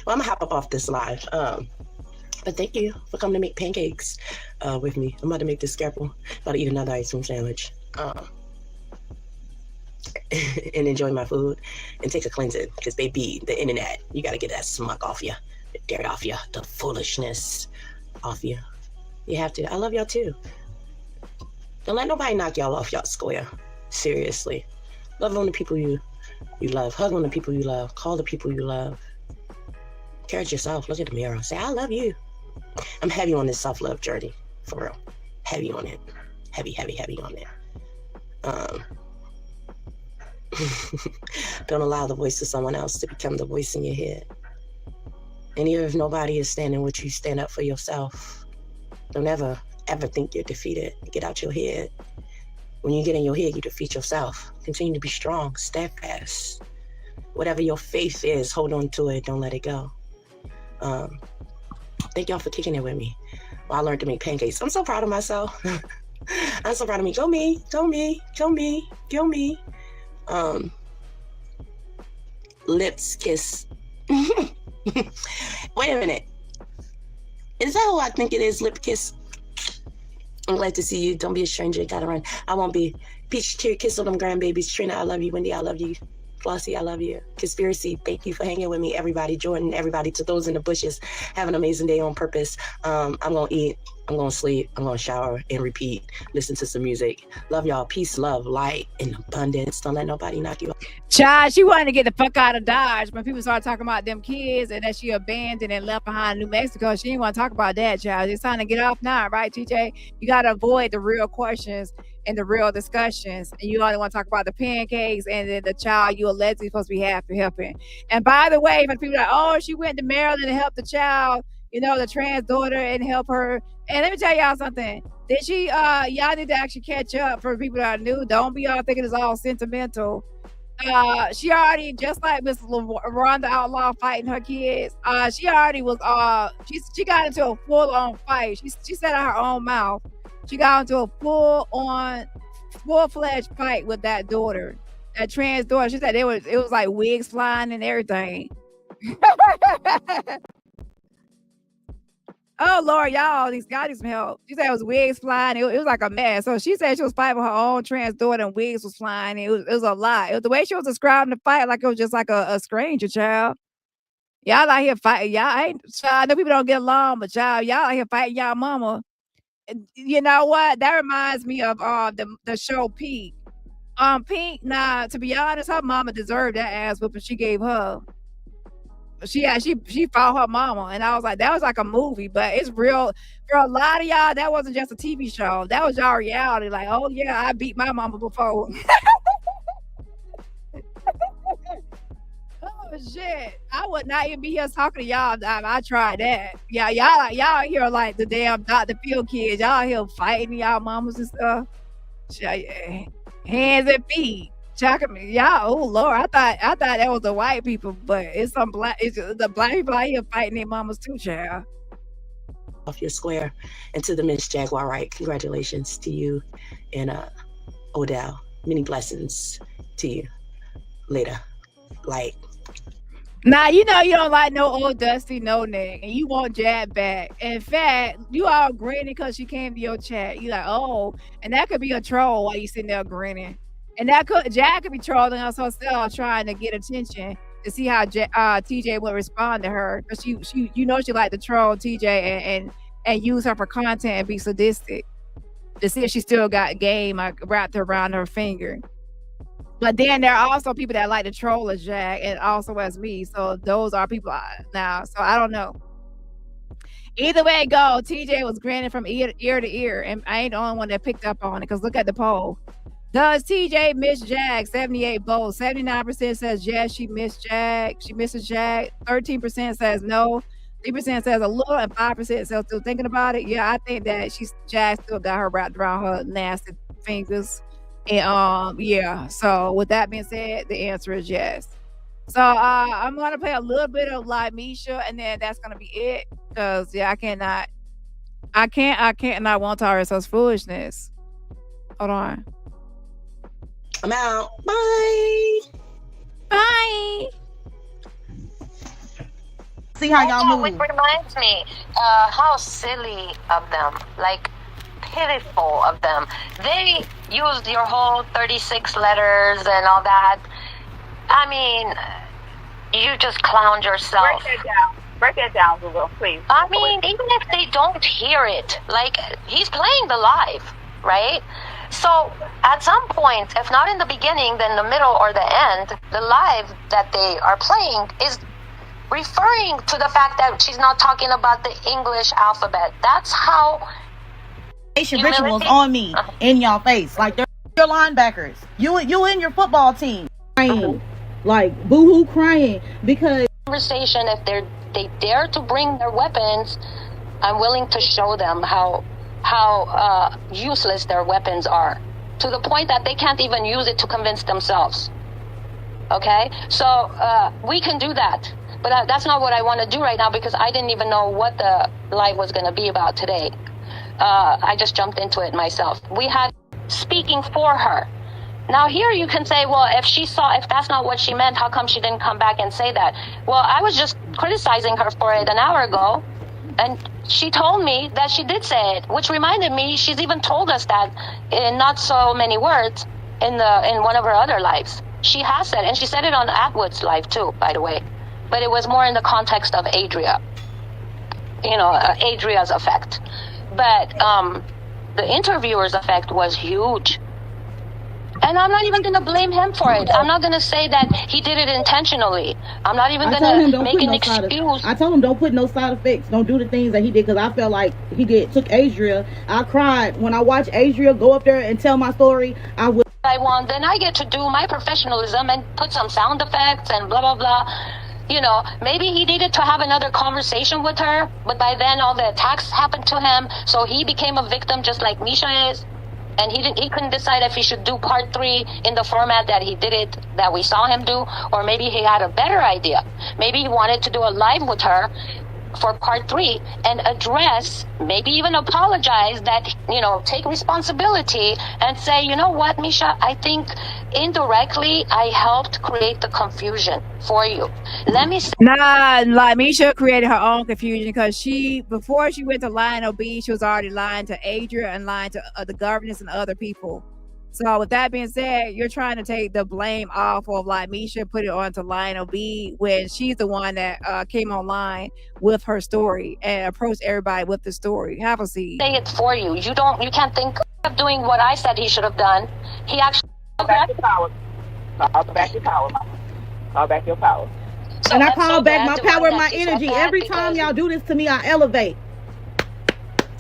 well, I'm gonna hop up off this live. But thank you for coming to make pancakes with me. I'm about to make this scalpel. About to eat another ice cream sandwich. And enjoy my food and take a cleansing, because baby, the internet, you gotta get that smug off you, the dirt off you, the foolishness off you. You have to. I love y'all too. Don't let nobody knock y'all off y'all square. Seriously. Love on the people you love. Hug on the people you love. Call the people you love. Encourage yourself. Look at the mirror. Say, I love you. I'm heavy on this self-love journey. For real. Heavy on it. Heavy on it. Don't allow the voice of someone else to become the voice in your head. And even if nobody is standing with you, stand up for yourself. Don't ever think you're defeated. Get out your head. When you get in your head, you defeat yourself. Continue to be strong, steadfast. Whatever your faith is, hold on to it. Don't let it go. Thank y'all for kicking it with me. Well, I learned to make pancakes. I'm so proud of myself. I'm so proud of me. Go me. Go me. Go me. Go me. Lips kiss. Wait a minute. Is that who I think it is? Lip kiss. I'm glad to see you. Don't be a stranger. Gotta run. I won't be. Peach tear kiss on them grandbabies. Trina, I love you. Wendy, I love you. Flossie, I love you. Conspiracy, thank you for hanging with me. Everybody, Jordan, everybody, to those in the bushes. Have an amazing day on purpose. I'm gonna eat I'm going to sleep. I'm going to shower and repeat. Listen to some music. Love y'all. Peace, love, light, and abundance. Don't let nobody knock you off. Child, she wanted to get the fuck out of Dodge when people started talking about them kids and that she abandoned and left behind in New Mexico. She didn't want to talk about that, child. It's time to get off now, right, TJ? You got to avoid the real questions and the real discussions. And you only want to talk about the pancakes and then the child you allegedly supposed to be helping. And by the way, for people like, oh, she went to Maryland to help the child, you know, the trans daughter and help her. And let me tell y'all something. Did she, y'all need to actually catch up for people that are new. Don't be all thinking it's all sentimental. She already, just like Miss Ronda Outlaw fighting her kids, she already was, she got into a full-on fight. She said out her own mouth, she got into a full-fledged fight with that daughter, that trans daughter. She said it was like wigs flying and everything. Oh Lord, y'all need some help. She said it was wigs flying. It was like a mess. So she said she was fighting with her own trans daughter and wigs was flying. It was a lot. The way she was describing the fight, like it was just like a stranger, child. Y'all out here fighting. Y'all I know people don't get along, but y'all out here fighting y'all mama. And you know what? That reminds me of the show Pink. Pink, now to be honest, her mama deserved that ass whooping she gave her. She fought her mama, and I was like, that was like a movie, but it's real for a lot of y'all. That wasn't just a TV show. That was y'all reality. Like, oh yeah, I beat my mama before. Oh shit, I would not even be here talking to y'all. I tried that. Yeah, y'all here like the damn Dr. Phil kids. Y'all here fighting y'all mamas and stuff. Hands and feet. Me, y'all. Oh Lord, I thought that was the white people, but it's some black. It's the black people out here fighting their mamas too, child. Off your square, and to the Miss Jaguar, right? Congratulations to you and Odell. Many blessings to you. Later, like. Now you know you don't like no old dusty no neck, and you want Jab back. In fact, you all grinning because she came to your chat. You like, oh, and that could be a troll while you sitting there grinning. And Jack could be trolling us herself, trying to get attention to see how TJ would respond to her, because she you know she like to troll TJ and use her for content and be sadistic to see if she still got game wrapped around her finger. But then there are also people that like to troll as Jack and also as me. So those are people now. So I don't know. Either way it go, TJ was grinning from ear to ear, and I ain't the only one that picked up on it, because look at the poll. Does TJ miss Jag? 78 votes. 79% says yes, she missed Jag. She misses Jag. 13% says no. 3% says a little, and 5% says still thinking about it. Yeah, I think that Jag still got her wrapped around her nasty fingers. And yeah. So with that being said, the answer is yes. So I'm gonna play a little bit of like Mesha, and then that's gonna be it. Because yeah, I can't not want to tolerate such foolishness. Hold on. I'm out. Bye. Bye. See how y'all move. Which reminds me, how silly of them. Like, pitiful of them. They used your whole 36 letters and all that. I mean, you just clowned yourself. Break that down, Google, please. I mean, even if they don't hear it, like, he's playing the live, right? So at some point, if not in the beginning, then the middle or the end, the live that they are playing is referring to the fact that she's not talking about the English alphabet. That's how rituals on me in y'all face. Like, they're your linebackers. You and your football team crying, like boo-hoo crying because conversation. If they dare to bring their weapons, I'm willing to show them how useless their weapons are, to the point that they can't even use it to convince themselves. Okay, so we can do that, but that's not what I want to do right now, because I didn't even know what the live was going to be about today. I just jumped into it myself. We had speaking for her. Now here you can say, well, if that's not what she meant, how come she didn't come back and say that? Well, I was just criticizing her for it an hour ago, and she told me that she did say it, which reminded me she's even told us that in not so many words in one of her other lives. She has said, and she said it on Atwood's live too, by the way, but it was more in the context of Adria, Adria's effect. But the interviewer's effect was huge. And I'm not even going to blame him for it. I'm not going to say that he did it intentionally. I'm not even going to make an excuse. I told him don't put no side effects. Don't do the things that he did, because I felt like he took Adria. I cried when I watched Adria go up there and tell my story. Then I get to do my professionalism and put some sound effects and blah, blah, blah. You know, maybe he needed to have another conversation with her, but by then all the attacks happened to him, so he became a victim just like Mesha is. And he couldn't decide if he should do part 3 in the format that he did it, that we saw him do, or maybe he had a better idea. Maybe he wanted to do a live with her for part 3 and address, maybe even apologize, that, you know, take responsibility and say, you know what, Mesha, I think indirectly I helped create the confusion for you. Let me say— Nah, like Mesha created her own confusion, because before she went to Lionel B, she was already lying to Adria and lying to the governors and other people. So with that being said, you're trying to take the blame off of like Mesha, put it onto Lionel B, when she's the one that came online with her story and approached everybody with the story. Have a seat. Say it for you. You can't think of doing what I said he should have done. He actually— Call back your power. Call back your power. Call back your power. So and I call back my power and my energy. Every time y'all do this to me, I elevate.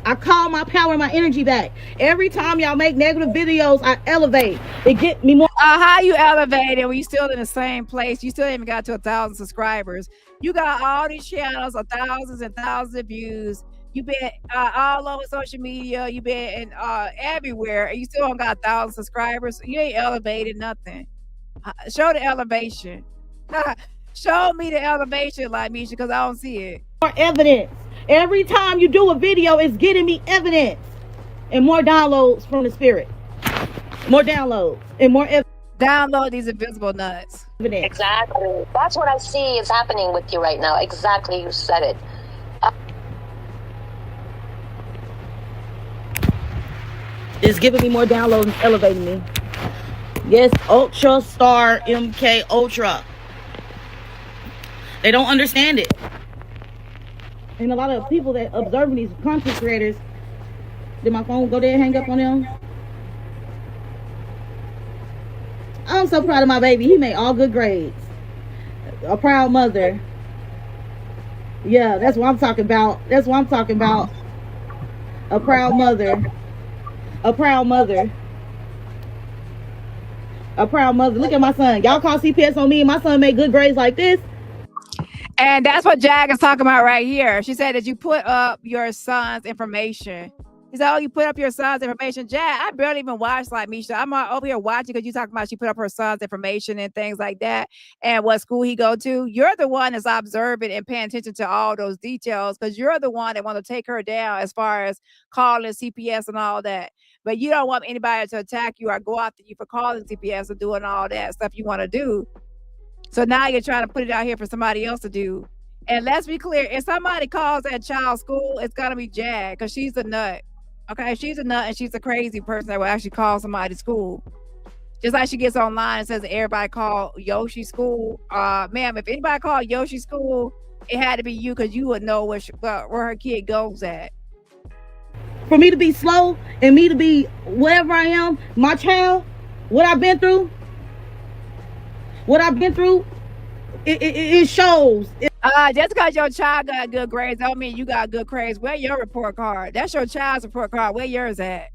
I call my power and my energy back. Every time y'all make negative videos, I elevate. It get me more. How you elevated when you still in the same place? You still ain't even got to 1,000 subscribers. You got all these channels of thousands and thousands of views. You've been all over social media. You've been everywhere, and you still don't got 1,000 subscribers. You ain't elevated nothing. Show the elevation. Show me the elevation, like Mesha, because I don't see it. More evidence. Every time you do a video, it's getting me evidence and more downloads from the spirit. More downloads and more evidence. Download these invisible nuts. Evidence. Exactly. That's what I see is happening with you right now. Exactly. You said it. It's giving me more downloads and elevating me. Yes, Ultra Star MK Ultra. They don't understand it. And a lot of people that observing these content creators, did my phone go there and hang up on them? I'm so proud of my baby. He made all good grades. A proud mother. Yeah, that's what I'm talking about. That's what I'm talking about. A proud mother. A proud mother. A proud mother. Look at my son. Y'all call CPS on me and my son made good grades like this. And that's what Jag is talking about right here. She said that you put up your son's information. He said, oh, you put up your son's information. Jag, I barely even watched like Mesha. I'm over here watching because you talking about she put up her son's information and things like that and what school he go to. You're the one that's observing and paying attention to all those details, because you're the one that want to take her down as far as calling CPS and all that. But you don't want anybody to attack you or go after you for calling CPS and doing all that stuff you want to do. So now you're trying to put it out here for somebody else to do. And let's be clear, if somebody calls that child school, it's got to be Jag, because she's a nut. Okay, she's a nut and she's a crazy person that will actually call somebody school. Just like she gets online and says everybody call Yoshi school. Ma'am, if anybody called Yoshi school, it had to be you, because you would know where her kid goes at. For me to be slow and me to be whatever I am, my child, what I've been through, it shows. Just because your child got good grades don't mean you got good grades. Where your report card? That's your child's report card. Where yours at?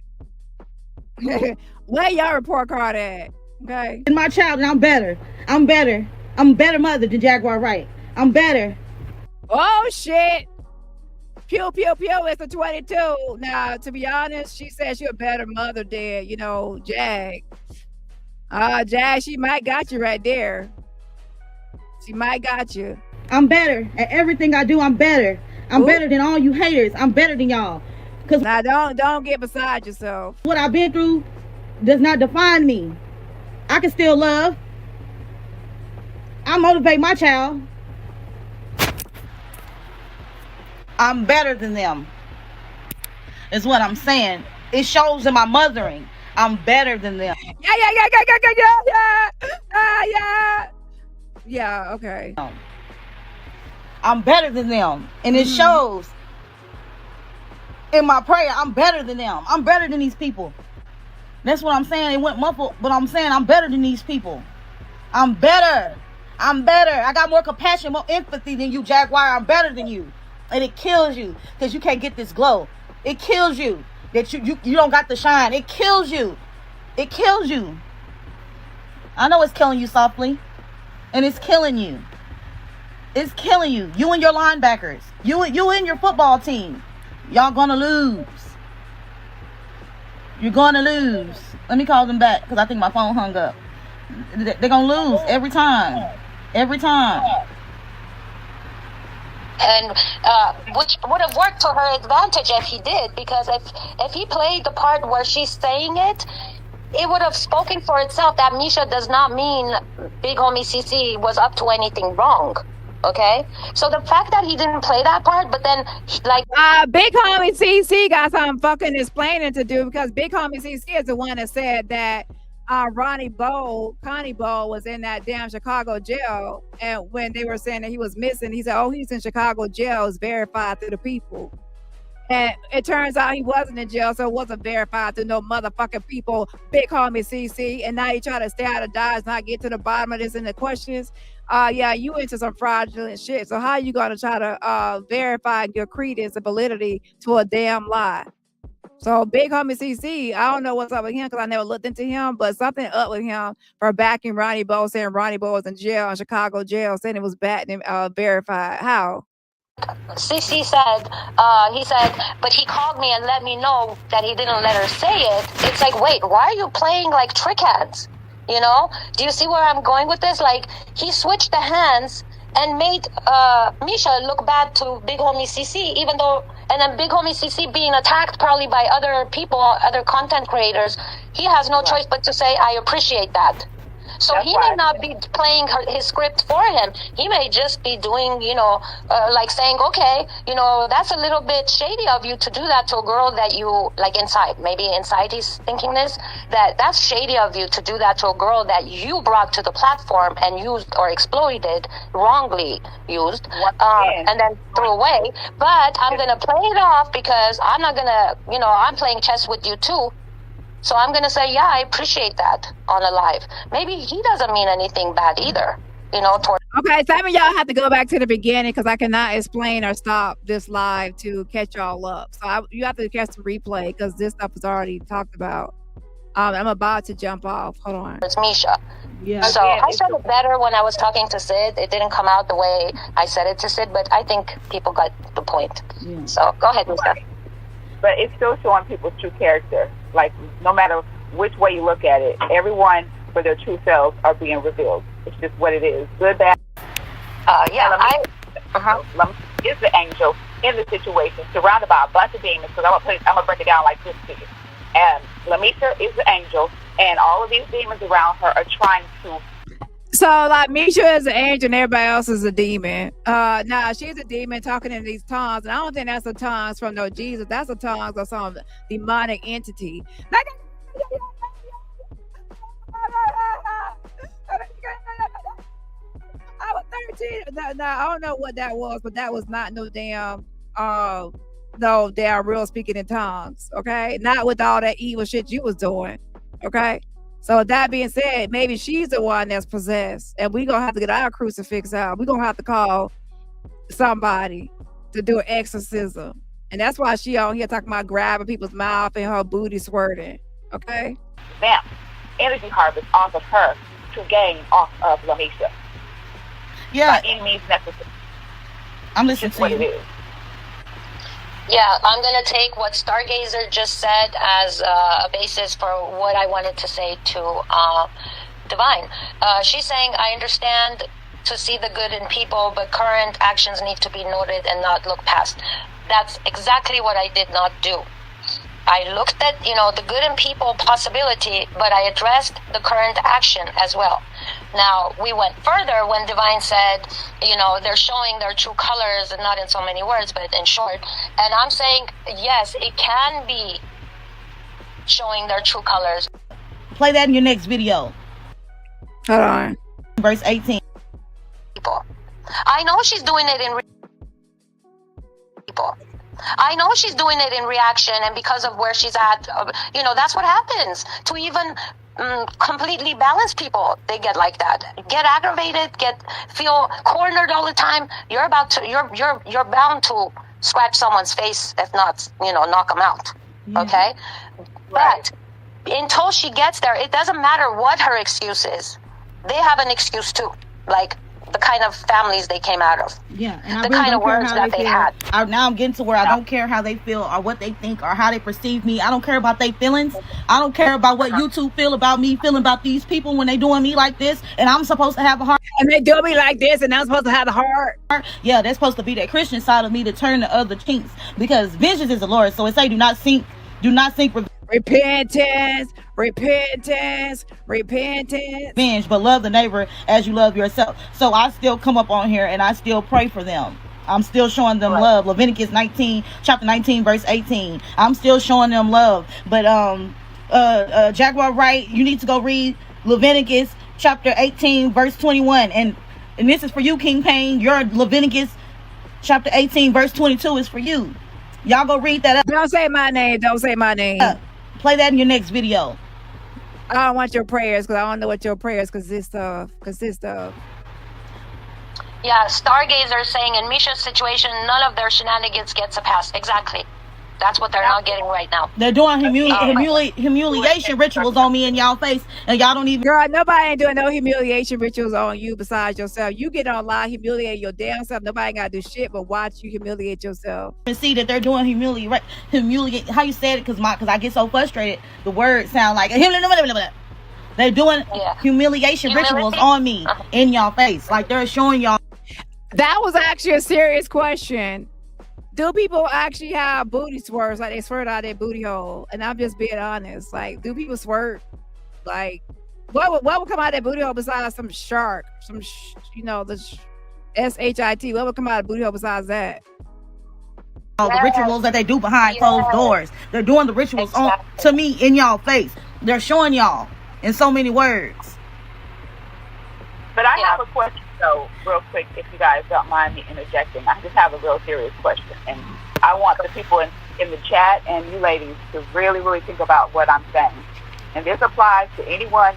Where your report card at? Okay. And my child, and I'm better. I'm a better mother than Jaguar Wright. I'm better. Oh shit. Pew pew pew. It's a 22. Now, to be honest, she said she a better mother than, Jag. Jag, she might got you right there. She might got you. I'm better at everything I do. I'm better. I'm better than all you haters. I'm better than y'all. Cause now don't get beside yourself. What I've been through does not define me. I can still love. I motivate my child. I'm better than them. Is what I'm saying. It shows in my mothering. I'm better than them. Yeah, okay. I'm better than them. And it shows in my prayer. I'm better than them. I'm better than these people. That's what I'm saying. It went muffled, but I'm saying I'm better than these people. I'm better. I'm better. I got more compassion, more empathy than you, Jaguar. I'm better than you. And it kills you because you can't get this glow. It kills you that you don't got the shine. It kills you. It kills you. I know it's killing you softly. And it's killing you. It's killing you. You and your linebackers. You and your football team. Y'all gonna lose. You're gonna lose. Let me call them back because I think my phone hung up. They're gonna lose every time. Every time. And which would have worked to her advantage if he did, because if he played the part where she's saying it, it would have spoken for itself that Mesha does not mean Big Homie CC was up to anything wrong. Okay, so the fact that he didn't play that part, but then like Big Homie CC got some fucking explaining to do, because Big Homie CC is the one that said that Connie Bowl was in that damn Chicago jail, and when they were saying that he was missing, he said, "Oh, he's in Chicago jail. It's verified through the people." And it turns out he wasn't in jail, so it wasn't verified through no motherfucking people. Big Homie CC, and now you try to stay out of Dodge, not get to the bottom of this in the questions. Yeah, you into some fraudulent shit. So how you gonna try to verify your credence and validity to a damn lie? So Big Homie CC, I don't know what's up with him because I never looked into him, but something up with him for backing Ronnie Bo, saying Ronnie Bo was in jail, in Chicago jail, saying it was backed and verified. How? CC said, he said, but he called me and let me know that he didn't let her say it. It's like, wait, why are you playing like trick hands? You know, do you see where I'm going with this? Like, he switched the hands and made Mesha look bad to Big Homie CC, even though, and then Big Homie CC being attacked probably by other people, other content creators, he has no choice but to say, I appreciate that. So that's he may not be playing his script for him. He may just be doing, like saying, okay, that's a little bit shady of you to do that to a girl that you like inside. Maybe inside he's thinking that's shady of you to do that to a girl that you brought to the platform and used or exploited, wrongly used, and then threw away. But I'm going to play it off because I'm not going to, I'm playing chess with you too. So I'm going to say, yeah, I appreciate that on a live. Maybe he doesn't mean anything bad either, Okay, some of y'all have to go back to the beginning because I cannot explain or stop this live to catch y'all up. So you have to catch the replay because this stuff is already talked about. I'm about to jump off. Hold on. It's Mesha. Yeah. So I said it better when I was talking to Sid. It didn't come out the way I said it to Sid, but I think people got the point. Yeah. So go ahead, Mesha. But it's still showing people's true character. Like, no matter which way you look at it, everyone for their true selves are being revealed. It's just what it is. Good, bad. Is the angel in the situation, surrounded by a bunch of demons, because I'm gonna break it down like this to you. And Lamisha is the angel, and all of these demons around her are trying to. So, like, Mesha is an angel and everybody else is a demon. Now, she's a demon talking in these tongues, and I don't think that's the tongues from no Jesus. That's the tongues of some demonic entity. Like, I was 13. Now, I don't know what that was, but that was not no damn real speaking in tongues, okay? Not with all that evil shit you was doing, okay? So that being said, maybe she's the one that's possessed, and we're going to have to get our crucifix out. We're going to have to call somebody to do an exorcism. And that's why she on here talking about grabbing people's mouth and her booty squirting, okay? Now, energy harvest off of her to gain off of Lamisha. Yeah. By any means necessary. I'm listening to what you. It is. Yeah, I'm going to take what Stargazer just said as a basis for what I wanted to say to Divine. She's saying, I understand to see the good in people, but current actions need to be noted and not looked past. That's exactly what I did not do. I looked at, the good in people possibility, but I addressed the current action as well. Now, we went further when Divine said, they're showing their true colors, and not in so many words, but in short. And I'm saying, yes, it can be showing their true colors. Play that in your next video. Hold on. Verse 18. People. I know she's doing it in people. I know she's doing it in reaction and because of where she's at. You know, that's what happens to even completely balanced people. They get like that, get aggravated, feel cornered all the time. You're bound to scratch someone's face, if not, you know, knock them out. Okay, but until she gets there, it doesn't matter what her excuse is. They have an excuse too, like the kind of families they came out of. Yeah, and the kind of words that they had. Now I'm getting to where I don't care how they feel or what they think or how they perceive me. I don't care about their feelings. I don't care about what YouTube feel about me, feeling about these people when they doing me like this, and I'm supposed to have a heart. And they do me like this, and I'm supposed to have a heart. Yeah, that's supposed to be that Christian side of me to turn the other cheeks, because vengeance is the Lord. So it say, do not think. Repentance, revenge, but love the neighbor as you love yourself. So I still come up on here and I still pray for them. I'm still showing them love. Leviticus 19, chapter 19, verse 18. I'm still showing them love. But Jaguar Wright, you need to go read Leviticus chapter 18, verse 21. And this is for you, King Payne. Your Leviticus chapter 18, verse 22 is for you. Y'all go read that up. Don't say my name. Don't say my name. Play that in your next video. I don't want your prayers because I don't know what your prayers consist of. Yeah, Stargazer saying in Mesha's situation, none of their shenanigans gets a pass. Exactly. That's what they're not getting right now. They're doing humiliation rituals on me in y'all face, and y'all don't even. Girl, nobody ain't doing no humiliation rituals on you besides yourself. You get online, humiliate your damn self. Nobody got to do shit but watch you humiliate yourself. And see that they're doing humiliate. How you said it? Because I get so frustrated. The words sound like they're doing humiliation rituals on me in y'all face, like they're showing y'all. That was actually a serious question. Do people actually have booty swerves, like they squirt out their booty hole? And I'm just being honest. Like, do people squirt? Like, what would come out of their booty hole besides some shark? The SHIT. What would come out of the booty hole besides that? The rituals that they do behind closed doors. They're doing the rituals to me in y'all face. They're showing y'all in so many words. But I have a question, though, real quick, if you guys don't mind me interjecting. I just have a real serious question. And I want the people in the chat and you ladies to really, really think about what I'm saying. And this applies to anyone.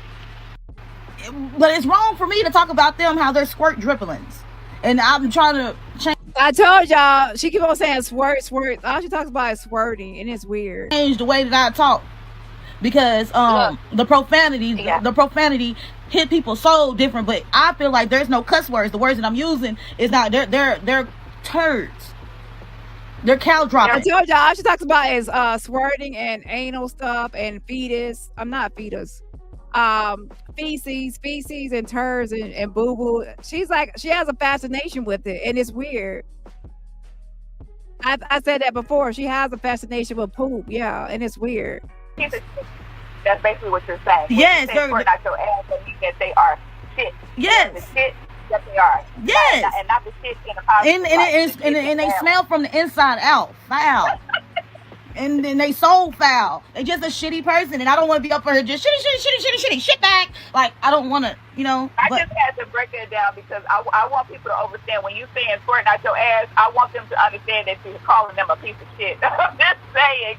But it's wrong for me to talk about them, how they're squirt dribblings. And I'm trying to change. I told y'all, she keep on saying squirt. All she talks about is squirting, and it's weird. Change the way that I talk. Because the profanity hit people so different, but I feel like there's no cuss words. The words that I'm using is not, they're turds. They're cow dropping. I told y'all, all she talks about is squirting and anal stuff and fetus. I'm not fetus. Feces and turds and boo-boo. She's like, she has a fascination with it, and it's weird. I said that before. She has a fascination with poop, yeah, and it's weird. That's basically what you're saying. Yes, they're not your ass, that means that they are shit. Yes, the shit that they are. Yes, and not the shit in the positive. And they smell from the inside out, foul. And then they soul foul. They just a shitty person, and I don't want to be up for her just shitty shit back. Like, I don't want to, I just had to break that down because I want people to understand when you saying squirting out your ass. I want them to understand that you're calling them a piece of shit. I'm just saying,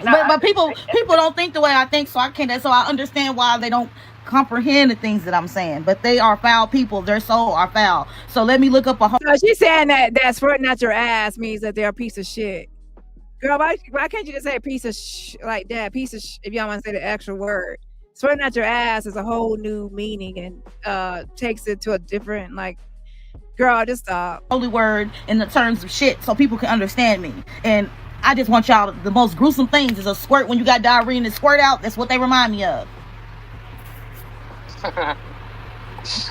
but people don't think the way I think, so I can't. So I understand why they don't comprehend the things that I'm saying. But they are foul people. Their soul are foul. So let me look up a whole. So she's saying that squirting out your ass means that they're a piece of shit. Girl, why can't you just say a piece of like that? Piece of if y'all want to say the actual word. Sweating out your ass is a whole new meaning and takes it to a different, like, girl, just stop. Holy word in the terms of shit so people can understand me. And I just want y'all, the most gruesome things is a squirt when you got diarrhea and it squirt out. That's what they remind me of.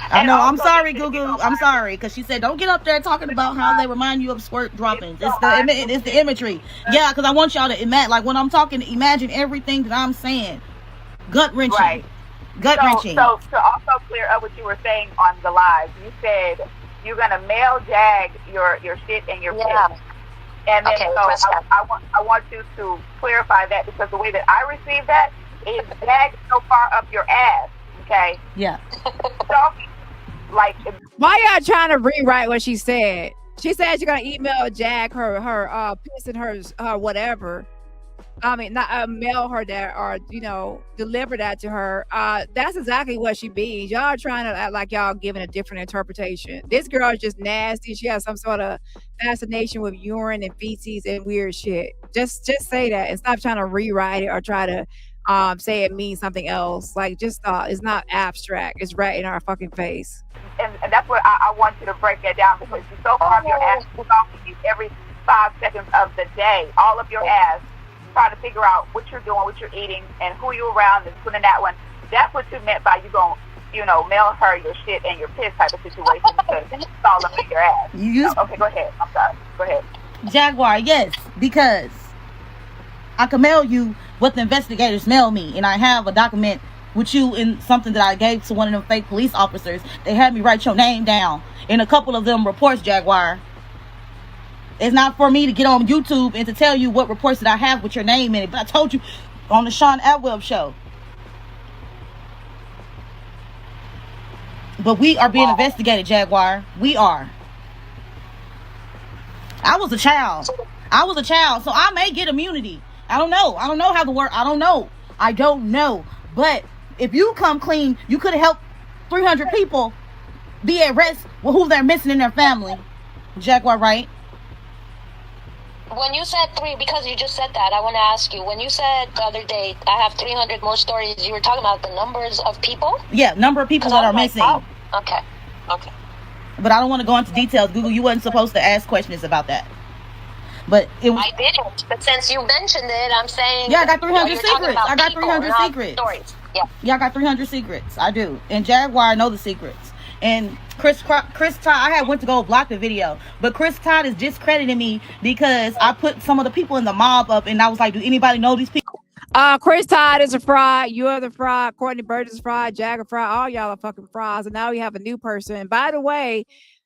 I know, I'm sorry, Gugu. I'm sorry, because she said don't get up there talking about how they remind you of squirt droppings. It's the imagery. Yeah, because I want y'all to imagine, like when I'm talking, imagine everything that I'm saying. Gut wrenching. Right. Gut wrenching. So to also clear up what you were saying on the live, you said you're gonna mail Jag your shit and your piss. And then I want you to clarify that, because the way that I received that is Jag so far up your ass. Okay. Yeah. So, like, why y'all trying to rewrite what she said? She said she's gonna email Jag her piss and her whatever. I mean, not mail her that, or deliver that to her. That's exactly what she means. Y'all are trying to act like y'all giving a different interpretation. This girl is just nasty. She has some sort of fascination with urine and feces and weird shit. Just say that and stop trying to rewrite it or try to say it means something else. Like, just it's not abstract. It's right in our fucking face. And that's what I want you to break that down, because you so far your ass is off of you every 5 seconds of the day. All of your ass. Trying to figure out what you're doing, what you're eating, and who you're around, and putting that one. That's what you meant by you going, mail her your shit and your piss type of situation, because it's all up in your ass. Okay, go ahead. I'm sorry. Go ahead. Jaguar, yes, because I can mail you what the investigators mail me, and I have a document with you in something that I gave to one of them fake police officers. They had me write your name down in a couple of them reports, Jaguar. It's not for me to get on YouTube and to tell you what reports that I have with your name in it. But I told you on the Sean Atwell show. But we are being investigated, Jaguar. We are. I was a child. So I may get immunity. I don't know. I don't know how to work. I don't know. But if you come clean, you could have helped 300 people be at rest with who they're missing in their family. Jaguar, right? When you said 3, because you just said that, I want to ask you, when you said the other day, I have 300 more stories, you were talking about the numbers of people? Yeah, number of people that are missing. Oh, okay. But I don't want to go into details. Google, you wasn't supposed to ask questions about that. But I didn't. But since you mentioned it, I'm saying... Yeah, I got 300 secrets. I got 300 secrets. Stories. Yeah, I got 300 secrets. I do. And Jaguar know the secrets. And Chris Todd, I went to go block the video, but Chris Todd is discrediting me because I put some of the people in the mob up, and I was like, do anybody know these people? Chris Todd is a fraud. You are the fraud. Courtney Burge is a fraud. Jag a fraud. All y'all are fucking frauds. And now we have a new person. And by the way,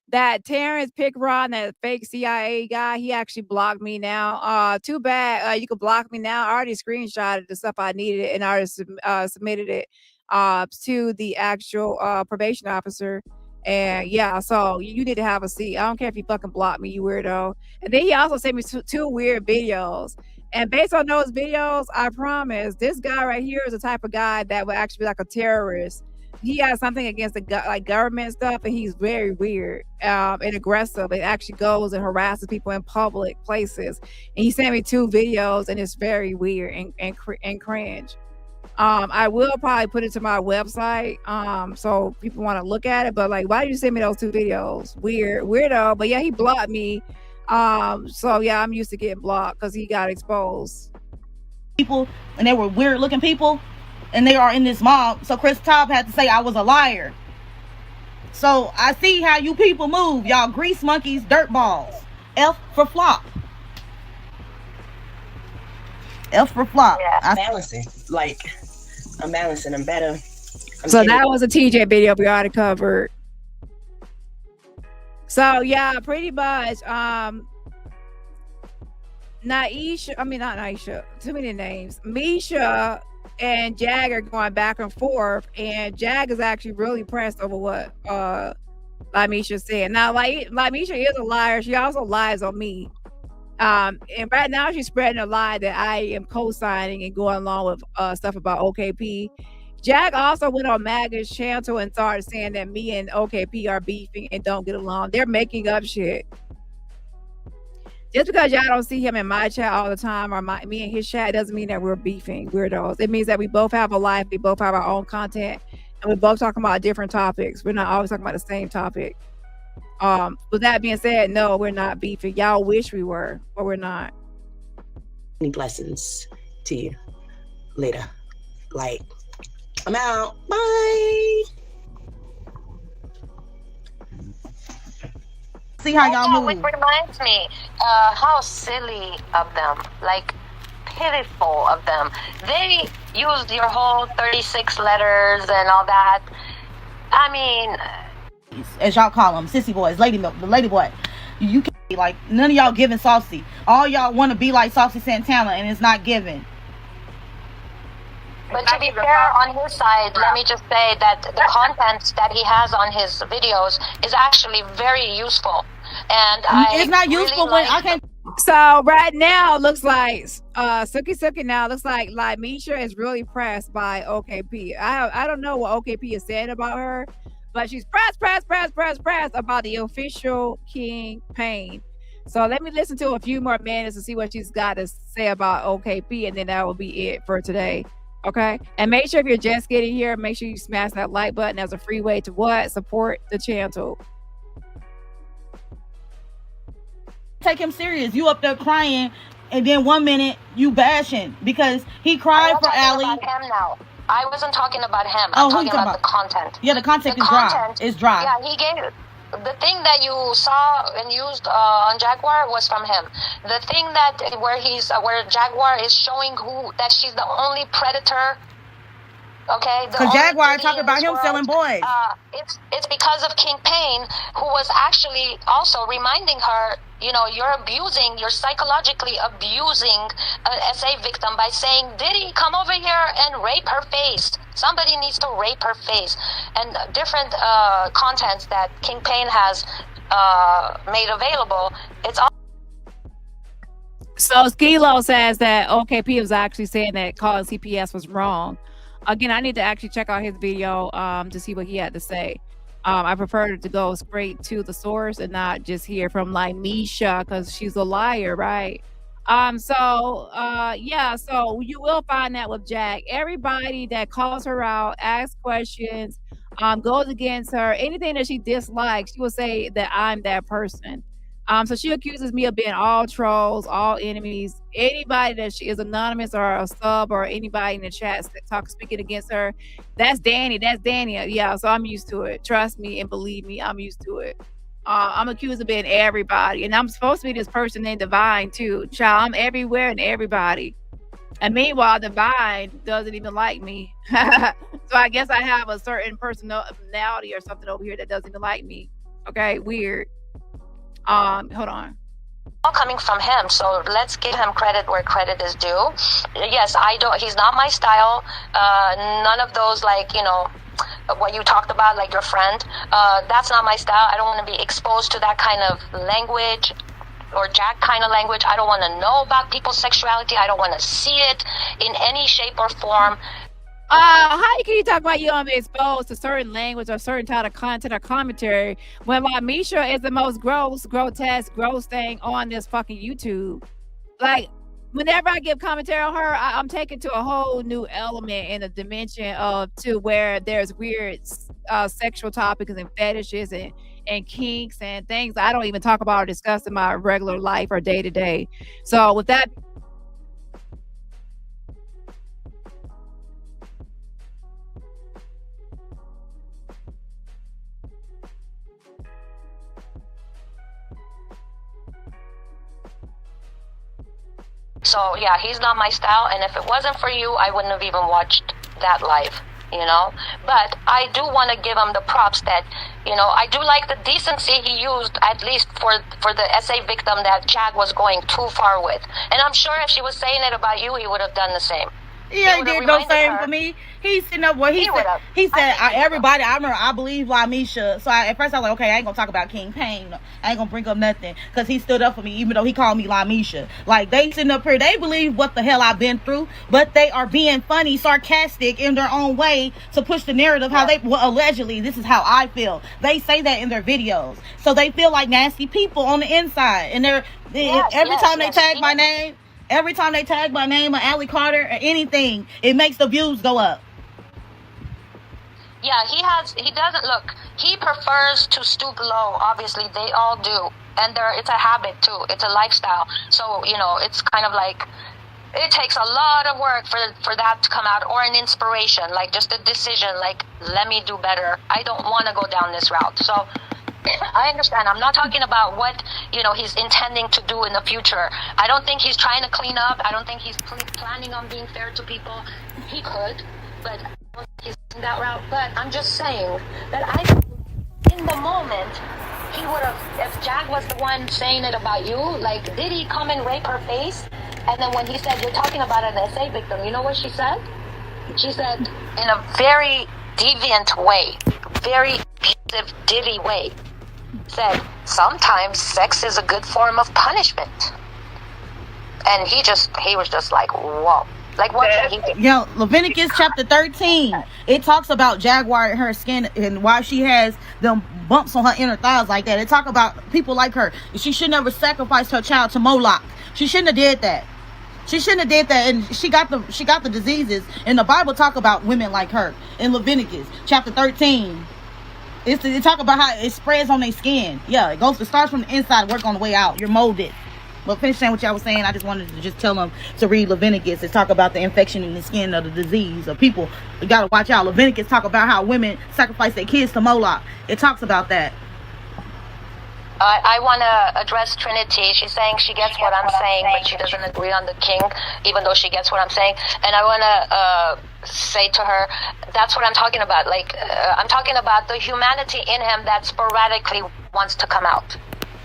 that Terrence Pickron, that fake CIA guy, he actually blocked me now. Too bad. You could block me now. I already screenshotted the stuff I needed and I already submitted it to the actual probation officer. And yeah, so you need to have a seat. I don't care if you fucking block me, you weirdo. And then he also sent me two weird videos. And based on those videos, I promise this guy right here is the type of guy that would actually be like a terrorist. He has something against the government stuff, and he's very weird and aggressive. It actually goes and harasses people in public places. And he sent me 2 videos, and it's very weird and cringe. I will probably put it to my website so people want to look at it. But like, why did you send me those 2 videos? Weirdo. But yeah, he blocked me. So yeah, I'm used to getting blocked because he got exposed. People, and they were weird looking people, and they are in this mob. So Chris Todd had to say I was a liar. So I see how you people move, y'all grease monkeys, dirt balls. F for flop. F for flop. Yeah. I'm balancing. I'm better. So that was a TJ video we already covered. So yeah, pretty much Naisha, too many names. Mesha and Jag are going back and forth, and Jag is actually really pressed over what Misha said. Now, like Misha is a liar. She also lies on me. And right now she's spreading a lie that I am co-signing and going along with stuff about OKP. Jag also went on MAGA's channel and started saying that me and OKP are beefing and don't get along. They're making up shit. Just because y'all don't see him in my chat all the time or me in his chat doesn't mean that we're beefing, weirdos. It means that we both have a life, we both have our own content, and we're both talking about different topics. We're not always talking about the same topic. With that being said, no, we're not beefing. Y'all wish we were, but we're not. Many blessings to you later. Like, I'm out. Bye. See how y'all move. Which reminds me, how silly of them. Like, pitiful of them. They used your whole 36 letters and all that. I mean, as y'all call them, sissy boys, lady milk, the lady boy. You can't be like, none of y'all giving Saucy. All y'all want to be like Saucy Santana, and it's not given. But to be fair, on his side, let me just say that the content that he has on his videos is actually very useful. And It's not useful when I can't. So right now looks like Suki now looks like Mesha is really pressed by OKP. I don't know what OKP is saying about her, but she's pressed about the official King Pain. So let me listen to a few more minutes to see what she's got to say about OKP, and then that will be it for today. Okay, and make sure if you're just getting here, make sure you smash that like button as a free way to what? Support the channel. Take him serious. You up there crying, and then 1 minute you bashing because he cried for Allie. About him now. I wasn't talking about him. Oh, I'm talking about the content. Yeah, the content is dry. It's dry. Yeah, he gave the thing that you saw and used on Jaguar was from him. The thing that where Jaguar is showing that she's the only predator. Okay, because Jaguar talking about him selling boys. It's because of King Pain, who was actually also reminding her, you know, you're psychologically abusing an SA victim by saying, Diddy, come over here and rape her face. Somebody needs to rape her face. And different contents that King Pain has made available. It's all. So Skilo says that OKP was actually saying that calling CPS was wrong. Again, I need to actually check out his video to see what he had to say. I prefer to go straight to the source and not just hear from like Mesha, because she's a liar, right? So you will find that with Jack. Everybody that calls her out, asks questions, goes against her, anything that she dislikes, she will say that I'm that person. So she accuses me of being all trolls, all enemies, anybody that she is anonymous or a sub or anybody in the chat speaking against her. That's Dani. Yeah, so I'm used to it. Trust me and believe me, I'm used to it. I'm accused of being everybody, and I'm supposed to be this person named Divine too. Child, I'm everywhere and everybody. And meanwhile, Divine doesn't even like me. So I guess I have a certain personality or something over here that doesn't even like me. Okay, weird. Hold on. All coming from him, so let's give him credit where credit is due. Yes, he's not my style. None of those, like, you know, what you talked about, like your friend, that's not my style. I don't want to be exposed to that kind of language or Jack kind of language. I don't want to know about people's sexuality. I don't want to see it in any shape or form. How can you talk about you don't be exposed to certain language or certain type of content or commentary when like Mesha is the most grotesque thing on this fucking YouTube? Like, whenever I give commentary on her, I'm taken to a whole new element in a dimension to where there's weird sexual topics and fetishes and kinks and things I don't even talk about or discuss in my regular life or day to day. So with that. So yeah, he's not my style, and if it wasn't for you, I wouldn't have even watched that live, you know. But I do want to give him the props that, you know, I do like the decency he used, at least for the SA victim that Jag was going too far with. And I'm sure if she was saying it about you, he would have done the same. Yeah, he did no same for me. He's sitting up where he said everybody. I remember I believe Mesha. So at first I was like, okay, I ain't gonna talk about King Pain. I ain't gonna bring up nothing because he stood up for me, even though he called me Mesha. Like, they sitting up here, they believe what the hell I've been through, but they are being funny, sarcastic in their own way to push the narrative. How allegedly this is how I feel. They say that in their videos, so they feel like nasty people on the inside. And every time they tag my name. Every time they tag my name or Allie Carter or anything, it makes the views go up. Yeah, he doesn't look. He prefers to stoop low. Obviously, they all do. And it's a habit too. It's a lifestyle. So, you know, it's kind of like, it takes a lot of work for that to come out, or an inspiration, like just a decision, like, let me do better. I don't want to go down this route. So I understand. I'm not talking about what, you know, he's intending to do in the future. I don't think he's trying to clean up. I don't think he's planning on being fair to people. He could, but I don't think he's in that route. But I'm just saying that in the moment, he would have, if Jag was the one saying it about you, like, did he come and rape her face? And then when he said, you're talking about an SA victim, you know what she said? She said, in a very deviant way, very abusive, divvy way, said, sometimes sex is a good form of punishment. And he was just like, whoa. Like what can he do? Yo, Leviticus chapter 13, it talks about Jaguar and her skin and why she has them bumps on her inner thighs like that. It talk about people like her. She should never sacrifice her child to Moloch. She shouldn't have did that. She shouldn't have did that, and she got the diseases. And the Bible talk about women like her in Leviticus chapter 13. It talk about how it spreads on their skin. Yeah, it starts from the inside, work on the way out. You're molded. But finish saying what y'all was saying. I just wanted to just tell them to read Leviticus. It talk about the infection in the skin of the disease of people. You gotta watch out. Leviticus talk about how women sacrifice their kids to Moloch. It talks about that. I want to address Trinity. She's saying she gets what I'm saying, but she doesn't agree on the king, even though she gets what I'm saying. And I want to say to her, that's what I'm talking about. Like, I'm talking about the humanity in him that sporadically wants to come out.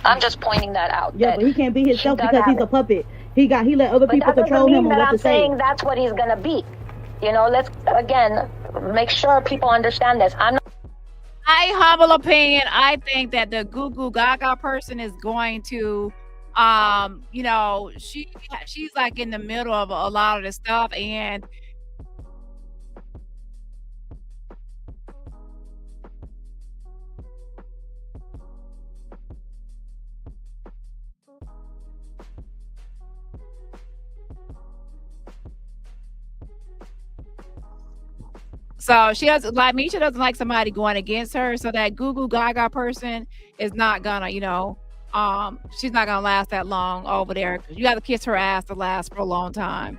I'm just pointing that out. Yeah, but he can't be himself because he's a puppet. He let other people control him on what to say. I'm saying that's what he's going to be. You know, let's, again, make sure people understand this. I'm not. My humble opinion, I think that the Goo Goo Gaga person is going to, you know, she's like in the middle of a lot of this stuff, and so she doesn't like Mesha doesn't like somebody going against her. So that Goo Goo Gaga person is not gonna, you know, she's not gonna last that long over there. You got to kiss her ass to last for a long time.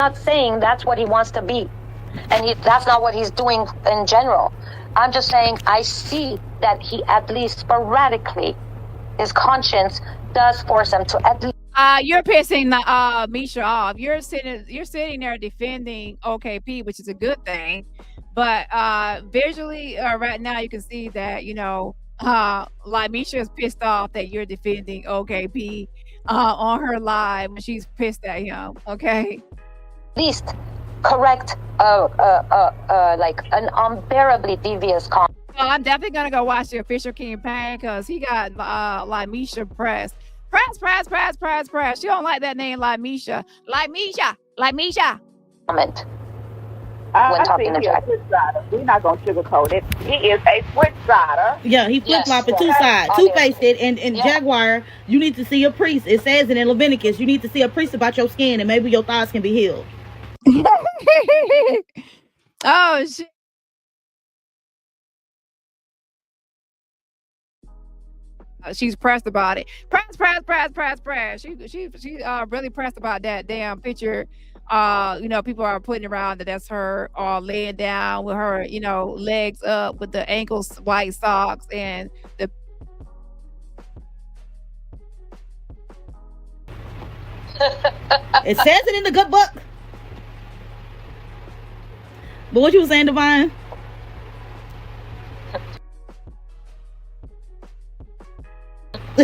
I'm not saying that's what he wants to be, and that's not what he's doing in general. I'm just saying I see that he at least sporadically, his conscience does force him to at least. You're pissing Mesha off. You're sitting there defending OKP, which is a good thing, but visually right now you can see that, you know, like Mesha is pissed off that you're defending OKP on her live when she's pissed at him. Okay, at least correct like an unbearably devious comment. Well, I'm definitely gonna go watch the official campaign because he got like Mesha pressed. Press. She don't like that name, like Mesha. Comment. I think he's a flip-sider. We're not going to sugarcoat it. He is a flip-sider. Yeah, he flip-flopping two sides. Two-faced it. And Jaguar, you need to see a priest. It says it in Leviticus. You need to see a priest about your skin, and maybe your thighs can be healed. Oh, shit. She's pressed about it. Press. She really pressed about that damn picture. You know, people are putting around that's her laying down with her, you know, legs up with the ankles white socks and the. It says it in the good book. But what you were saying, Divine?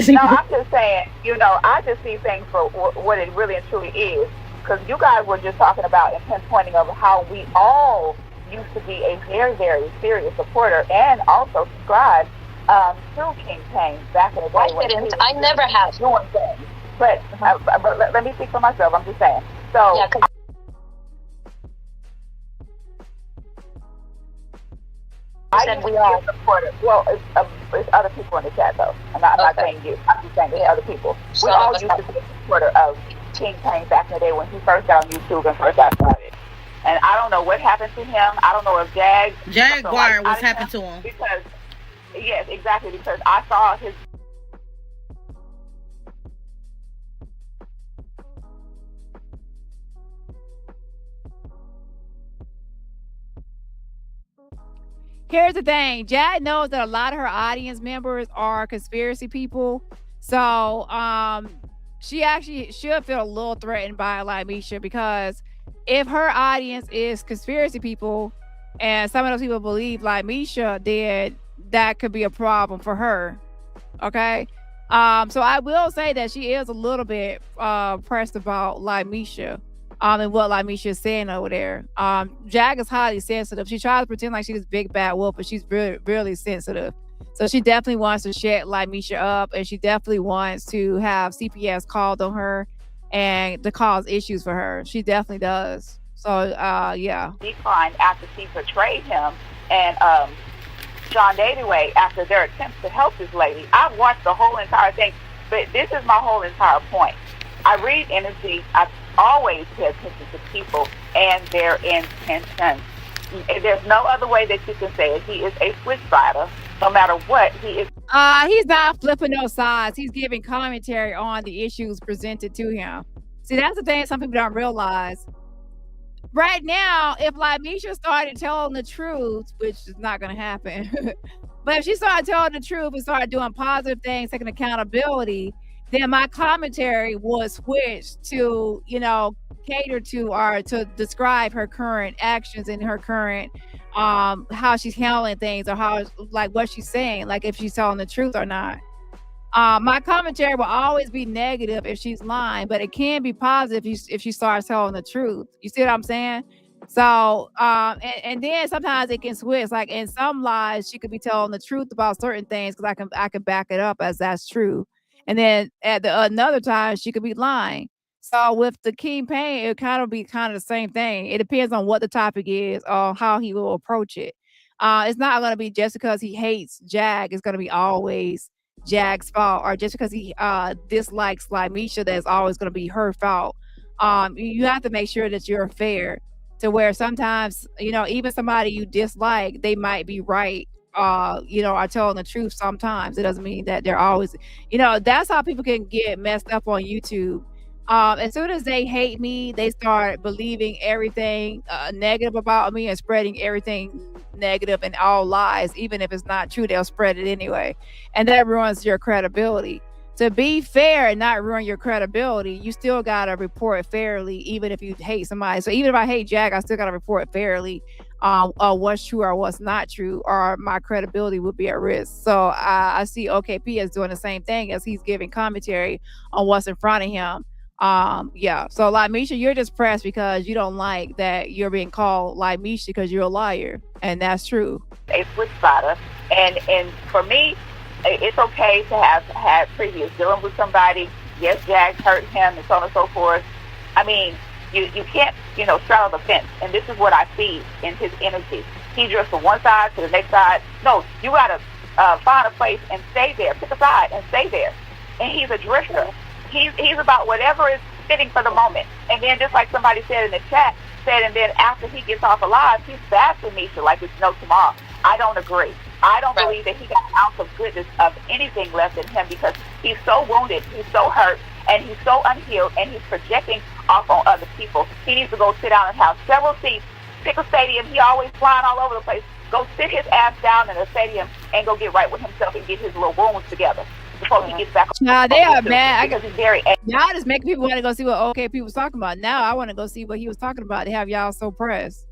No, I'm just saying, you know, I just see things for what it really and truly is. Because you guys were just talking about and pinpointing of how we all used to be a very, very serious supporter and also subscribed to King Payne back in the day. I never have. Doing things. But let me speak for myself. I'm just saying. So. Yeah, I said we are supporters. Well, it's other people in the chat, though. I'm not saying you. I'm just saying it's other people. We all used to be a supporter of King Payne back in the day when he first got on YouTube and first got started. And I don't know what happened to him. I don't know if Jaguar was happened to him. Because, yes, exactly. Because I saw his. Here's the thing. Jag knows that a lot of her audience members are conspiracy people. So she actually should feel a little threatened by like Mesha, because if her audience is conspiracy people and some of those people believe like Mesha, then that could be a problem for her. Okay. So I will say that she is a little bit pressed about like Mesha. And what like Mesha is saying over there. Jag is highly sensitive. She tries to pretend like she's this big bad wolf, but she's really, really sensitive. So she definitely wants to shut Mesha up, and she definitely wants to have CPS called on her and to cause issues for her. She definitely does. So, yeah. Declined after she betrayed him, and John Davidway after their attempts to help this lady. I've watched the whole entire thing, but this is my whole entire point. I read energy. I always pay attention to people and their intentions. There's no other way that you can say it. He is a switch fighter. No matter what, he is. He's not flipping no sides. He's giving commentary on the issues presented to him. See, that's the thing some people don't realize. Right now, if Mesha started telling the truth, which is not going to happen, but if she started telling the truth and started doing positive things, taking accountability, then my commentary would switch to, cater to or to describe her current actions and her current how she's handling things, or how, like, what she's saying, like if she's telling the truth or not. My commentary will always be negative if she's lying, but it can be positive if she starts telling the truth. You see what I'm saying? So, and then sometimes it can switch. Like in some lies, she could be telling the truth about certain things because I can back it up as that's true. And then at another time, she could be lying. So with the King Pain, it kind of be kind of the same thing. It depends on what the topic is or how he will approach it. It's not going to be just because he hates Jag. It's going to be always Jag's fault, or just because he dislikes Mesha, that's always going to be her fault. You have to make sure that you're fair, to where sometimes, even somebody you dislike, they might be right, are telling the truth sometimes. It doesn't mean that they're always, that's how people can get messed up on YouTube. As soon as they hate me, they start believing everything negative about me and spreading everything negative and all lies. Even if it's not true, they'll spread it anyway. And that ruins your credibility. To be fair and not ruin your credibility, you still got to report fairly, even if you hate somebody. So even if I hate Jag, I still got to report fairly what's true or what's not true, or my credibility would be at risk. So I see OKP as doing the same thing, as he's giving commentary on what's in front of him. Yeah, so Mesha, you're just pressed because you don't like that you're being called Mesha because you're a liar, and that's true. A switch fighter, and for me, it's okay to have had previous dealing with somebody. Yes, Jag hurt him and so on and so forth. I mean, you can't straddle the fence, and this is what I see in his energy. He drifts from one side to the next side. No, you gotta find a place and stay there. Pick a side and stay there. And he's a drifter. He's about whatever is fitting for the moment. And then, just like somebody said in the chat, and then after he gets off alive, he's bashing Mesha like it's no tomorrow. I don't agree. I don't believe that he got an ounce of goodness of anything left in him, because he's so wounded, he's so hurt, and he's so unhealed, and he's projecting off on other people. He needs to go sit down and have several seats, pick a stadium. He always flying all over the place. Go sit his ass down in a stadium and go get right with himself and get his little wounds together before he gets back. Nah, they are mad because he's very angry. Y'all just making people want to go see what OKP was talking about. Now I want to go see what he was talking about to have y'all so pressed.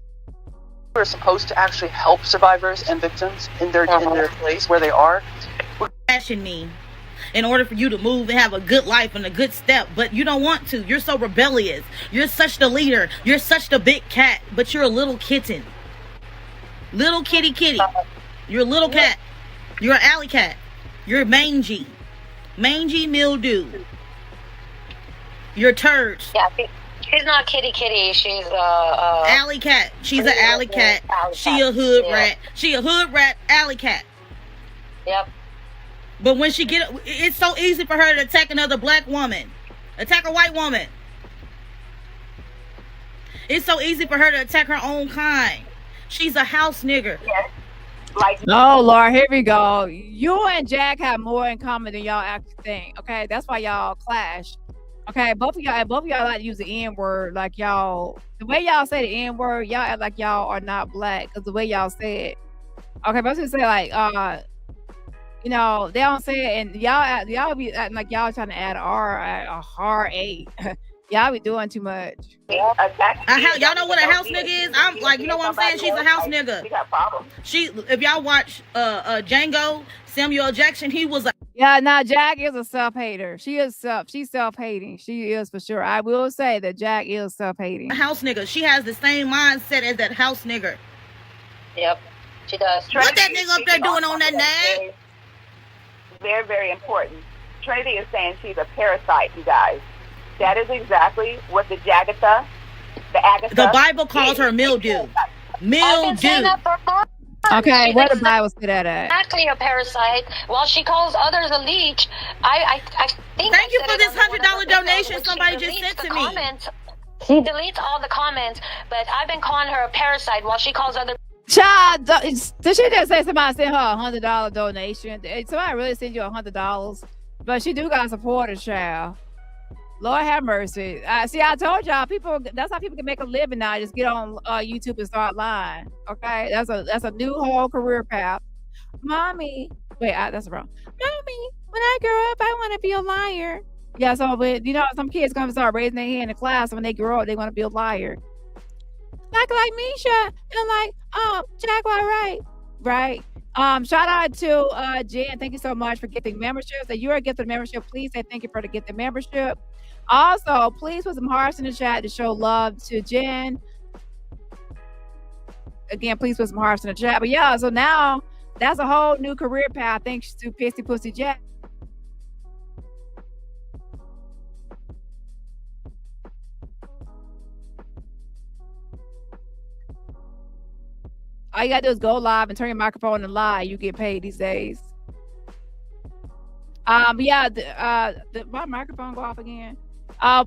We're supposed to actually help survivors and victims in their place where they are. Bashing me in order for you to move and have a good life and a good step, but you don't want to. You're so rebellious. You're such the leader. You're such the big cat, but you're a little kitten. Little kitty. You're a little cat. You're an alley cat. You're mangy. Mangy mildew. You're turds. Yeah, she's not kitty. She's alley cat. She's an alley cat. She a hood rat. She a hood rat alley cat. Yep. But when she it's so easy for her to attack another black woman, attack a white woman. It's so easy for her to attack her own kind. She's a house nigger. Yes. Oh Lord, here we go. You and Jag have more in common than y'all actually think. Okay, that's why y'all clash. Okay, both of y'all like to use the N-word. Like y'all, the way y'all say the N-word, y'all act like y'all are not black because the way y'all say it. Okay, but I was gonna say like they don't say it, and y'all be acting like y'all trying to add a hard A. Y'all be doing too much. Y'all know what a house nigga is? I'm like, you know what I'm saying? She's a house nigga. If y'all watch Django, Samuel Jackson, he was a Jag is a self-hater. She's self-hating. She is for sure. I will say that Jag is self-hating. A house nigga. She has the same mindset as that house nigga. Yep, she does. What that nigga up there doing on that nag? very, very important. Trinity is saying she's a parasite, you guys. That is exactly what the Agatha. The Bible calls her mildew. Mildew. Okay, where the Bible say that at? Exactly, a parasite. While she calls others a leech, I think. Thank you for this $100 donation somebody just sent to me. Comments. She deletes all the comments, but I've been calling her a parasite while she calls other. Child, did she just say somebody sent her $100 donation? Did somebody really send you $100? But she do got supporters, child. Lord have mercy. See, I told y'all, people. That's how people can make a living now. Just get on YouTube and start lying. Okay, that's a new whole career path. Mommy, wait, that's wrong. Mommy, when I grow up, I want to be a liar. Yeah, so but some kids gonna start raising their hand in class when they grow up. They want to be a liar. Like Mesha and like Jaguar, right. Shout out to Jen. Thank you so much for getting memberships. If you are getting membership, please say thank you for the get the membership. Also, please put some hearts in the chat to show love to Jen. Again, please put some hearts in the chat. But yeah, so now that's a whole new career path thanks to Pissy Pussy Jack. All you gotta do is go live and turn your microphone and lie. You get paid these days. Yeah, my microphone go off again.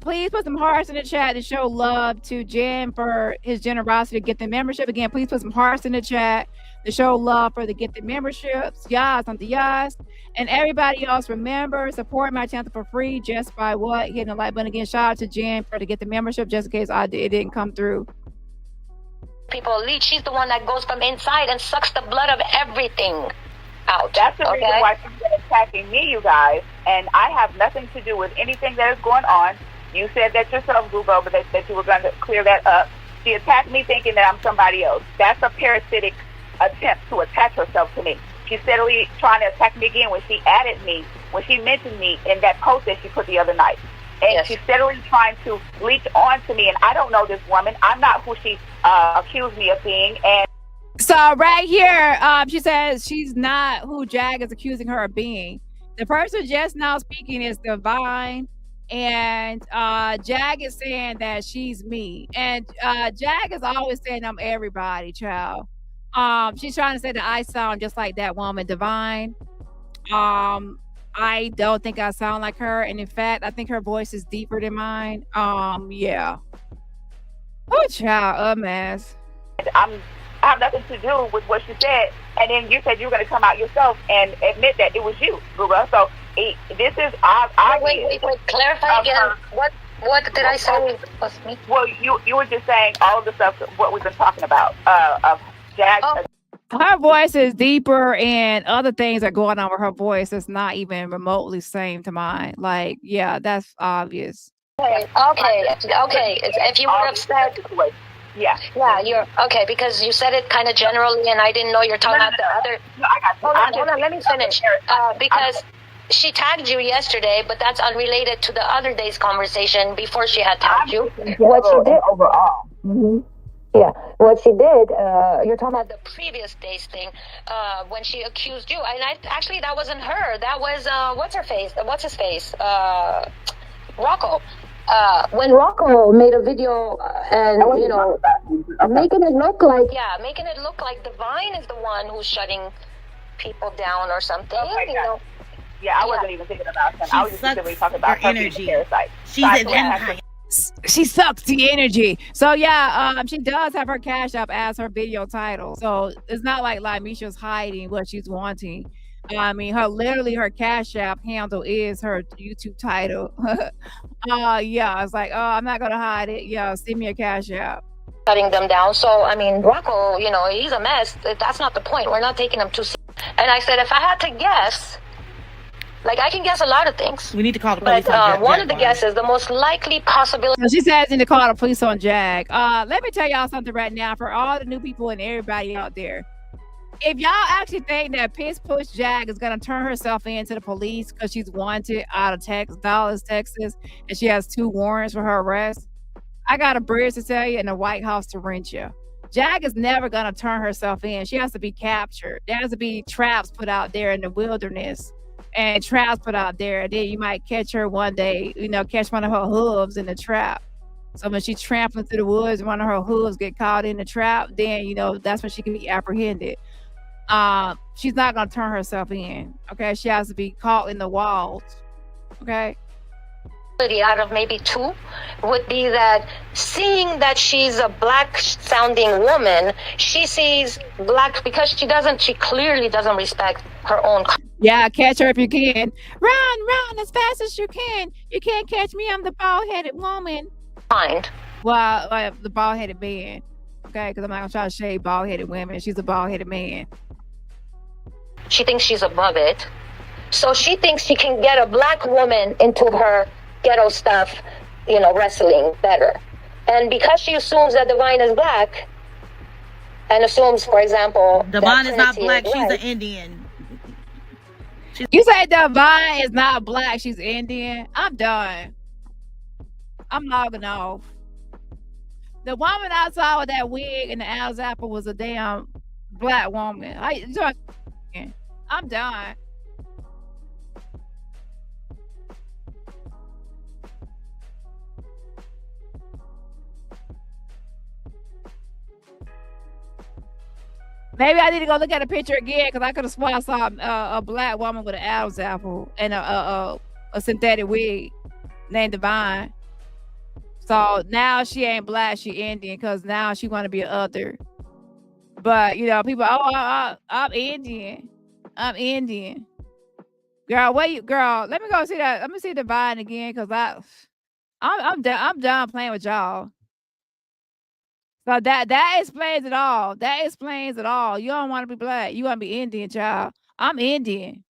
Please put some hearts in the chat to show love to Jen for his generosity to get the membership. Again, please put some hearts in the chat to show love for the get the memberships. Yes, on the yes. And everybody else, remember, support my channel for free just by what? Hitting the like button. Again, shout out to Jen for the get the membership just in case it didn't come through. People leech. She's the one that goes from inside and sucks the blood of everything out. That's the reason why she's been attacking me, you guys. And I have nothing to do with anything that is going on. You said that yourself, Google, but that you were going to clear that up. She attacked me thinking that I'm somebody else. That's a parasitic attempt to attach herself to me. She's steadily trying to attack me again when she added me, when she mentioned me in that post that she put the other night. And she's steadily trying to leech on to me. And I don't know this woman. I'm not who she accused me of being. And so right here, she says she's not who Jag is accusing her of being. The person just now speaking is Divine. And Jag is saying that she's me. And Jag is always saying I'm everybody, child. She's trying to say that I sound just like that woman, Divine. I don't think I sound like her, and in fact, I think her voice is deeper than mine. Yeah. Oh, child, a mess. I have nothing to do with what she said, and then you said you were going to come out yourself and admit that it was you, Google. So this is wait, clarify again. What did I say was me? Well, you were just saying all of the stuff what we've been talking about of Jag. Her voice is deeper, and other things are going on with her voice that's not even remotely same to mine. Like, yeah, that's obvious. Okay. If you would have said, you're okay because you said it kind of generally, and I didn't know you're talking about the other. No, I got Hold on. Let me finish. Because she tagged you yesterday, but that's unrelated to the other day's conversation before she had tagged you. What she did overall. Mm-hmm. Yeah, what she did, you're talking about the previous day's thing, when she accused you. And actually, that wasn't her. That was, what's his face? Rocco. When Rocco made a video and, making it look like Divine is the one who's shutting people down or something, Yeah, I wasn't even thinking about him. I was just simply talking about her energy. Parasite. She's an empire. She sucks the energy. So yeah, she does have her cash up as her video title. So it's not like Misha's hiding what she's wanting. I mean, her cash app handle is her YouTube title. Yeah, it's like, I'm not gonna hide it. Yeah, send me a cash app. Cutting them down. So I mean, Rocco, he's a mess. That's not the point. We're not taking him too seriously. And I said, if I had to guess. Like, I can guess a lot of things. We need to call the police on Jag. One of the guesses, the most likely possibility. So she says, need to call the police on Jag. Let me tell y'all something right now for all the new people and everybody out there. If y'all actually think that Piss Push Jag is going to turn herself in to the police because she's wanted out of Dallas, Texas, and she has 2 warrants for her arrest, I got a bridge to tell you and the White House to rent you. Jag is never going to turn herself in. She has to be captured. There has to be traps put out there in the wilderness. and traps put out there. Then you might catch her one day, catch one of her hooves in the trap. So when she's trampling through the woods, one of her hooves get caught in the trap, then that's when she can be apprehended. She's not gonna turn herself in. Okay, she has to be caught in the walls. Okay. Out of maybe 2 would be that seeing that she's a black sounding woman, she sees black because she clearly doesn't respect her own. Yeah, catch her if you can. Run as fast as you can. You can't catch me. I'm the bald-headed woman. Mind. Well, the bald-headed man. Okay, because I'm not gonna try to shade bald-headed women. She's a bald-headed man. She thinks she's above it. So she thinks she can get a black woman into her ghetto stuff, wrestling better. And because she assumes that Divine is black, and assumes, for example, Divine is not black, she's an Indian. You say Divine is not black, she's Indian? I'm done. I'm logging off. The woman I saw with that wig and the Al's apple was a damn black woman. I'm done. Maybe I need to go look at a picture again because I could have sworn I saw a black woman with an Adam's apple and a synthetic wig named Divine. So now she ain't black, she Indian because now she want to be an other. But people, I'm Indian. I'm Indian. Girl, girl, let me go see that. Let me see Divine again because I'm done playing with y'all. So that explains it all. That explains it all. You don't want to be black. You want to be Indian, child. I'm Indian.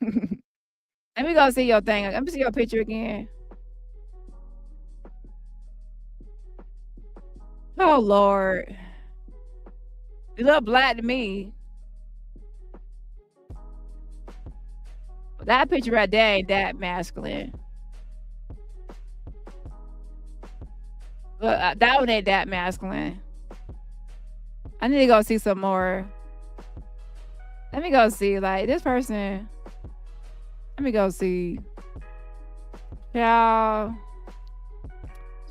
Let me go see your thing. Let me see your picture again. Oh, Lord. You look black to me. But that picture right there ain't that masculine. But that one ain't that masculine. I need to go see some more. Let me go see, like, this person. Let me go see. Y'all.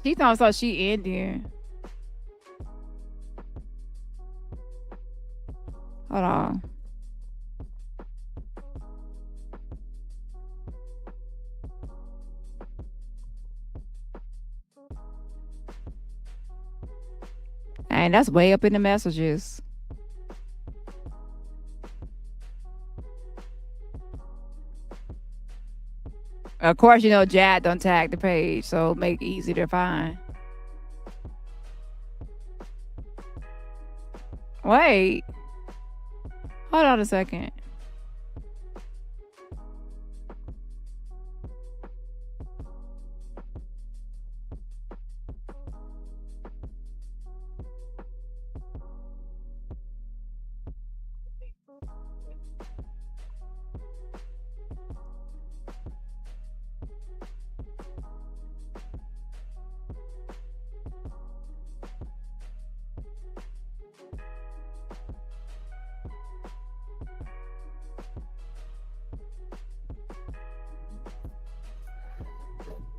She thought so she Indian. Hold on. And that's way up in the messages. Of course, Jad don't tag the page, so make it easy to find. Wait. Hold on a second.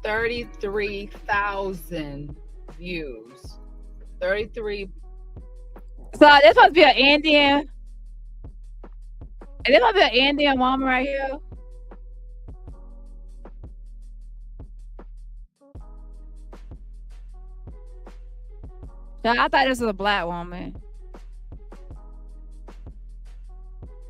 $33,000 views. 33. So this must be an Indian. And this must be an Indian woman right here. So I thought this was a black woman.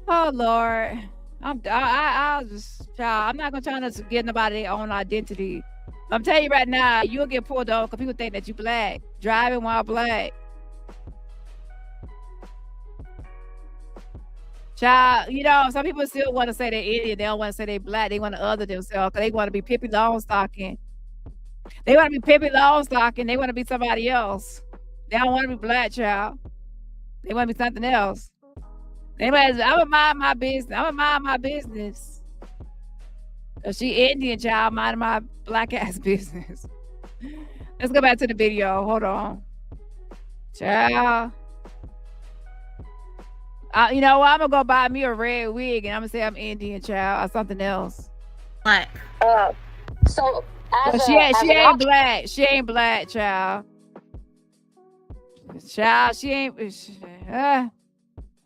Oh Lord. I'll just, child, I'm not gonna try to get nobody their own identity. I'm telling you right now, you'll get pulled over because people think that you black, driving while black. Child, some people still want to say they're Indian. They don't want to say they're black. They want to other themselves because they want to be Pippi Longstocking. They want to be Pippi Longstocking. They want to be somebody else. They don't want to be black, child. They want to be something else. Anyways, I'm gonna mind my business. Cause she Indian, child, minding my black ass business. Let's go back to the video. Hold on. Child. You know what? I'm gonna go buy me a red wig and I'm gonna say I'm Indian, child, or something else. Black. So But she ain't black. She ain't black, child. Child, she ain't.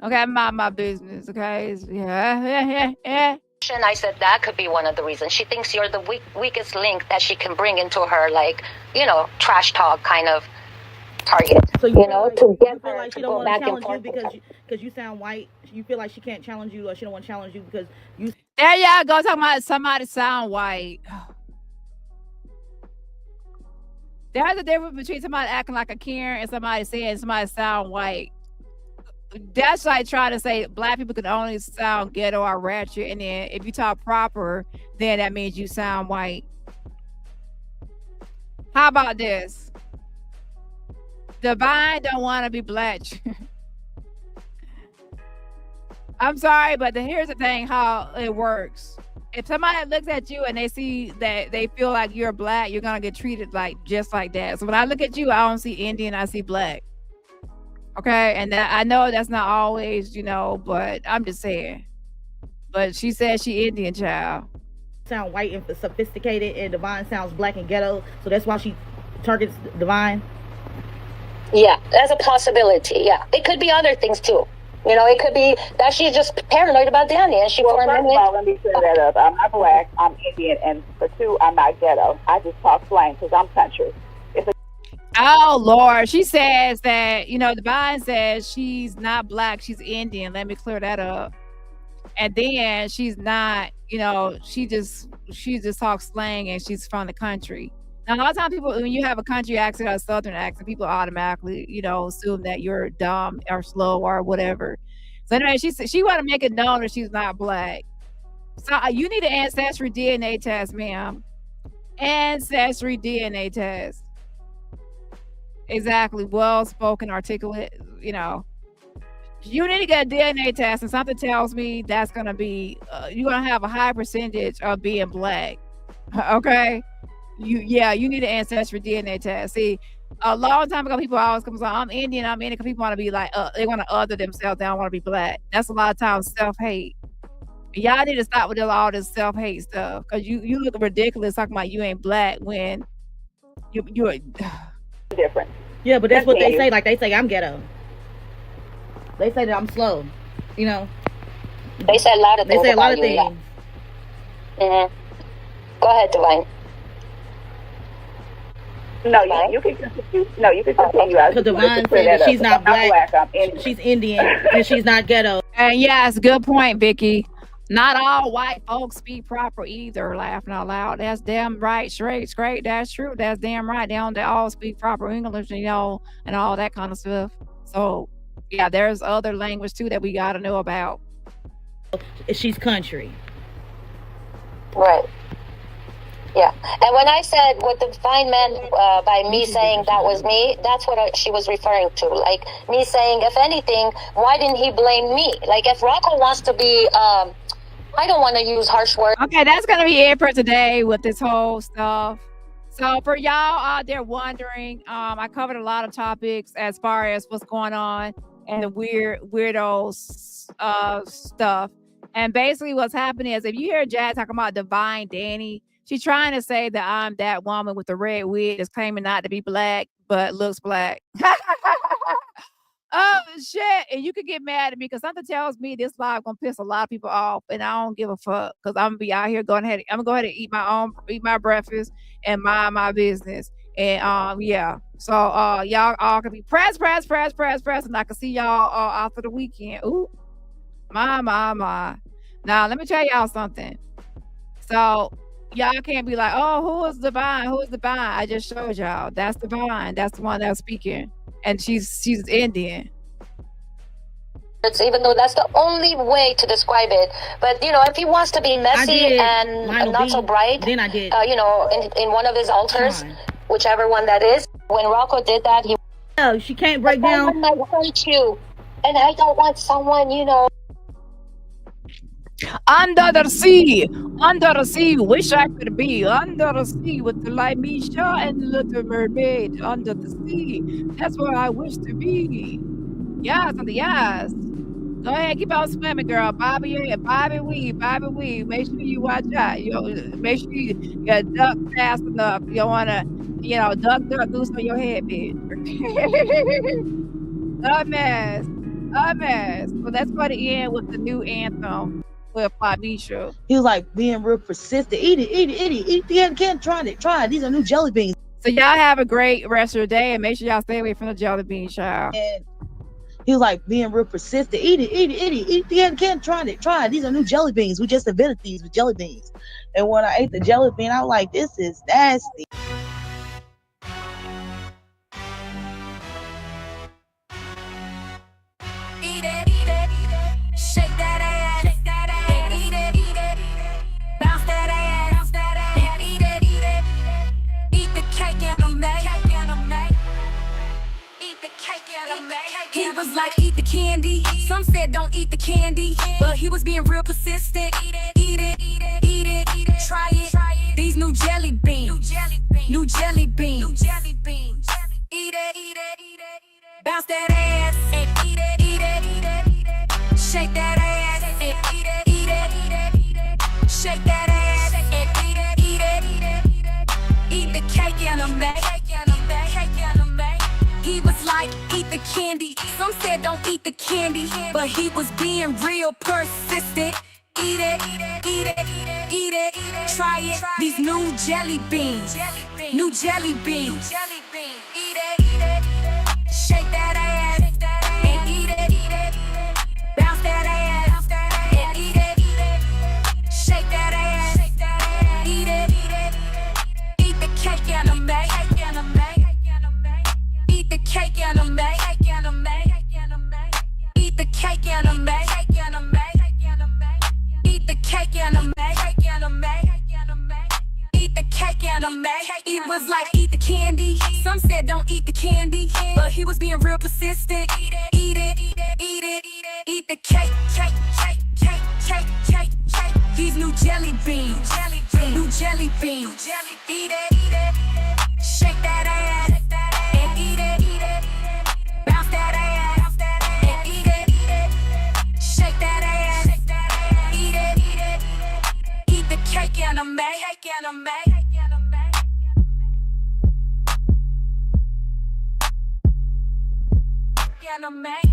Okay, mind my business. Okay, yeah. And I said that could be one of the reasons. She thinks you're the weakest link that she can bring into her, like, you know, trash talk kind of target. So you know, like, to get you feel her like she to don't go want to back and challenge forth. you because you sound white. You feel like she can't challenge you, or she don't want to challenge you because you. There y'all go talking about somebody sound white. There's a difference between somebody acting like a Karen and somebody saying somebody sound white. That's like trying to say black people can only sound ghetto or ratchet, and then if you talk proper, then that means you sound white. How about this? Divine don't want to be black. I'm sorry, but here's the thing: how it works. If somebody looks at you and they see that they feel like you're black, you're gonna get treated like just like that. So when I look at you, I don't see Indian, I see black. Okay, and I know that's not always, you know, but I'm just saying. But she said she Indian, child. Sound white and sophisticated, and Divine sounds black and ghetto, so that's why she targets Divine. Yeah, that's a possibility. Yeah, it could be other things too. You know, it could be that she's just paranoid about Dani, and she. Well, first of all, let me clear that up. I'm not black. I'm Indian, and for two, I'm not ghetto. I just talk slang because I'm country. Oh Lord, she says that, you know, Divine says she's not black, she's Indian. Let me clear that up. And then she's not, you know, she just talks slang and she's from the country. Now a lot of times people, when you have a country accent or a southern accent, people automatically, you know, assume that you're dumb or slow or whatever. So anyway, she want to make it known that she's not black. So you need an ancestry DNA test, ma'am. Ancestry DNA test. Exactly. Well spoken, articulate, you know. You need to get a DNA test, and something tells me that's going to be, you're going to have a high percentage of being black. Okay? You need an ancestry DNA test. See, a long time ago, people always come like, I'm Indian, because people want to be like, they want to other themselves, they don't want to be black. That's a lot of times self-hate. Y'all need to stop with all this self-hate stuff, because you look ridiculous talking about you ain't black when you're different. Yeah, but that's what they say. Like, they say I'm ghetto. They say that I'm slow. You know. They say a lot of things. They say a lot of things. Mm-hmm. Go ahead, Divine. No, you can continue. No, you can continue. Because Divine said that she's not black. She's Indian and she's not ghetto. And yes, good point, Vicky. Not all white folks speak proper either, laughing out loud. That's damn right, straight. That's true. That's damn right. They all speak proper English, you know, and all that kind of stuff. So, yeah, there's other language, too, that we got to know about. She's country. Right. Yeah. And when I said what the Divine meant by me saying that was me, that's what she was referring to. Like, me saying, if anything, why didn't he blame me? Like, if Rocco wants to be... I don't want to use harsh words. Okay, that's going to be it for today with this whole stuff. So for y'all out there wondering, I covered a lot of topics as far as what's going on and the weirdo stuff. And basically what's happening is if you hear Jazz talking about Divine Dani, she's trying to say that I'm that woman with the red wig that's claiming not to be black, but looks black. Oh shit! And you could get mad at me because something tells me this live gonna piss a lot of people off, and I don't give a fuck because I'm gonna be out here going ahead. I'm gonna go ahead and eat my breakfast and mind my business. And yeah. So y'all all can be press, and I can see y'all after the weekend. Ooh, my. Now let me tell y'all something. So y'all can't be like, oh, who is Divine? Who is Divine? I just showed y'all. That's Divine. That's the one that's speaking. And she's Indian. Even though that's the only way to describe it, but you know, if he wants to be messy and not so bright, then I did. You know, in one of his altars, whichever one that is. When Rocco did that, he. No, she can't break down. I hurt you, and I don't want someone, you know. Under the sea, wish I could be under the sea with the light Mesha and the little mermaid under the sea. That's where I wish to be. Yes, Go ahead, keep on swimming, girl. Bobby, yeah, Bobby weave, Bobby weave. Make sure you watch out. You know, make sure you duck fast enough. You don't wanna, duck, goose on your head, bitch. A mess. A mess. So let's go to end with the new anthem with Fabisha. He was like being real persistent. Eat it, eat it, eat it, eat it. Can't try it, try it. These are new jelly beans. So y'all have a great rest of your day and make sure y'all stay away from the jelly bean, child. And he was like being real persistent. Eat it, eat it, eat it, eat it. Can't try it, try it. These are new jelly beans. We just invented these with jelly beans. And when I ate the jelly bean, I was like, this is nasty. Eat it, shake that ass, and eat it, bounce that ass, and eat it, eat the cake and the make, eat the cake and the make. He was like, eat the candy. Some said don't eat the candy, but he was being real persistent. Eat it, try it. These new jelly beans, new jelly beans. Eat it, bounce that ass, and eat it. Shake that ass, and eat it. Shake that ass, and eat it. Eat the cake and the make. He was like, eat the candy. Some said don't eat the candy, but he was being real persistent. Eat it, try it. These new jelly beans, new jelly beans. Eat it, shake that ass, and eat it. Bounce that ass, and eat it. Shake that ass, eat it. Eat the cake and the make. Eat the cake and the make. Eat the cake and the make. Eat the cake and the make. Eat the cake and the make. He was like, eat the candy. Some said don't eat the candy, but he was being real persistent. Eat it. Eat the cake. These new jelly beans, new jelly beans. Eat it, shake that ass, and eat it. Bounce that ass, and eat it. Shake that ass, eat it. Eat the cake and the make. And the make.